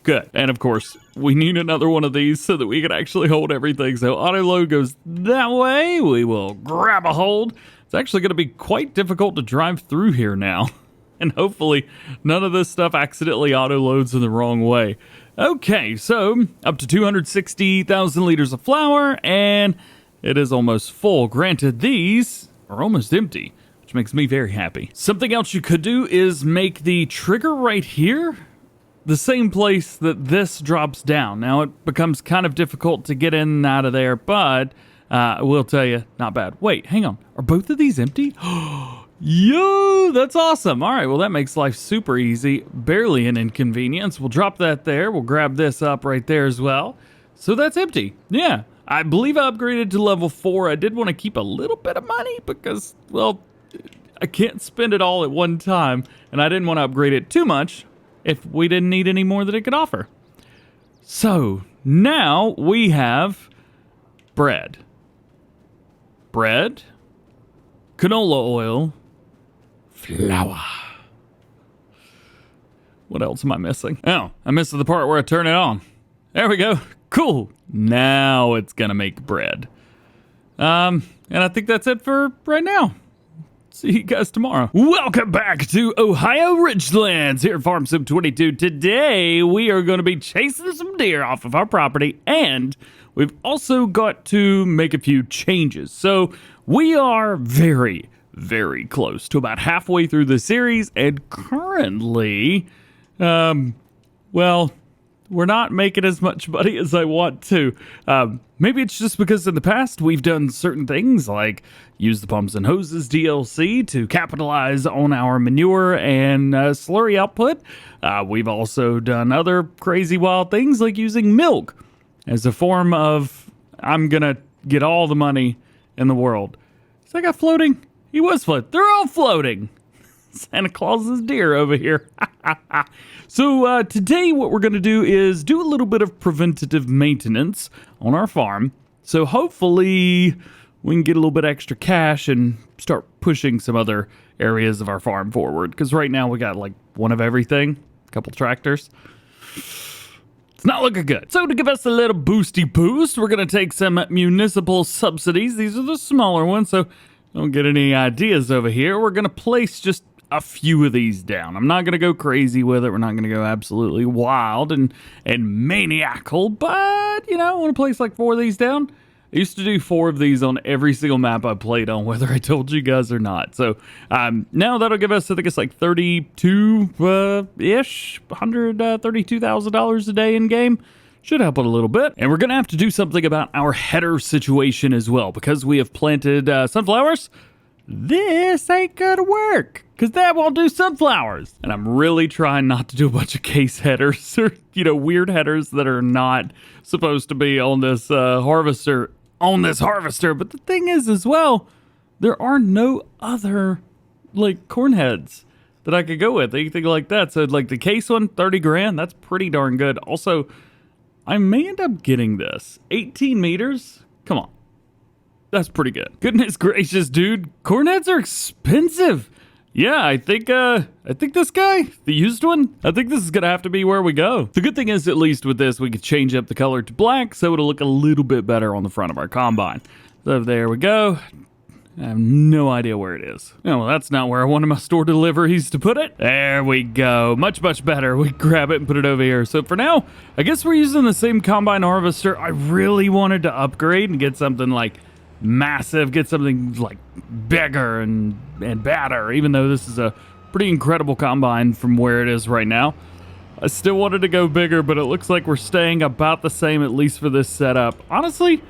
Speaker 1: Good. And of course, we need another one of these so that we can actually hold everything. So auto load goes that way. We will grab a hold. It's actually going to be quite difficult to drive through here now. And hopefully none of this stuff accidentally auto loads in the wrong way. Okay, so up to 260,000 liters of flour, and it is almost full. Granted, these are almost empty, which makes me very happy. Something else you could do is make the trigger right here the same place that this drops down. Now, it becomes kind of difficult to get in and out of there, but I will tell you, not bad. Wait, hang on. Are both of these empty? Yo, that's awesome. All right, well, that makes life super easy. Barely an inconvenience. We'll drop that there. We'll grab this up right there as well. So that's empty. Yeah, I believe I upgraded to level 4. I did want to keep a little bit of money because, well, I can't spend it all at one time, and I didn't want to upgrade it too much if we didn't need any more that it could offer. So now we have bread, canola oil, flour. What else am I missing? Oh, I missed the part where I turn it on. There we go. Cool. Now it's gonna make bread. And I think that's it for right now. See you guys tomorrow. Welcome back to Ohio Richlands here at Farm Sim 22. Today, we are going to be chasing some deer off of our property, and we've also got to make a few changes. So we are very, very close to about halfway through the series, and currently, well, we're not making as much money as I want to. Maybe it's just because in the past we've done certain things like use the Pumps and Hoses DLC to capitalize on our manure and slurry output. We've also done other crazy wild things like using milk as a form of, I'm going to get all the money in the world. Is that guy floating? He was floating. They're all floating. Santa Claus's deer over here. So today what we're going to do is do a little bit of preventative maintenance on our farm. So hopefully we can get a little bit extra cash and start pushing some other areas of our farm forward. Because right now we got like one of everything, a couple tractors. It's not looking good. So to give us a little boosty boost, we're going to take some municipal subsidies. These are the smaller ones, so don't get any ideas over here. We're going to place just a few of these down. I'm not going to go crazy with it. We're not going to go absolutely wild and maniacal, but, you know, I want to place like 4 of these down. I used to do 4 of these on every single map I played on, whether I told you guys or not. So now that'll give us, I think it's like 32-ish, $132,000 a day in game. Should help it a little bit. And we're going to have to do something about our header situation as well. Because we have planted sunflowers, this ain't going to work. Because that won't do sunflowers. And I'm really trying not to do a bunch of case headers or, you know, weird headers that are not supposed to be on this harvester. But the thing is as well, there are no other, like, corn heads that I could go with. Anything like that. So, like, the case one, 30 grand, that's pretty darn good. Also, I may end up getting this. 18 meters? Come on. That's pretty good. Goodness gracious, dude. Corn heads are expensive. Yeah, I think this guy, the used one, I think this is going to have to be where we go. The good thing is, at least with this, we could change up the color to black so it'll look a little bit better on the front of our combine. So there we go. I have no idea where it is. Oh, well, that's not where I wanted my store deliveries to put it. There we go. Much, much better. We grab it and put it over here. So for now, I guess we're using the same combine harvester. I really wanted to upgrade and get something like massive, get something like bigger and badder, even though this is a pretty incredible combine from where it is right now. I still wanted to go bigger, but it looks like we're staying about the same, at least for this setup. Honestly,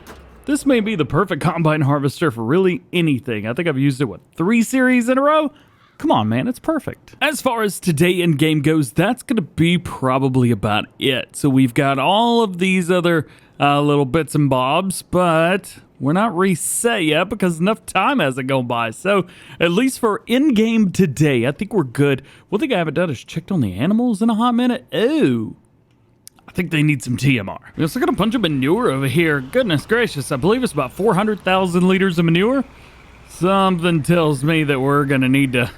Speaker 1: this may be the perfect combine harvester for really anything. I think I've used it, 3 series in a row? Come on, man, it's perfect. As far as today in game goes, that's going to be probably about it. So we've got all of these other little bits and bobs, but we're not reset yet because enough time hasn't gone by. So at least for in-game today, I think we're good. One thing I haven't done is checked on the animals in a hot minute. Oh, I think they need some TMR. We also got a bunch of manure over here. Goodness gracious, I believe it's about 400,000 liters of manure. Something tells me that we're gonna need to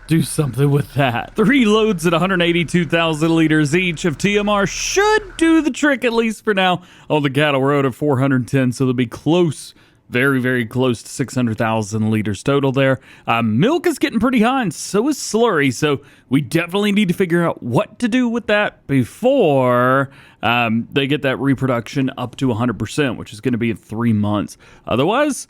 Speaker 1: do something with that. 3 loads at 182,000 liters each of TMR should do the trick, at least for now. All the cattle were out at 410, so they'll be close, very, very close to 600,000 liters total there. Milk is getting pretty high, and so is slurry, so we definitely need to figure out what to do with that before they get that reproduction up to 100%, which is going to be in 3 months. Otherwise,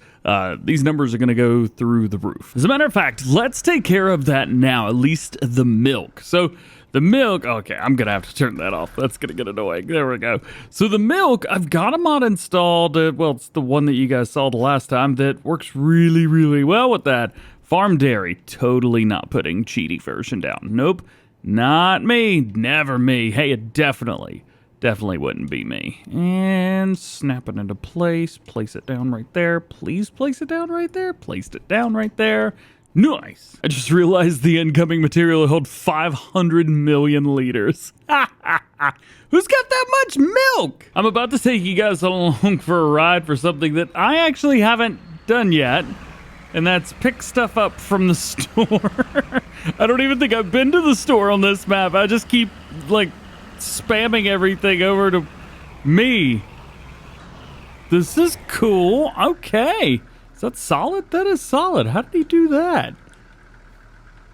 Speaker 1: these numbers are going to go through the roof. As a matter of fact, let's take care of that now, at least the milk. So the milk, okay, I'm going to have to turn that off. That's going to get annoying. There we go. So the milk, I've got a mod installed. Well, it's the one that you guys saw the last time that works really, really well with that. Farm Dairy, totally not putting cheaty version down. Nope, not me. Never me. Hey, it definitely wouldn't be me. And snap it into place. Place it down right there. Please place it down right there. Placed it down right there. Nice. I just realized the incoming material held 500 million liters. Who's got that much milk? I'm about to take you guys along for a ride for something that I actually haven't done yet. And that's pick stuff up from the store. I don't even think I've been to the store on this map. I just keep, like, spamming everything over to me. This is cool. Okay. Is that solid? That is solid. How did he do that?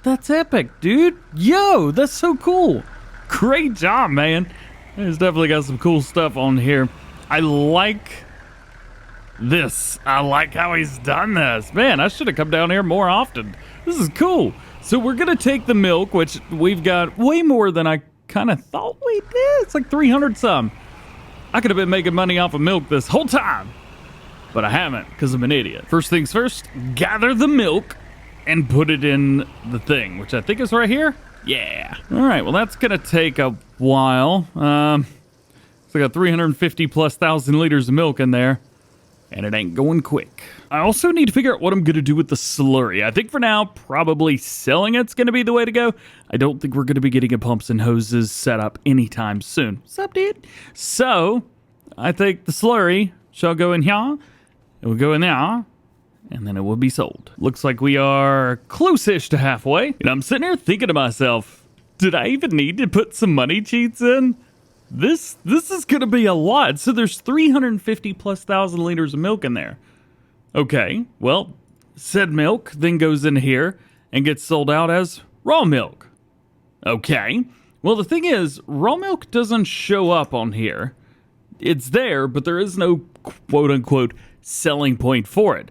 Speaker 1: That's epic, dude. Yo, that's so cool. Great job, man. There's definitely got some cool stuff on here. I like this. I like how he's done this. Man, I should have come down here more often. This is cool. So we're going to take the milk, which we've got way more than I kind of thought we did. It's like 300 some. I could have been making money off of milk this whole time, but I haven't because I'm an idiot. First things first, gather the milk and put it in the thing, which I think is right here. Yeah. All right, well, that's going to take a while. So I got 350 plus thousand liters of milk in there, and it ain't going quick. I also need to figure out what I'm going to do with the slurry. I think for now, probably selling it's going to be the way to go. I don't think we're going to be getting a pumps and hoses set up anytime soon. What's up, dude? So I think the slurry shall go in here. It will go in there, and then it will be sold. Looks like we are close-ish to halfway. And I'm sitting here thinking to myself, did I even need to put some money cheats in? This is going to be a lot. So there's 350 plus thousand liters of milk in there. Okay, well, said milk then goes in here and gets sold out as raw milk. Okay, well, the thing is, raw milk doesn't show up on here. It's there, but there is no quote-unquote selling point for it.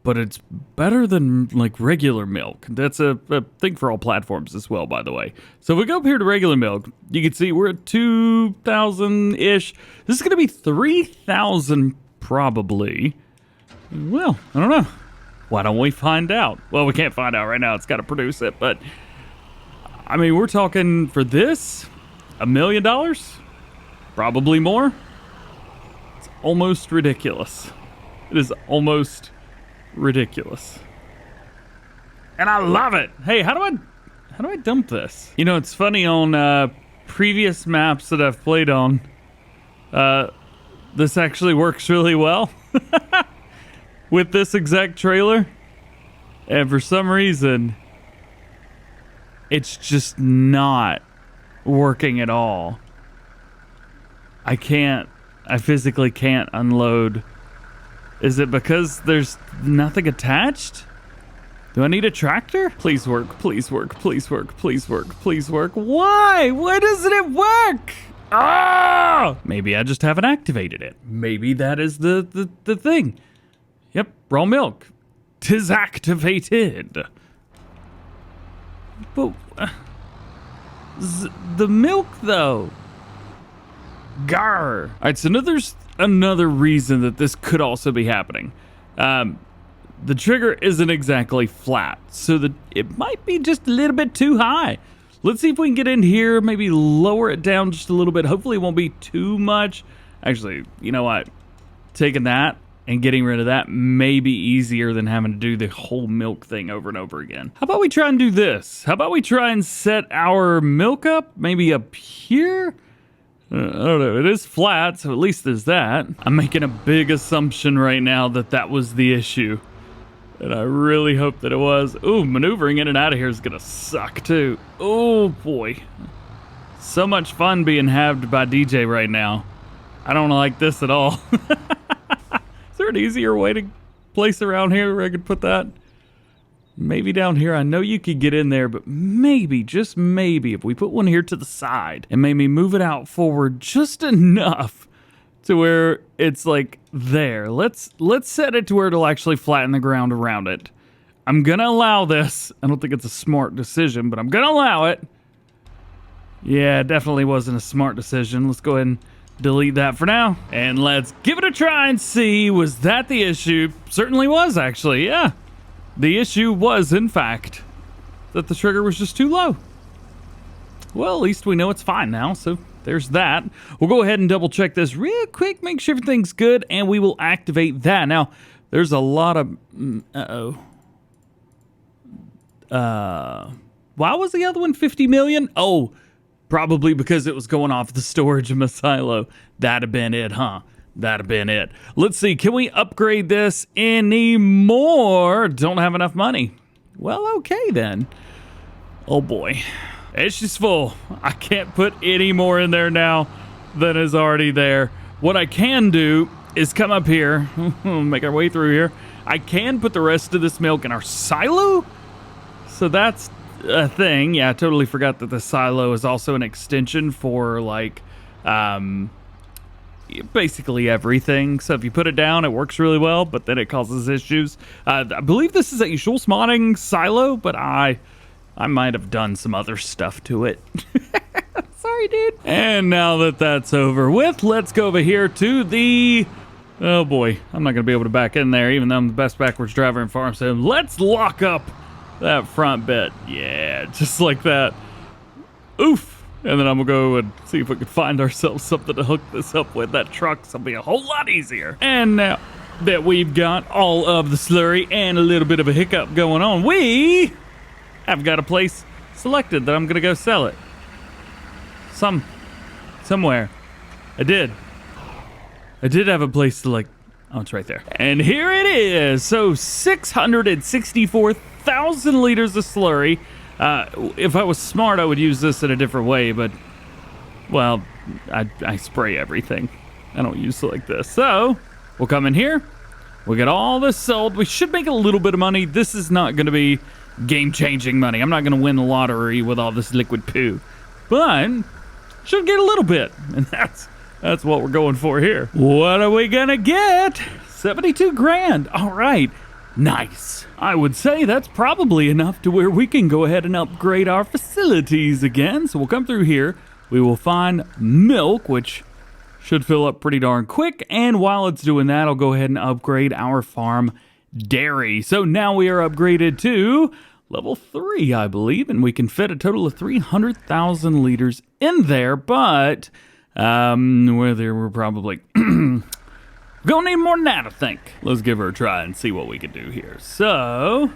Speaker 1: But it's better than, like, regular milk. That's a thing for all platforms as well, by the way. So if we go up here to regular milk, you can see we're at 2,000-ish. This is going to be 3,000 probably. Well, I don't know. Why don't we find out? Well, we can't find out right now. It's got to produce it. But, I mean, we're talking for this, $1 million? Probably more. It's almost ridiculous. It is almost ridiculous. And I love it. Hey, how do I dump this? You know, it's funny, on previous maps that I've played on, this actually works really well with this exact trailer. And for some reason, it's just not working at all. I physically can't unload. Is it because there's nothing attached? Do I need a tractor? Please work, please work, please work, please work, please work. Why? Why doesn't it work? Ah! Maybe I just haven't activated it. Maybe that is the thing. Yep, raw milk. 'Tis activated. But the milk, though. Gar. All right, so there's another reason that this could also be happening. The trigger isn't exactly flat, so it might be just a little bit too high. Let's see if we can get in here, maybe lower it down just a little bit. Hopefully it won't be too much. Actually, you know what? Taking that and getting rid of that may be easier than having to do the whole milk thing over and over again. How about we try and do this? How about we try and set our milk up maybe up here? I don't know. It is flat, so at least there's that. I'm making a big assumption right now that was the issue. And I really hope that it was. Ooh, maneuvering in and out of here is going to suck, too. Oh, boy. So much fun being halved by DJ right now. I don't like this at all. Is there an easier way to place around here where I could put that? Maybe down here. I know you could get in there, but maybe, just maybe, if we put one here to the side and maybe move it out forward just enough to where it's like there. Let's set it to where it'll actually flatten the ground around it. I'm gonna allow this. I don't think it's a smart decision, but I'm gonna allow it. Yeah, it definitely wasn't a smart decision. Let's go ahead and delete that for now. And let's give it a try and see. Was that the issue? Certainly was, actually, yeah. The issue was, in fact, that the trigger was just too low. Well, at least we know it's fine now, so there's that. We'll go ahead and double check this real quick, make sure everything's good, and we will activate that. Now, there's a lot of... why was the other one 50 million? Oh, probably because it was going off the storage in my silo. That'd have been it, huh? That'd have been it. Let's see, can we upgrade this anymore? Don't have enough money. Well, okay then. Oh boy. It's just full. I can't put any more in there now than is already there. What I can do is come up here, make our way through here. I can put the rest of this milk in our silo. So that's a thing. Yeah, I totally forgot that the silo is also an extension for like, basically everything. So if you put it down, it works really well, but then it causes issues. I believe this is a Schultz modding silo, but I might have done some other stuff to it. Sorry, dude. And now that that's over with, let's go over here to the... Oh boy, I'm not gonna be able to back in there, even though I'm the best backwards driver in farm sim. Let's lock up that front bit. Yeah, just like that. Oof. And then I'm gonna go and see if we can find ourselves something to hook this up with. That truck's gonna be a whole lot easier. And now that we've got all of the slurry and a little bit of a hiccup going on, we have got a place selected that I'm gonna go sell it. Somewhere. I did have a place to like, oh, it's right there. And here it is. So 664,000 liters of slurry. If I was smart, I would use this in a different way, but, well, I spray everything. I don't use it like this. So, we'll come in here. We'll get all this sold. We should make a little bit of money. This is not going to be game-changing money. I'm not going to win the lottery with all this liquid poo. But, should get a little bit. And that's what we're going for here. What are we going to get? 72 grand. All right. Nice. I would say that's probably enough to where we can go ahead and upgrade our facilities again. So we'll come through here. We will find milk, which should fill up pretty darn quick. And while it's doing that, I'll go ahead and upgrade our farm dairy. So now we are upgraded to level 3, I believe, and we can fit a total of 300,000 liters in there. But we're probably... Gonna need more than that, I think. Let's give her a try and see what we can do here. So,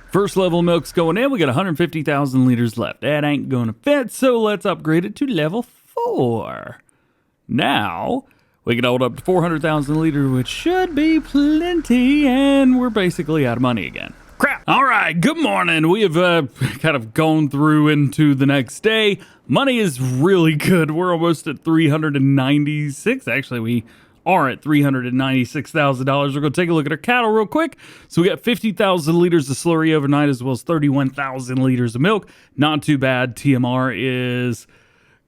Speaker 1: first level milk's going in. We got 150,000 liters left. That ain't gonna fit, so let's upgrade it to level 4. Now, we can hold up to 400,000 liters, which should be plenty, and we're basically out of money again. Crap. All right, good morning. We have kind of gone through into the next day. Money is really good. We're almost at 396. Actually, we are at $396,000. We're going to take a look at our cattle real quick. So we got 50,000 liters of slurry overnight, as well as 31,000 liters of milk. Not too bad. TMR is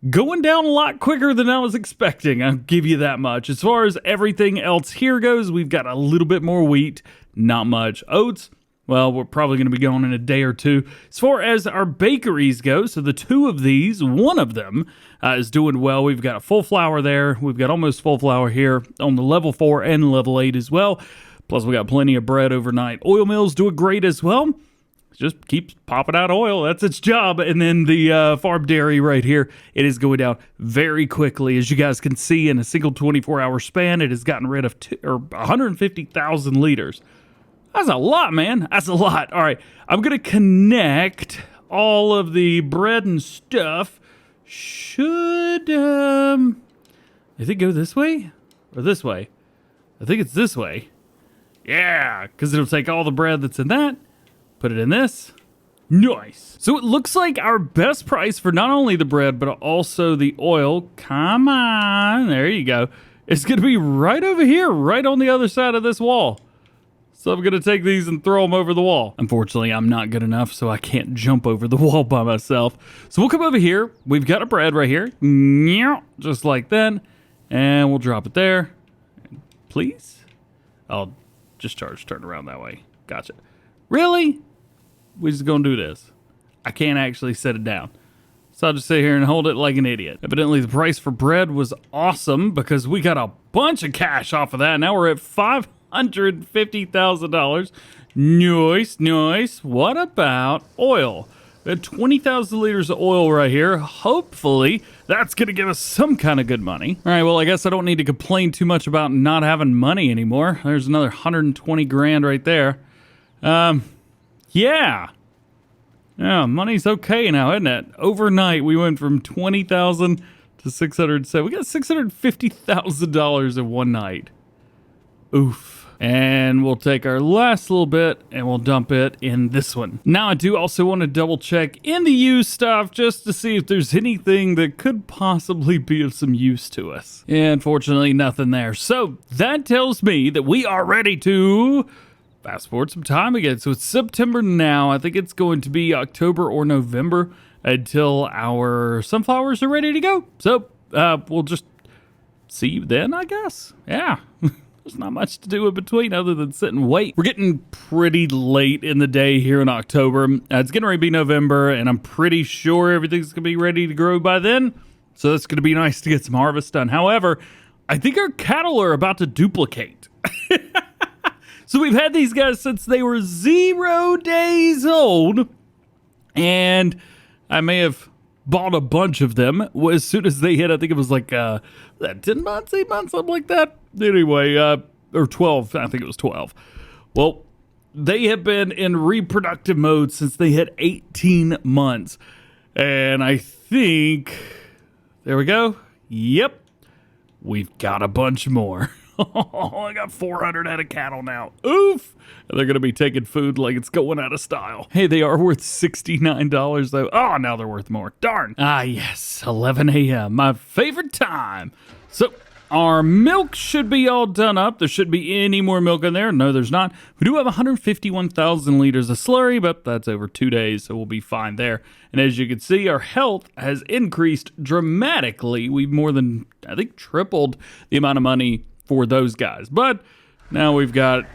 Speaker 1: going down a lot quicker than I was expecting. I'll give you that much. As far as everything else here goes, we've got a little bit more wheat, not much. Oats, well, we're probably going to be going in a day or two. As far as our bakeries go, so the two of these, one of them is doing well. We've got a full flour there. We've got almost full flour here on the level 4 and level 8 as well. Plus, we got plenty of bread overnight. Oil mills doing great as well. Just keeps popping out oil. That's its job. And then the farm dairy right here, it is going down very quickly. As you guys can see, in a single 24-hour span, it has gotten rid of 150,000 liters. That's a lot, man. That's a lot. All right, I'm going to connect all of the bread and stuff. Should, I think go this way or this way? I think it's this way. Yeah, because it'll take all the bread that's in that, put it in this. Nice. So it looks like our best price for not only the bread, but also the oil, come on, there you go, it's going to be right over here, right on the other side of this wall. So I'm going to take these and throw them over the wall. Unfortunately, I'm not good enough, so I can't jump over the wall by myself. So we'll come over here. We've got a bread right here, just like that, and we'll drop it there. Please? I'll just turn around that way. Gotcha. Really? We're just going to do this. I can't actually set it down. So I'll just sit here and hold it like an idiot. Evidently, the price for bread was awesome because we got a bunch of cash off of that. Now we're at $550,000. Nice, nice. What about oil? We had 20,000 liters of oil right here. Hopefully, that's going to give us some kind of good money. All right, well, I guess I don't need to complain too much about not having money anymore. There's another 120 grand right there. Yeah. Yeah, money's okay now, isn't it? Overnight, we went from 20,000 to 607. We got $650,000 in one night. Oof. And we'll take our last little bit and we'll dump it in this one. Now, I do also want to double check in the used stuff just to see if there's anything that could possibly be of some use to us. And unfortunately, nothing there. So that tells me that we are ready to fast forward some time again. So it's September now. I think it's going to be October or November until our sunflowers are ready to go. So we'll just see you then, I guess. Yeah. There's not much to do in between other than sit and wait. We're getting pretty late in the day here in October. It's getting ready to be November, and I'm pretty sure everything's going to be ready to grow by then. So it's going to be nice to get some harvest done. However, I think our cattle are about to duplicate. So we've had these guys since they were 0 days old, and I may have bought a bunch of them as soon as they hit, I think it was like 10 months, 8 months, something like that. Anyway, or 12, I think it was 12. Well, they have been in reproductive mode since they hit 18 months. And I think, there we go. Yep, we've got a bunch more. I got 400 head of cattle now. Oof! And they're going to be taking food like it's going out of style. Hey, they are worth $69 though. Oh, now they're worth more. Darn. Ah, yes. 11 a.m. My favorite time. So our milk should be all done up. There shouldn't be any more milk in there. No, there's not. We do have 151,000 liters of slurry, but that's over 2 days, so we'll be fine there. And as you can see, our health has increased dramatically. We've more than, I think, tripled the amount of money for those guys. But now we've got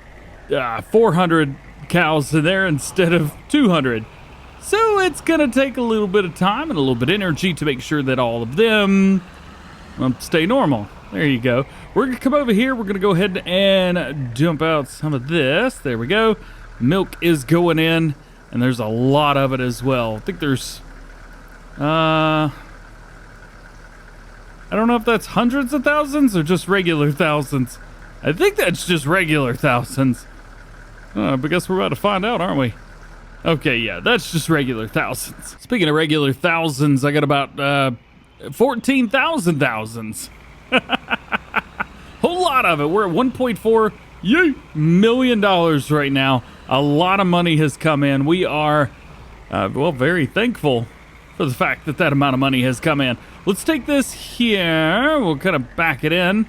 Speaker 1: 400 cows in there instead of 200. So it's going to take a little bit of time and a little bit of energy to make sure that all of them stay normal. There you go. We're going to come over here. We're going to go ahead and dump out some of this. There we go. Milk is going in, and there's a lot of it as well. I think there's I don't know if that's hundreds of thousands or just regular thousands. I think that's just regular thousands. I guess we're about to find out, aren't we? Okay, yeah, that's just regular thousands. Speaking of regular thousands, I got about 14,000 thousands. Whole lot of it. We're at $1.4 million right now. A lot of money has come in. We are, very thankful for the fact that that amount of money has come in. Let's take this here. We'll kind of back it in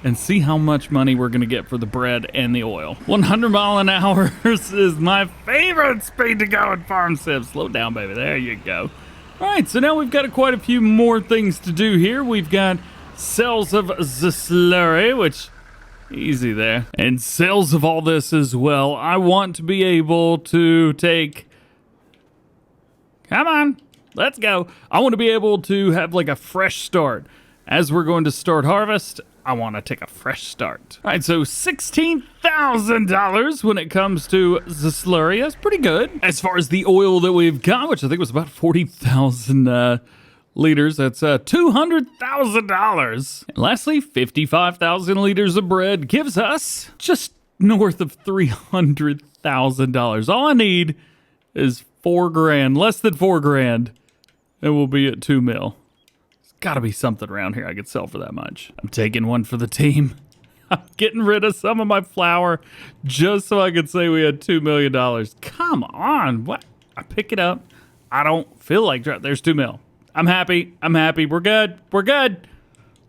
Speaker 1: and see how much money we're going to get for the bread and the oil. 100 mile an hour is my favorite speed to go in farm sim. Slow down, baby. There you go. All right, so now we've got quite a few more things to do here. We've got sales of the slurry, which easy there, and sales of all this as well. I want to be able to take, come on, let's go. I want to be able to have like a fresh start. As we're going to start harvest, I want to take a fresh start. All right, so $16,000 when it comes to the slurry. That's pretty good. As far as the oil that we've got, which I think was about 40,000 liters, that's $200,000. And lastly, 55,000 liters of bread gives us just north of $300,000. All I need is $4,000, less than $4,000, and we'll be at 2 mil. There's got to be something around here I could sell for that much. I'm taking one for the team. I'm getting rid of some of my flour just so I could say we had $2 million. Come on. What? I pick it up. I don't feel like there's $2 million. I'm happy. I'm happy. We're good. We're good.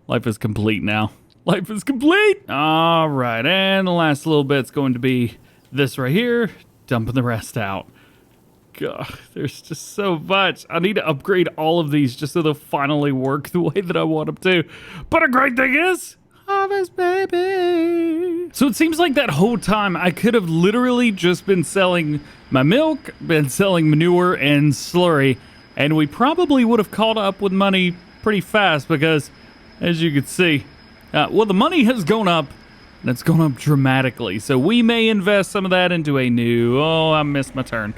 Speaker 1: Life is complete now. Life is complete. All right. And the last little bit's going to be this right here. Dumping the rest out. God, there's just so much. I need to upgrade all of these just so they'll finally work the way that I want them to. But a great thing is, harvest baby. So it seems like that whole time I could have literally just been selling my milk, been selling manure and slurry, and we probably would have caught up with money pretty fast because, as you can see, well, the money has gone up. And it's gone up dramatically. So we may invest some of that into a new... Oh, I missed my turn.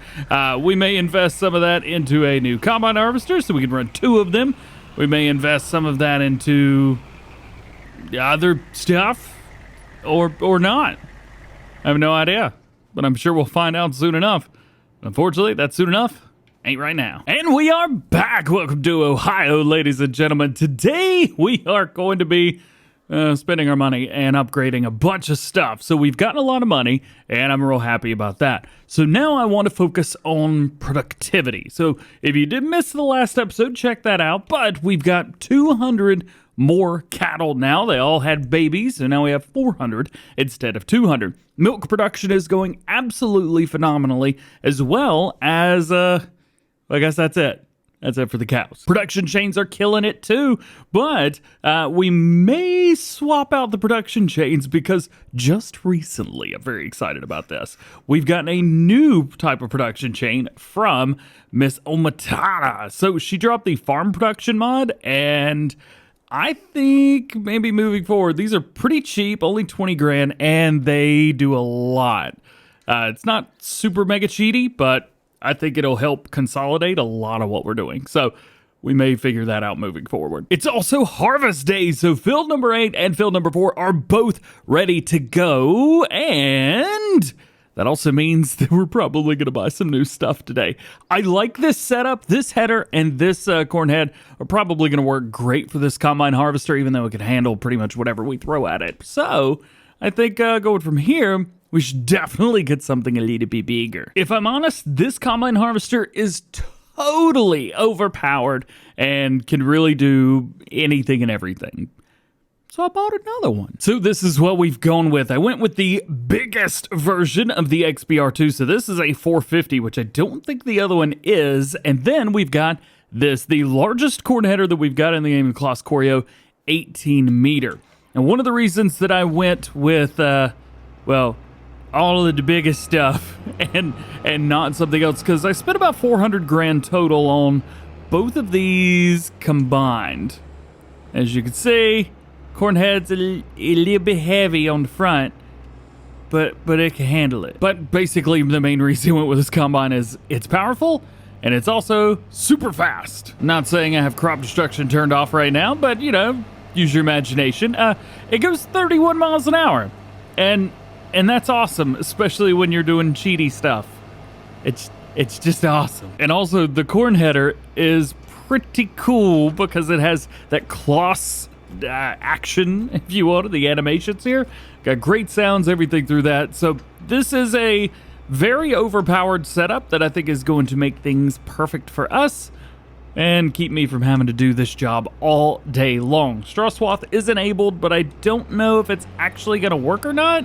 Speaker 1: We may invest some of that into a new combine harvester so we can run 2 of them. We may invest some of that into other stuff or not. I have no idea. But I'm sure we'll find out soon enough. Unfortunately, that soon enough ain't right now. And we are back. Welcome to Ohio, ladies and gentlemen. Today, we are going to be... spending our money and upgrading a bunch of stuff. So we've gotten a lot of money, and I'm real happy about that. So now I want to focus on productivity. So if you did miss the last episode, check that out. But we've got 200 more cattle now. They all had babies, so now we have 400 instead of 200. Milk production is going absolutely phenomenally, as well as, I guess that's it. That's it for the cows. Production chains are killing it too, but we may swap out the production chains because just recently, I'm very excited about this, we've gotten a new type of production chain from Miss Omatata. So she dropped the farm production mod, and I think maybe moving forward, these are pretty cheap, only 20 grand, and they do a lot. It's not super mega cheaty, but I think it'll help consolidate a lot of what we're doing. So we may figure that out moving forward. It's also harvest day, so field number 8 and field number 4 are both ready to go. And that also means that we're probably going to buy some new stuff today. I like this setup. This header and this corn head are probably going to work great for this combine harvester, even though it can handle pretty much whatever we throw at it. So I think going from here, we should definitely get something a little bit bigger. If I'm honest, this combine harvester is totally overpowered and can really do anything and everything. So I bought another one. So this is what we've gone with. I went with the biggest version of the XBR2. So this is a 450, which I don't think the other one is. And then we've got this, the largest corn header that we've got in the game, Claas Corio, 18 meter. And one of the reasons that I went with, well, all of the biggest stuff and not something else, because I spent about 400 grand total on both of these combined. As you can see, corn head's a little bit heavy on the front, but it can handle it. But basically the main reason I went with this combine is it's powerful and it's also super fast. Not saying I have crop destruction turned off right now, but you know, use your imagination. It goes 31 miles an hour, and that's awesome, especially when you're doing cheaty stuff. It's just awesome. And also, the corn header is pretty cool because it has that Claas action, if you want, the animations here. Got great sounds, everything through that. So this is a very overpowered setup that I think is going to make things perfect for us and keep me from having to do this job all day long. Straw swath is enabled, but I don't know if it's actually going to work or not.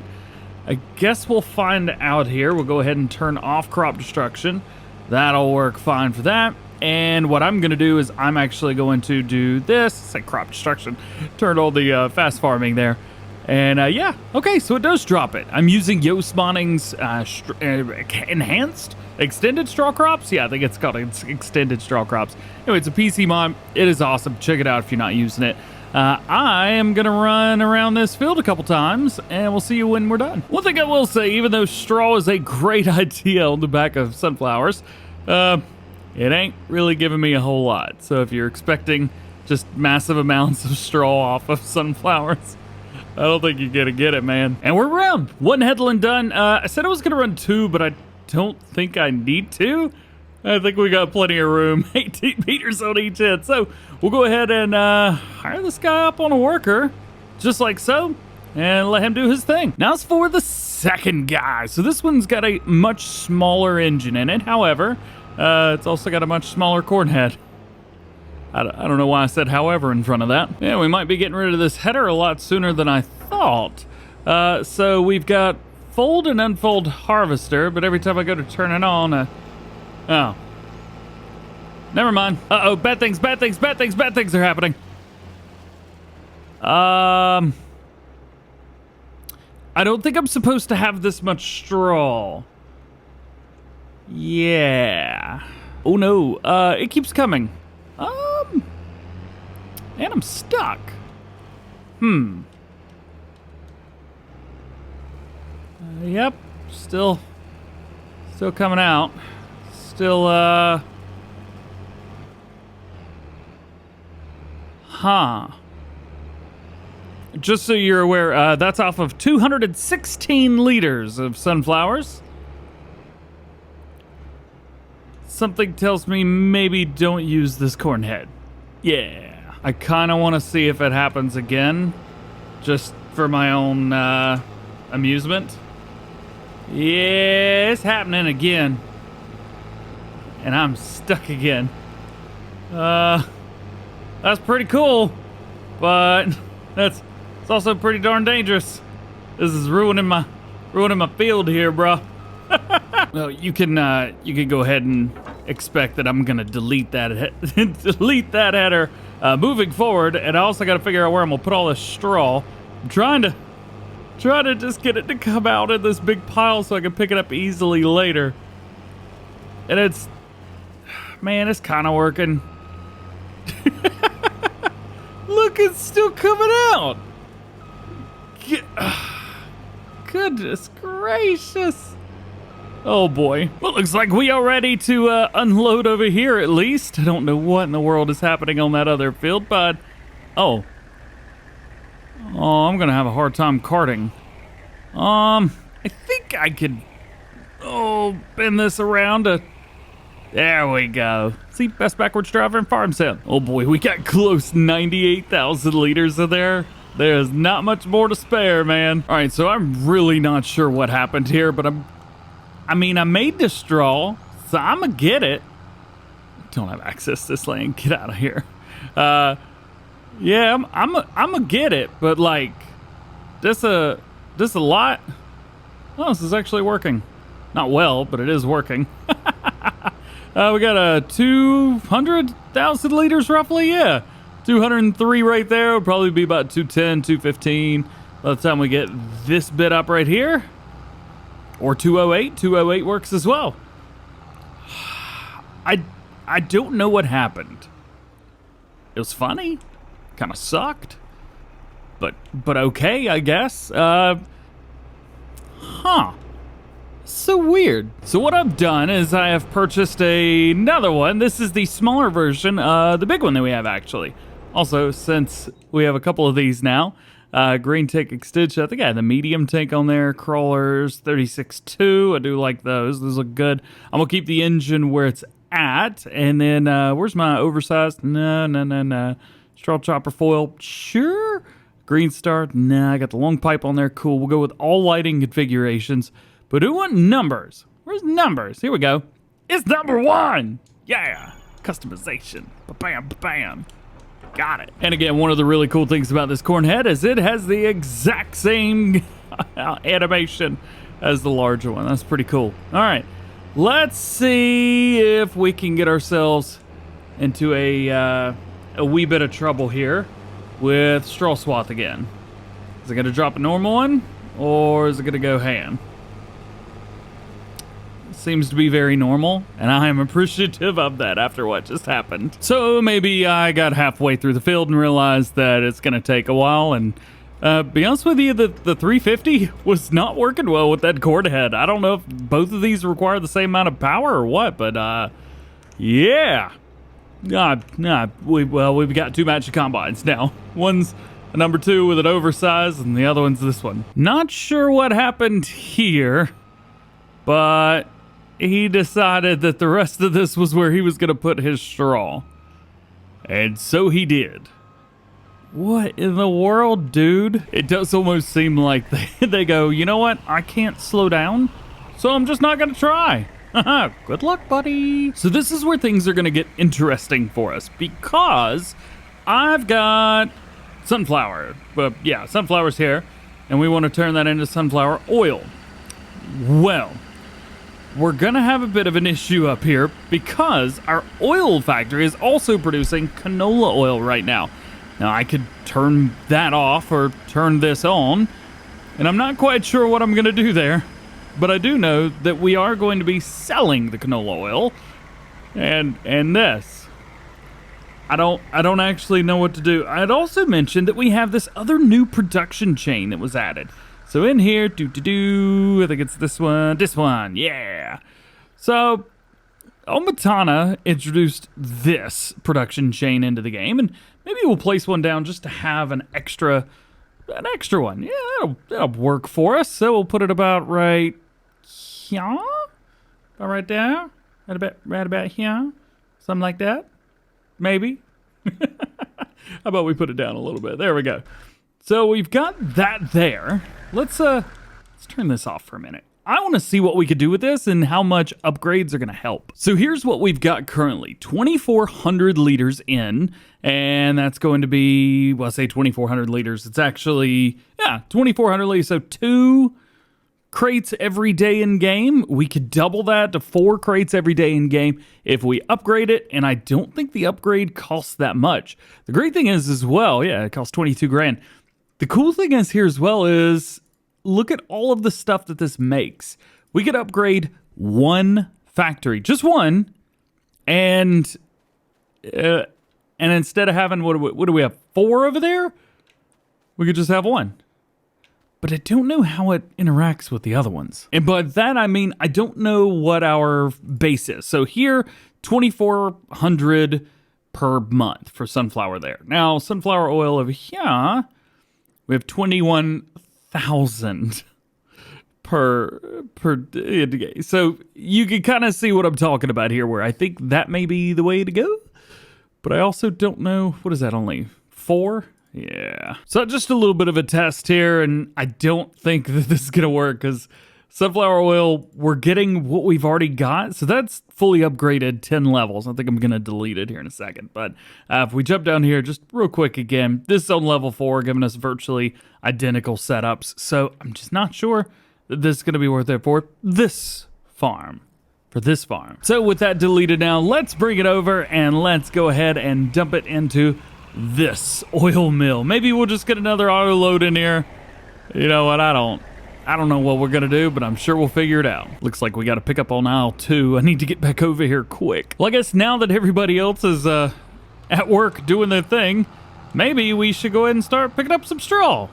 Speaker 1: I guess we'll find out here. We'll go ahead and turn off crop destruction. That'll work fine for that. And what I'm going to do is I'm actually going to do this. Say crop destruction. Turn all the fast farming there. And yeah, okay, so it does drop it. I'm using Yosemanning's enhanced extended straw crops. Yeah, I think it's called extended straw crops. Anyway, it's a PC mod. It is awesome. Check it out if you're not using it. I am going to run around this field a couple times, and we'll see you when we're done. One thing I will say, even though straw is a great idea on the back of sunflowers, it ain't really giving me a whole lot. So if you're expecting just massive amounts of straw off of sunflowers, I don't think you're going to get it, man. And we're around. One headland done. I said I was going to run 2, but I don't think I need to. I think we got plenty of room, 18 meters on each end. So we'll go ahead and hire this guy up on a worker, just like so. and let him do his thing. Now it's for the second guy. So this one's got a much smaller engine in it. However, it's also got a much smaller corn head. I don't know why I said however in front of that. Yeah, we might be getting rid of this header a lot sooner than I thought. So we've got fold and unfold harvester, but every time I go to turn it on, oh. Never mind. Uh-oh, bad things are happening. I don't think I'm supposed to have this much straw. Yeah. Oh no, it keeps coming. And I'm stuck. Yep, still coming out. Still, Just so you're aware, that's off of 216 liters of sunflowers. Something tells me maybe don't use this corn head. Yeah. I kind of want to see if it happens again, just for my own amusement. Yeah, it's happening again. And I'm stuck again. That's pretty cool, but it's also pretty darn dangerous. This is ruining my field here, bro. Well, you can go ahead and expect that I'm gonna delete that header moving forward, and I also got to figure out where I'm gonna put all this straw. I'm trying to just get it to come out in this big pile so I can pick it up easily later. And it's kind of working. Look, it's still coming out. Goodness gracious. Oh boy. Well, looks like we are ready to unload over here at least. I don't know what in the world is happening on that other field, but... Oh, I'm gonna have a hard time carting. I think I could... bend this around to... There we go. See, best backwards driver in farm sim. Oh boy, we got close 98,000 liters in there. There's not much more to spare, man. All right, so I'm really not sure what happened here, but I made the straw, so I'm gonna get it. Don't have access to this land. Get out of here. Yeah, I'm gonna get it, but like, this a lot. Oh, this is actually working. Not well, but it is working. We got 200,000 liters roughly. Yeah, 203 right there. Would probably be about 210, 215 by the time we get this bit up right here. Or 208. 208 works as well. I don't know what happened. It was funny. Kind of sucked. But okay, I guess. So weird. So what I've done is I have purchased another one. This is the smaller version, the big one that we have actually. Also, since we have a couple of these now, green tank extension. I think I had the medium tank on there. Crawlers 36.2. I do like those. Those look good. I'm gonna keep the engine where it's at. And then where's my oversized? No. Straw chopper foil. Sure. Green star. Nah, I got the long pipe on there. Cool. We'll go with all lighting configurations. But who want numbers? Where's numbers? Here we go. It's number 1. Yeah. Customization. Ba-bam, ba-bam. Got it. And again, one of the really cool things about this corn head is it has the exact same animation as the larger one. That's pretty cool. All right. Let's see if we can get ourselves into a wee bit of trouble here with straw swath again. Is it going to drop a normal one or is it going to go ham? Seems to be very normal, and I am appreciative of that after what just happened. So maybe I got halfway through the field and realized that it's going to take a while, and be honest with you, the 350 was not working well with that cord head. I don't know if both of these require the same amount of power or what, but yeah. We've got 2 matching combines now. One's a number 2 with an oversized, and the other one's this one. Not sure what happened here, but he decided that the rest of this was where he was going to put his straw. And so he did. What in the world, dude? It does almost seem like they go, you know what? I can't slow down, so I'm just not going to try. Good luck, buddy. So this is where things are going to get interesting for us because I've got sunflower. But yeah, sunflower's here, and we want to turn that into sunflower oil. Well, we're going to have a bit of an issue up here because our oil factory is also producing canola oil right now. Now, I could turn that off or turn this on, and I'm not quite sure what I'm going to do there. But I do know that we are going to be selling the canola oil and this. I don't actually know what to do. I'd also mentioned that we have this other new production chain that was added. So in here, I think it's this one, yeah. So Omatana introduced this production chain into the game, and maybe we'll place one down just to have an extra one. Yeah, that'll work for us. So we'll put it about right here, about right there, right about here, something like that. Maybe. How about we put it down a little bit? There we go. So we've got that there. Let's turn this off for a minute. I want to see what we could do with this and how much upgrades are going to help. So here's what we've got currently. 2,400 liters in, and that's going to be, well, I say 2,400 liters. It's actually, 2,400 liters. So 2 crates every day in game. We could double that to 4 crates every day in game if we upgrade it, and I don't think the upgrade costs that much. The great thing is as well, it costs 22 grand. The cool thing is here as well is, look at all of the stuff that this makes. We could upgrade 1 factory, just 1, and instead of having, what do we have, 4 over there? We could just have 1. But I don't know how it interacts with the other ones. And by that, I mean, I don't know what our base is. So here, 2,400 per month for sunflower there. Now, sunflower oil over here, we have 21,000 per day. So you can kind of see what I'm talking about here, where I think that may be the way to go. But I also don't know, what is that, only 4? Yeah. So just a little bit of a test here, and I don't think that this is going to work because sunflower oil, we're getting what we've already got. So that's fully upgraded 10 levels. I think I'm going to delete it here in a second. But if we jump down here just real quick again, this is on level 4, giving us virtually identical setups. So I'm just not sure that this is going to be worth it for this farm. So with that deleted now, let's bring it over and let's go ahead and dump it into this oil mill. Maybe we'll just get another auto load in here. You know what? I don't know what we're gonna do, but I'm sure we'll figure it out. Looks like we got to pick up on aisle 2. I need to get back over here quick. Well, I guess now that everybody else is at work doing their thing, maybe we should go ahead and start picking up some straw.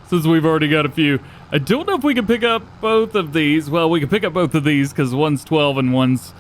Speaker 1: Since we've already got a few. I don't know if we can pick up both of these. Well, we can pick up both of these because one's 12 and one's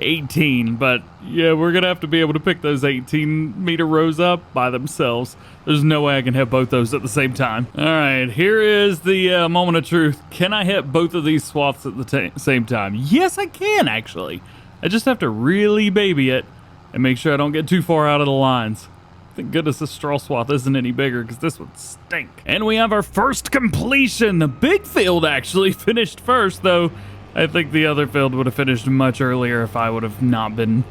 Speaker 1: 18, but yeah, we're gonna have to be able to pick those 18-meter rows up by themselves. There's no way I can hit both those at the same time. All right, here is the moment of truth. Can I hit both of these swaths at the same time? Yes, I can, actually. I just have to really baby it and make sure I don't get too far out of the lines. Thank goodness this straw swath isn't any bigger because this would stink. And we have our first completion. The big field actually finished first, though I think the other field would have finished much earlier if I would have not been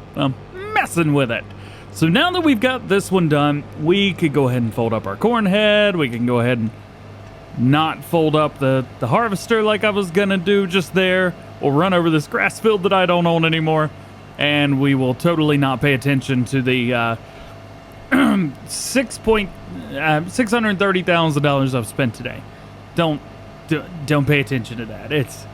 Speaker 1: messing with it. So now that we've got this one done, we could go ahead and fold up our corn head. We can go ahead and not fold up the harvester like I was gonna do just there. We'll run over this grass field that I don't own anymore, and we will totally not pay attention to the $630,000 I've spent today. Don't pay attention to that. It's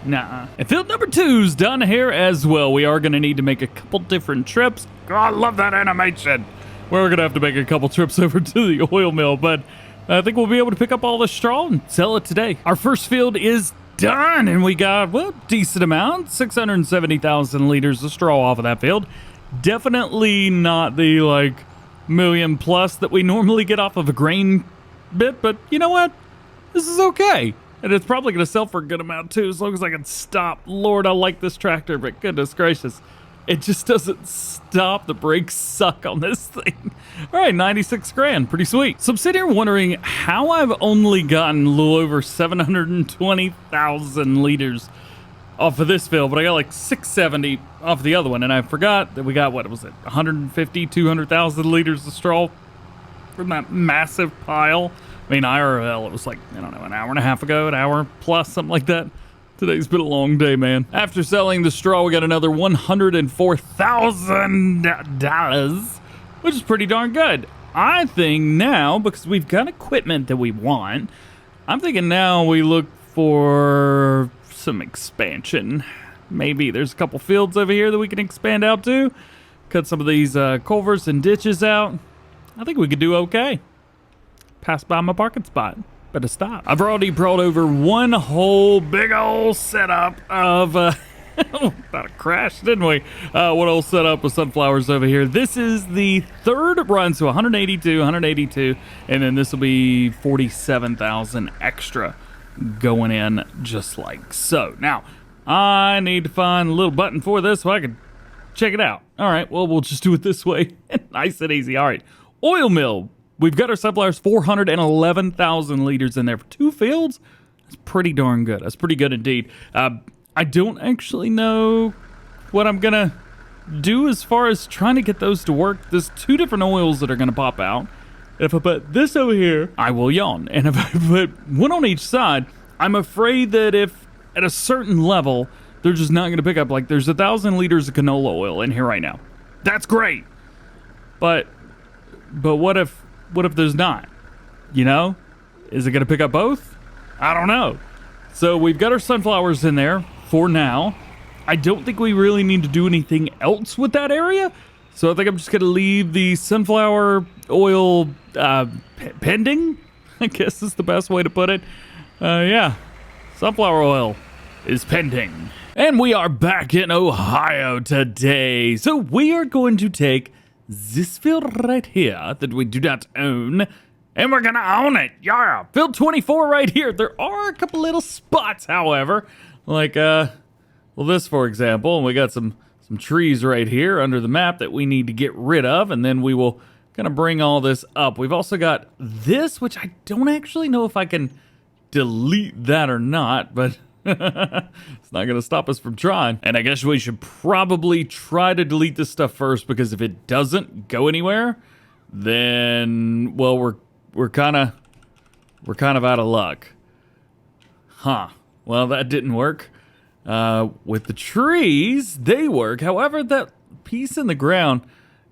Speaker 1: nah. And field number 2's done here as well. We are going to need to make a couple different trips. Oh, I love that animation. We're going to have to make a couple trips over to the oil mill, but I think we'll be able to pick up all the straw and sell it today. Our first field is done, and we got, well, decent amount, 670,000 liters of straw off of that field. Definitely not the, like, million plus that we normally get off of a grain bit, but you know what? This is okay. And it's probably going to sell for a good amount, too, as long as I can stop. Lord, I like this tractor, but goodness gracious. It just doesn't stop. The brakes suck on this thing. All right, 96 grand, pretty sweet. So I'm sitting here wondering how I've only gotten a little over 720,000 liters off of this field, but I got like 670 off the other one, and I forgot that we got, what was it, 150, 200,000 liters of straw from that massive pile. I mean, IRL, it was like, I don't know, an hour and a half ago, an hour plus, something like that. Today's been a long day, man. After selling the straw, we got another $104,000, which is pretty darn good. I think now, because we've got equipment that we want, I'm thinking now we look for some expansion. Maybe there's a couple fields over here that we can expand out to. Cut some of these culverts and ditches out. I think we could do okay. Pass by my parking spot. Better stop. I've already brought over one whole big old setup of about to crash, didn't we? One old setup with sunflowers over here. This is the third run, so 182, and then this will be 47,000 extra going in just like so. Now, I need to find a little button for this so I can check it out. All right, well, we'll just do it this way. Nice and easy. All right, oil mill. We've got our sunflowers 411,000 liters in there for 2 fields. That's pretty darn good. That's pretty good indeed. I don't actually know what I'm gonna do as far as trying to get those to work. There's 2 different oils that are gonna pop out. If I put this over here, I will yawn. And if I put one on each side, I'm afraid that if at a certain level, they're just not gonna pick up. Like, there's 1,000 liters of canola oil in here right now. That's great. But what if there's not? You know? Is it gonna pick up both? I don't know. So we've got our sunflowers in there for now. I don't think we really need to do anything else with that area. So I think I'm just gonna leave the sunflower oil pending, I guess is the best way to put it. Yeah, sunflower oil is pending. And we are back in Ohio today. So we are going to take this field right here that we do not own, and we're gonna own it. Yeah, field 24 right here. There are a couple little spots, however, like this for example, and we got some trees right here under the map that we need to get rid of, and then we will kind of bring all this up. We've also got this, which I don't actually know if I can delete that or not, but it's not going to stop us from trying. And I guess we should probably try to delete this stuff first, because if it doesn't go anywhere, then, well, we're kind of out of luck. Huh. Well, that didn't work. With the trees, they work. However, that piece in the ground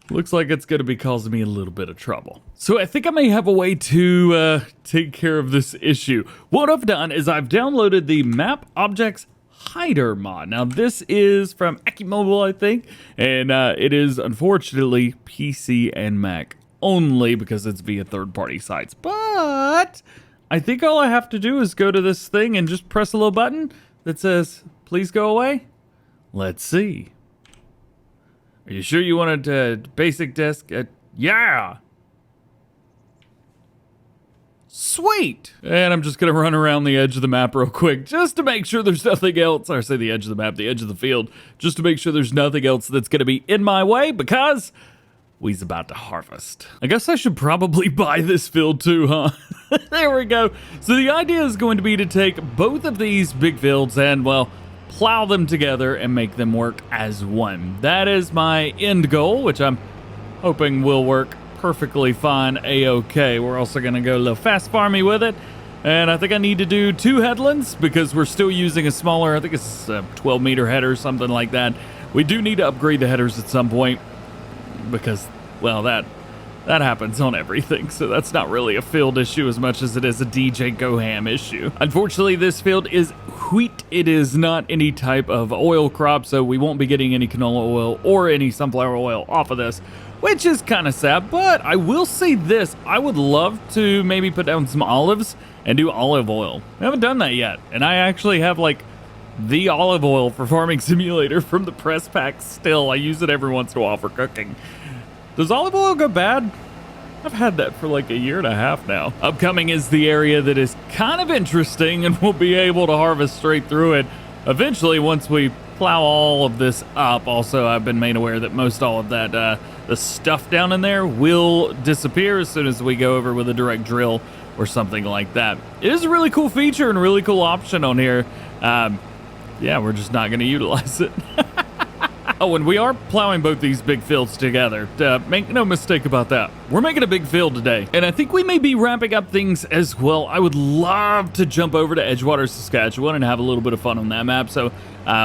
Speaker 1: looks like it's going to be causing me a little bit of trouble. So I think I may have a way to take care of this issue. What I've done is I've downloaded the Map Objects Hider mod. Now, this is from Mobile, I think, and it is unfortunately PC and Mac only because it's via third-party sites. But I think all I have to do is go to this thing and just press a little button that says, please go away. Let's see. Are you sure you wanted a basic desk? Yeah. Sweet. And I'm just going to run around the edge of the map real quick just to make sure there's nothing else. Or say the edge of the map, the edge of the field, just to make sure there's nothing else that's going to be in my way, because we's about to harvest. I guess I should probably buy this field too, huh? There we go. So the idea is going to be to take both of these big fields and, well, plow them together and make them work as one. That is my end goal, which I'm hoping will work perfectly fine, a-okay. We're also going to go a little fast farmy with it. And I think I need to do 2 headlands because we're still using a smaller, I think it's a 12-meter header, something like that. We do need to upgrade the headers at some point because, well, that happens on everything, so that's not really a field issue as much as it is a DjGoHam issue. Unfortunately, this field is wheat. It is not any type of oil crop, so we won't be getting any canola oil or any sunflower oil off of this, which is kind of sad. But I will say this, I would love to maybe put down some olives and do olive oil. I haven't done that yet, and I actually have like the olive oil for Farming Simulator from the press pack still. I use it every once in a while for cooking. Does olive oil go bad? I've had that for like a year and a half now. Upcoming is the area that is kind of interesting, and we'll be able to harvest straight through it eventually once we plow all of this up. Also, I've been made aware that most all of that, the stuff down in there will disappear as soon as we go over with a direct drill or something like that. It is a really cool feature and a really cool option on here. Yeah, we're just not going to utilize it. Oh, and we are plowing both these big fields together. Make no mistake about that. We're making a big field today. And I think we may be wrapping up things as well. I would love to jump over to Edgewater, Saskatchewan and have a little bit of fun on that map. So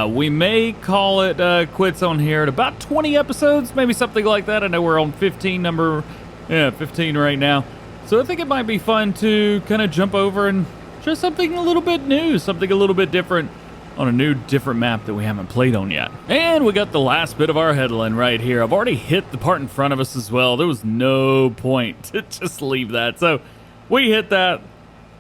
Speaker 1: we may call it quits on here at about 20 episodes, maybe something like that. I know we're on 15 right now. So I think it might be fun to kind of jump over and try something a little bit new, something a little bit different on a new, different map that we haven't played on yet. And we got the last bit of our headland right here. I've already hit the part in front of us as well. There was no point to just leave that. So we hit that,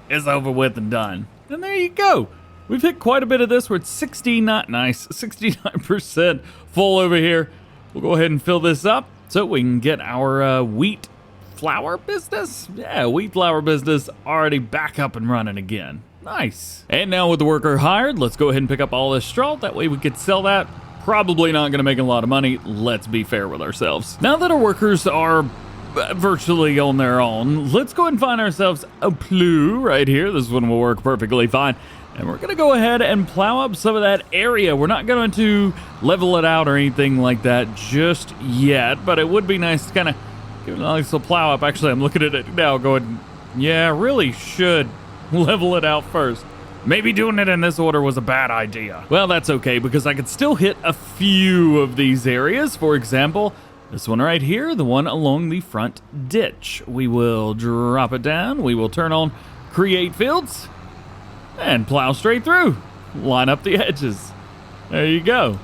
Speaker 1: it's over with and done. And there you go. We've hit quite a bit of this. We're at 69% full over here. We'll go ahead and fill this up so we can get our wheat flour business. Yeah, wheat flour business already back up and running again. Nice. And now with the worker hired, let's go ahead and pick up all this straw. That way we could sell that. Probably not going to make a lot of money. Let's be fair with ourselves. Now that our workers are virtually on their own, let's go ahead and find ourselves a plow right here. This one will work perfectly fine. And we're going to go ahead and plow up some of that area. We're not going to level it out or anything like that just yet, but it would be nice to kind of give it a nice little plow up. Actually, I'm looking at it now going, yeah, really should level it out first. Maybe doing it in this order was a bad idea. Well, that's okay because I could still hit a few of these areas. For example, this one right here, the one along the front ditch. We will drop it down. We will turn on create fields and plow straight through. Line up the edges. There you go.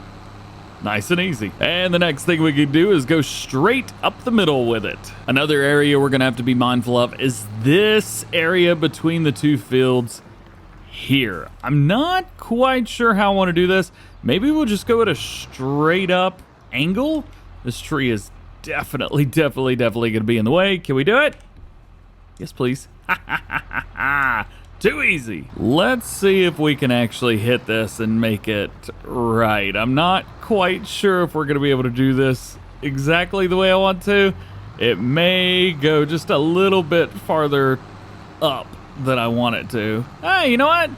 Speaker 1: Nice and easy. And the next thing we can do is go straight up the middle with it. Another area we're gonna have to be mindful of is this area between the two fields here. I'm not quite sure how I want to do this. Maybe we'll just go at a straight up angle. This tree is definitely gonna be in the way. Can we do it? Yes, please. Too easy. Let's see if we can actually hit this and make it right. I'm not quite sure if we're going to be able to do this exactly the way I want to. It may go just a little bit farther up than I want it to. Hey, you know what?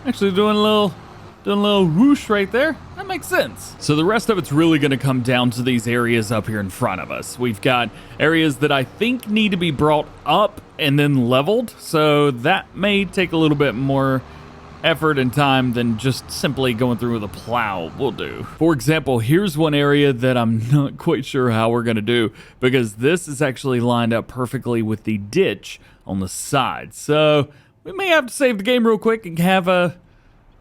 Speaker 1: Actually doing a little whoosh right there. That makes sense. So the rest of it's really going to come down to these areas up here in front of us. We've got areas that I think need to be brought up and then leveled. So that may take a little bit more effort and time than just simply going through with a plow will do. For example, here's one area that I'm not quite sure how we're going to do because this is actually lined up perfectly with the ditch on the side. So we may have to save the game real quick and have a...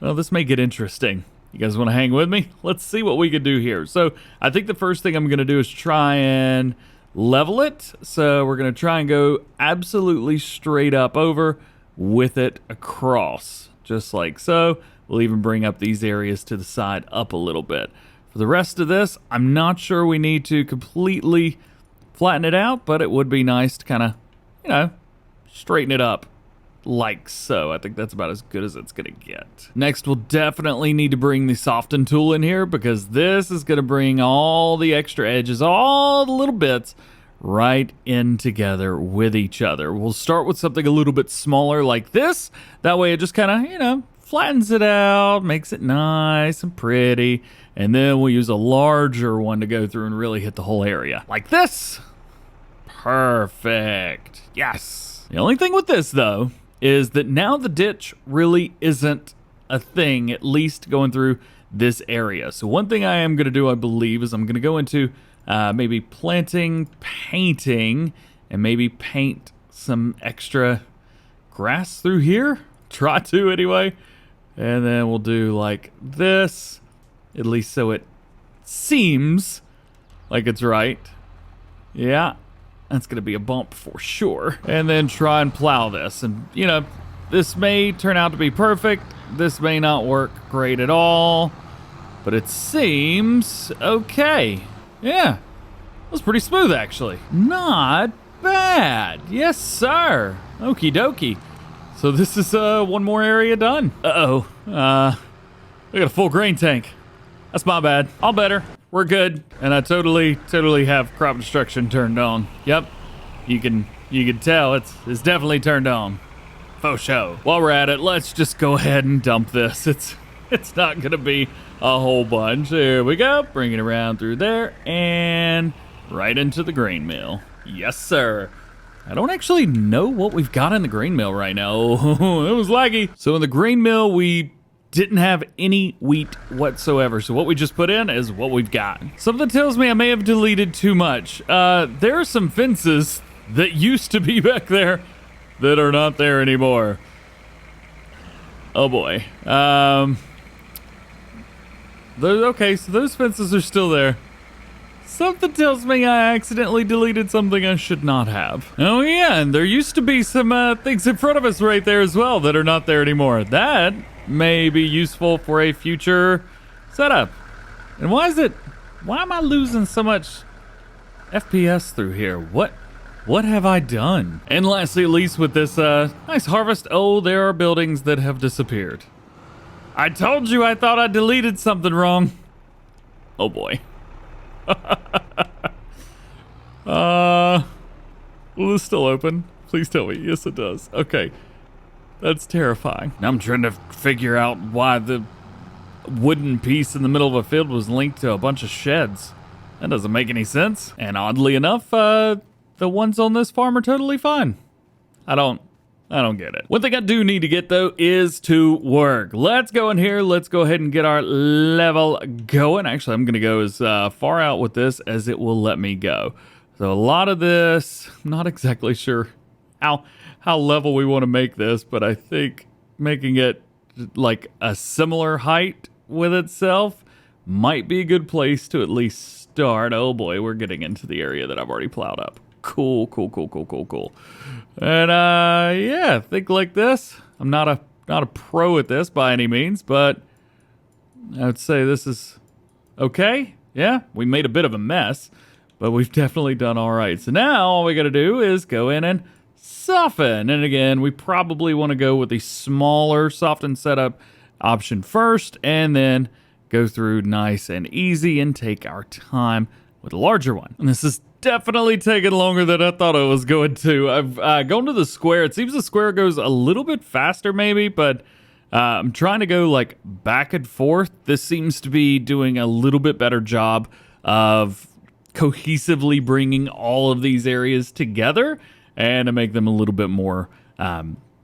Speaker 1: Well, this may get interesting. You guys want to hang with me? Let's see what we can do here. So I think the first thing I'm going to do is try and level it. So we're going to try and go absolutely straight up over with it across, just like so. We'll even bring up these areas to the side up a little bit. For the rest of this, I'm not sure we need to completely flatten it out, but it would be nice to kind of, you know, straighten it up. Like so. I think that's about as good as it's gonna get. Next, we'll definitely need to bring the soften tool in here because this is gonna bring all the extra edges, all the little bits right in together with each other. We'll start with something a little bit smaller like this. That way it just kind of, you know, flattens it out, makes it nice and pretty. And then we'll use a larger one to go through and really hit the whole area. Like this. Perfect. Yes. The only thing with this though is that now the ditch really isn't a thing, at least going through this area. So one thing I am going to do, I believe, is I'm going to go into maybe planting, painting, and maybe paint some extra grass through here. Try to anyway. And then we'll do like this, at least so it seems like it's right. Yeah. That's going to be a bump for sure. And then try and plow this. And, you know, this may turn out to be perfect. This may not work great at all. But it seems okay. Yeah. That's pretty smooth, actually. Not bad. Yes, sir. Okie dokie. So this is one more area done. Uh-oh. We got a full grain tank. That's my bad. All better. We're good. And I totally have crop destruction turned on. Yep. You can tell it's definitely turned on. Faux show. While we're at it, let's just go ahead and dump this. It's not gonna be a whole bunch. There we go. Bring it around through there and right into the grain mill. Yes, sir. I don't actually know what we've got in the grain mill right now. It was laggy. So in the grain mill, we didn't have any wheat whatsoever. So what we just put in is what we've got. Something tells me I may have deleted too much. There are some fences that used to be back there that are not there anymore. Oh boy. Okay, so those fences are still there. Something tells me I accidentally deleted something I should not have. Oh yeah, and there used to be some things in front of us right there as well that are not there anymore. That may be useful for a future setup. And why am I losing so much FPS through here? What have I done? And lastly, at least with this nice harvest, oh, there are buildings that have disappeared. I told you I thought I deleted something wrong. Oh boy. Will this still open? Please tell me. Yes, it does. Okay. That's terrifying. Now I'm trying to figure out why the wooden piece in the middle of a field was linked to a bunch of sheds. That doesn't make any sense. And oddly enough, the ones on this farm are totally fine. I don't get it. One thing I do need to get, though, is to work. Let's go in here. Let's go ahead and get our level going. Actually, I'm going to go as far out with this as it will let me go. So a lot of this, I'm not exactly sure how level we want to make this, but I think making it like a similar height with itself might be a good place to at least start. Oh boy, we're getting into the area that I've already plowed up. Cool. And yeah, think like this. I'm not a pro at this by any means, but I would say this is okay. Yeah, we made a bit of a mess, but we've definitely done all right. So now all we got to do is go in and soften. And again, we probably want to go with the smaller soften setup option first, and then go through nice and easy and take our time with a larger one. And this is definitely taking longer than I thought it was going to. I've gone to the square. It seems the square goes a little bit faster maybe, but I'm trying to go like back and forth. This seems to be doing a little bit better job of cohesively bringing all of these areas together and to make them a little bit more,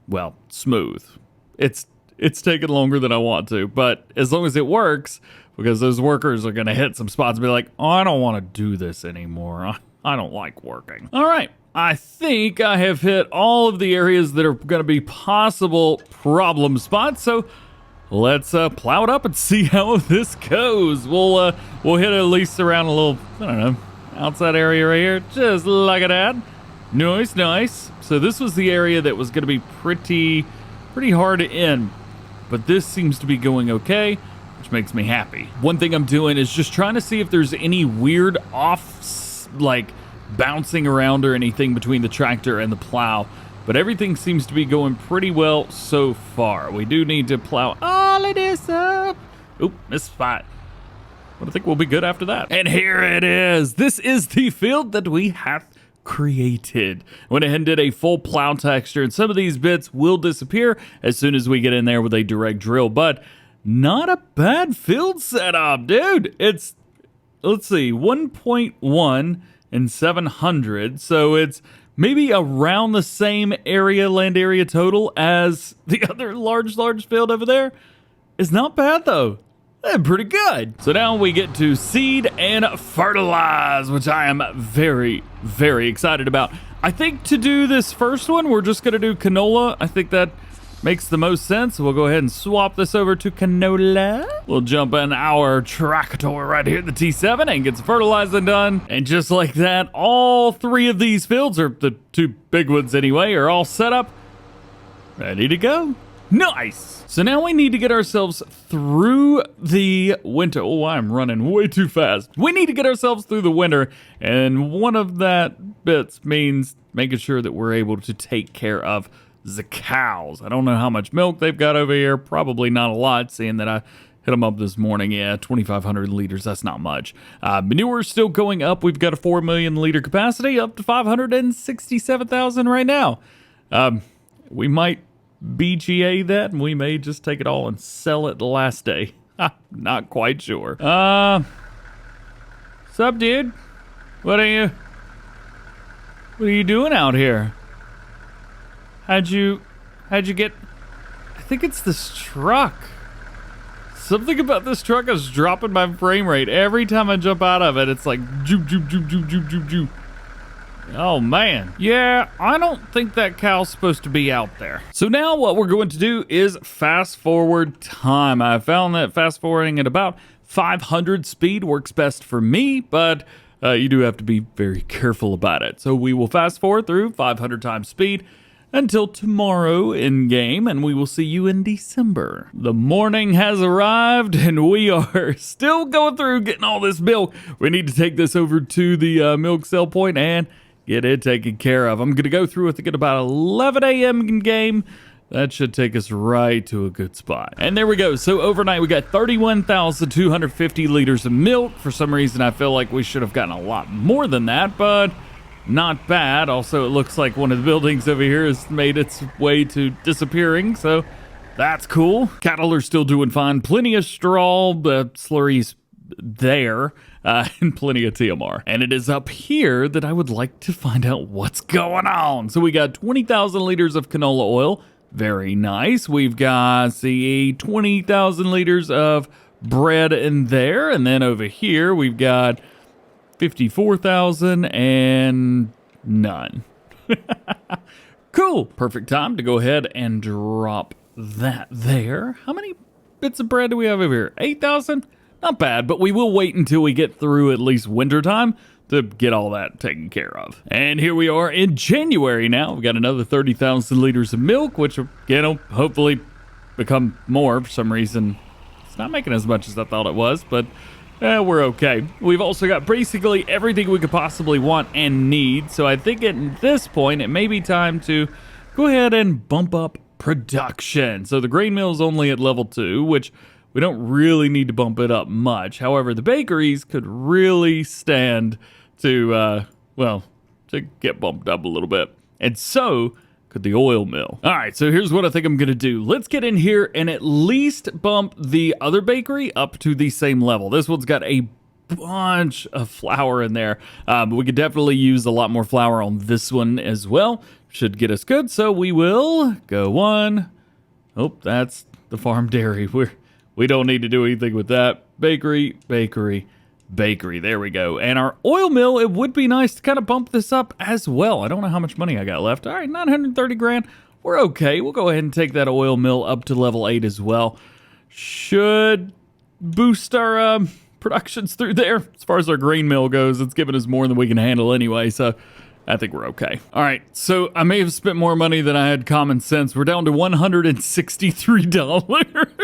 Speaker 1: well, smooth. It's taking longer than I want to, but as long as it works, because those workers are going to hit some spots and be like, oh, I don't want to do this anymore. I don't like working. All right. I think I have hit all of the areas that are going to be possible problem spots. So let's plow it up and see how this goes. We'll hit at least around a little, I don't know, outside area right here, just like that. Nice. So this was the area that was going to be pretty hard to end, but this seems to be going okay, which makes me happy. One thing I'm doing is just trying to see if there's any weird off, like bouncing around or anything between the tractor and the plow, but everything seems to be going pretty well so far. We do need to plow all of this up. Oop, missed spot. But I think we'll be good after that. And here it is. This is the field that we have created. Went ahead and did a full plow texture, and some of these bits will disappear as soon as we get in there with a direct drill, but not a bad field setup, dude. It's, let's see, 1.1 and 700, so it's maybe around the same land area total as the other large field over there. It's not bad though. Pretty good. So now we get to seed and fertilize, which I am very excited about. I think to do this first one, we're just going to do canola. I think that makes the most sense. We'll go ahead and swap this over to canola. We'll jump in our tractor right here, the T7, and get some fertilizing done. And just like that, all three of these fields, or the two big ones anyway, are all set up, ready to go. Nice. So now we need to get ourselves through the winter. Oh, I'm running way too fast. We need to get ourselves through the winter, and one of that bits means making sure that we're able to take care of the cows. I don't know how much milk they've got over here. Probably not a lot, seeing that I hit them up this morning. Yeah, 2,500 liters. That's not much. Manure's still going up. We've got a 4 million liter capacity up to 567,000 right now. We might BGA that, and we may just take it all and sell it the last day. Not quite sure. Sup, dude? What are you doing out here? How'd you get? I think it's this truck. Something about this truck is dropping my frame rate every time I jump out of it. It's like joop joop joop joop joop joop joop. Oh man. Yeah, I don't think that cow's supposed to be out there. So now what we're going to do is fast forward time. I found that fast forwarding at about 500 speed works best for me, but you do have to be very careful about it. So we will fast forward through 500 times speed until tomorrow in game, and we will see you in December. The morning has arrived, and we are still going through getting all this milk. We need to take this over to the milk sell point and get it taken care of. I'm going to go through, I think, at about 11 a.m. in game. That should take us right to a good spot. And there we go. So overnight, we got 31,250 liters of milk. For some reason, I feel like we should have gotten a lot more than that, but not bad. Also, it looks like one of the buildings over here has made its way to disappearing, so that's cool. Cattle are still doing fine. Plenty of straw, slurries there, and plenty of TMR. And it is up here that I would like to find out what's going on. So we got 20,000 liters of canola oil. Very nice. We've got, see, 20,000 liters of bread in there. And then over here, we've got 54,000 and none. Cool. Perfect time to go ahead and drop that there. How many bits of bread do we have over here? 8,000? Not bad, but we will wait until we get through at least wintertime to get all that taken care of. And here we are in January now. We've got another 30,000 liters of milk, which, you know, hopefully become more. For some reason, it's not making as much as I thought it was, but we're okay. We've also got basically everything we could possibly want and need. So I think at this point, it may be time to go ahead and bump up production. So the grain mill is only at level 2, which we don't really need to bump it up much. However, the bakeries could really stand to, to get bumped up a little bit. And so could the oil mill. All right, so here's what I think I'm going to do. Let's get in here and at least bump the other bakery up to the same level. This one's got a bunch of flour in there. But we could definitely use a lot more flour on this one as well. Should get us good. So we will go one. Oh, that's the farm dairy. We don't need to do anything with that. Bakery, bakery, bakery. There we go. And our oil mill, it would be nice to kind of bump this up as well. I don't know how much money I got left. All right, 930 grand. We're okay. We'll go ahead and take that oil mill up to level 8 as well. Should boost our productions through there. As far as our grain mill goes, it's giving us more than we can handle anyway, so I think we're okay. All right, so I may have spent more money than I had common sense. We're down to $163.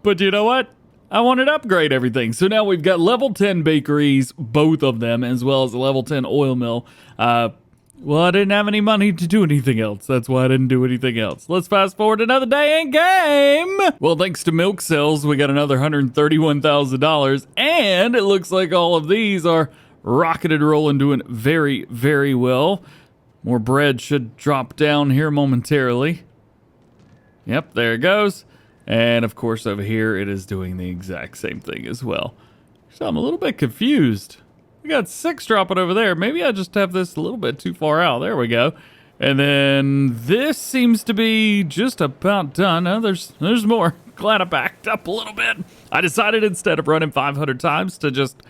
Speaker 1: But you know what? I wanted to upgrade everything. So now we've got level 10 bakeries, both of them, as well as a level 10 oil mill. Well, I didn't have any money to do anything else. That's why I didn't do anything else. Let's fast forward another day in game. Well, thanks to milk sales, we got another $131,000. And it looks like all of these are rocketed rolling, doing very, very well. More bread should drop down here momentarily. Yep, there it goes. And of course over here it is doing the exact same thing as well. So I'm a little bit confused. We got 6 dropping over there. Maybe I just have this a little bit too far out. There we go. And then this seems to be just about done. Oh, there's more. Glad I backed up a little bit. I decided instead of running 500 times to just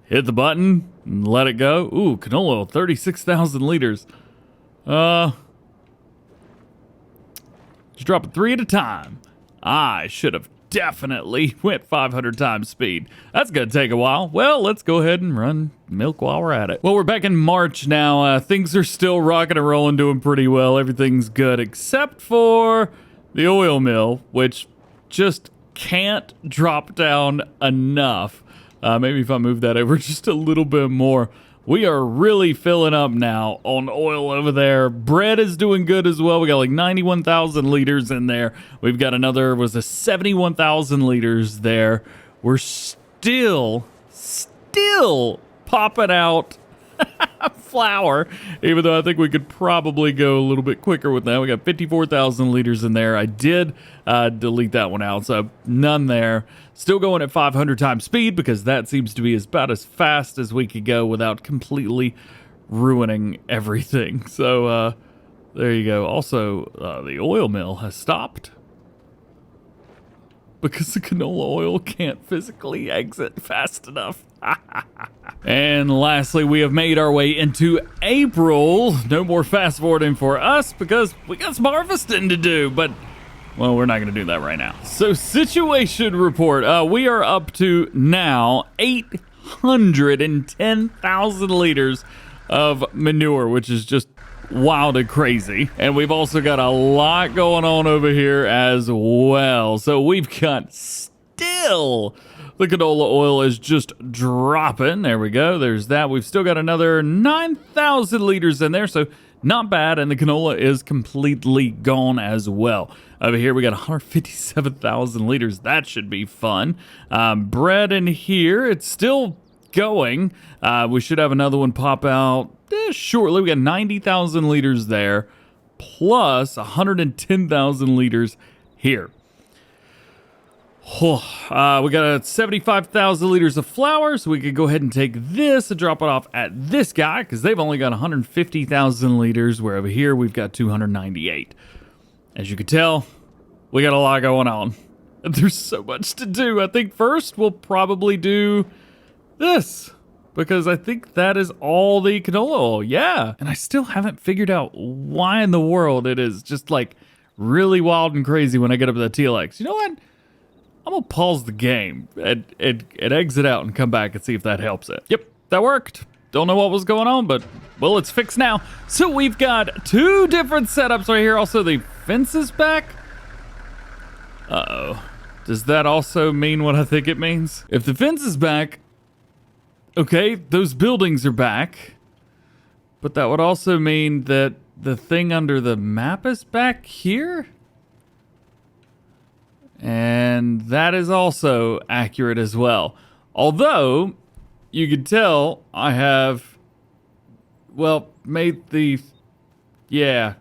Speaker 1: hit the button and let it go. Ooh, canola oil, 36,000 liters. Just drop it 3 at a time. I should have definitely went 500 times speed. That's going to take a while. Well, let's go ahead and run milk while we're at it. Well, we're back in March now. Things are still rocking and rolling, doing pretty well. Everything's good except for the oil mill, which just can't drop down enough. Maybe if I move that over just a little bit more, we are really filling up now on oil over there. Bread is doing good as well. We got like 91,000 liters in there. We've got another, was a 71,000 liters there. We're still popping out flour, even though I think we could probably go a little bit quicker with that. We got 54,000 liters in there. I did delete that one out, so none there. Still going at 500 times speed because that seems to be about as fast as we could go without completely ruining everything. So there you go. Also, the oil mill has stopped because the canola oil can't physically exit fast enough. And lastly, we have made our way into April. No more fast forwarding for us because we got some harvesting to do, but well, we're not going to do that right now. So situation report, we are up to now 810,000 liters of manure, which is just wild and crazy. And we've also got a lot going on over here as well. So we've got still the canola oil is just dropping. There we go. There's that. We've still got another 9,000 liters in there. So not bad. And the canola is completely gone as well. Over here, we got 157,000 liters. That should be fun. Bread in here. It's still going. We should have another one pop out shortly. We got 90,000 liters there, plus 110,000 liters here. We got 75,000 liters of flour, so we could go ahead and take this and drop it off at this guy because they've only got 150,000 liters, where over here we've got 298. As you can tell, we got a lot going on. There's so much to do. I think first we'll probably do this, because I think that is all the canola oil. Yeah. And I still haven't figured out why in the world it is just like really wild and crazy when I get up to the TLX. You know what? I'm going to pause the game and exit out and come back and see if that helps it. Yep, that worked. Don't know what was going on, but, well, it's fixed now. So we've got two different setups right here. Also, the fence is back. Uh-oh. Does that also mean what I think it means? If the fence is back, okay, those buildings are back. But that would also mean that the thing under the map is back here? And that is also accurate as well. Although, you can tell I have, well, made the, yeah,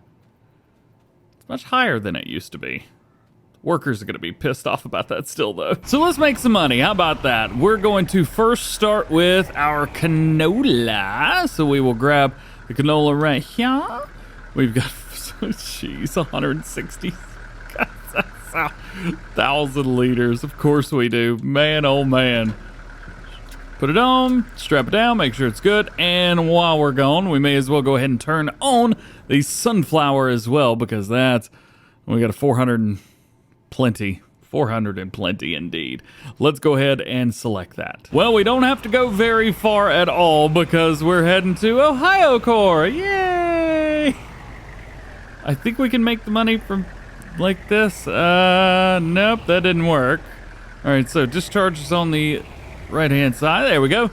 Speaker 1: it's much higher than it used to be. Workers are going to be pissed off about that still, though. So let's make some money. How about that? We're going to first start with our canola. So we will grab the canola right here. We've got, jeez, 160,000 liters. Of course we do. Man, oh man. Put it on, strap it down, make sure it's good. And while we're gone, we may as well go ahead and turn on the sunflower as well, because that's, we got a 400 and plenty indeed. Let's go ahead and select that. Well, we don't have to go very far at all because we're heading to Ohio Core. Yay! I think we can make the money from like this. Nope, that didn't work. All right, so discharge is on the right-hand side. There we go.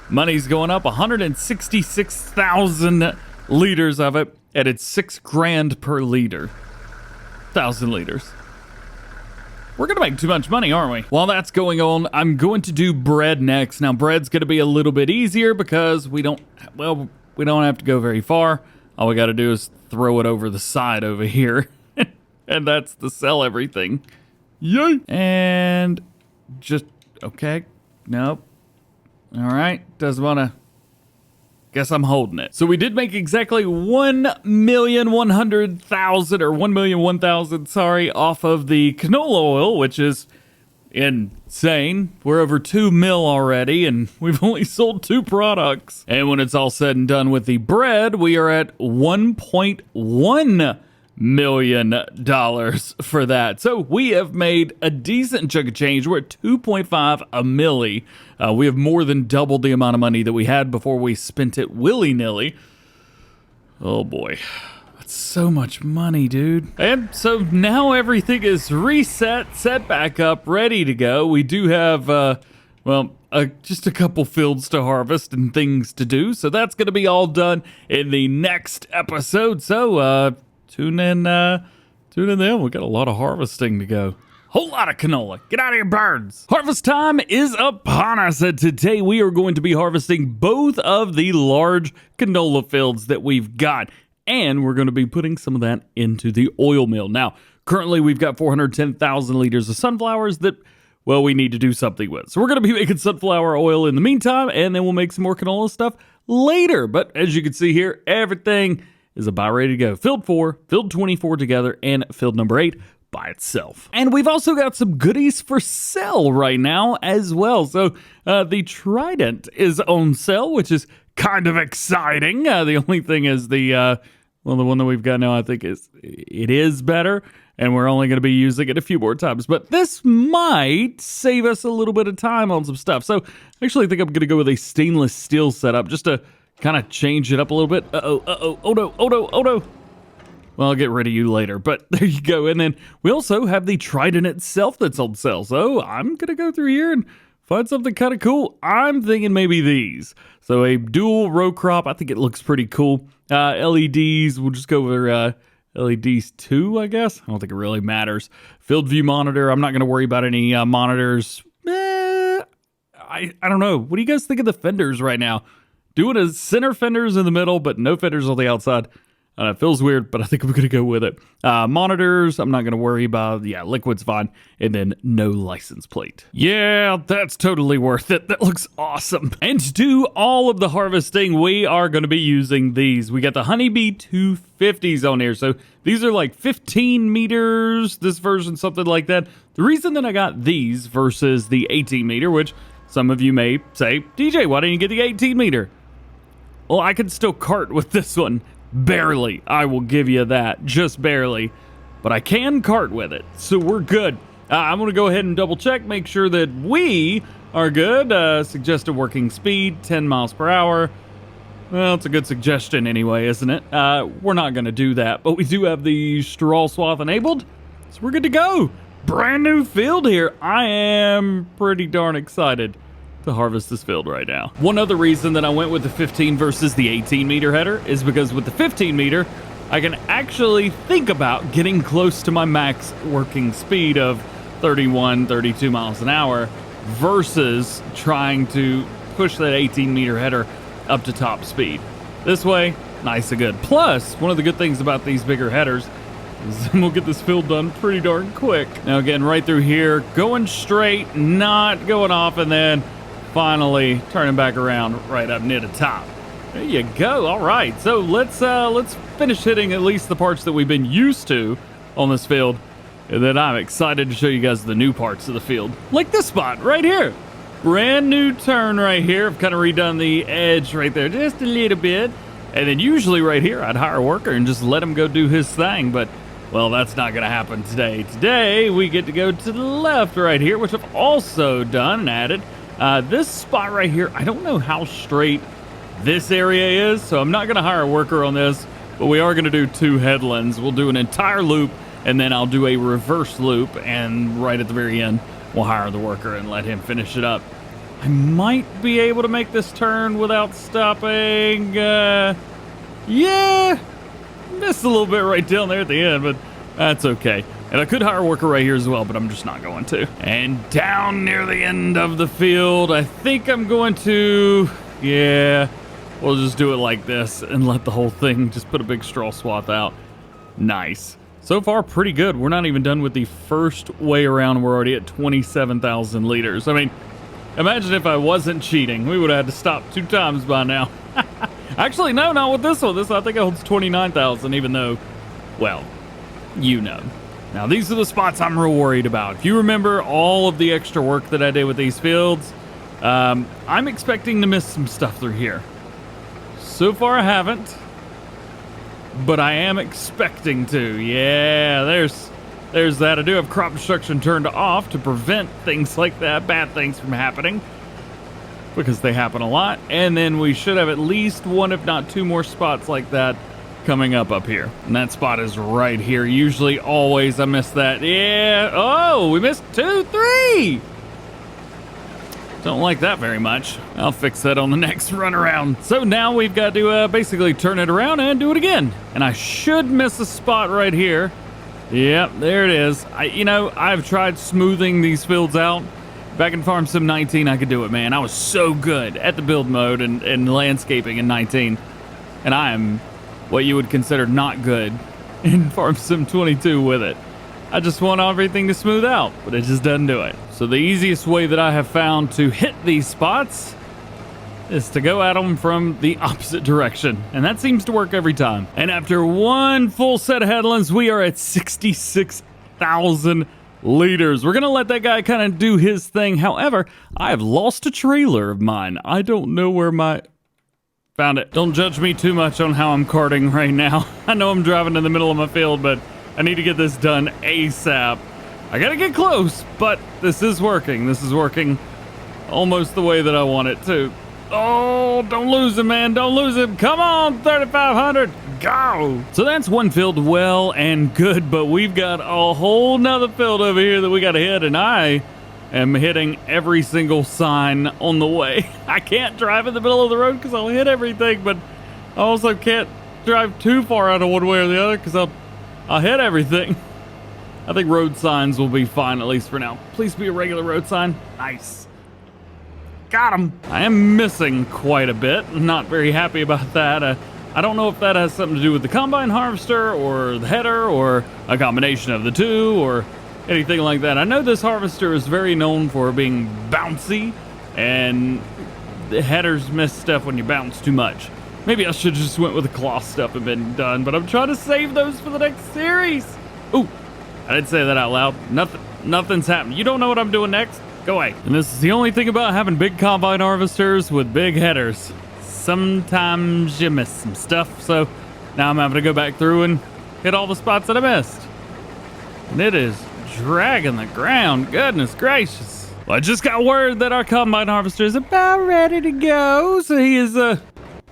Speaker 1: Money's going up, 166,000 liters of it, and it's $6,000 per liter. 1,000 liters. We're going to make too much money, aren't we? While that's going on, I'm going to do bread next. Now, bread's going to be a little bit easier because we don't have to go very far. All we got to do is throw it over the side over here. And that's to sell everything. Yay! And just, okay. Nope. All right. Doesn't want to. Guess I'm holding it. So we did make exactly 1,100,000 or 1,001,000, sorry, off of the canola oil, which is insane. We're over 2 mil already, and we've only sold 2 products. And when it's all said and done with the bread, we are at $1.1 million for that. So we have made a decent chunk of change. We're at 2.5 a milli. We have more than doubled the amount of money that we had before we spent it willy-nilly. Oh boy, that's so much money, dude. And so now everything is reset, set back up, ready to go. We do have well, just a couple fields to harvest and things to do. So that's going to be all done in the next episode. So tune in then. We got a lot of harvesting to go. Whole lot of canola. Get out of here, birds. Harvest time is upon us. And today we are going to be harvesting both of the large canola fields that we've got. And we're going to be putting some of that into the oil mill. Now, currently we've got 410,000 liters of sunflowers that, well, we need to do something with. So we're going to be making sunflower oil in the meantime, and then we'll make some more canola stuff later. But as you can see here, everything is about ready to go. Field 4, Field 24 together, and Field number 8 by itself. And we've also got some goodies for sale right now as well. So the Trident is on sale, which is kind of exciting. The only thing is the one that we've got now, I think it is better, and we're only going to be using it a few more times. But this might save us a little bit of time on some stuff. So I actually think I'm going to go with a stainless steel setup just to kind of change it up a little bit. Oh no. Well, I'll get rid of you later, but there you go. And then we also have the Trident itself that's on sale. So I'm going to go through here and find something kind of cool. I'm thinking maybe these. So a dual row crop. I think it looks pretty cool. LEDs, we'll just go over LEDs 2, I guess. I don't think it really matters. Field view monitor. I'm not going to worry about any monitors. I don't know. What do you guys think of the fenders right now? Doing a center fenders in the middle, but no fenders on the outside. It feels weird, but I think I'm going to go with it. Monitors, I'm not going to worry about. Yeah, liquid's fine. And then no license plate. Yeah, that's totally worth it. That looks awesome. And to do all of the harvesting, we are going to be using these. We got the Honeybee 250s on here. So these are like 15 meters, this version, something like that. The reason that I got these versus the 18 meter, which some of you may say, DJ, why didn't you get the 18 meter? Well, I can still cart with this one. Barely, I will give you that, just barely, but I can cart with it, so we're good. I'm going to go ahead and double check, make sure that we are good. Suggested working speed, 10 miles per hour. Well, it's a good suggestion anyway, isn't it? We're not going to do that, but we do have the straw swath enabled, so we're good to go. Brand new field here. I am pretty darn excited to harvest this field right now. One other reason that I went with the 15 versus the 18 meter header is because with the 15 meter, I can actually think about getting close to my max working speed of 31, 32 miles an hour versus trying to push that 18 meter header up to top speed. This way, nice and good. Plus, one of the good things about these bigger headers is we'll get this field done pretty darn quick. Now again, right through here, going straight, not going off, and then finally turning back around right up near the top. There you go. All right, so let's finish hitting at least the parts that we've been used to on this field, and then I'm excited to show you guys the new parts of the field, like this spot right here. Brand new turn right here. I've kind of redone the edge right there just a little bit, and then usually right here I'd hire a worker and just let him go do his thing, but well, that's not going to happen today. Today we get to go to the left right here, which I've also done and added. This spot right here, I don't know how straight this area is, so I'm not going to hire a worker on this, but we are going to do 2 headlands. We'll do an entire loop, and then I'll do a reverse loop, and right at the very end, we'll hire the worker and let him finish it up. I might be able to make this turn without stopping. Yeah, missed a little bit right down there at the end, but that's okay. And I could hire a worker right here as well, but I'm just not going to. And down near the end of the field, I think I'm going to, yeah, we'll just do it like this and let the whole thing just put a big straw swath out. Nice. So far, pretty good. We're not even done with the first way around. We're already at 27,000 liters. I mean, imagine if I wasn't cheating. We would have had to stop 2 times by now. Actually, no, not with this one. This, I think, it holds 29,000, even though, well, you know. Now, these are the spots I'm real worried about. If you remember all of the extra work that I did with these fields, I'm expecting to miss some stuff through here. So far, I haven't, but I am expecting to. Yeah, there's that. I do have crop destruction turned off to prevent things like that, bad things from happening, because they happen a lot. And then we should have at least 1, if not 2 more spots like that coming up here. And that spot is right here. Usually, always, I miss that. Yeah. Oh, we missed 2, 3. Don't like that very much. I'll fix that on the next run around. So now we've got to basically turn it around and do it again. And I should miss a spot right here. Yep, there it is. I've tried smoothing these fields out. Back in Farm Sim 19, I could do it, man. I was so good at the build mode and landscaping in 19. And I am what you would consider not good in Farm Sim 22 with it. I just want everything to smooth out, but it just doesn't do it. So the easiest way that I have found to hit these spots is to go at them from the opposite direction. And that seems to work every time. And after one full set of headlands, we are at 66,000 liters. We're going to let that guy kind of do his thing. However, I have lost a trailer of mine. I don't know where my... Found it. Don't judge me too much on how I'm carting right now. I know I'm driving in the middle of my field, but I need to get this done ASAP. I gotta get close, but this is working. This is working almost the way that I want it to. Oh, don't lose him, man. Don't lose him. Come on, 3,500. Go. So that's one field well and good, but we've got a whole nother field over here that we gotta hit, and I am hitting every single sign on the way. I can't drive in the middle of the road because I'll hit everything, but I also can't drive too far out of one way or the other because I'll hit everything. I think road signs will be fine, at least for now. Please be a regular road sign. Nice. Got him. I am missing quite a bit. I'm not very happy about that. I don't know if that has something to do with the combine harvester or the header or a combination of the two or anything like that. I know this harvester is very known for being bouncy, and the headers miss stuff when you bounce too much. Maybe I should just went with the cloth stuff and been done, but I'm trying to save those for the next series. Ooh, I didn't say that out loud. Nothing's happening. You don't know what I'm doing next? Go away. And this is the only thing about having big combine harvesters with big headers. Sometimes you miss some stuff, so now I'm having to go back through and hit all the spots that I missed. And it is dragging the ground. Goodness gracious. Well, I just got word that our combine harvester is about ready to go, so he's a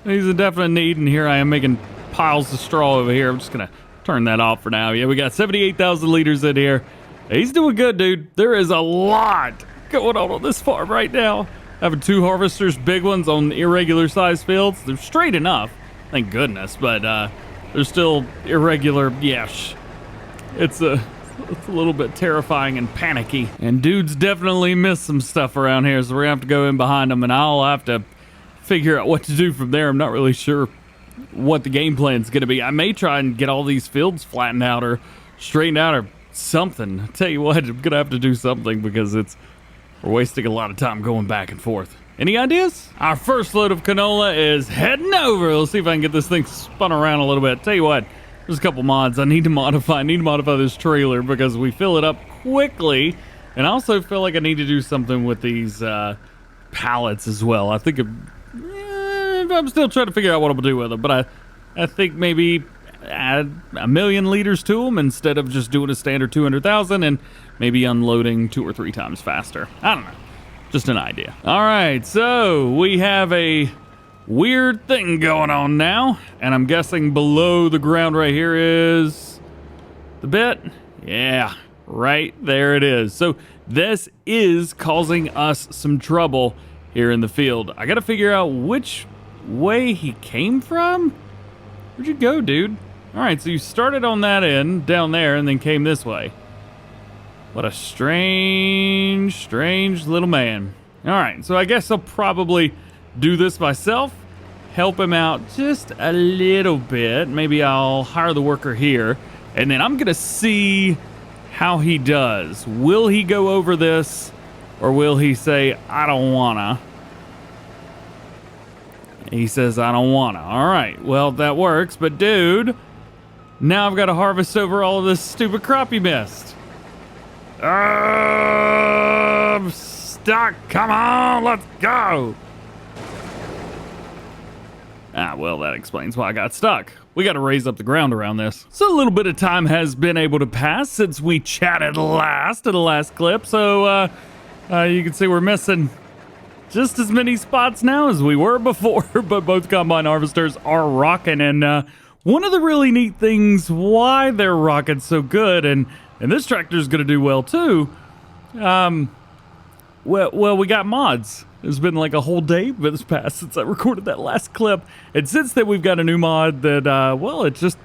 Speaker 1: definite need, and here I am making piles of straw over here. I'm just gonna turn that off for now. Yeah, we got 78,000 liters in here. He's doing good, dude. There is a lot going on this farm right now. Having two harvesters, big ones on irregular sized fields. They're straight enough, thank goodness, but they're still irregular. Yes, it's a little bit terrifying and panicky. And dudes definitely miss some stuff around here, so we're gonna have to go in behind them, and I'll have to figure out what to do from there. I'm not really sure what the game plan is going to be. I may try and get all these fields flattened out or straightened out or something. I tell you what, I'm going to have to do something because we're wasting a lot of time going back and forth. Any ideas? Our first load of canola is heading over. Let's see if I can get this thing spun around a little bit. Tell you what, there's a couple mods I need to modify. I need to modify this trailer because we fill it up quickly, and I also feel like I need to do something with these pallets as well. I think I'm still trying to figure out what I'm gonna do with them, but I think maybe add 1,000,000 liters to them instead of just doing a standard 200,000 and maybe unloading 2 or 3 times faster. I don't know, just an idea. All right, so we have a weird thing going on now, and I'm guessing below the ground right here is the bit. Yeah, right there it is. So this is causing us some trouble here in the field. I gotta figure out which way he came from. Where'd you go, dude? All right, so you started on that end down there and then came this way. What a strange little man. All right, so I guess I'll probably do this myself, help him out just a little bit. Maybe I'll hire the worker here, and then I'm gonna see how he does. Will he go over this, or will he say, I don't wanna? He says, I don't wanna. All right, well, that works, but dude, now I've got to harvest over all of this stupid crop you missed. I'm stuck. Come on, let's go. Ah, well, that explains why I got stuck. We got to raise up the ground around this. So a little bit of time has been able to pass since we chatted last in the last clip. So you can see we're missing just as many spots now as we were before, but both combine harvesters are rocking. And one of the really neat things why they're rocking so good, and this tractor is going to do well too, Well, we got mods. It's been like a whole day this past since I recorded that last clip. And since then, we've got a new mod that, well, it just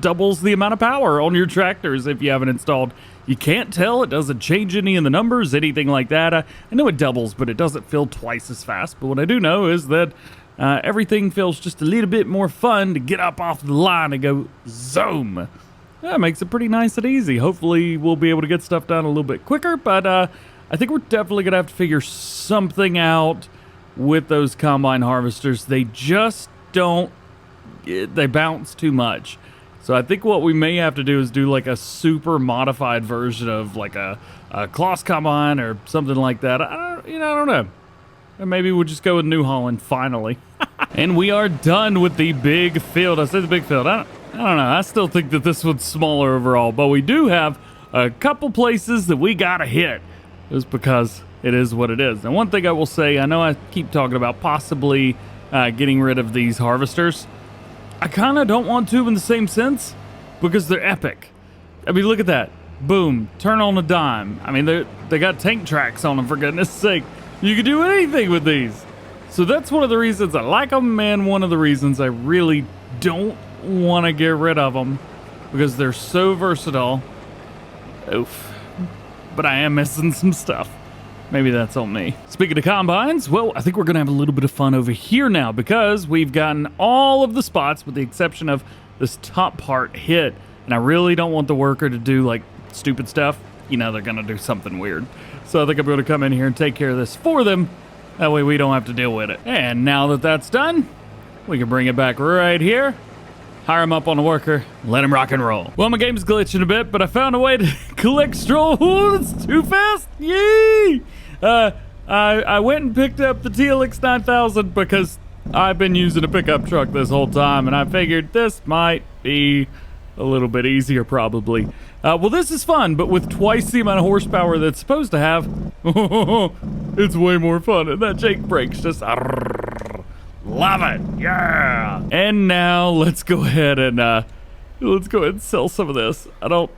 Speaker 1: doubles the amount of power on your tractors if you haven't installed. You can't tell. It doesn't change any in the numbers, anything like that. I know it doubles, but it doesn't feel twice as fast. But what I do know is that everything feels just a little bit more fun to get up off the line and go zoom. That makes it pretty nice and easy. Hopefully, we'll be able to get stuff done a little bit quicker, but I think we're definitely going to have to figure something out with those combine harvesters. They just don't, they bounce too much. So I think what we may have to do is do like a super modified version of like a Kloss combine or something like that. I don't know. And maybe we'll just go with New Holland finally. And we are done with the big field. I said the big field. I don't know. I still think that this one's smaller overall, but we do have a couple places that we got to hit. Just because it is what it is. And one thing I will say, I know I keep talking about possibly getting rid of these harvesters. I kind of don't want to in the same sense because they're epic. I mean, look at that. Boom. Turn on a dime. I mean, they got tank tracks on them, for goodness sake. You can do anything with these. So that's one of the reasons I like them, and one of the reasons I really don't want to get rid of them because they're so versatile. Oof. But I am missing some stuff. Maybe that's on me. Speaking of combines, well, I think we're going to have a little bit of fun over here now because we've gotten all of the spots with the exception of this top part hit. And I really don't want the worker to do like stupid stuff. You know, they're going to do something weird. So I think I'm going to come in here and take care of this for them. That way we don't have to deal with it. And now that that's done, we can bring it back right here. Hire him up on the worker, let him rock and roll. Well, my game's glitching a bit, but I found a way to collect straw. Oh, it's too fast. Yay! I went and picked up the TLX 9000 because I've been using a pickup truck this whole time, and I figured this might be a little bit easier probably. Well, this is fun, but with twice the amount of horsepower that's supposed to have, it's way more fun, and that Jake brake's just... Love it, yeah! And now let's go ahead and sell some of this. Oh,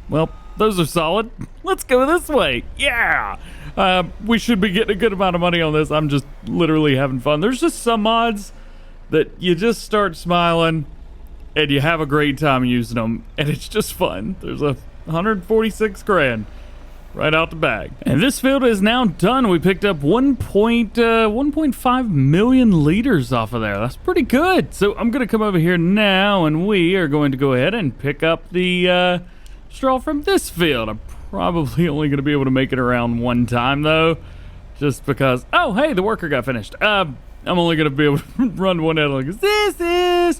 Speaker 1: well, those are solid. Let's go this way, yeah! We should be getting a good amount of money on this. I'm just literally having fun. There's just some mods that you just start smiling and you have a great time using them, and it's just fun. There's 146 grand. Right out the bag. And this field is now done. We picked up 1.5 million liters off of there. That's pretty good. So I'm going to come over here now, and we are going to go ahead and pick up the straw from this field. I'm probably only going to be able to make it around one time, though, just because... Oh, hey, the worker got finished. I'm only going to be able to run one out because this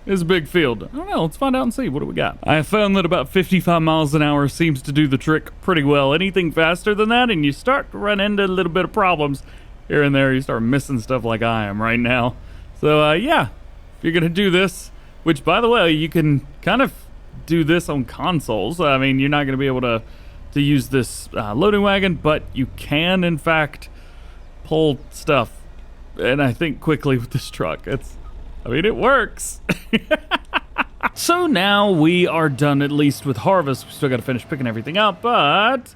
Speaker 1: is a big field. I don't know. Let's find out and see. What do we got? I have found that about 55 miles an hour seems to do the trick pretty well. Anything faster than that, and you start to run into a little bit of problems here and there. You start missing stuff like I am right now. So, yeah, if you're going to do this, which, by the way, you can kind of do this on consoles. I mean, you're not going to be able to use this loading wagon, but you can, in fact, pull stuff, and I think quickly with this truck. I mean, it works. So now we are done, at least with harvest. We still got to finish picking everything up, but...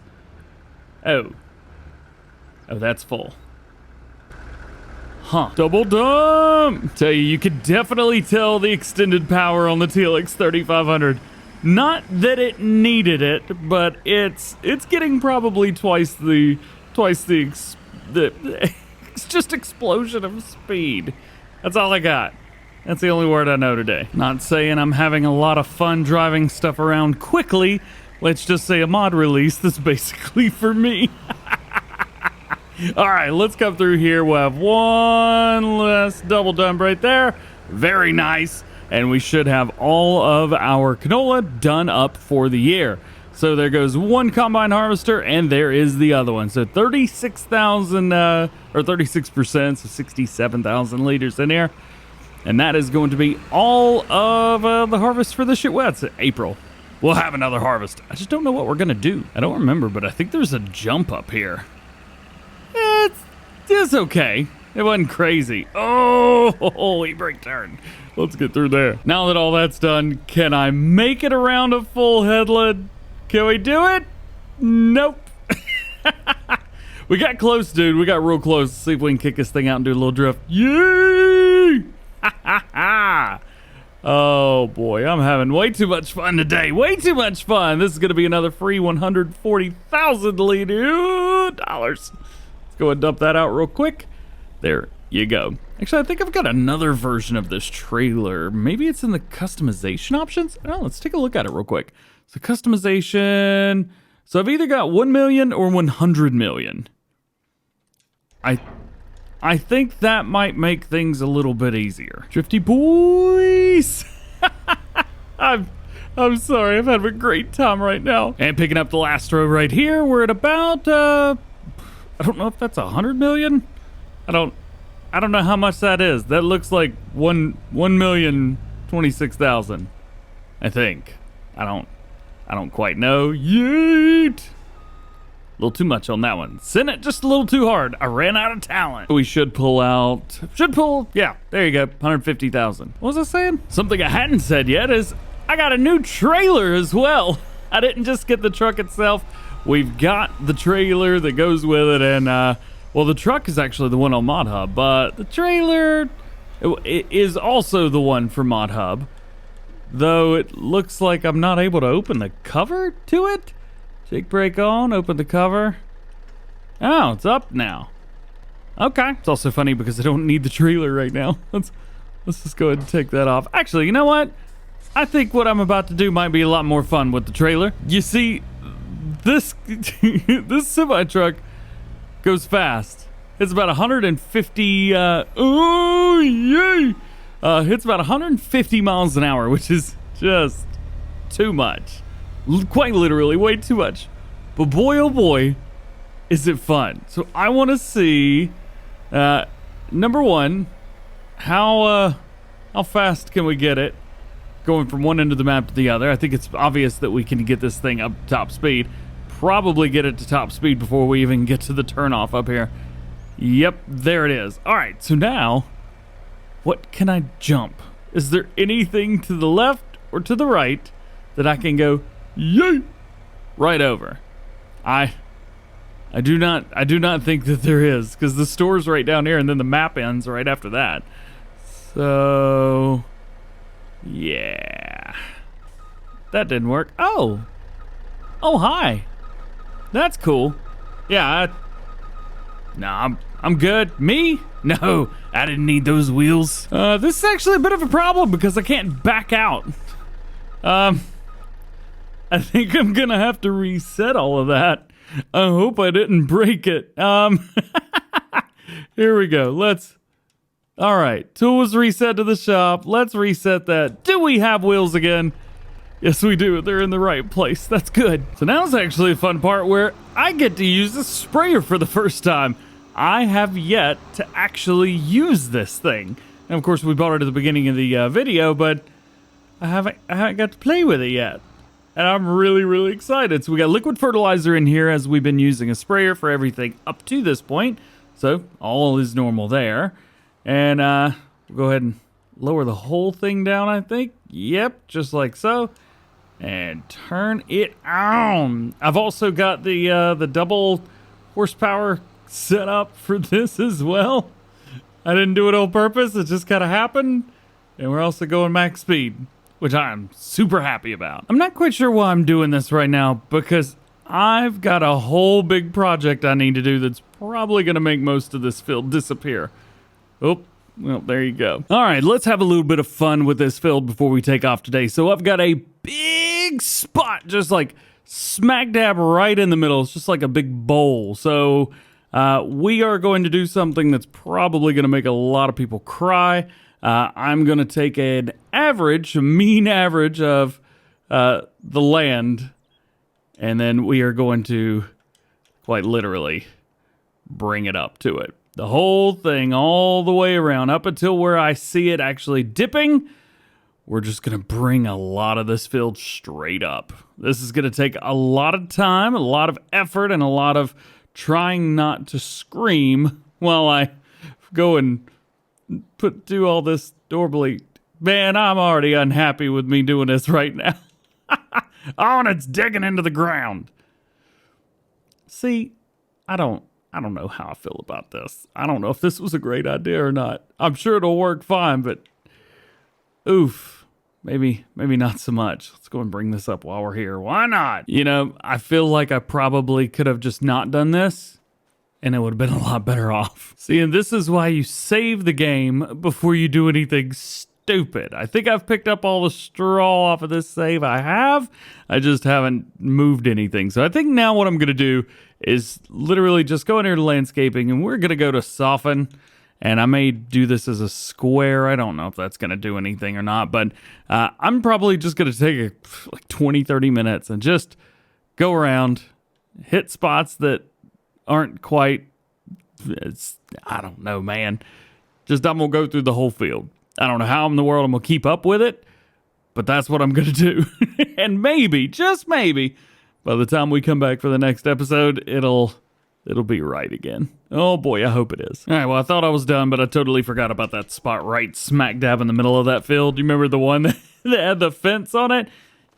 Speaker 1: Oh, that's full. Huh. Double dump! Tell you could definitely tell the extended power on the TLX 3500. Not that it needed it, but it's getting probably twice the it's just explosion of speed. That's all I got. That's the only word I know today. Not saying I'm having a lot of fun driving stuff around quickly. Let's just say a mod release that's basically for me. All right, let's come through here. We'll have one less double dump right there. Very nice. And we should have all of our canola done up for the year. So there goes one combine harvester, and there is the other one. So 36,000, or 36%, so 67,000 liters in here. And that is going to be all of the harvest for this year. Well, it's April. We'll have another harvest. I just don't know what we're going to do. I don't remember, but I think there's a jump up here. It's okay. It wasn't crazy. Oh, e-brake turn. Let's get through there. Now that all that's done, can I make it around a full headland? Can we do it? Nope. We got close, dude. We got real close. Let's see if we can kick this thing out and do a little drift. Yay! Oh boy, I'm having way too much fun today. Way too much fun. This is going to be another free $140,000. Let's go and dump that out real quick. There you go. Actually, I think I've got another version of this trailer. Maybe it's in the customization options. Oh, let's take a look at it real quick. So customization. So I've either got 1 million or 100 million. I think that might make things a little bit easier. Drifty boys. I'm sorry. I'm having a great time right now. And picking up the last row right here. We're at about I don't know if that's 100 million. I don't know how much that is. That looks like 1,026,000. I think. I don't quite know. Yeet. A little too much on that one. Sent it just a little too hard. I ran out of talent. We should pull, yeah, there you go, 150,000. What was I saying? Something I hadn't said yet is I got a new trailer as well. I didn't just get the truck itself. We've got the trailer that goes with it, and well, the truck is actually the one on Mod Hub, but the trailer it is also the one for Mod Hub. Though it looks like I'm not able to open the cover to it. Jake brake on, open the cover. Oh, it's up now. Okay. It's also funny because I don't need the trailer right now. Let's just go ahead and take that off. Actually, you know what? I think what I'm about to do might be a lot more fun with the trailer. You see, this this semi truck goes fast. It's about 150. Oh yay! Hits about 150 miles an hour, which is just too much. Quite literally, way too much. But boy, oh boy, is it fun. So I want to see, number one, how fast can we get it going from one end of the map to the other. I think it's obvious that we can get this thing up to top speed. Probably get it to top speed before we even get to the turnoff up here. Yep, there it is. All right, so now, what can I jump? Is there anything to the left or to the right that I can go yay right over? I do not think that there is, because the store's right down here and then the map ends right after that. So yeah, that didn't work. Oh hi, that's cool. Yeah, I'm good. Me? No, I didn't need those wheels. This is actually a bit of a problem because I can't back out. I think I'm gonna have to reset all of that. I hope I didn't break it. Here we go. All right, tools reset to the shop. Let's reset that. Do we have wheels again? Yes, we do. They're in the right place. That's good. So now's actually a fun part where I get to use the sprayer for the first time. I have yet to actually use this thing. And of course, we bought it at the beginning of the video, but I haven't got to play with it yet. And I'm really, really excited. So we got liquid fertilizer in here, as we've been using a sprayer for everything up to this point. So all is normal there. And we'll go ahead and lower the whole thing down, I think. Yep, just like so. And turn it on. I've also got the double horsepower set up for this as well. I didn't do it on purpose. It just kind of happened. And we're also going max speed, which I'm super happy about. I'm not quite sure why I'm doing this right now, because I've got a whole big project I need to do that's probably going to make most of this field disappear. Oh, well, there you go. All right, let's have a little bit of fun with this field before we take off today. So I've got a big spot, just like smack dab right in the middle. It's just like a big bowl. So we are going to do something that's probably going to make a lot of people cry. I'm going to take an average, a mean average of the land, and then we are going to quite literally bring it up to it. The whole thing all the way around up until where I see it actually dipping. We're just going to bring a lot of this field straight up. This is going to take a lot of time, a lot of effort, and a lot of trying not to scream while I go and do all this door bleed. Man, I'm already unhappy with me doing this right now. Oh, and it's digging into the ground. See, I don't know how I feel about this. I don't know if this was a great idea or not. I'm sure it'll work fine, but oof, maybe not so much. Let's go and bring this up while we're here. Why not? You know, I feel like I probably could have just not done this, and it would have been a lot better off. See, and this is why you save the game before you do anything stupid. I think I've picked up all the straw off of this save. I have. I just haven't moved anything. So I think now what I'm going to do is literally just go in here to landscaping, and we're going to go to soften. And I may do this as a square. I don't know if that's going to do anything or not, but I'm probably just going to take like 20, 30 minutes and just go around, hit spots that aren't quite, I don't know, man. Just I'm going to go through the whole field. I don't know how in the world I'm going to keep up with it, but that's what I'm going to do. And maybe, just maybe, by the time we come back for the next episode, it'll be right again. Oh boy, I hope it is. All right, well, I thought I was done, but I totally forgot about that spot right smack dab in the middle of that field. Do you remember the one that had the fence on it?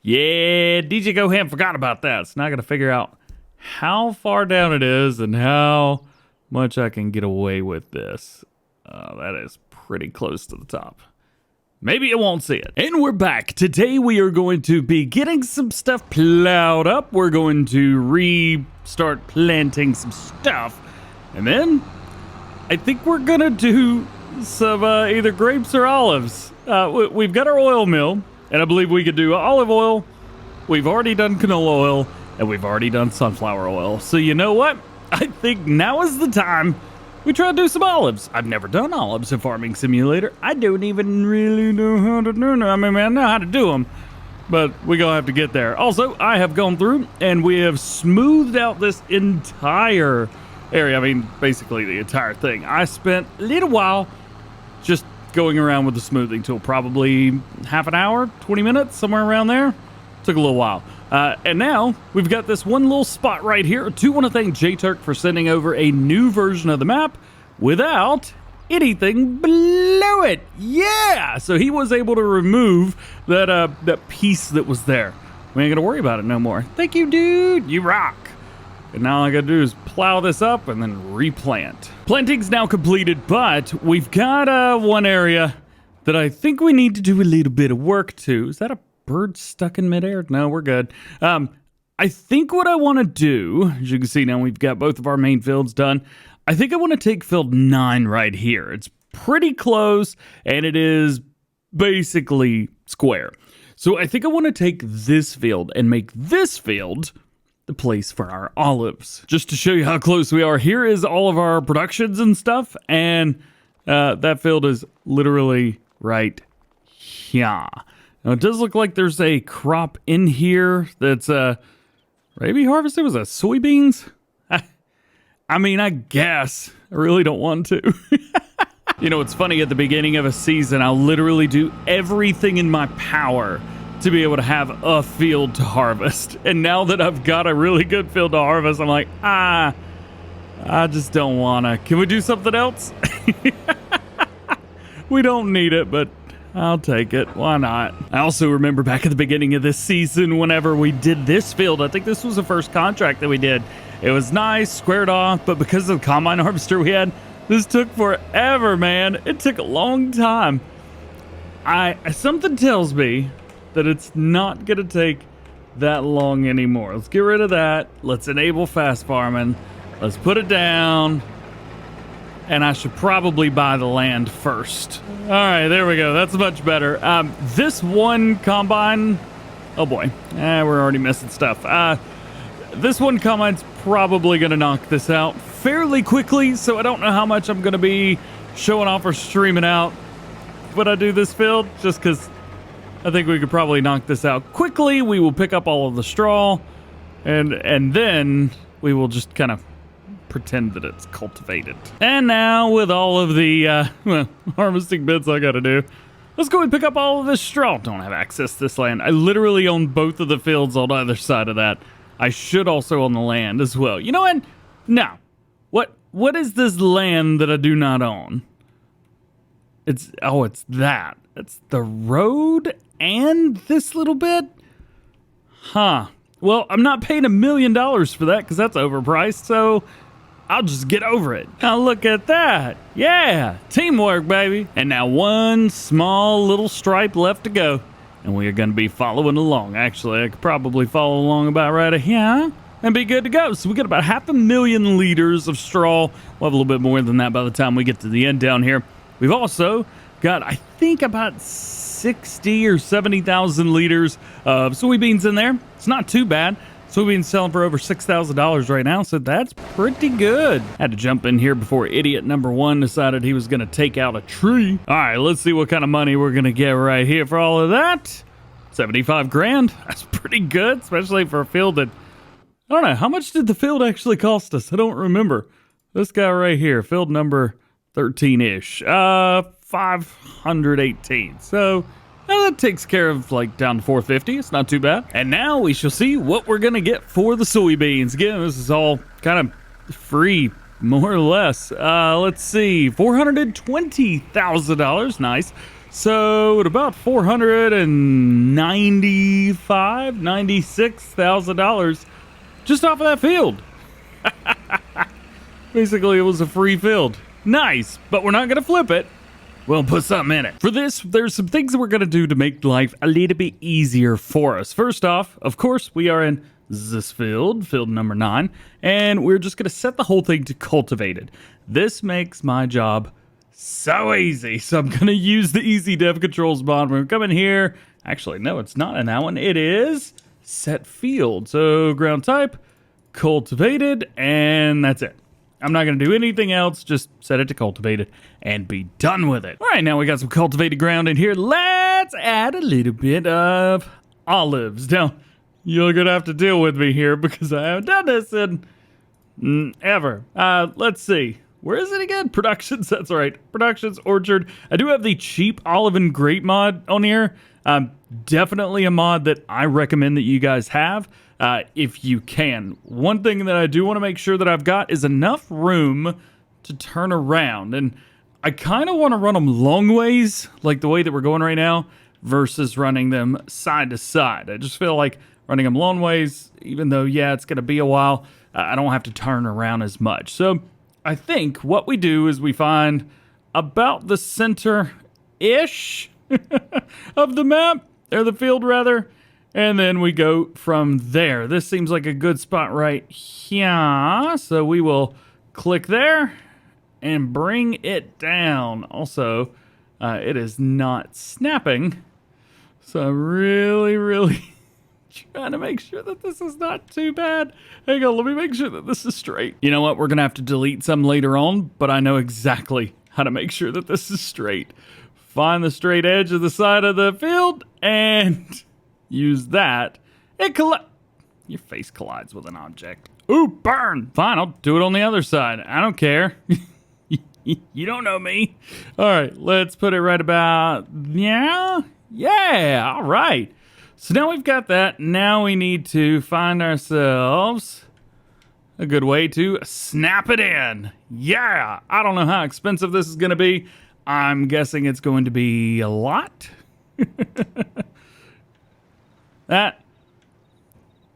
Speaker 1: Yeah, DjGoHam forgot about that. So now I got to figure out how far down it is and how much I can get away with this. That is pretty close to the top. Maybe it won't see it. And we're back. Today we are going to be getting some stuff plowed up. We're going to restart planting some stuff. And then I think we're going to do some either grapes or olives. We've got our oil mill, and I believe we could do olive oil. We've already done canola oil, and we've already done sunflower oil. So you know what? I think now is the time we try to do some olives. I've never done olives in Farming Simulator. I don't even really know how to do them. I mean, I know how to do them, but we're going to have to get there. Also, I have gone through and we have smoothed out this entire area. I mean, basically the entire thing. I spent a little while just going around with the smoothing tool, probably half an hour, 20 minutes, somewhere around there. Took a little while. And now we've got this one little spot right here. I do want to thank JTurk for sending over a new version of the map without anything below it. Yeah! So he was able to remove that piece that was there. We ain't gonna worry about it no more. Thank you, dude. You rock. And now all I gotta do is plow this up and then replant. Planting's now completed, but we've got one area that I think we need to do a little bit of work to. Is that a bird stuck in midair? No, we're good. I think what I want to do, as you can see now, we've got both of our main fields done. I think I want to take field 9 right here. It's pretty close, and it is basically square. So I think I want to take this field and make this field the place for our olives. Just to show you how close we are, here is all of our productions and stuff, and that field is literally right here. Now, it does look like there's a crop in here that's maybe harvested. Was that soybeans? I mean, I guess. I really don't want to. You know, it's funny, at the beginning of a season, I'll literally do everything in my power to be able to have a field to harvest. And now that I've got a really good field to harvest, I'm like, I just don't want to. Can we do something else? We don't need it, but I'll take it. Why not? I also remember back at the beginning of this season, whenever we did this field, I think this was the first contract that we did. It was nice, squared off, but because of the combine harvester we had, this took forever, man. It took a long time. Something tells me that it's not going to take that long anymore. Let's get rid of that. Let's enable fast farming. Let's put it down. And I should probably buy the land first. All right, there we go. That's much better. This one combine, oh boy, we're already missing stuff. This one combine's probably gonna knock this out fairly quickly, so I don't know how much I'm gonna be showing off or streaming out when I do this field, just because I think we could probably knock this out quickly. We will pick up all of the straw, and then we will just kind of pretend that it's cultivated. And now with all of the harvesting bits I gotta do, let's go and pick up all of this straw. Don't have access to this land. I literally own both of the fields on either side of that. I should also own the land as well. You know what? No. What is this land that I do not own? It's that. It's the road and this little bit? Huh. Well, I'm not paying $1 million for that because that's overpriced, so I'll just get over it. Now look at that. Yeah, teamwork, baby. And now one small little stripe left to go. And we are going to be following along. Actually, I could probably follow along about right here and be good to go. So we got about 500,000 liters of straw. We'll have a little bit more than that by the time we get to the end down here. We've also got, I think, about 60 or 70,000 liters of soybeans in there. It's not too bad. Soybeans selling for over $6,000 right now, so that's pretty good. Had to jump in here before idiot number one decided he was going to take out a tree. All right, let's see what kind of money we're going to get right here for all of that. 75 grand. That's pretty good, especially for a field that, I don't know, how much did the field actually cost us? I don't remember. This guy right here, field number 13-ish, 518. So that takes care of like down to 450. It's not too bad. And now we shall see what we're gonna get for the soybeans. Again, this is all kind of free, more or less. Let's see, $420,000. Nice. So at about $96,000 just off of that field. Basically, it was a free field. Nice, but we're not gonna flip it. We'll put something in it. For this, there's some things that we're going to do to make life a little bit easier for us. First off, of course, we are in this field number 9, and we're just going to set the whole thing to cultivated. This makes my job so easy. So I'm going to use the easy dev controls mod. We're going to come in here. Actually, no, it's not in that one. It is set field. So ground type, cultivated, and that's it. I'm not going to do anything else, just set it to cultivated and be done with it. All right, now we got some cultivated ground in here. Let's add a little bit of olives. Now, you're going to have to deal with me here because I haven't done this in ever. Let's see. Where is it again? Productions, that's right. Productions, Orchard. I do have the cheap olive and grape mod on here. Definitely a mod that I recommend that you guys have. If you can. One thing that I do want to make sure that I've got is enough room to turn around. And I kind of want to run them long ways, like the way that we're going right now, versus running them side to side. I just feel like running them long ways, even though, yeah, it's going to be a while, I don't have to turn around as much. So I think what we do is we find about the center-ish of the map, or the field rather, and then we go from there. This seems like a good spot right here. So we will click there and bring it down. Also, it is not snapping. So I'm really trying to make sure that this is not too bad. Hang on, let me make sure that this is straight. You know what? We're going to have to delete some later on, but I know exactly how to make sure that this is straight. Find the straight edge of the side of the field and use that. Your face collides with an object. Ooh, burn! Fine, I'll do it on the other side. I don't care. You don't know me. All right, let's put it right about... Yeah, all right. So now we've got that. Now we need to find ourselves a good way to snap it in. Yeah, I don't know how expensive this is going to be. I'm guessing it's going to be a lot. That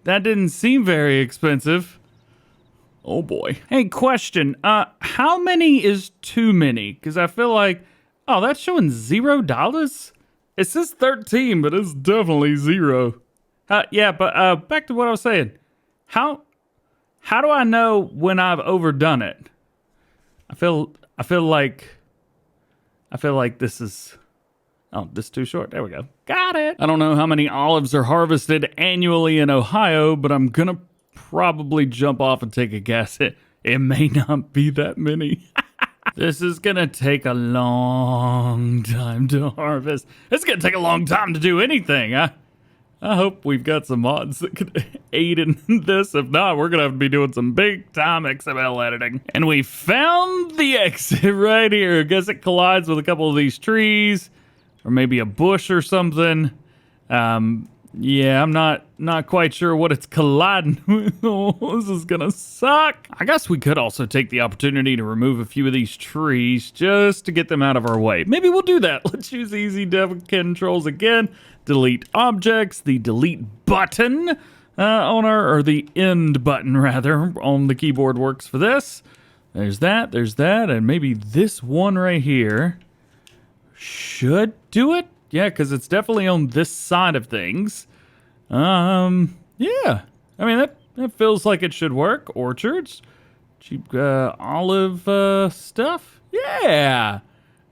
Speaker 1: didn't seem very expensive. Oh boy. Hey, question. How many is too many? Because I feel like, oh, that's showing $0? It says 13, but it's definitely 0. Yeah, but back to what I was saying. How do I know when I've overdone it? I feel like this is... Oh, this is too short. There we go. Got it. I don't know how many olives are harvested annually in Ohio, but I'm going to probably jump off and take a guess. It may not be that many. This is going to take a long time to harvest. It's going to take a long time to do anything. I hope we've got some mods that could aid in this. If not, we're going to have to be doing some big time XML editing. And we found the exit right here. I guess it collides with a couple of these trees. Or maybe a bush or something. Yeah, I'm not quite sure what it's colliding with. Oh, this is gonna suck. I guess we could also take the opportunity to remove a few of these trees just to get them out of our way. Maybe we'll do that. Let's use easy dev controls again. Delete objects, the delete button. or the end button rather, on the keyboard works for this. There's that, and maybe this one right here should do it. Yeah, because it's definitely on this side of things. Yeah. I mean, that feels like it should work. Orchards. Cheap olive stuff. Yeah.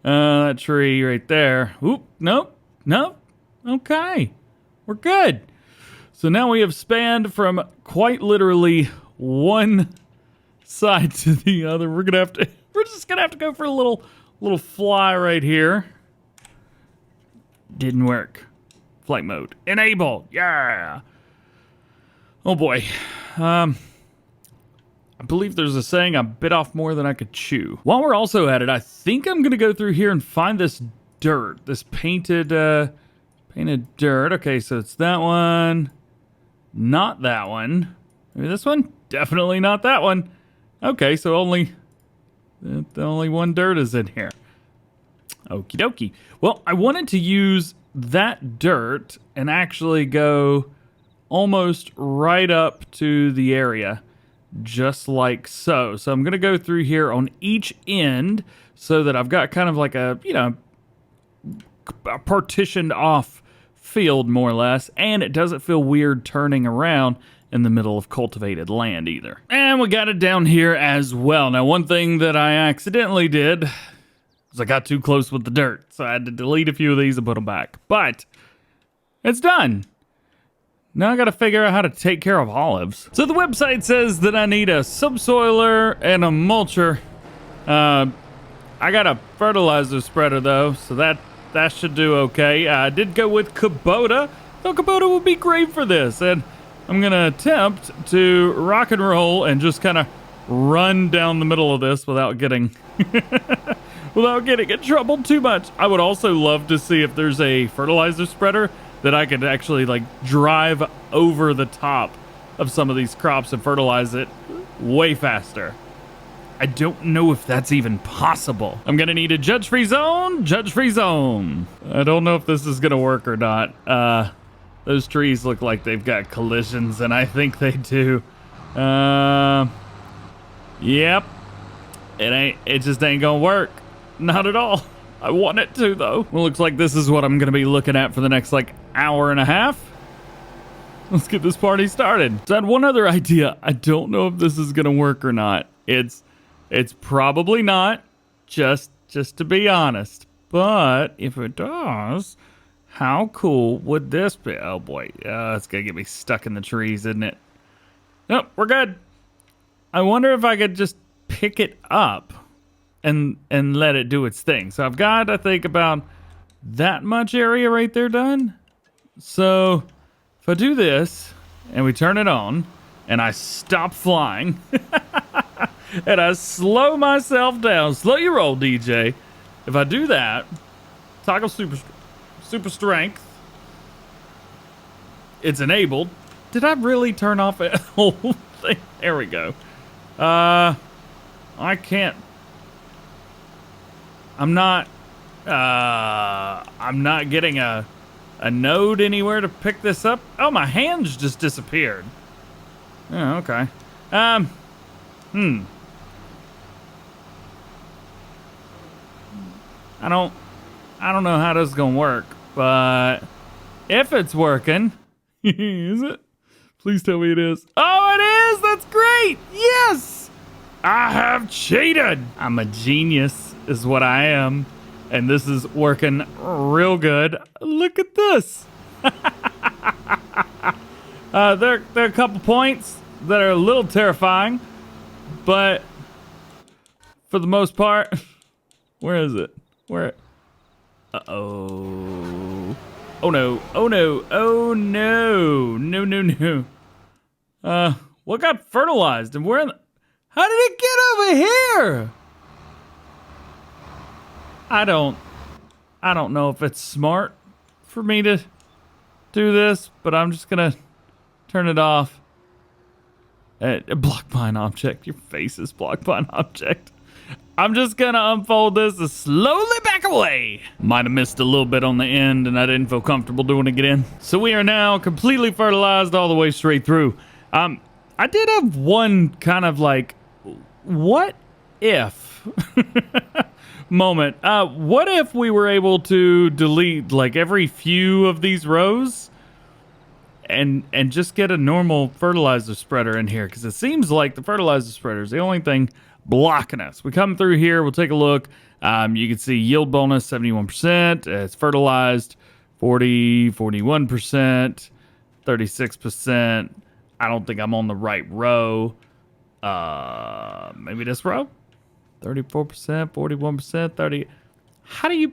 Speaker 1: That tree right there. Oop, nope. Okay. We're good. So now we have spanned from quite literally one side to the other. We're just gonna have to go for a little fly right here. Didn't work. Flight mode. Enable. Yeah. Oh boy. I believe there's a saying, I bit off more than I could chew. While we're also at it, I think I'm gonna go through here and find this dirt. This painted dirt. Okay, so it's that one. Not that one. Maybe this one? Definitely not that one. Okay, so only one dirt is in here. Okie dokie. Well, I wanted to use that dirt and actually go almost right up to the area, just like so. So I'm going to go through here on each end so that I've got kind of like a partitioned off field, more or less, and it doesn't feel weird turning around in the middle of cultivated land either. And we got it down here as well. Now, one thing that I accidentally did was I got too close with the dirt, so I had to delete a few of these and put them back. But it's done. Now I got to figure out how to take care of olives. So the website says that I need a subsoiler and a mulcher. I got a fertilizer spreader though, so that should do okay. I did go with Kubota. Thought Kubota would be great for this, and I'm gonna attempt to rock and roll and just kind of run down the middle of this without getting in trouble too much. I would also love to see if there's a fertilizer spreader that I could actually like drive over the top of some of these crops and fertilize it way faster. I don't know if that's even possible. I'm gonna need a judge-free zone. I don't know if this is gonna work or not. Those trees look like they've got collisions, and I think they do. Yep. It just ain't gonna work. Not at all. I want it to, though. Well, looks like this is what I'm gonna be looking at for the next, like, hour and a half. Let's get this party started. So I had one other idea. I don't know if this is gonna work or not. It's probably not, just to be honest. But if it does, how cool would this be? Oh boy, it's gonna get me stuck in the trees, isn't it? Nope, we're good. I wonder if I could just pick it up and let it do its thing. So I've got, I think, about that much area right there done. So if I do this and we turn it on and I stop flying and I slow myself down, slow your roll, DJ. If I do that, toggle super strength, it's enabled. Did I really turn off the whole thing? There we go. I can't. I'm not getting a node anywhere to pick this up. Oh, my hands just disappeared. Oh, okay. I don't know how this is gonna work, but if it's working, is it? Please tell me it is. Oh, it is! That's great! Yes! I have cheated! I'm a genius, is what I am. And this is working real good. Look at this. There are a couple points that are a little terrifying, but for the most part, where is it? Where? Uh-oh. Oh no. Oh no. Oh no. No. What got fertilized and where? How did it get over here? I don't know if it's smart for me to do this, but I'm just gonna turn it off. Block by an object. Your face is blocked by an object. I'm just gonna unfold this and slowly back away. Might have missed a little bit on the end and I didn't feel comfortable doing it again. So we are now completely fertilized all the way straight through. I did have one kind of like, what if moment. What if we were able to delete like every few of these rows and just get a normal fertilizer spreader in here? Because it seems like the fertilizer spreader is the only thing blocking us. We come through here, we'll take a look. You can see yield bonus 71%. It's fertilized 41%, 36%. I don't think I'm on the right row. Maybe this row? 34%, 41%, 30. How do you...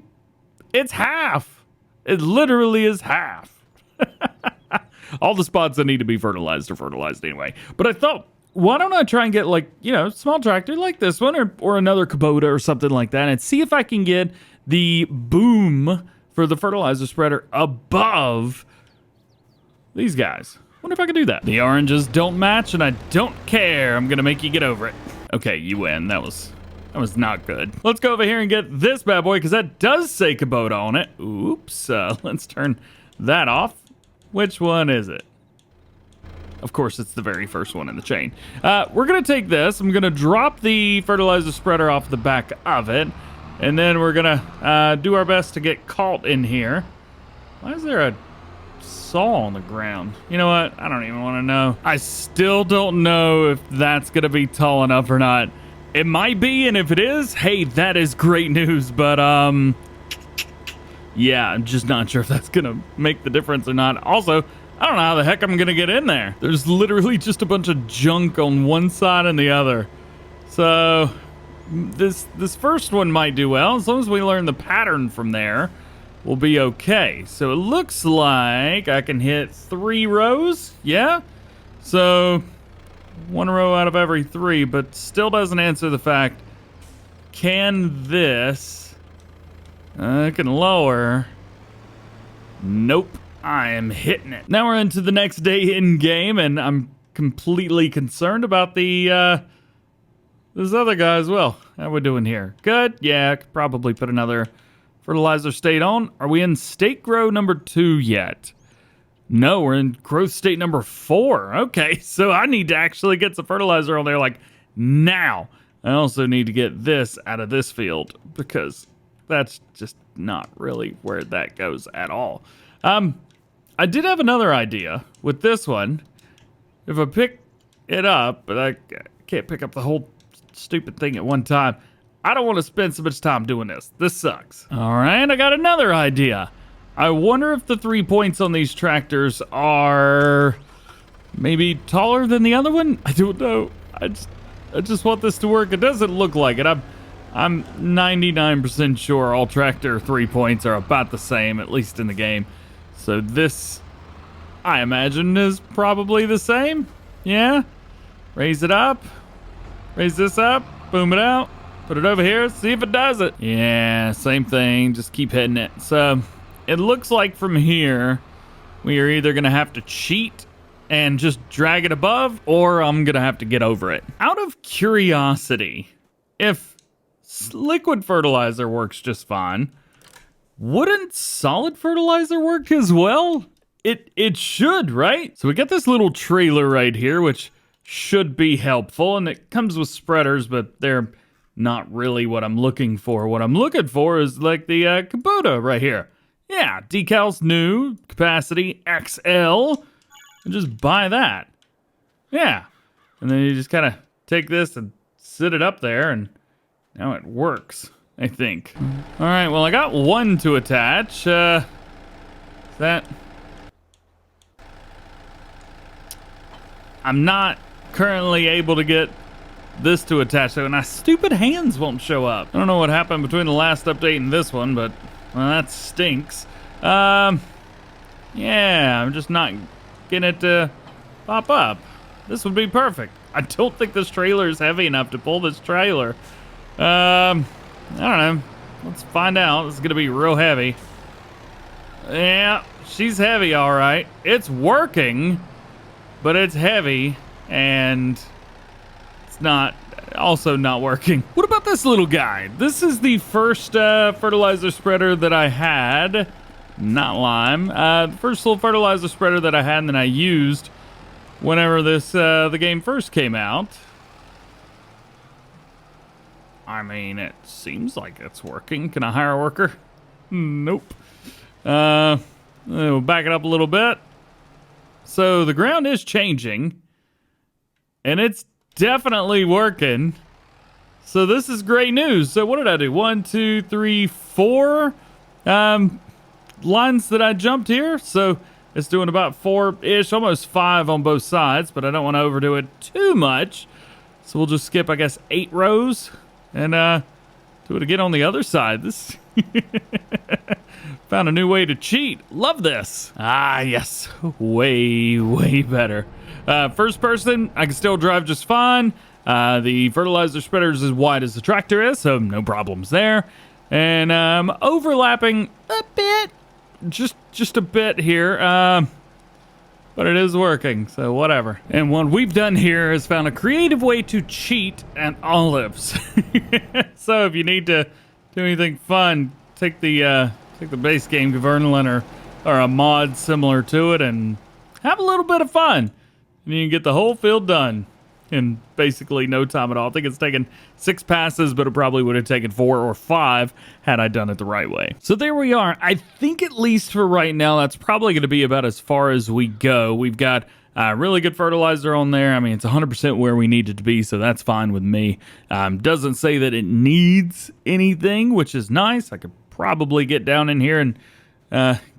Speaker 1: It's half. It literally is half. All the spots that need to be fertilized are fertilized anyway. But I thought, why don't I try and get like, you know, small tractor like this one or another Kubota or something like that and see if I can get the boom for the fertilizer spreader above these guys. Wonder if I can do that. The oranges don't match and I don't care. I'm gonna make you get over it. Okay, you win. That was not good. Let's go over here and get this bad boy because that does say Kubota on it. Oops. Let's turn that off. Which one is it? Of course, it's the very first one in the chain. We're going to take this. I'm going to drop the fertilizer spreader off the back of it. And then we're going to do our best to get caught in here. Why is there a saw on the ground? You know what? I don't even want to know. I still don't know if that's going to be tall enough or not. It might be, and if it is, hey, that is great news. But, yeah, I'm just not sure if that's going to make the difference or not. Also, I don't know how the heck I'm going to get in there. There's literally just a bunch of junk on one side and the other. So, this first one might do well. As long as we learn the pattern from there, we'll be okay. So, it looks like I can hit 3 rows. Yeah? So, 1 row out of every 3, but still doesn't answer the fact, can this... I can lower. Nope. I am hitting it. Now we're into the next day in game, and I'm completely concerned about the this other guy as well. How we doing here? Good. Yeah, I could probably put another fertilizer state on. Are we in state grow number 2 yet? No, we're in growth state number 4. Okay, so I need to actually get some fertilizer on there like now. I also need to get this out of this field because that's just not really where that goes at all. I did have another idea with this one. If I pick it up, but I can't pick up the whole stupid thing at one time. I don't want to spend so much time doing this. This sucks. All right, I got another idea. I wonder if the 3 points on these tractors are maybe taller than the other one. I don't know. I just want this to work. It doesn't look like it. I'm 99% sure all tractor 3 points are about the same, at least in the game. So this, I imagine, is probably the same. Yeah? Raise it up. Raise this up. Boom it out. Put it over here. See if it does it. Yeah, same thing. Just keep hitting it. So it looks like from here, we are either going to have to cheat and just drag it above, or I'm going to have to get over it. Out of curiosity, if liquid fertilizer works just fine, wouldn't solid fertilizer work as well? It should, right? So we got this little trailer right here, which should be helpful, and it comes with spreaders, but they're not really what I'm looking for. What I'm looking for is like the Kubota right here. Yeah, decals new, capacity XL, and just buy that. Yeah, and then you just kind of take this and sit it up there, and now it works, I think. All right, well, I got one to attach. That... I'm not currently able to get this to attach to, and my stupid hands won't show up. I don't know what happened between the last update and this one, but, well, that stinks. Yeah, I'm just not getting it to pop up. This would be perfect. I don't think this trailer is heavy enough to pull this trailer. I don't know. Let's find out. This is gonna be real heavy. Yeah, she's heavy, all right. It's working, but it's heavy, and it's not Also not working. What about this little guy? This is the first fertilizer spreader that I had. Not lime. The first little fertilizer spreader that I had and that I used whenever the game first came out. I mean, it seems like it's working. Can I hire a worker? Nope. We'll back it up a little bit. So the ground is changing, and it's definitely working. So this is great news. So what did I do? 1, 2, 3, 4 lines that I jumped here. So it's doing about 4-ish, almost 5 on both sides, but I don't want to overdo it too much. So we'll just skip, I guess, 8 rows and do it again on the other side. This found a new way to cheat. Love this. Ah, yes. Way better. First person, I can still drive just fine. The fertilizer spreader is as wide as the tractor is, so no problems there. And overlapping a bit, just a bit here, but it is working, so whatever. And what we've done here is found a creative way to cheat at olives. So if you need to do anything fun, take the base game Governlin or a mod similar to it and have a little bit of fun. And you can get the whole field done in basically no time at all. I think it's taken 6 passes, but it probably would have taken 4 or 5 had I done it the right way. So there we are. I think at least for right now, that's probably going to be about as far as we go. We've got really good fertilizer on there. I mean, it's 100% where we need it to be, so that's fine with me. Doesn't say that it needs anything, which is nice. I could probably get down in here and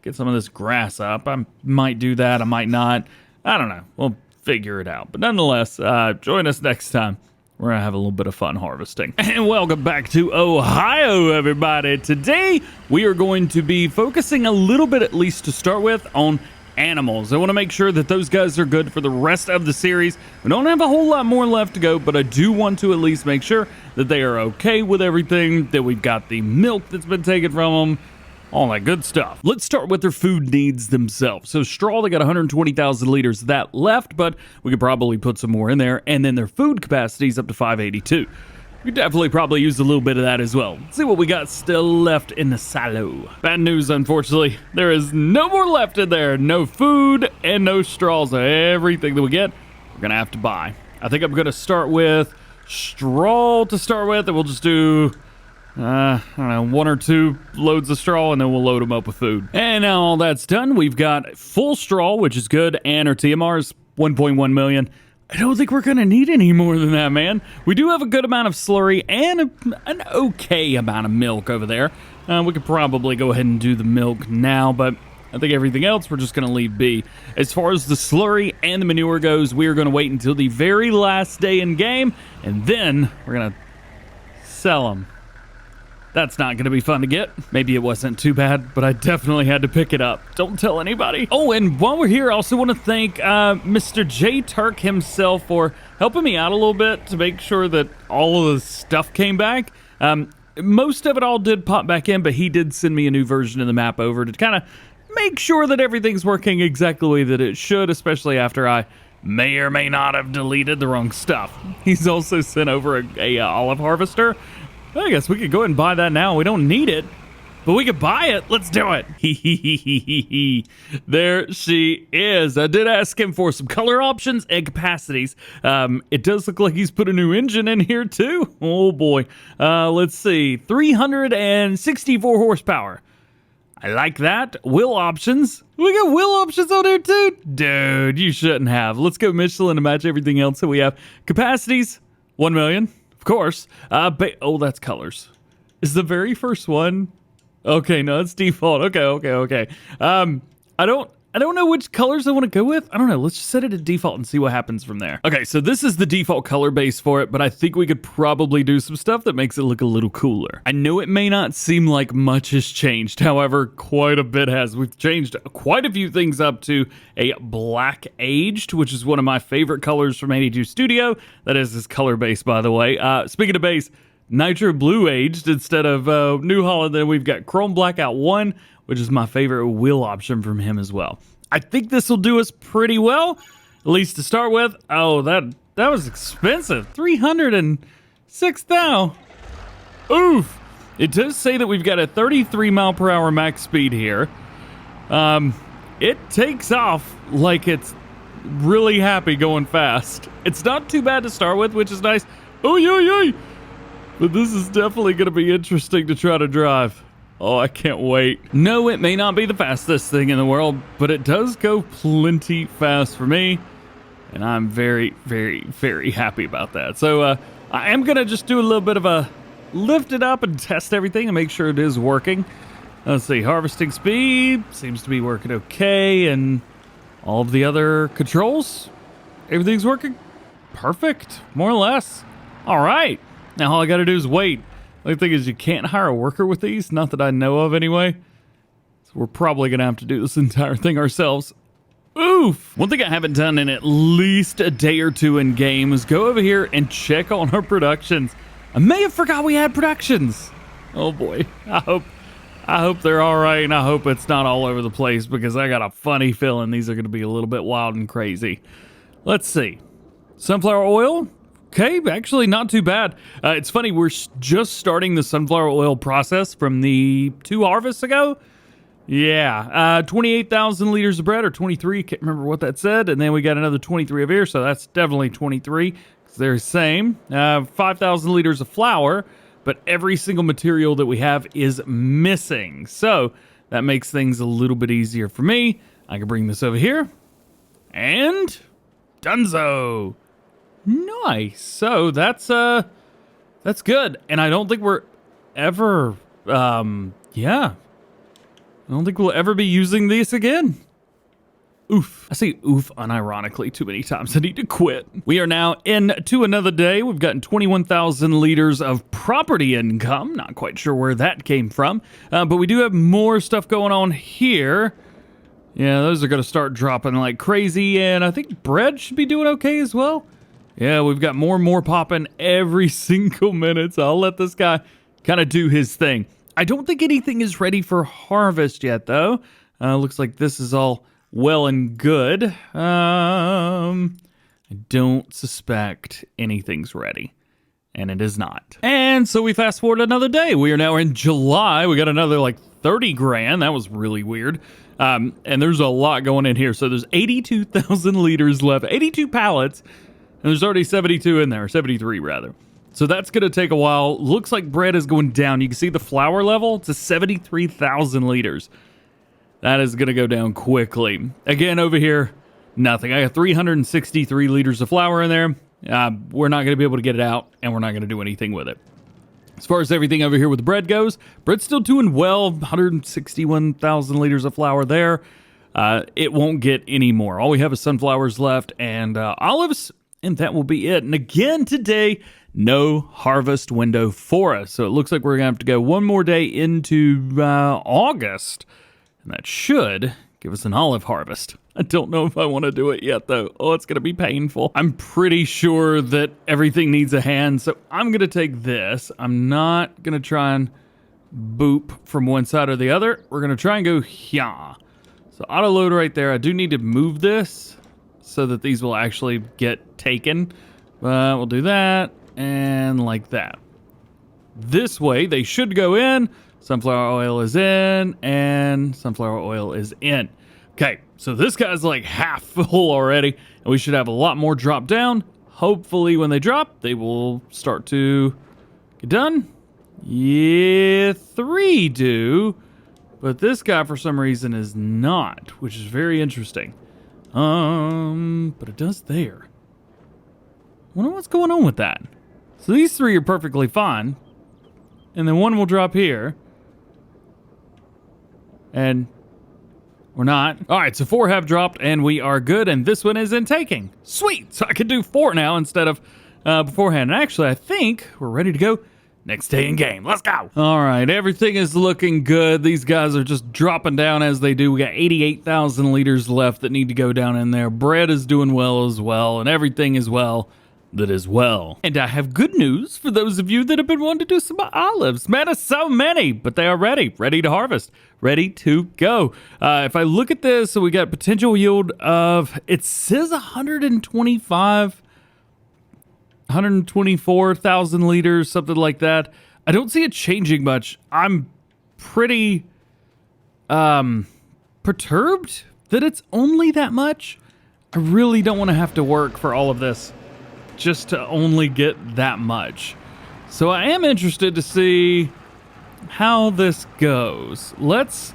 Speaker 1: get some of this grass up. I might do that. I might not. I don't know. We'll figure it out. But nonetheless, join us next time. We're going to have a little bit of fun harvesting. And welcome back to Ohio, everybody. Today, we are going to be focusing a little bit, at least to start with, on animals. I want to make sure that those guys are good for the rest of the series. We don't have a whole lot more left to go, but I do want to at least make sure that they are okay with everything, that we've got the milk that's been taken from them, all that good stuff. Let's start with their food needs themselves. So straw, they got 120,000 liters of that left, but we could probably put some more in there. And then their food capacity is up to 582. We could definitely probably use a little bit of that as well. Let's see what we got still left in the silo. Bad news, unfortunately. There is no more left in there. No food and no straw. So everything that we get, we're going to have to buy. I think I'm going to start with straw to start with, and we'll just do I don't know, 1 or 2 loads of straw, and then we'll load them up with food. And now all that's done, we've got full straw, which is good, and our TMR's 1.1 million. I don't think we're going to need any more than that, man. We do have a good amount of slurry and an okay amount of milk over there. We could probably go ahead and do the milk now, but I think everything else we're just going to leave be. As far as the slurry and the manure goes, we are going to wait until the very last day in game, and then we're going to sell them. That's not going to be fun to get. Maybe it wasn't too bad, but I definitely had to pick it up. Don't tell anybody. Oh, and while we're here, I also want to thank Mr. J. Turk himself for helping me out a little bit to make sure that all of the stuff came back. Most of it all did pop back in, but he did send me a new version of the map over to kind of make sure that everything's working exactly the way that it should, especially after I may or may not have deleted the wrong stuff. He's also sent over a olive harvester. I guess we could go ahead and buy that now. We don't need it, but we could buy it. Let's do it. There she is. I did ask him for some color options and capacities. It does look like he's put a new engine in here too. Oh boy. Let's see. 364 horsepower. I like that. Wheel options. We got wheel options on there too. Dude, you shouldn't have. Let's go Michelin to match everything else that we have. Capacities, 1 million. Of course. Oh, that's colors. Is the very first one? Okay, no, it's default. Okay. I don't know which colors I want to go with. I don't know. Let's just set it to default and see what happens from there. Okay, so this is the default color base for it, but I think we could probably do some stuff that makes it look a little cooler. I know it may not seem like much has changed. However, quite a bit has. We've changed quite a few things up to a black aged, which is one of my favorite colors from 82 Studio. That is his color base, by the way. Speaking of base, Nitro Blue aged instead of New Holland. Then we've got Chrome Blackout 1, which is my favorite wheel option from him as well. I think this will do us pretty well, at least to start with. Oh, that was expensive. 300 and 6 thou. Oof. It does say that we've got a 33 mile per hour max speed here. It takes off like it's really happy going fast. It's not too bad to start with, which is nice. Oh, yeah. But this is definitely going to be interesting to try to drive. Oh, I can't wait. No, it may not be the fastest thing in the world, but it does go plenty fast for me. And I'm very, very, very happy about that. So I am going to just do a little bit of a lift it up and test everything and make sure it is working. Let's see, harvesting speed seems to be working okay. And all of the other controls, everything's working perfect, more or less. All right. Now all I got to do is wait. The only thing is you can't hire a worker with these, not that I know of anyway. So we're probably going to have to do this entire thing ourselves. Oof! One thing I haven't done in at least a day or two in game is go over here and check on our productions. I may have forgot we had productions. Oh boy. I hope they're all right, and I hope it's not all over the place because I got a funny feeling these are going to be a little bit wild and crazy. Let's see. Sunflower oil. Okay, actually not too bad. It's funny, we're just starting the sunflower oil process from the 2 harvests ago. Yeah, 28,000 liters of bread, or 23, can't remember what that said. And then we got another 23 of here, so that's definitely 23, because they're the same. 5,000 liters of flour, but every single material that we have is missing. So that makes things a little bit easier for me. I can bring this over here, and dunzo. Nice. So that's good. And I don't think we're ever, yeah. I don't think we'll ever be using these again. Oof. I say oof unironically too many times. I need to quit. We are now into another day. We've gotten 21,000 liters of property income. Not quite sure where that came from. But we do have more stuff going on here. Yeah, those are going to start dropping like crazy. And I think bread should be doing okay as well. Yeah, we've got more and more popping every single minute, so I'll let this guy kind of do his thing. I don't think anything is ready for harvest yet, though. Looks like this is all well and good. I don't suspect anything's ready, and it is not. And so we fast forward another day. We are now in July. We got another like 30 grand. That was really weird. And there's a lot going in here. So there's 82,000 liters left, 82 pallets. And there's already 72 in there, 73 rather. So that's going to take a while. Looks like bread is going down. You can see the flour level. It's a 73,000 liters. That is going to go down quickly. Again, over here, nothing. I got 363 liters of flour in there. We're not going to be able to get it out, and we're not going to do anything with it. As far as everything over here with the bread goes, bread's still doing well. 161,000 liters of flour there. It won't get any more. All we have is sunflowers left and olives. And that will be it. And again today, no harvest window for us. So it looks like we're going to have to go one more day into August. And that should give us an olive harvest. I don't know if I want to do it yet, though. Oh, it's going to be painful. I'm pretty sure that everything needs a hand. So I'm going to take this. I'm not going to try and boop from one side or the other. We're going to try and go here. So auto load right there. I do need to move this so that these will actually get taken. We'll do that and like that. This way, they should go in. Sunflower oil is in and sunflower oil is in. Okay, so this guy's like half full already, and we should have a lot more drop down. Hopefully when they drop, they will start to get done. Yeah, 3 do, but this guy for some reason is not, which is very interesting. But it does there. I wonder what's going on with that. So these 3 are perfectly fine. And then one will drop here. And we're not. All right, so 4 have dropped and we are good. And this one is in taking. Sweet. So I can do 4 now instead of beforehand. And actually, I think we're ready to go. Next day in game. Let's go. All right, everything is looking good. These guys are just dropping down as they do. We got 88,000 liters left that need to go down in there. Bread is doing well as well, and everything is well that is well. And I have good news for those of you that have been wanting to do some olives. Man, it's so many, but they are ready to harvest, ready to go. If I look at this, so we got potential yield of, it says 125. 124,000 liters, something like that. I don't see it changing much. I'm pretty perturbed that it's only that much. I really don't want to have to work for all of this just to only get that much. So I am interested to see how this goes. Let's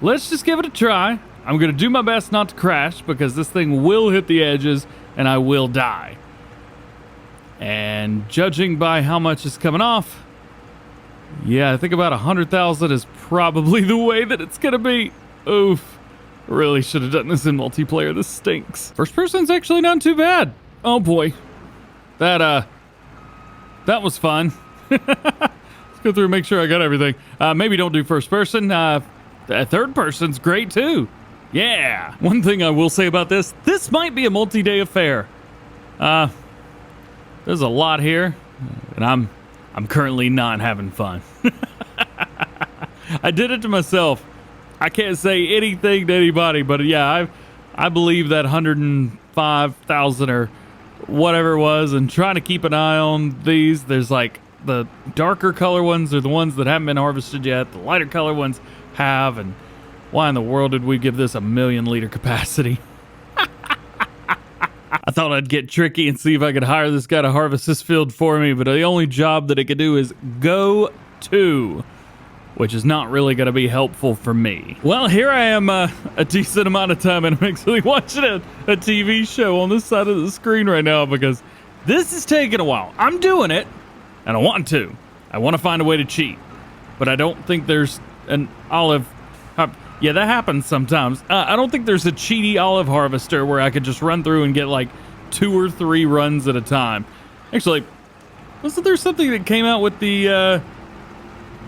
Speaker 1: just give it a try. I'm going to do my best not to crash because this thing will hit the edges and I will die. And judging by how much is coming off, yeah, I think about 100,000 is probably the way that it's going to be. Oof. Really should have done this in multiplayer. This stinks. First person's actually not too bad. Oh boy. That was fun. Let's go through and make sure I got everything. Maybe don't do first person. Third person's great too. Yeah. One thing I will say about this might be a multi-day affair. There's a lot here, and I'm currently not having fun. I did it to myself. I can't say anything to anybody, but yeah, I believe that 105,000 or whatever it was, and trying to keep an eye on these. There's like the darker color ones are the ones that haven't been harvested yet. The lighter color ones have, and why in the world did we give this 1 million liter capacity? I thought I'd get tricky and see if I could hire this guy to harvest this field for me, but the only job that it could do is go to, which is not really going to be helpful for me. Well, here I am a decent amount of time, and I'm actually watching a TV show on this side of the screen right now because this is taking a while. I'm doing it, and I want to. I want to find a way to cheat, but I don't think there's an olive... Yeah, that happens sometimes. I don't think there's a cheaty olive harvester where I could just run through and get like 2 or 3 runs at a time. Actually, wasn't there something that came out with the other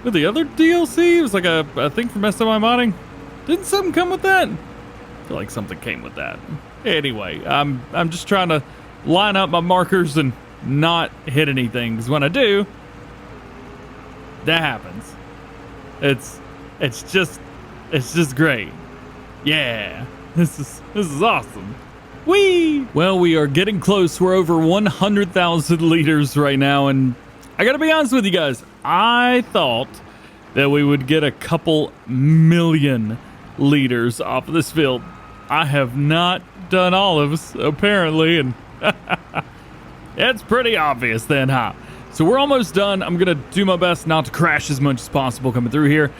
Speaker 1: DLC? It was like a thing from SMI modding. Didn't something come with that? I feel like something came with that. Anyway, I'm just trying to line up my markers and not hit anything, because when I do, that happens. It's just great. Yeah, this is awesome. Whee! Well, we are getting close. We're over 100,000 liters right now, and I gotta be honest with you guys. I thought that we would get a couple million liters off of this field. I have not done olives, apparently, and it's pretty obvious then, huh? So we're almost done. I'm gonna do my best not to crash as much as possible coming through here.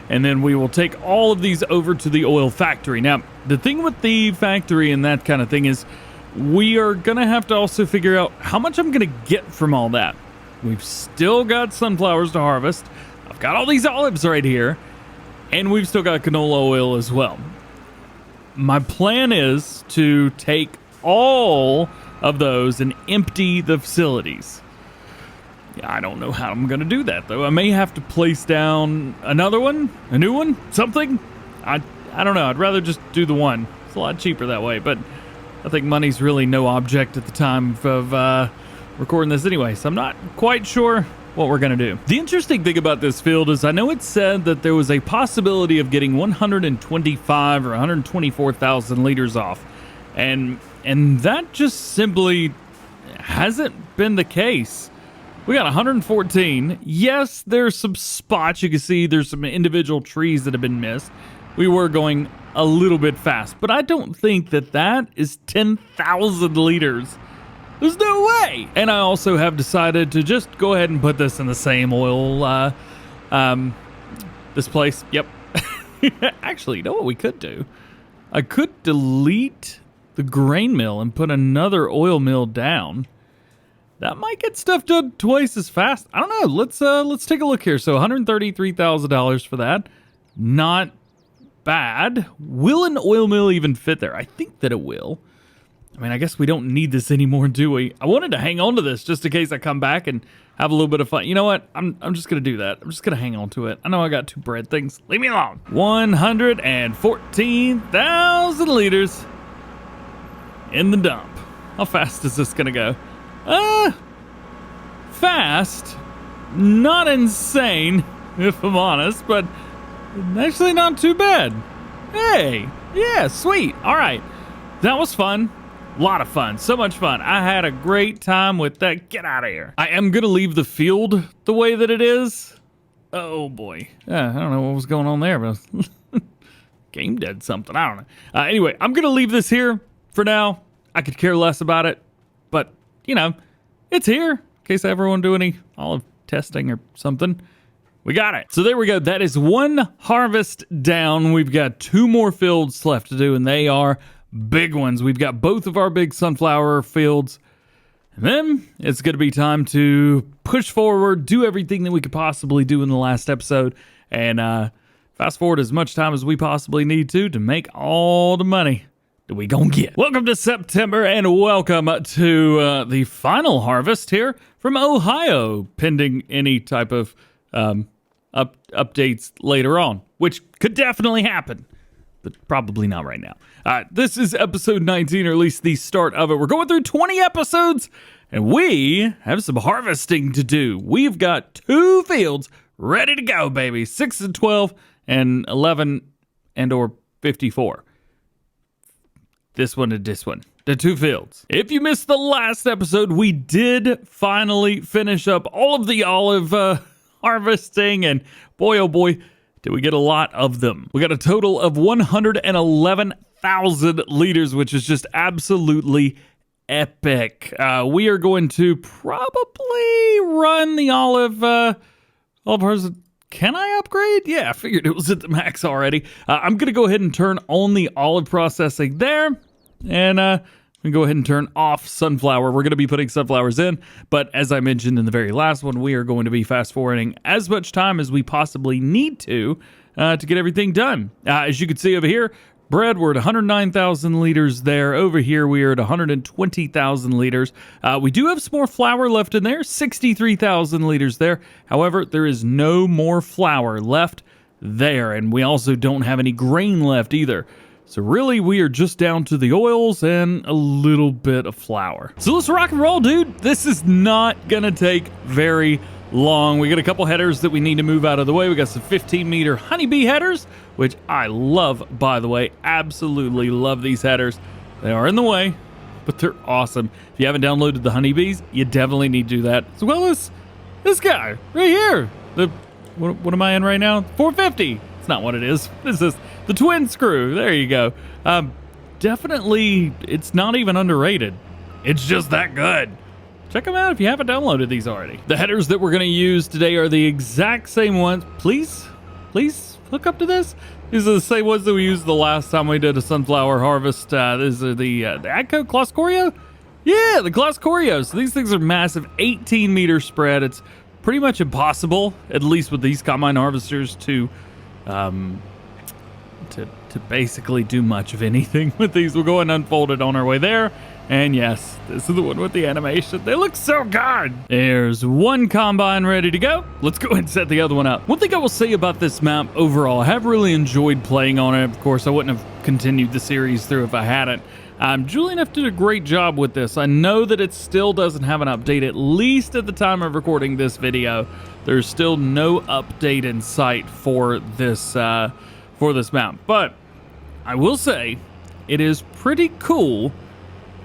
Speaker 1: And then we will take all of these over to the oil factory. Now, the thing with the factory and that kind of thing is we are going to have to also figure out how much I'm going to get from all that. We've still got sunflowers to harvest. I've got all these olives right here. And we've still got canola oil as well. My plan is to take all of those and empty the facilities. Yeah, I don't know how I'm going to do that, though. I may have to place down another one, a new one, something. I don't know. I'd rather just do the one. It's a lot cheaper that way, but I think money's really no object at the time of recording this anyway, so I'm not quite sure what we're going to do. The interesting thing about this field is I know it said that there was a possibility of getting 125 or 124,000 liters off, and that just simply hasn't been the case. We got 114. Yes, there's some spots you can see. There's some individual trees that have been missed. We were going a little bit fast, but I don't think that is 10,000 liters. There's no way. And I also have decided to just go ahead and put this in the same oil, this place. Yep. Actually, you know what we could do? I could delete the grain mill and put another oil mill down. That might get stuff done twice as fast. I don't know. Let's take a look here. So $133,000 for that. Not bad. Will an oil mill even fit there? I think that it will. I mean, I guess we don't need this anymore, do we? I wanted to hang on to this just in case I come back and have a little bit of fun. You know what? I'm just going to do that. I'm just going to hang on to it. I know I got 2 bread things. Leave me alone. 114,000 liters in the dump. How fast is this going to go? Fast, not insane, if I'm honest, but actually not too bad. Hey, yeah, sweet. All right, that was fun. A lot of fun. So much fun. I had a great time with that. Get out of here. I am going to leave the field the way that it is. Oh, boy. I don't know what was going on there, but game did something. I don't know. Anyway, I'm going to leave this here for now. I could care less about it, but, you know, it's here in case I ever want to do any olive testing or something. We got it. So there we go. That is one harvest down. We've got 2 more fields left to do, and they are big ones. We've got both of our big sunflower fields, and then it's going to be time to push forward, do everything that we could possibly do in the last episode, and fast forward as much time as we possibly need to make all the money that we gonna get. Welcome to September, and welcome to the final harvest here from Ohio, pending any type of updates later on, which could definitely happen, but probably not right now. This is episode 19, or at least the start of it. We're going through 20 episodes, and we have some harvesting to do. We've got 2 fields ready to go, baby. 6 and 12 and 11 and or 54. This one and this one. The 2 fields. If you missed the last episode, we did finally finish up all of the olive harvesting, and boy, oh boy, did we get a lot of them. We got a total of 111,000 liters, which is just absolutely epic. We are going to probably run the olive harvest. Can I upgrade? Yeah, I figured it was at the max already. I'm going to go ahead and turn on the olive processing there, and I'm going to go ahead and turn off sunflower. We're going to be putting sunflowers in, but as I mentioned in the very last one, we are going to be fast forwarding as much time as we possibly need to get everything done. As you can see over here, bread, we're at 109,000 liters there. Over here, we are at 120,000 liters. We do have some more flour left in there, 63,000 liters there. However, there is no more flour left there, and we also don't have any grain left either. So really, we are just down to the oils and a little bit of flour. So let's rock and roll, dude. This is not gonna take very long. We got a couple headers that we need to move out of the way. We got some 15-meter honeybee headers, which I love, by the way. Absolutely love these headers. They are in the way, but they're awesome. If you haven't downloaded the honeybees, you definitely need to do that, as well as this guy right here. What am I in right now? 450. It's not what it is. This is the twin screw. There you go. Definitely, it's not even underrated. It's just that good. Check them out if you haven't downloaded these already. The headers that we're going to use today are the exact same ones. Please hook up to this. These are the same ones that we used the last time we did a sunflower harvest. These are the Agco Clascorio? Yeah, the Clascorio. So these things are massive, 18-meter spread. It's pretty much impossible, at least with these combine harvesters, to basically do much of anything with these. We'll go ahead and unfold it on our way there. And yes, this is the one with the animation. They look so good. There's one combine ready to go. Let's go ahead and set the other one up. One thing I will say about this map overall, I have really enjoyed playing on it. Of course, I wouldn't have continued the series through if I hadn't. Julian F. did a great job with this. I know that it still doesn't have an update, at least at the time of recording this video. There's still no update in sight for this map. But I will say, it is pretty cool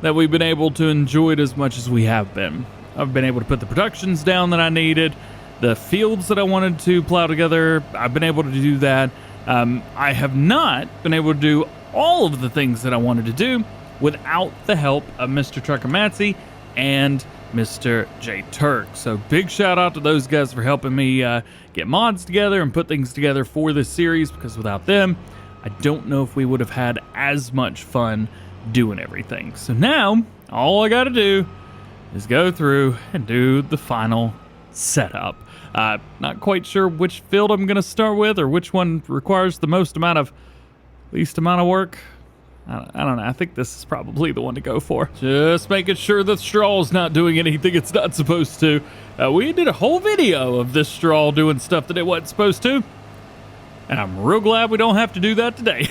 Speaker 1: that we've been able to enjoy it as much as we have been. I've been able to put the productions down that I needed, the fields that I wanted to plow together. I've been able to do that. I have not been able to do all of the things that I wanted to do without the help of Mr. Truckermatzi and Mr. J Turk. So big shout out to those guys for helping me get mods together and put things together for this series, because without them, I don't know if we would have had as much fun doing everything. So now all I gotta do is go through and do the final setup. Not quite sure which field I'm gonna start with, or which one requires the least amount of work. I don't know. I think this is probably the one to go for. Just making sure the straw's not doing anything it's not supposed to. We did a whole video of this straw doing stuff that it wasn't supposed to, and I'm real glad we don't have to do that today.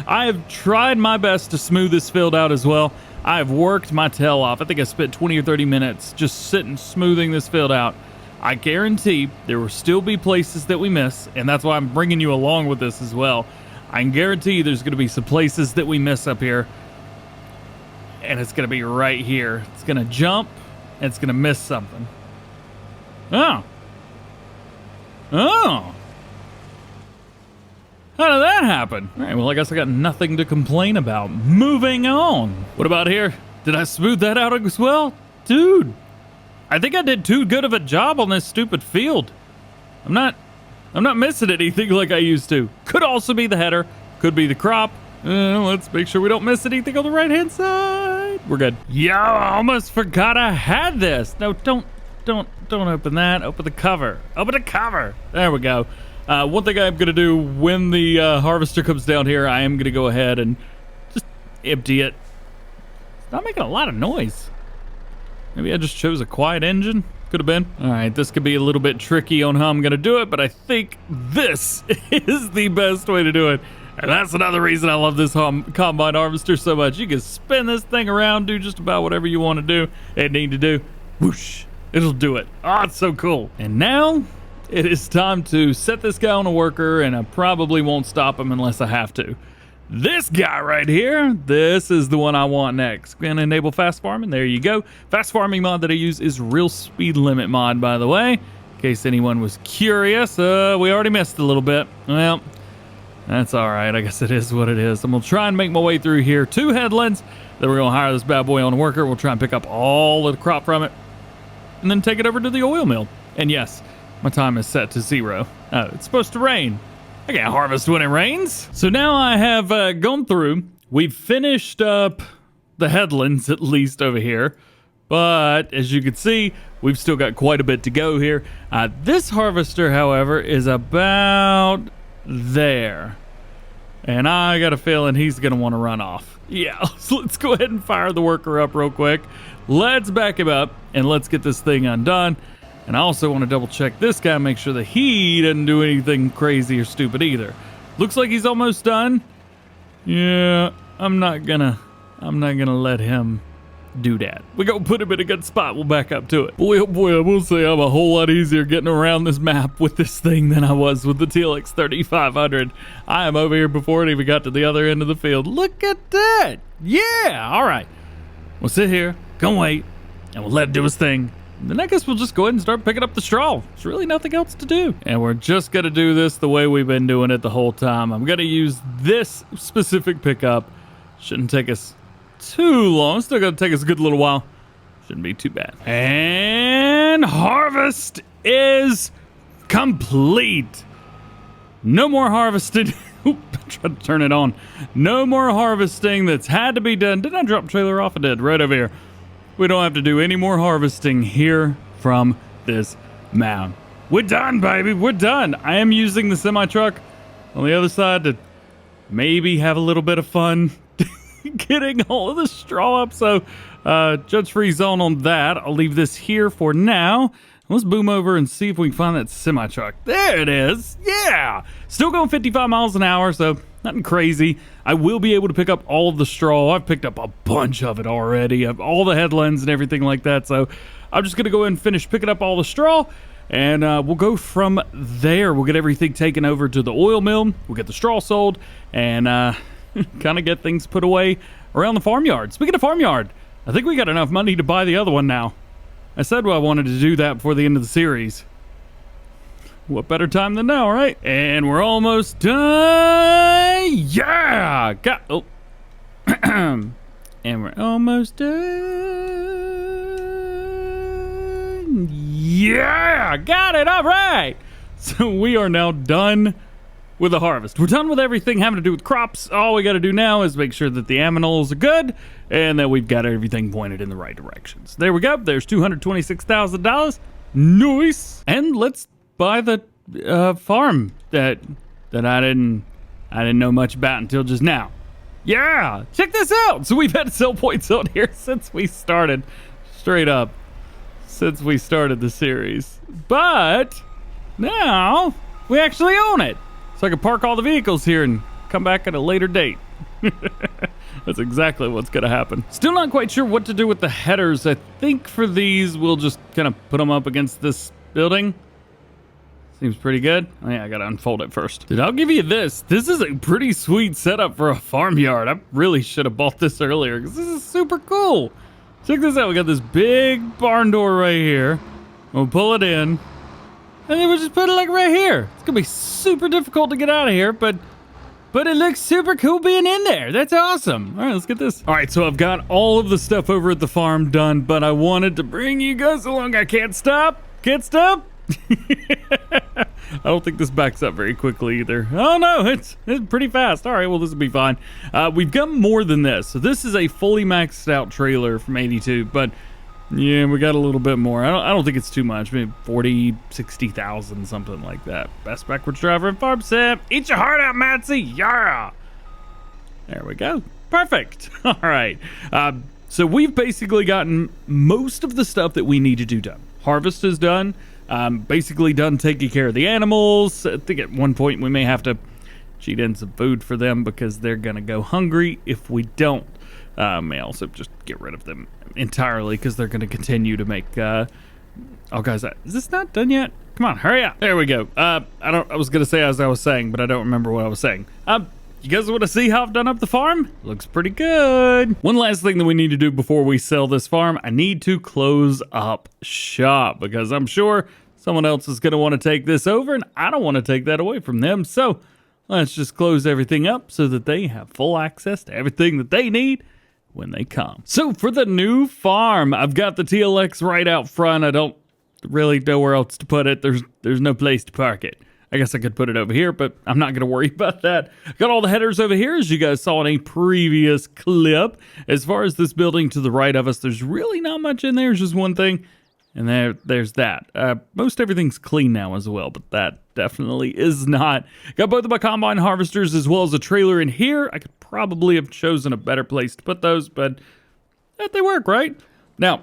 Speaker 1: I have tried my best to smooth this field out as well. I have worked my tail off. I think I spent 20 or 30 minutes just sitting smoothing this field out. I guarantee there will still be places that we miss, and that's why I'm bringing you along with this as well. I can guarantee there's going to be some places that we miss up here. and it's going to be right here. It's going to jump, and it's going to miss something. Oh. Oh. How did that happen? All right, well, I guess I got nothing to complain about. Moving on. What about here? Did I smooth that out as well? Dude, I think I did too good of a job on this stupid field. I'm not missing anything like I used to. Could also be the header. Could be the crop. Let's make sure we don't miss anything on the right-hand side. We're good. Yeah, I almost forgot I had this. No, don't open that. Open the cover. Open the cover. There we go. One thing I'm going to do when the harvester comes down here, I am going to go ahead and just empty it. It's not making a lot of noise. Maybe I just chose a quiet engine. Could have been. All right, this could be a little bit tricky on how I'm going to do it, but I think this is the best way to do it. And that's another reason I love this combine harvester so much. You can spin this thing around, do just about whatever you want to do and need to do. Whoosh, it'll do it. Oh, it's so cool. And now it is time to set this guy on a worker, and I probably won't stop him unless I have to. This guy right here, this is the one I want next. Gonna enable fast farming. There you go. Fast farming mod that I use is real speed limit mod, by the way, in case anyone was curious. We already missed a little bit. Well, that's all right. I guess it is what it is. I'm gonna try and make my way through here to Headlands. Then we're gonna hire this bad boy on a worker. We'll try and pick up all of the crop from it, and then take it over to the oil mill. And yes, my time is set to 0. It's supposed to rain. I can't harvest when it rains. So now I have gone through. We've finished up the headlands, at least over here. But as you can see, we've still got quite a bit to go here. This harvester, however, is about there. And I got a feeling he's going to want to run off. Yeah, so let's go ahead and fire the worker up real quick. Let's back him up, and let's get this thing undone. And I also want to double check this guy, make sure that he doesn't do anything crazy or stupid either. Looks like he's almost done. Yeah, I'm not gonna let him do that. We go put him in a good spot. We'll back up to it. Boy, oh boy, I will say I'm a whole lot easier getting around this map with this thing than I was with the TLX 3500. I am over here before it even got to the other end of the field. Look at that. Yeah, all right. We'll sit here, go wait, and we'll let it do his thing. Then I guess we'll just go ahead and start picking up the straw. There's really nothing else to do. And we're just going to do this the way we've been doing it the whole time. I'm going to use this specific pickup. Shouldn't take us too long. Still going to take us a good little while. Shouldn't be too bad. And harvest is complete. No more harvesting. Oop, I tried to turn it on. No more harvesting that's had to be done. Didn't I drop trailer off? I did, right over here. We don't have to do any more harvesting here from this mound. We're done, baby. We're done. I am using the semi-truck on the other side to maybe have a little bit of fun getting all of the straw up. So judge-free zone on that. I'll leave this here for now. Let's boom over and see if we can find that semi-truck. There it is. Yeah. Still going 55 miles an hour, so nothing crazy. I will be able to pick up all of the straw. I've picked up a bunch of it already. All the headlands and everything like that. So I'm just going to go ahead and finish picking up all the straw. And we'll go from there. We'll get everything taken over to the oil mill. We'll get the straw sold. And kind of get things put away around the farmyard. Speaking of farmyard, I think we got enough money to buy the other one now. I said I wanted to do that before the end of the series. What better time than now, right? And we're almost done. Yeah! Oh. And we're almost done. Yeah! Got it! All right! So we are now done with the harvest. We're done with everything having to do with crops. All we got to do now is make sure that the aminals are good and that we've got everything pointed in the right directions. There we go. There's $226,000. Nice. And let's buy the farm that I didn't know much about until just now. Yeah, check this out. So we've had sell points on here since we started, straight up, since we started the series. But now we actually own it. So I can park all the vehicles here and come back at a later date. That's exactly what's going to happen. Still not quite sure what to do with the headers. I think for these, we'll just kind of put them up against this building. Seems pretty good. Oh yeah, I gotta unfold it first. Dude, I'll give you this. This is a pretty sweet setup for a farmyard. I really should have bought this earlier because this is super cool. Check this out. We got this big barn door right here. We'll pull it in. And then we'll just put it like right here. It's gonna be super difficult to get out of here, but it looks super cool being in there. That's awesome. All right, let's get this. All right, so I've got all of the stuff over at the farm done, but I wanted to bring you guys along. I can't stop. Can't stop. I don't think this backs up very quickly either. Oh no, it's pretty fast. All right, well, this will be fine. We've got more than this. So this is a fully maxed out trailer from 82, but yeah, we got a little bit more. I don't think it's too much. Maybe 40, 60,000, something like that. Best backwards driver in farm sim. Eat your heart out, Matsy. Yeah. There we go. Perfect. All right. So we've basically gotten most of the stuff that we need to do done. Harvest is done. Basically done taking care of the animals. I think at one point we may have to cheat in some food for them because they're going to go hungry if we don't. May also just get rid of them entirely because they're going to continue to make oh guys, is this not done yet? Come on, hurry up. There we go. I was gonna say as I was saying, but I don't remember what I was saying. You guys want to see how I've done up the farm? Looks pretty good. One last thing that we need to do before we sell this farm, I need to close up shop because I'm sure someone else is going to want to take this over and I don't want to take that away from them. So let's just close everything up so that they have full access to everything that they need when they come. So for the new farm, I've got the TLX right out front. I don't really know where else to put it. There's no place to park it. I guess I could put it over here, but I'm not going to worry about that. Got all the headers over here, as you guys saw in a previous clip. As far as this building to the right of us, there's really not much in there. It's just one thing, and there's that. Most everything's clean now as well, but that definitely is not. Got both of my combine harvesters as well as a trailer in here. I could probably have chosen a better place to put those, but they work, right? Now,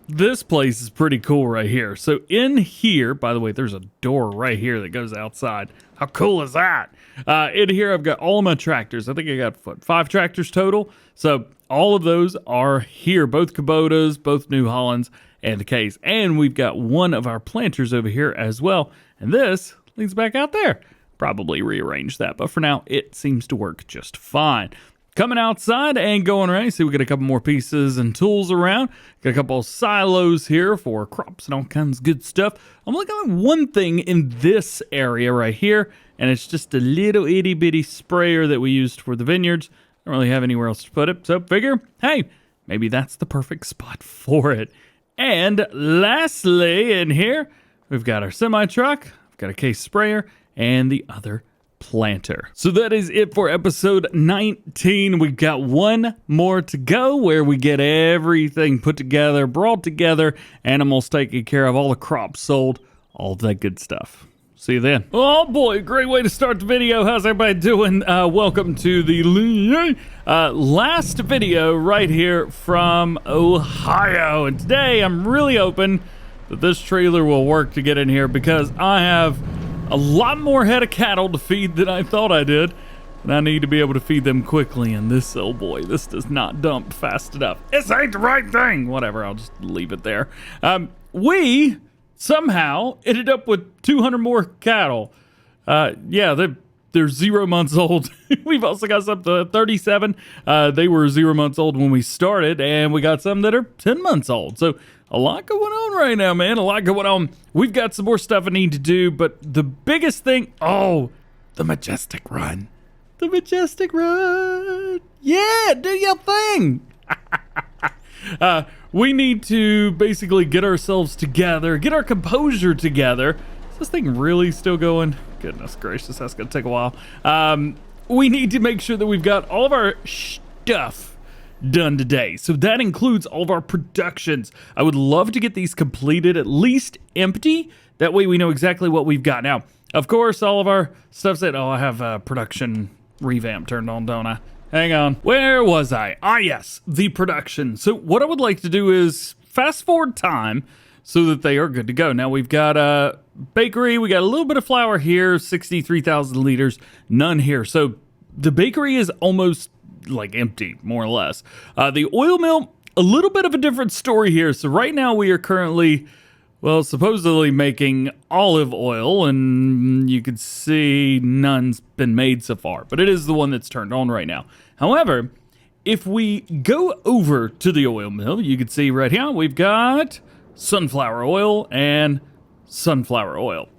Speaker 1: this place is pretty cool right here. So in here, by the way, there's a door right here that goes outside. How cool is that? In here, I've got all of my tractors. I think I got, 5 tractors total. So all of those are here, both Kubotas, both New Hollands, and the Case. And we've got one of our planters over here as well. And this leads back out there. Probably rearrange that, but for now, it seems to work just fine. Coming outside and going around, see we got a couple more pieces and tools around. Got a couple of silos here for crops and all kinds of good stuff. I'm looking at one thing in this area right here, and it's just a little itty bitty sprayer that we used for the vineyards. Don't really have anywhere else to put it, so figure, hey, maybe that's the perfect spot for it. And lastly, in here, we've got our semi-truck, we've got a Case sprayer, and the other planter. So that is it for episode 19. We've got one more to go where we get everything put together, brought together, animals taken care of, all the crops sold, all that good stuff. See you then. Oh boy, great way to start the video. How's everybody doing? Welcome to the last video right here from Ohio. And today I'm really hoping that this trailer will work to get in here because I have a lot more head of cattle to feed than I thought I did, and I need to be able to feed them quickly, and this, oh boy, this does not dump fast enough. This ain't the right thing. Whatever, I'll just leave it there. We somehow ended up with 200 more cattle. Yeah, they're 0 months old. We've also got some to 37. They were 0 months old when we started, and we got some that are 10 months old. So a lot going on right now, man. A lot going on. We've got some more stuff I need to do, but the biggest thing, the Majestic Run. The Majestic Run. Yeah, do your thing. We need to basically get ourselves together, get our composure together. Is this thing really still going? Goodness gracious, that's going to take a while. We need to make sure that we've got all of our stuff done today. So that includes all of our productions. I would love to get these completed, at least empty. That way we know exactly what we've got. Now, of course, all of our stuff said, I have production revamp turned on, don't I? Hang on. Where was I? Yes, the production. So what I would like to do is fast forward time so that they are good to go. Now we've got a bakery. We got a little bit of flour here, 63,000 liters, none here. So the bakery is almost like empty, more or less. The oil mill, a little bit of a different story here. So right now we are currently, well, supposedly making olive oil, and you can see none's been made so far, but it is the one that's turned on right now. However, if we go over to the oil mill, you can see right here, we've got sunflower oil and sunflower oil.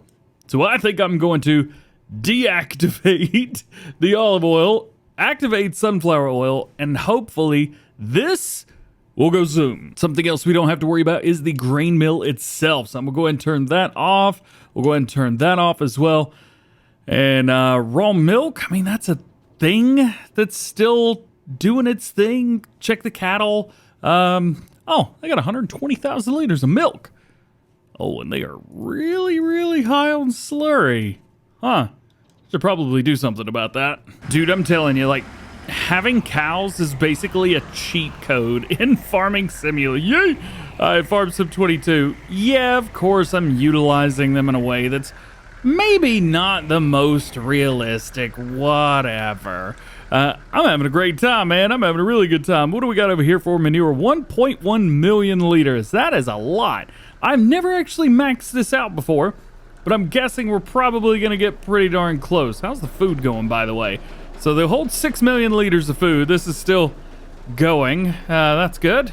Speaker 1: So I think I'm going to deactivate the olive oil, activate sunflower oil, and hopefully this will go zoom. Something else we don't have to worry about is the grain mill itself. So I'm gonna go ahead and turn that off. We'll go ahead and turn that off as well. And raw milk, I mean, that's a thing that's still doing its thing. Check the cattle. Oh, they got 120,000 liters of milk. Oh, and they are really, really high on slurry. Huh. Should probably do something about that. Dude, I'm telling you, like, having cows is basically a cheat code in Farming Simulator. Yay! Farm Sim 22. Yeah, of course, I'm utilizing them in a way that's maybe not the most realistic. Whatever. I'm having a great time, man. I'm having a really good time. What do we got over here for manure? 1.1 million liters. That is a lot. I've never actually maxed this out before, but I'm guessing we're probably going to get pretty darn close. How's the food going, by the way? So they hold 6 million liters of food. This is still going. That's good.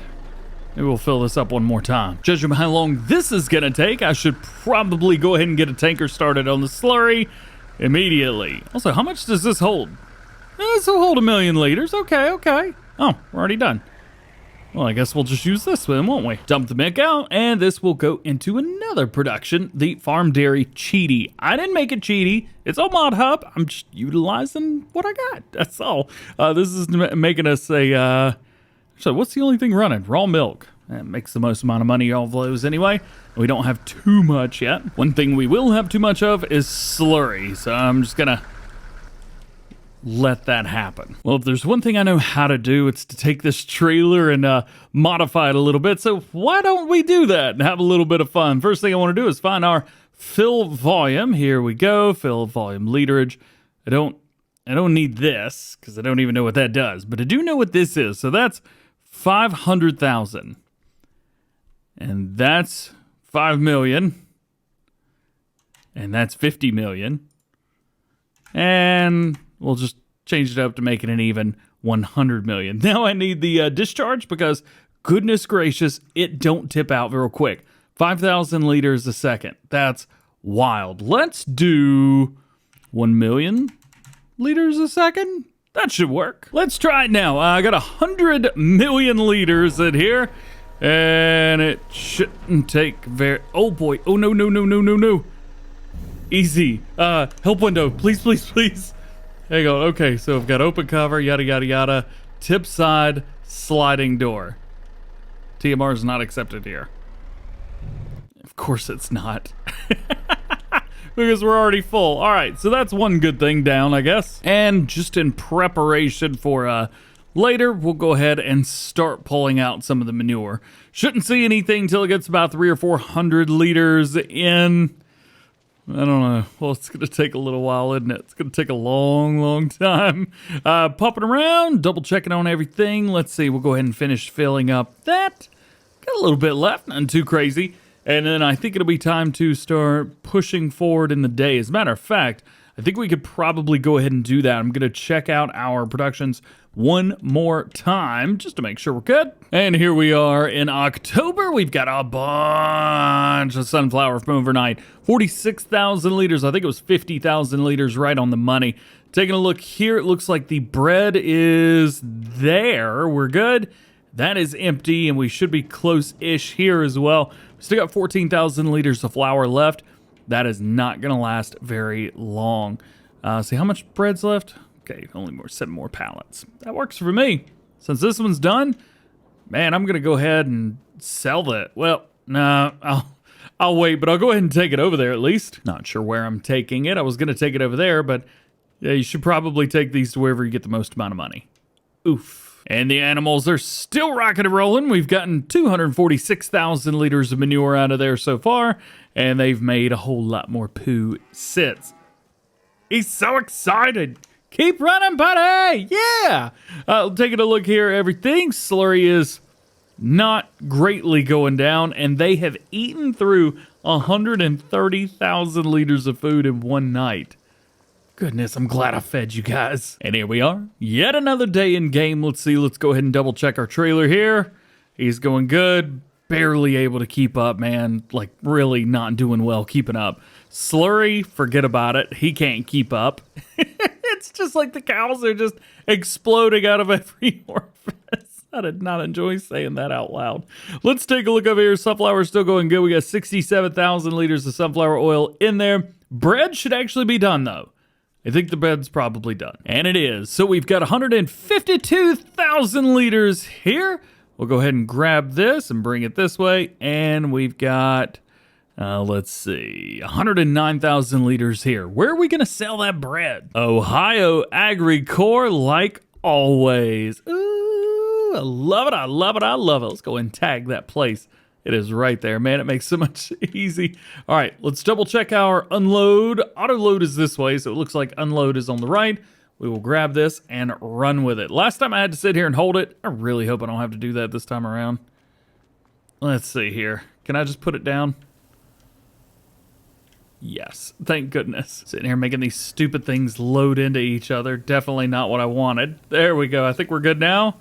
Speaker 1: Maybe we'll fill this up one more time. Judging by how long this is going to take, I should probably go ahead and get a tanker started on the slurry immediately. Also, how much does this hold? This will hold 1 million liters. Okay, okay. Oh, we're already done. Well, I guess we'll just use this then, won't we? Dump the milk out, and this will go into another production, the Farm Dairy Cheaty. I didn't make it cheaty. It's on Mod Hub. I'm just utilizing what I got. That's all. This is making us a... So what's the only thing running? Raw milk. That makes the most amount of money of those anyway. We don't have too much yet. One thing we will have too much of is slurry, so I'm just gonna let that happen. Well, if there's one thing I know how to do, it's to take this trailer and modify it a little bit. So why don't we do that and have a little bit of fun? First thing I want to do is find our fill volume. Here we go. Fill volume literage. I don't need this because I don't even know what that does, but I do know what this is. So that's 500,000. And that's 5 million. And that's 50 million. And we'll just change it up to make it an even 100 million. Now I need the discharge because, goodness gracious, it don't tip out real quick. 5,000 liters a second. That's wild. Let's do 1 million liters a second. That should work. Let's try it now. I got 100 million liters in here, and it shouldn't take very... Oh boy. Oh no, no, no, no, no, no. Easy. Help window. Please, please, please. There you go. Okay, so I've got open cover, yada, yada, yada. Tip side, sliding door. TMR is not accepted here. Of course it's not. Because we're already full. All right, so that's one good thing down, I guess. And just in preparation for later, we'll go ahead and start pulling out some of the manure. Shouldn't see anything till it gets about 300 or 400 liters in. I don't know. Well, it's going to take a little while, isn't it? It's going to take a long, long time. Popping around, double checking on everything. Let's see. We'll go ahead and finish filling up that. Got a little bit left, nothing too crazy. And then I think it'll be time to start pushing forward in the day. As a matter of fact, I think we could probably go ahead and do that. I'm going to check out our productions one more time just to make sure we're good. And here we are in October. We've got a bunch of sunflower from overnight. 46,000 liters. I think it was 50,000 liters right on the money. Taking a look here, it looks like the bread is there. We're good. That is empty, and we should be close-ish here as well. We still got 14,000 liters of flour left. That is not going to last very long. See how much bread's left? Okay, only 7 more pallets. That works for me. Since this one's done, man, I'm going to go ahead and sell that. Well, no, I'll wait, but I'll go ahead and take it over there at least. Not sure where I'm taking it. I was going to take it over there, but yeah, you should probably take these to wherever you get the most amount of money. Oof. And the animals are still rocking and rolling. We've gotten 246,000 liters of manure out of there so far, and they've made a whole lot more poo sits. He's so excited. Keep running, buddy. Yeah. Taking a look here. Everything. Slurry is not greatly going down, and they have eaten through 130,000 liters of food in one night. Goodness, I'm glad I fed you guys. And here we are, yet another day in game. Let's see, let's go ahead and double check our trailer here. He's going good, barely able to keep up, man. Like, really not doing well keeping up. Slurry, forget about it. He can't keep up. It's just like the cows are just exploding out of every orifice. I did not enjoy saying that out loud. Let's take a look over here. Sunflower's still going good. We got 67,000 liters of sunflower oil in there. Bread should actually be done, though. I think the bread's probably done. And it is. So we've got 152,000 liters here. We'll go ahead and grab this and bring it this way. And we've got, let's see, 109,000 liters here. Where are we going to sell that bread? Ohio AgriCorps, like always. Ooh, I love it. I love it. I love it. Let's go and tag that place. It is right there, man. It makes so much easy. All right, let's double check our unload. Auto load is this way, so it looks like unload is on the right. We will grab this and run with it. Last time I had to sit here and hold it. I really hope I don't have to do that this time around. Let's see here. Can I just put it down? Yes, thank goodness. Sitting here making these stupid things load into each other. Definitely not what I wanted. There we go. I think we're good now.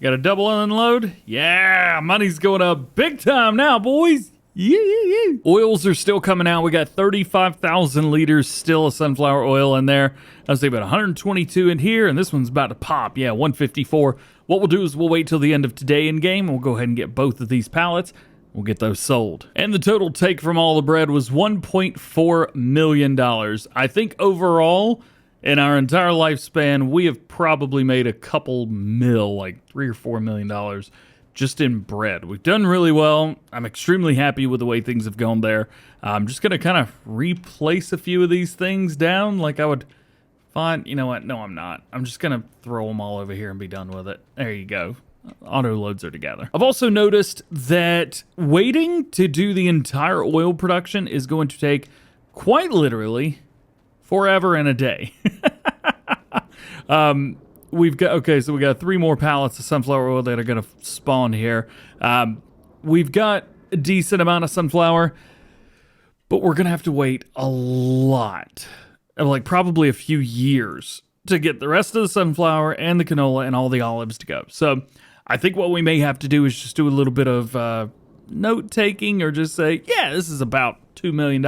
Speaker 1: Got a double unload? Yeah, money's going up big time now, boys. Yeah. Oils are still coming out. We got 35,000 liters still of sunflower oil in there. I was thinking about 122 in here, and this one's about to pop. Yeah, 154. What we'll do is we'll wait till the end of today in game, and we'll go ahead and get both of these pallets. We'll get those sold. And the total take from all the bread was $1.4 million. I think overall, in our entire lifespan, we have probably made a couple mil, like $3 or $4 million just in bread. We've done really well. I'm extremely happy with the way things have gone there. I'm just going to kind of replace a few of these things down like I would find. You know what? No, I'm not. I'm just going to throw them all over here and be done with it. There you go. Auto loads are together. I've also noticed that waiting to do the entire oil production is going to take quite literally forever and a day. We've got, okay, so we got 3 more pallets of sunflower oil that are going to spawn here. We've got a decent amount of sunflower, but we're going to have to wait a lot, like probably a few years, to get the rest of the sunflower and the canola and all the olives to go. So I think what we may have to do is just do a little bit of note-taking, or just say, yeah, this is about $2 million.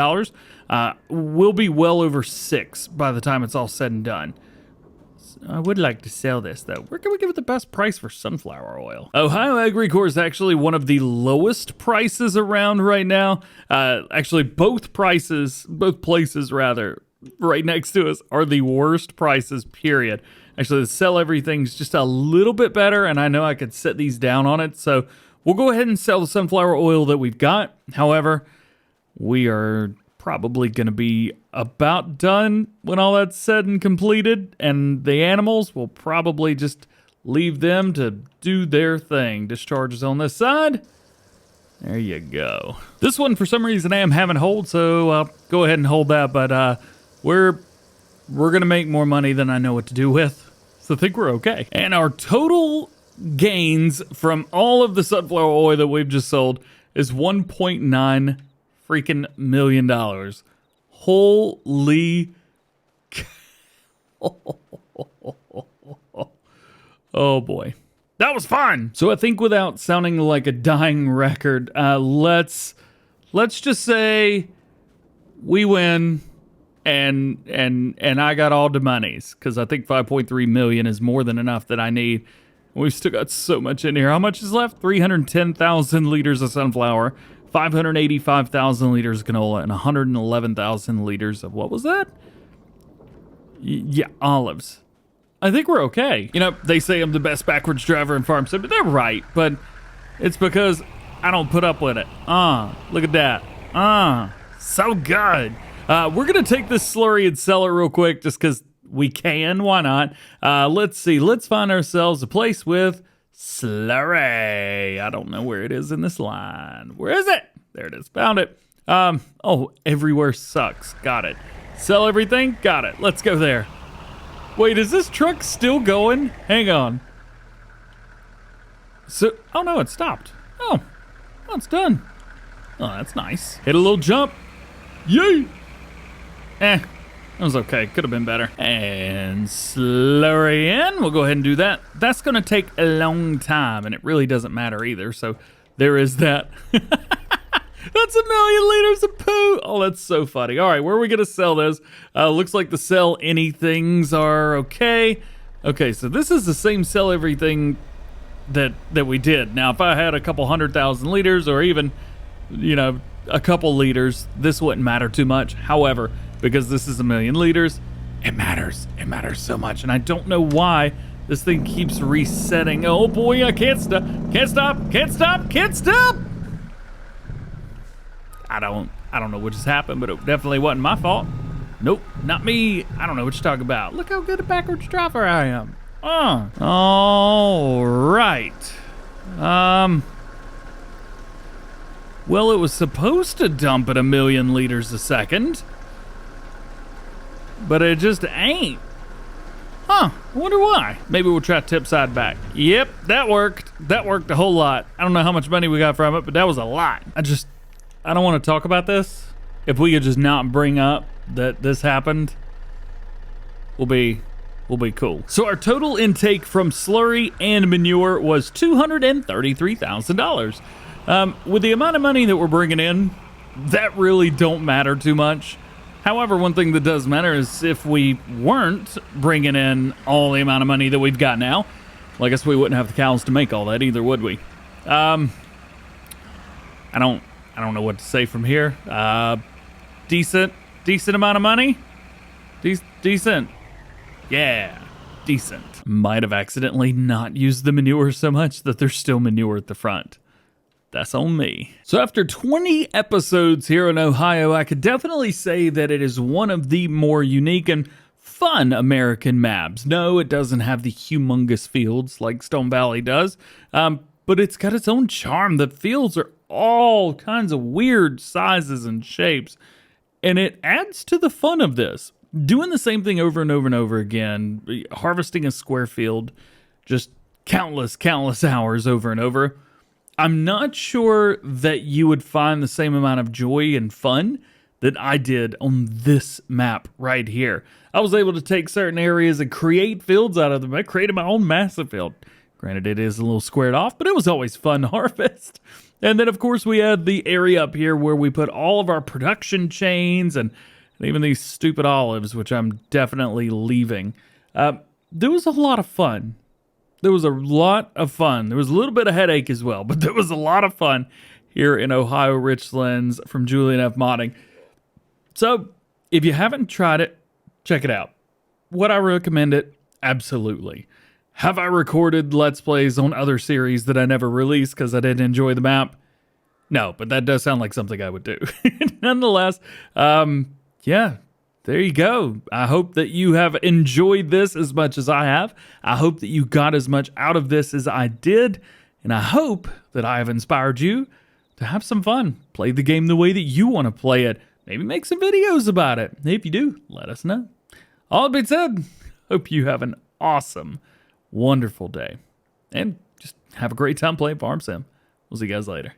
Speaker 1: We'll be well over 6 by the time it's all said and done. I would like to sell this, though. Where can we give it the best price for sunflower oil? Ohio AgriCorps is actually one of the lowest prices around right now. Actually, both places, right next to us are the worst prices, period. Actually, the sell everything's just a little bit better, and I know I could set these down on it. So we'll go ahead and sell the sunflower oil that we've got. However, we are probably going to be about done when all that's said and completed, and the animals will probably just leave them to do their thing. Discharges on this side. There you go. This one, for some reason, I am having hold, so I'll go ahead and hold that, but we're going to make more money than I know what to do with, so I think we're okay. And our total gains from all of the sunflower oil that we've just sold is $1.9 freaking million. Holy oh boy, that was fun. So I think, without sounding like a dying record, let's just say we win, and I got all the monies, because I think 5.3 million is more than enough that I need. We've still got so much in here. How much is left? 310,000 liters of sunflower, 585,000 liters of canola, and 111,000 liters of, what was that? Yeah, olives. I think we're okay. You know, they say I'm the best backwards driver in farm sim, but they're right. But it's because I don't put up with it. Look at that. So good. We're going to take this slurry and sell it real quick just because we can. Why not? Let's see. Let's find ourselves a place with slurry. I don't know where it is in this line. Where is it? There it is. Found it. Oh, everywhere sucks. Got it. Sell everything? Got it. Let's go there. Wait, is this truck still going? Hang on. So, oh no, it stopped. Oh, it's done. Oh, that's nice. Hit a little jump. Yay! That was okay. Could have been better. And slurry in. We'll go ahead and do that. That's going to take a long time, and it really doesn't matter either. So there is that. That's 1 million liters of poo. Oh, that's so funny. All right, where are we going to sell this? Looks like the sell anythings are okay. Okay, so this is the same sell everything that we did. Now, if I had a couple 100,000 liters or even, you know, a couple liters, this wouldn't matter too much. However, because this is 1 million liters, it matters. It matters so much. And I don't know why this thing keeps resetting. Oh boy, I can't stop. Can't stop. Can't stop. Can't stop. I don't know what just happened, but it definitely wasn't my fault. Nope, not me. I don't know what you're talking about. Look how good a backwards driver I am. All right. Well, it was supposed to dump at 1 million liters a second, but it just ain't. I wonder why. Maybe we'll try tip side back. Yep, that worked. That worked a whole lot. I don't know how much money we got from it, but that was a lot. I don't want to talk about this. If we could just not bring up that this happened, we'll be cool. So our total intake from slurry and manure was $233,000. With the amount of money that we're bringing in, that really don't matter too much. However, one thing that does matter is if we weren't bringing in all the amount of money that we've got now, well, I guess we wouldn't have the cows to make all that either, would we? I don't know what to say from here. Decent amount of money. Decent. Yeah, decent. Might have accidentally not used the manure so much that there's still manure at the front. That's on me. So after 20 episodes here in Ohio, I could definitely say that it is one of the more unique and fun American maps. No, it doesn't have the humongous fields like Stone Valley does, but it's got its own charm. The fields are all kinds of weird sizes and shapes, and it adds to the fun of this. Doing the same thing over and over and over again, harvesting a square field, just countless hours over and over. I'm not sure that you would find the same amount of joy and fun that I did on this map right here. I was able to take certain areas and create fields out of them. I created my own massive field. Granted, it is a little squared off, but it was always fun to harvest. And then, of course, we had the area up here where we put all of our production chains and even these stupid olives, which I'm definitely leaving. There was a lot of fun. There was a lot of fun. There was a little bit of headache as well, but there was a lot of fun here in Ohio Richlands from Julian F. Modding. So if you haven't tried it, check it out. Would I recommend it? Absolutely. Have I recorded Let's Plays on other series that I never released because I didn't enjoy the map? No, but that does sound like something I would do. Nonetheless, yeah, there you go. I hope that you have enjoyed this as much as I have. I hope that you got as much out of this as I did. And I hope that I have inspired you to have some fun. Play the game the way that you want to play it. Maybe make some videos about it. If you do, let us know. All that being said, hope you have an awesome, wonderful day. And just have a great time playing Farm Sim. We'll see you guys later.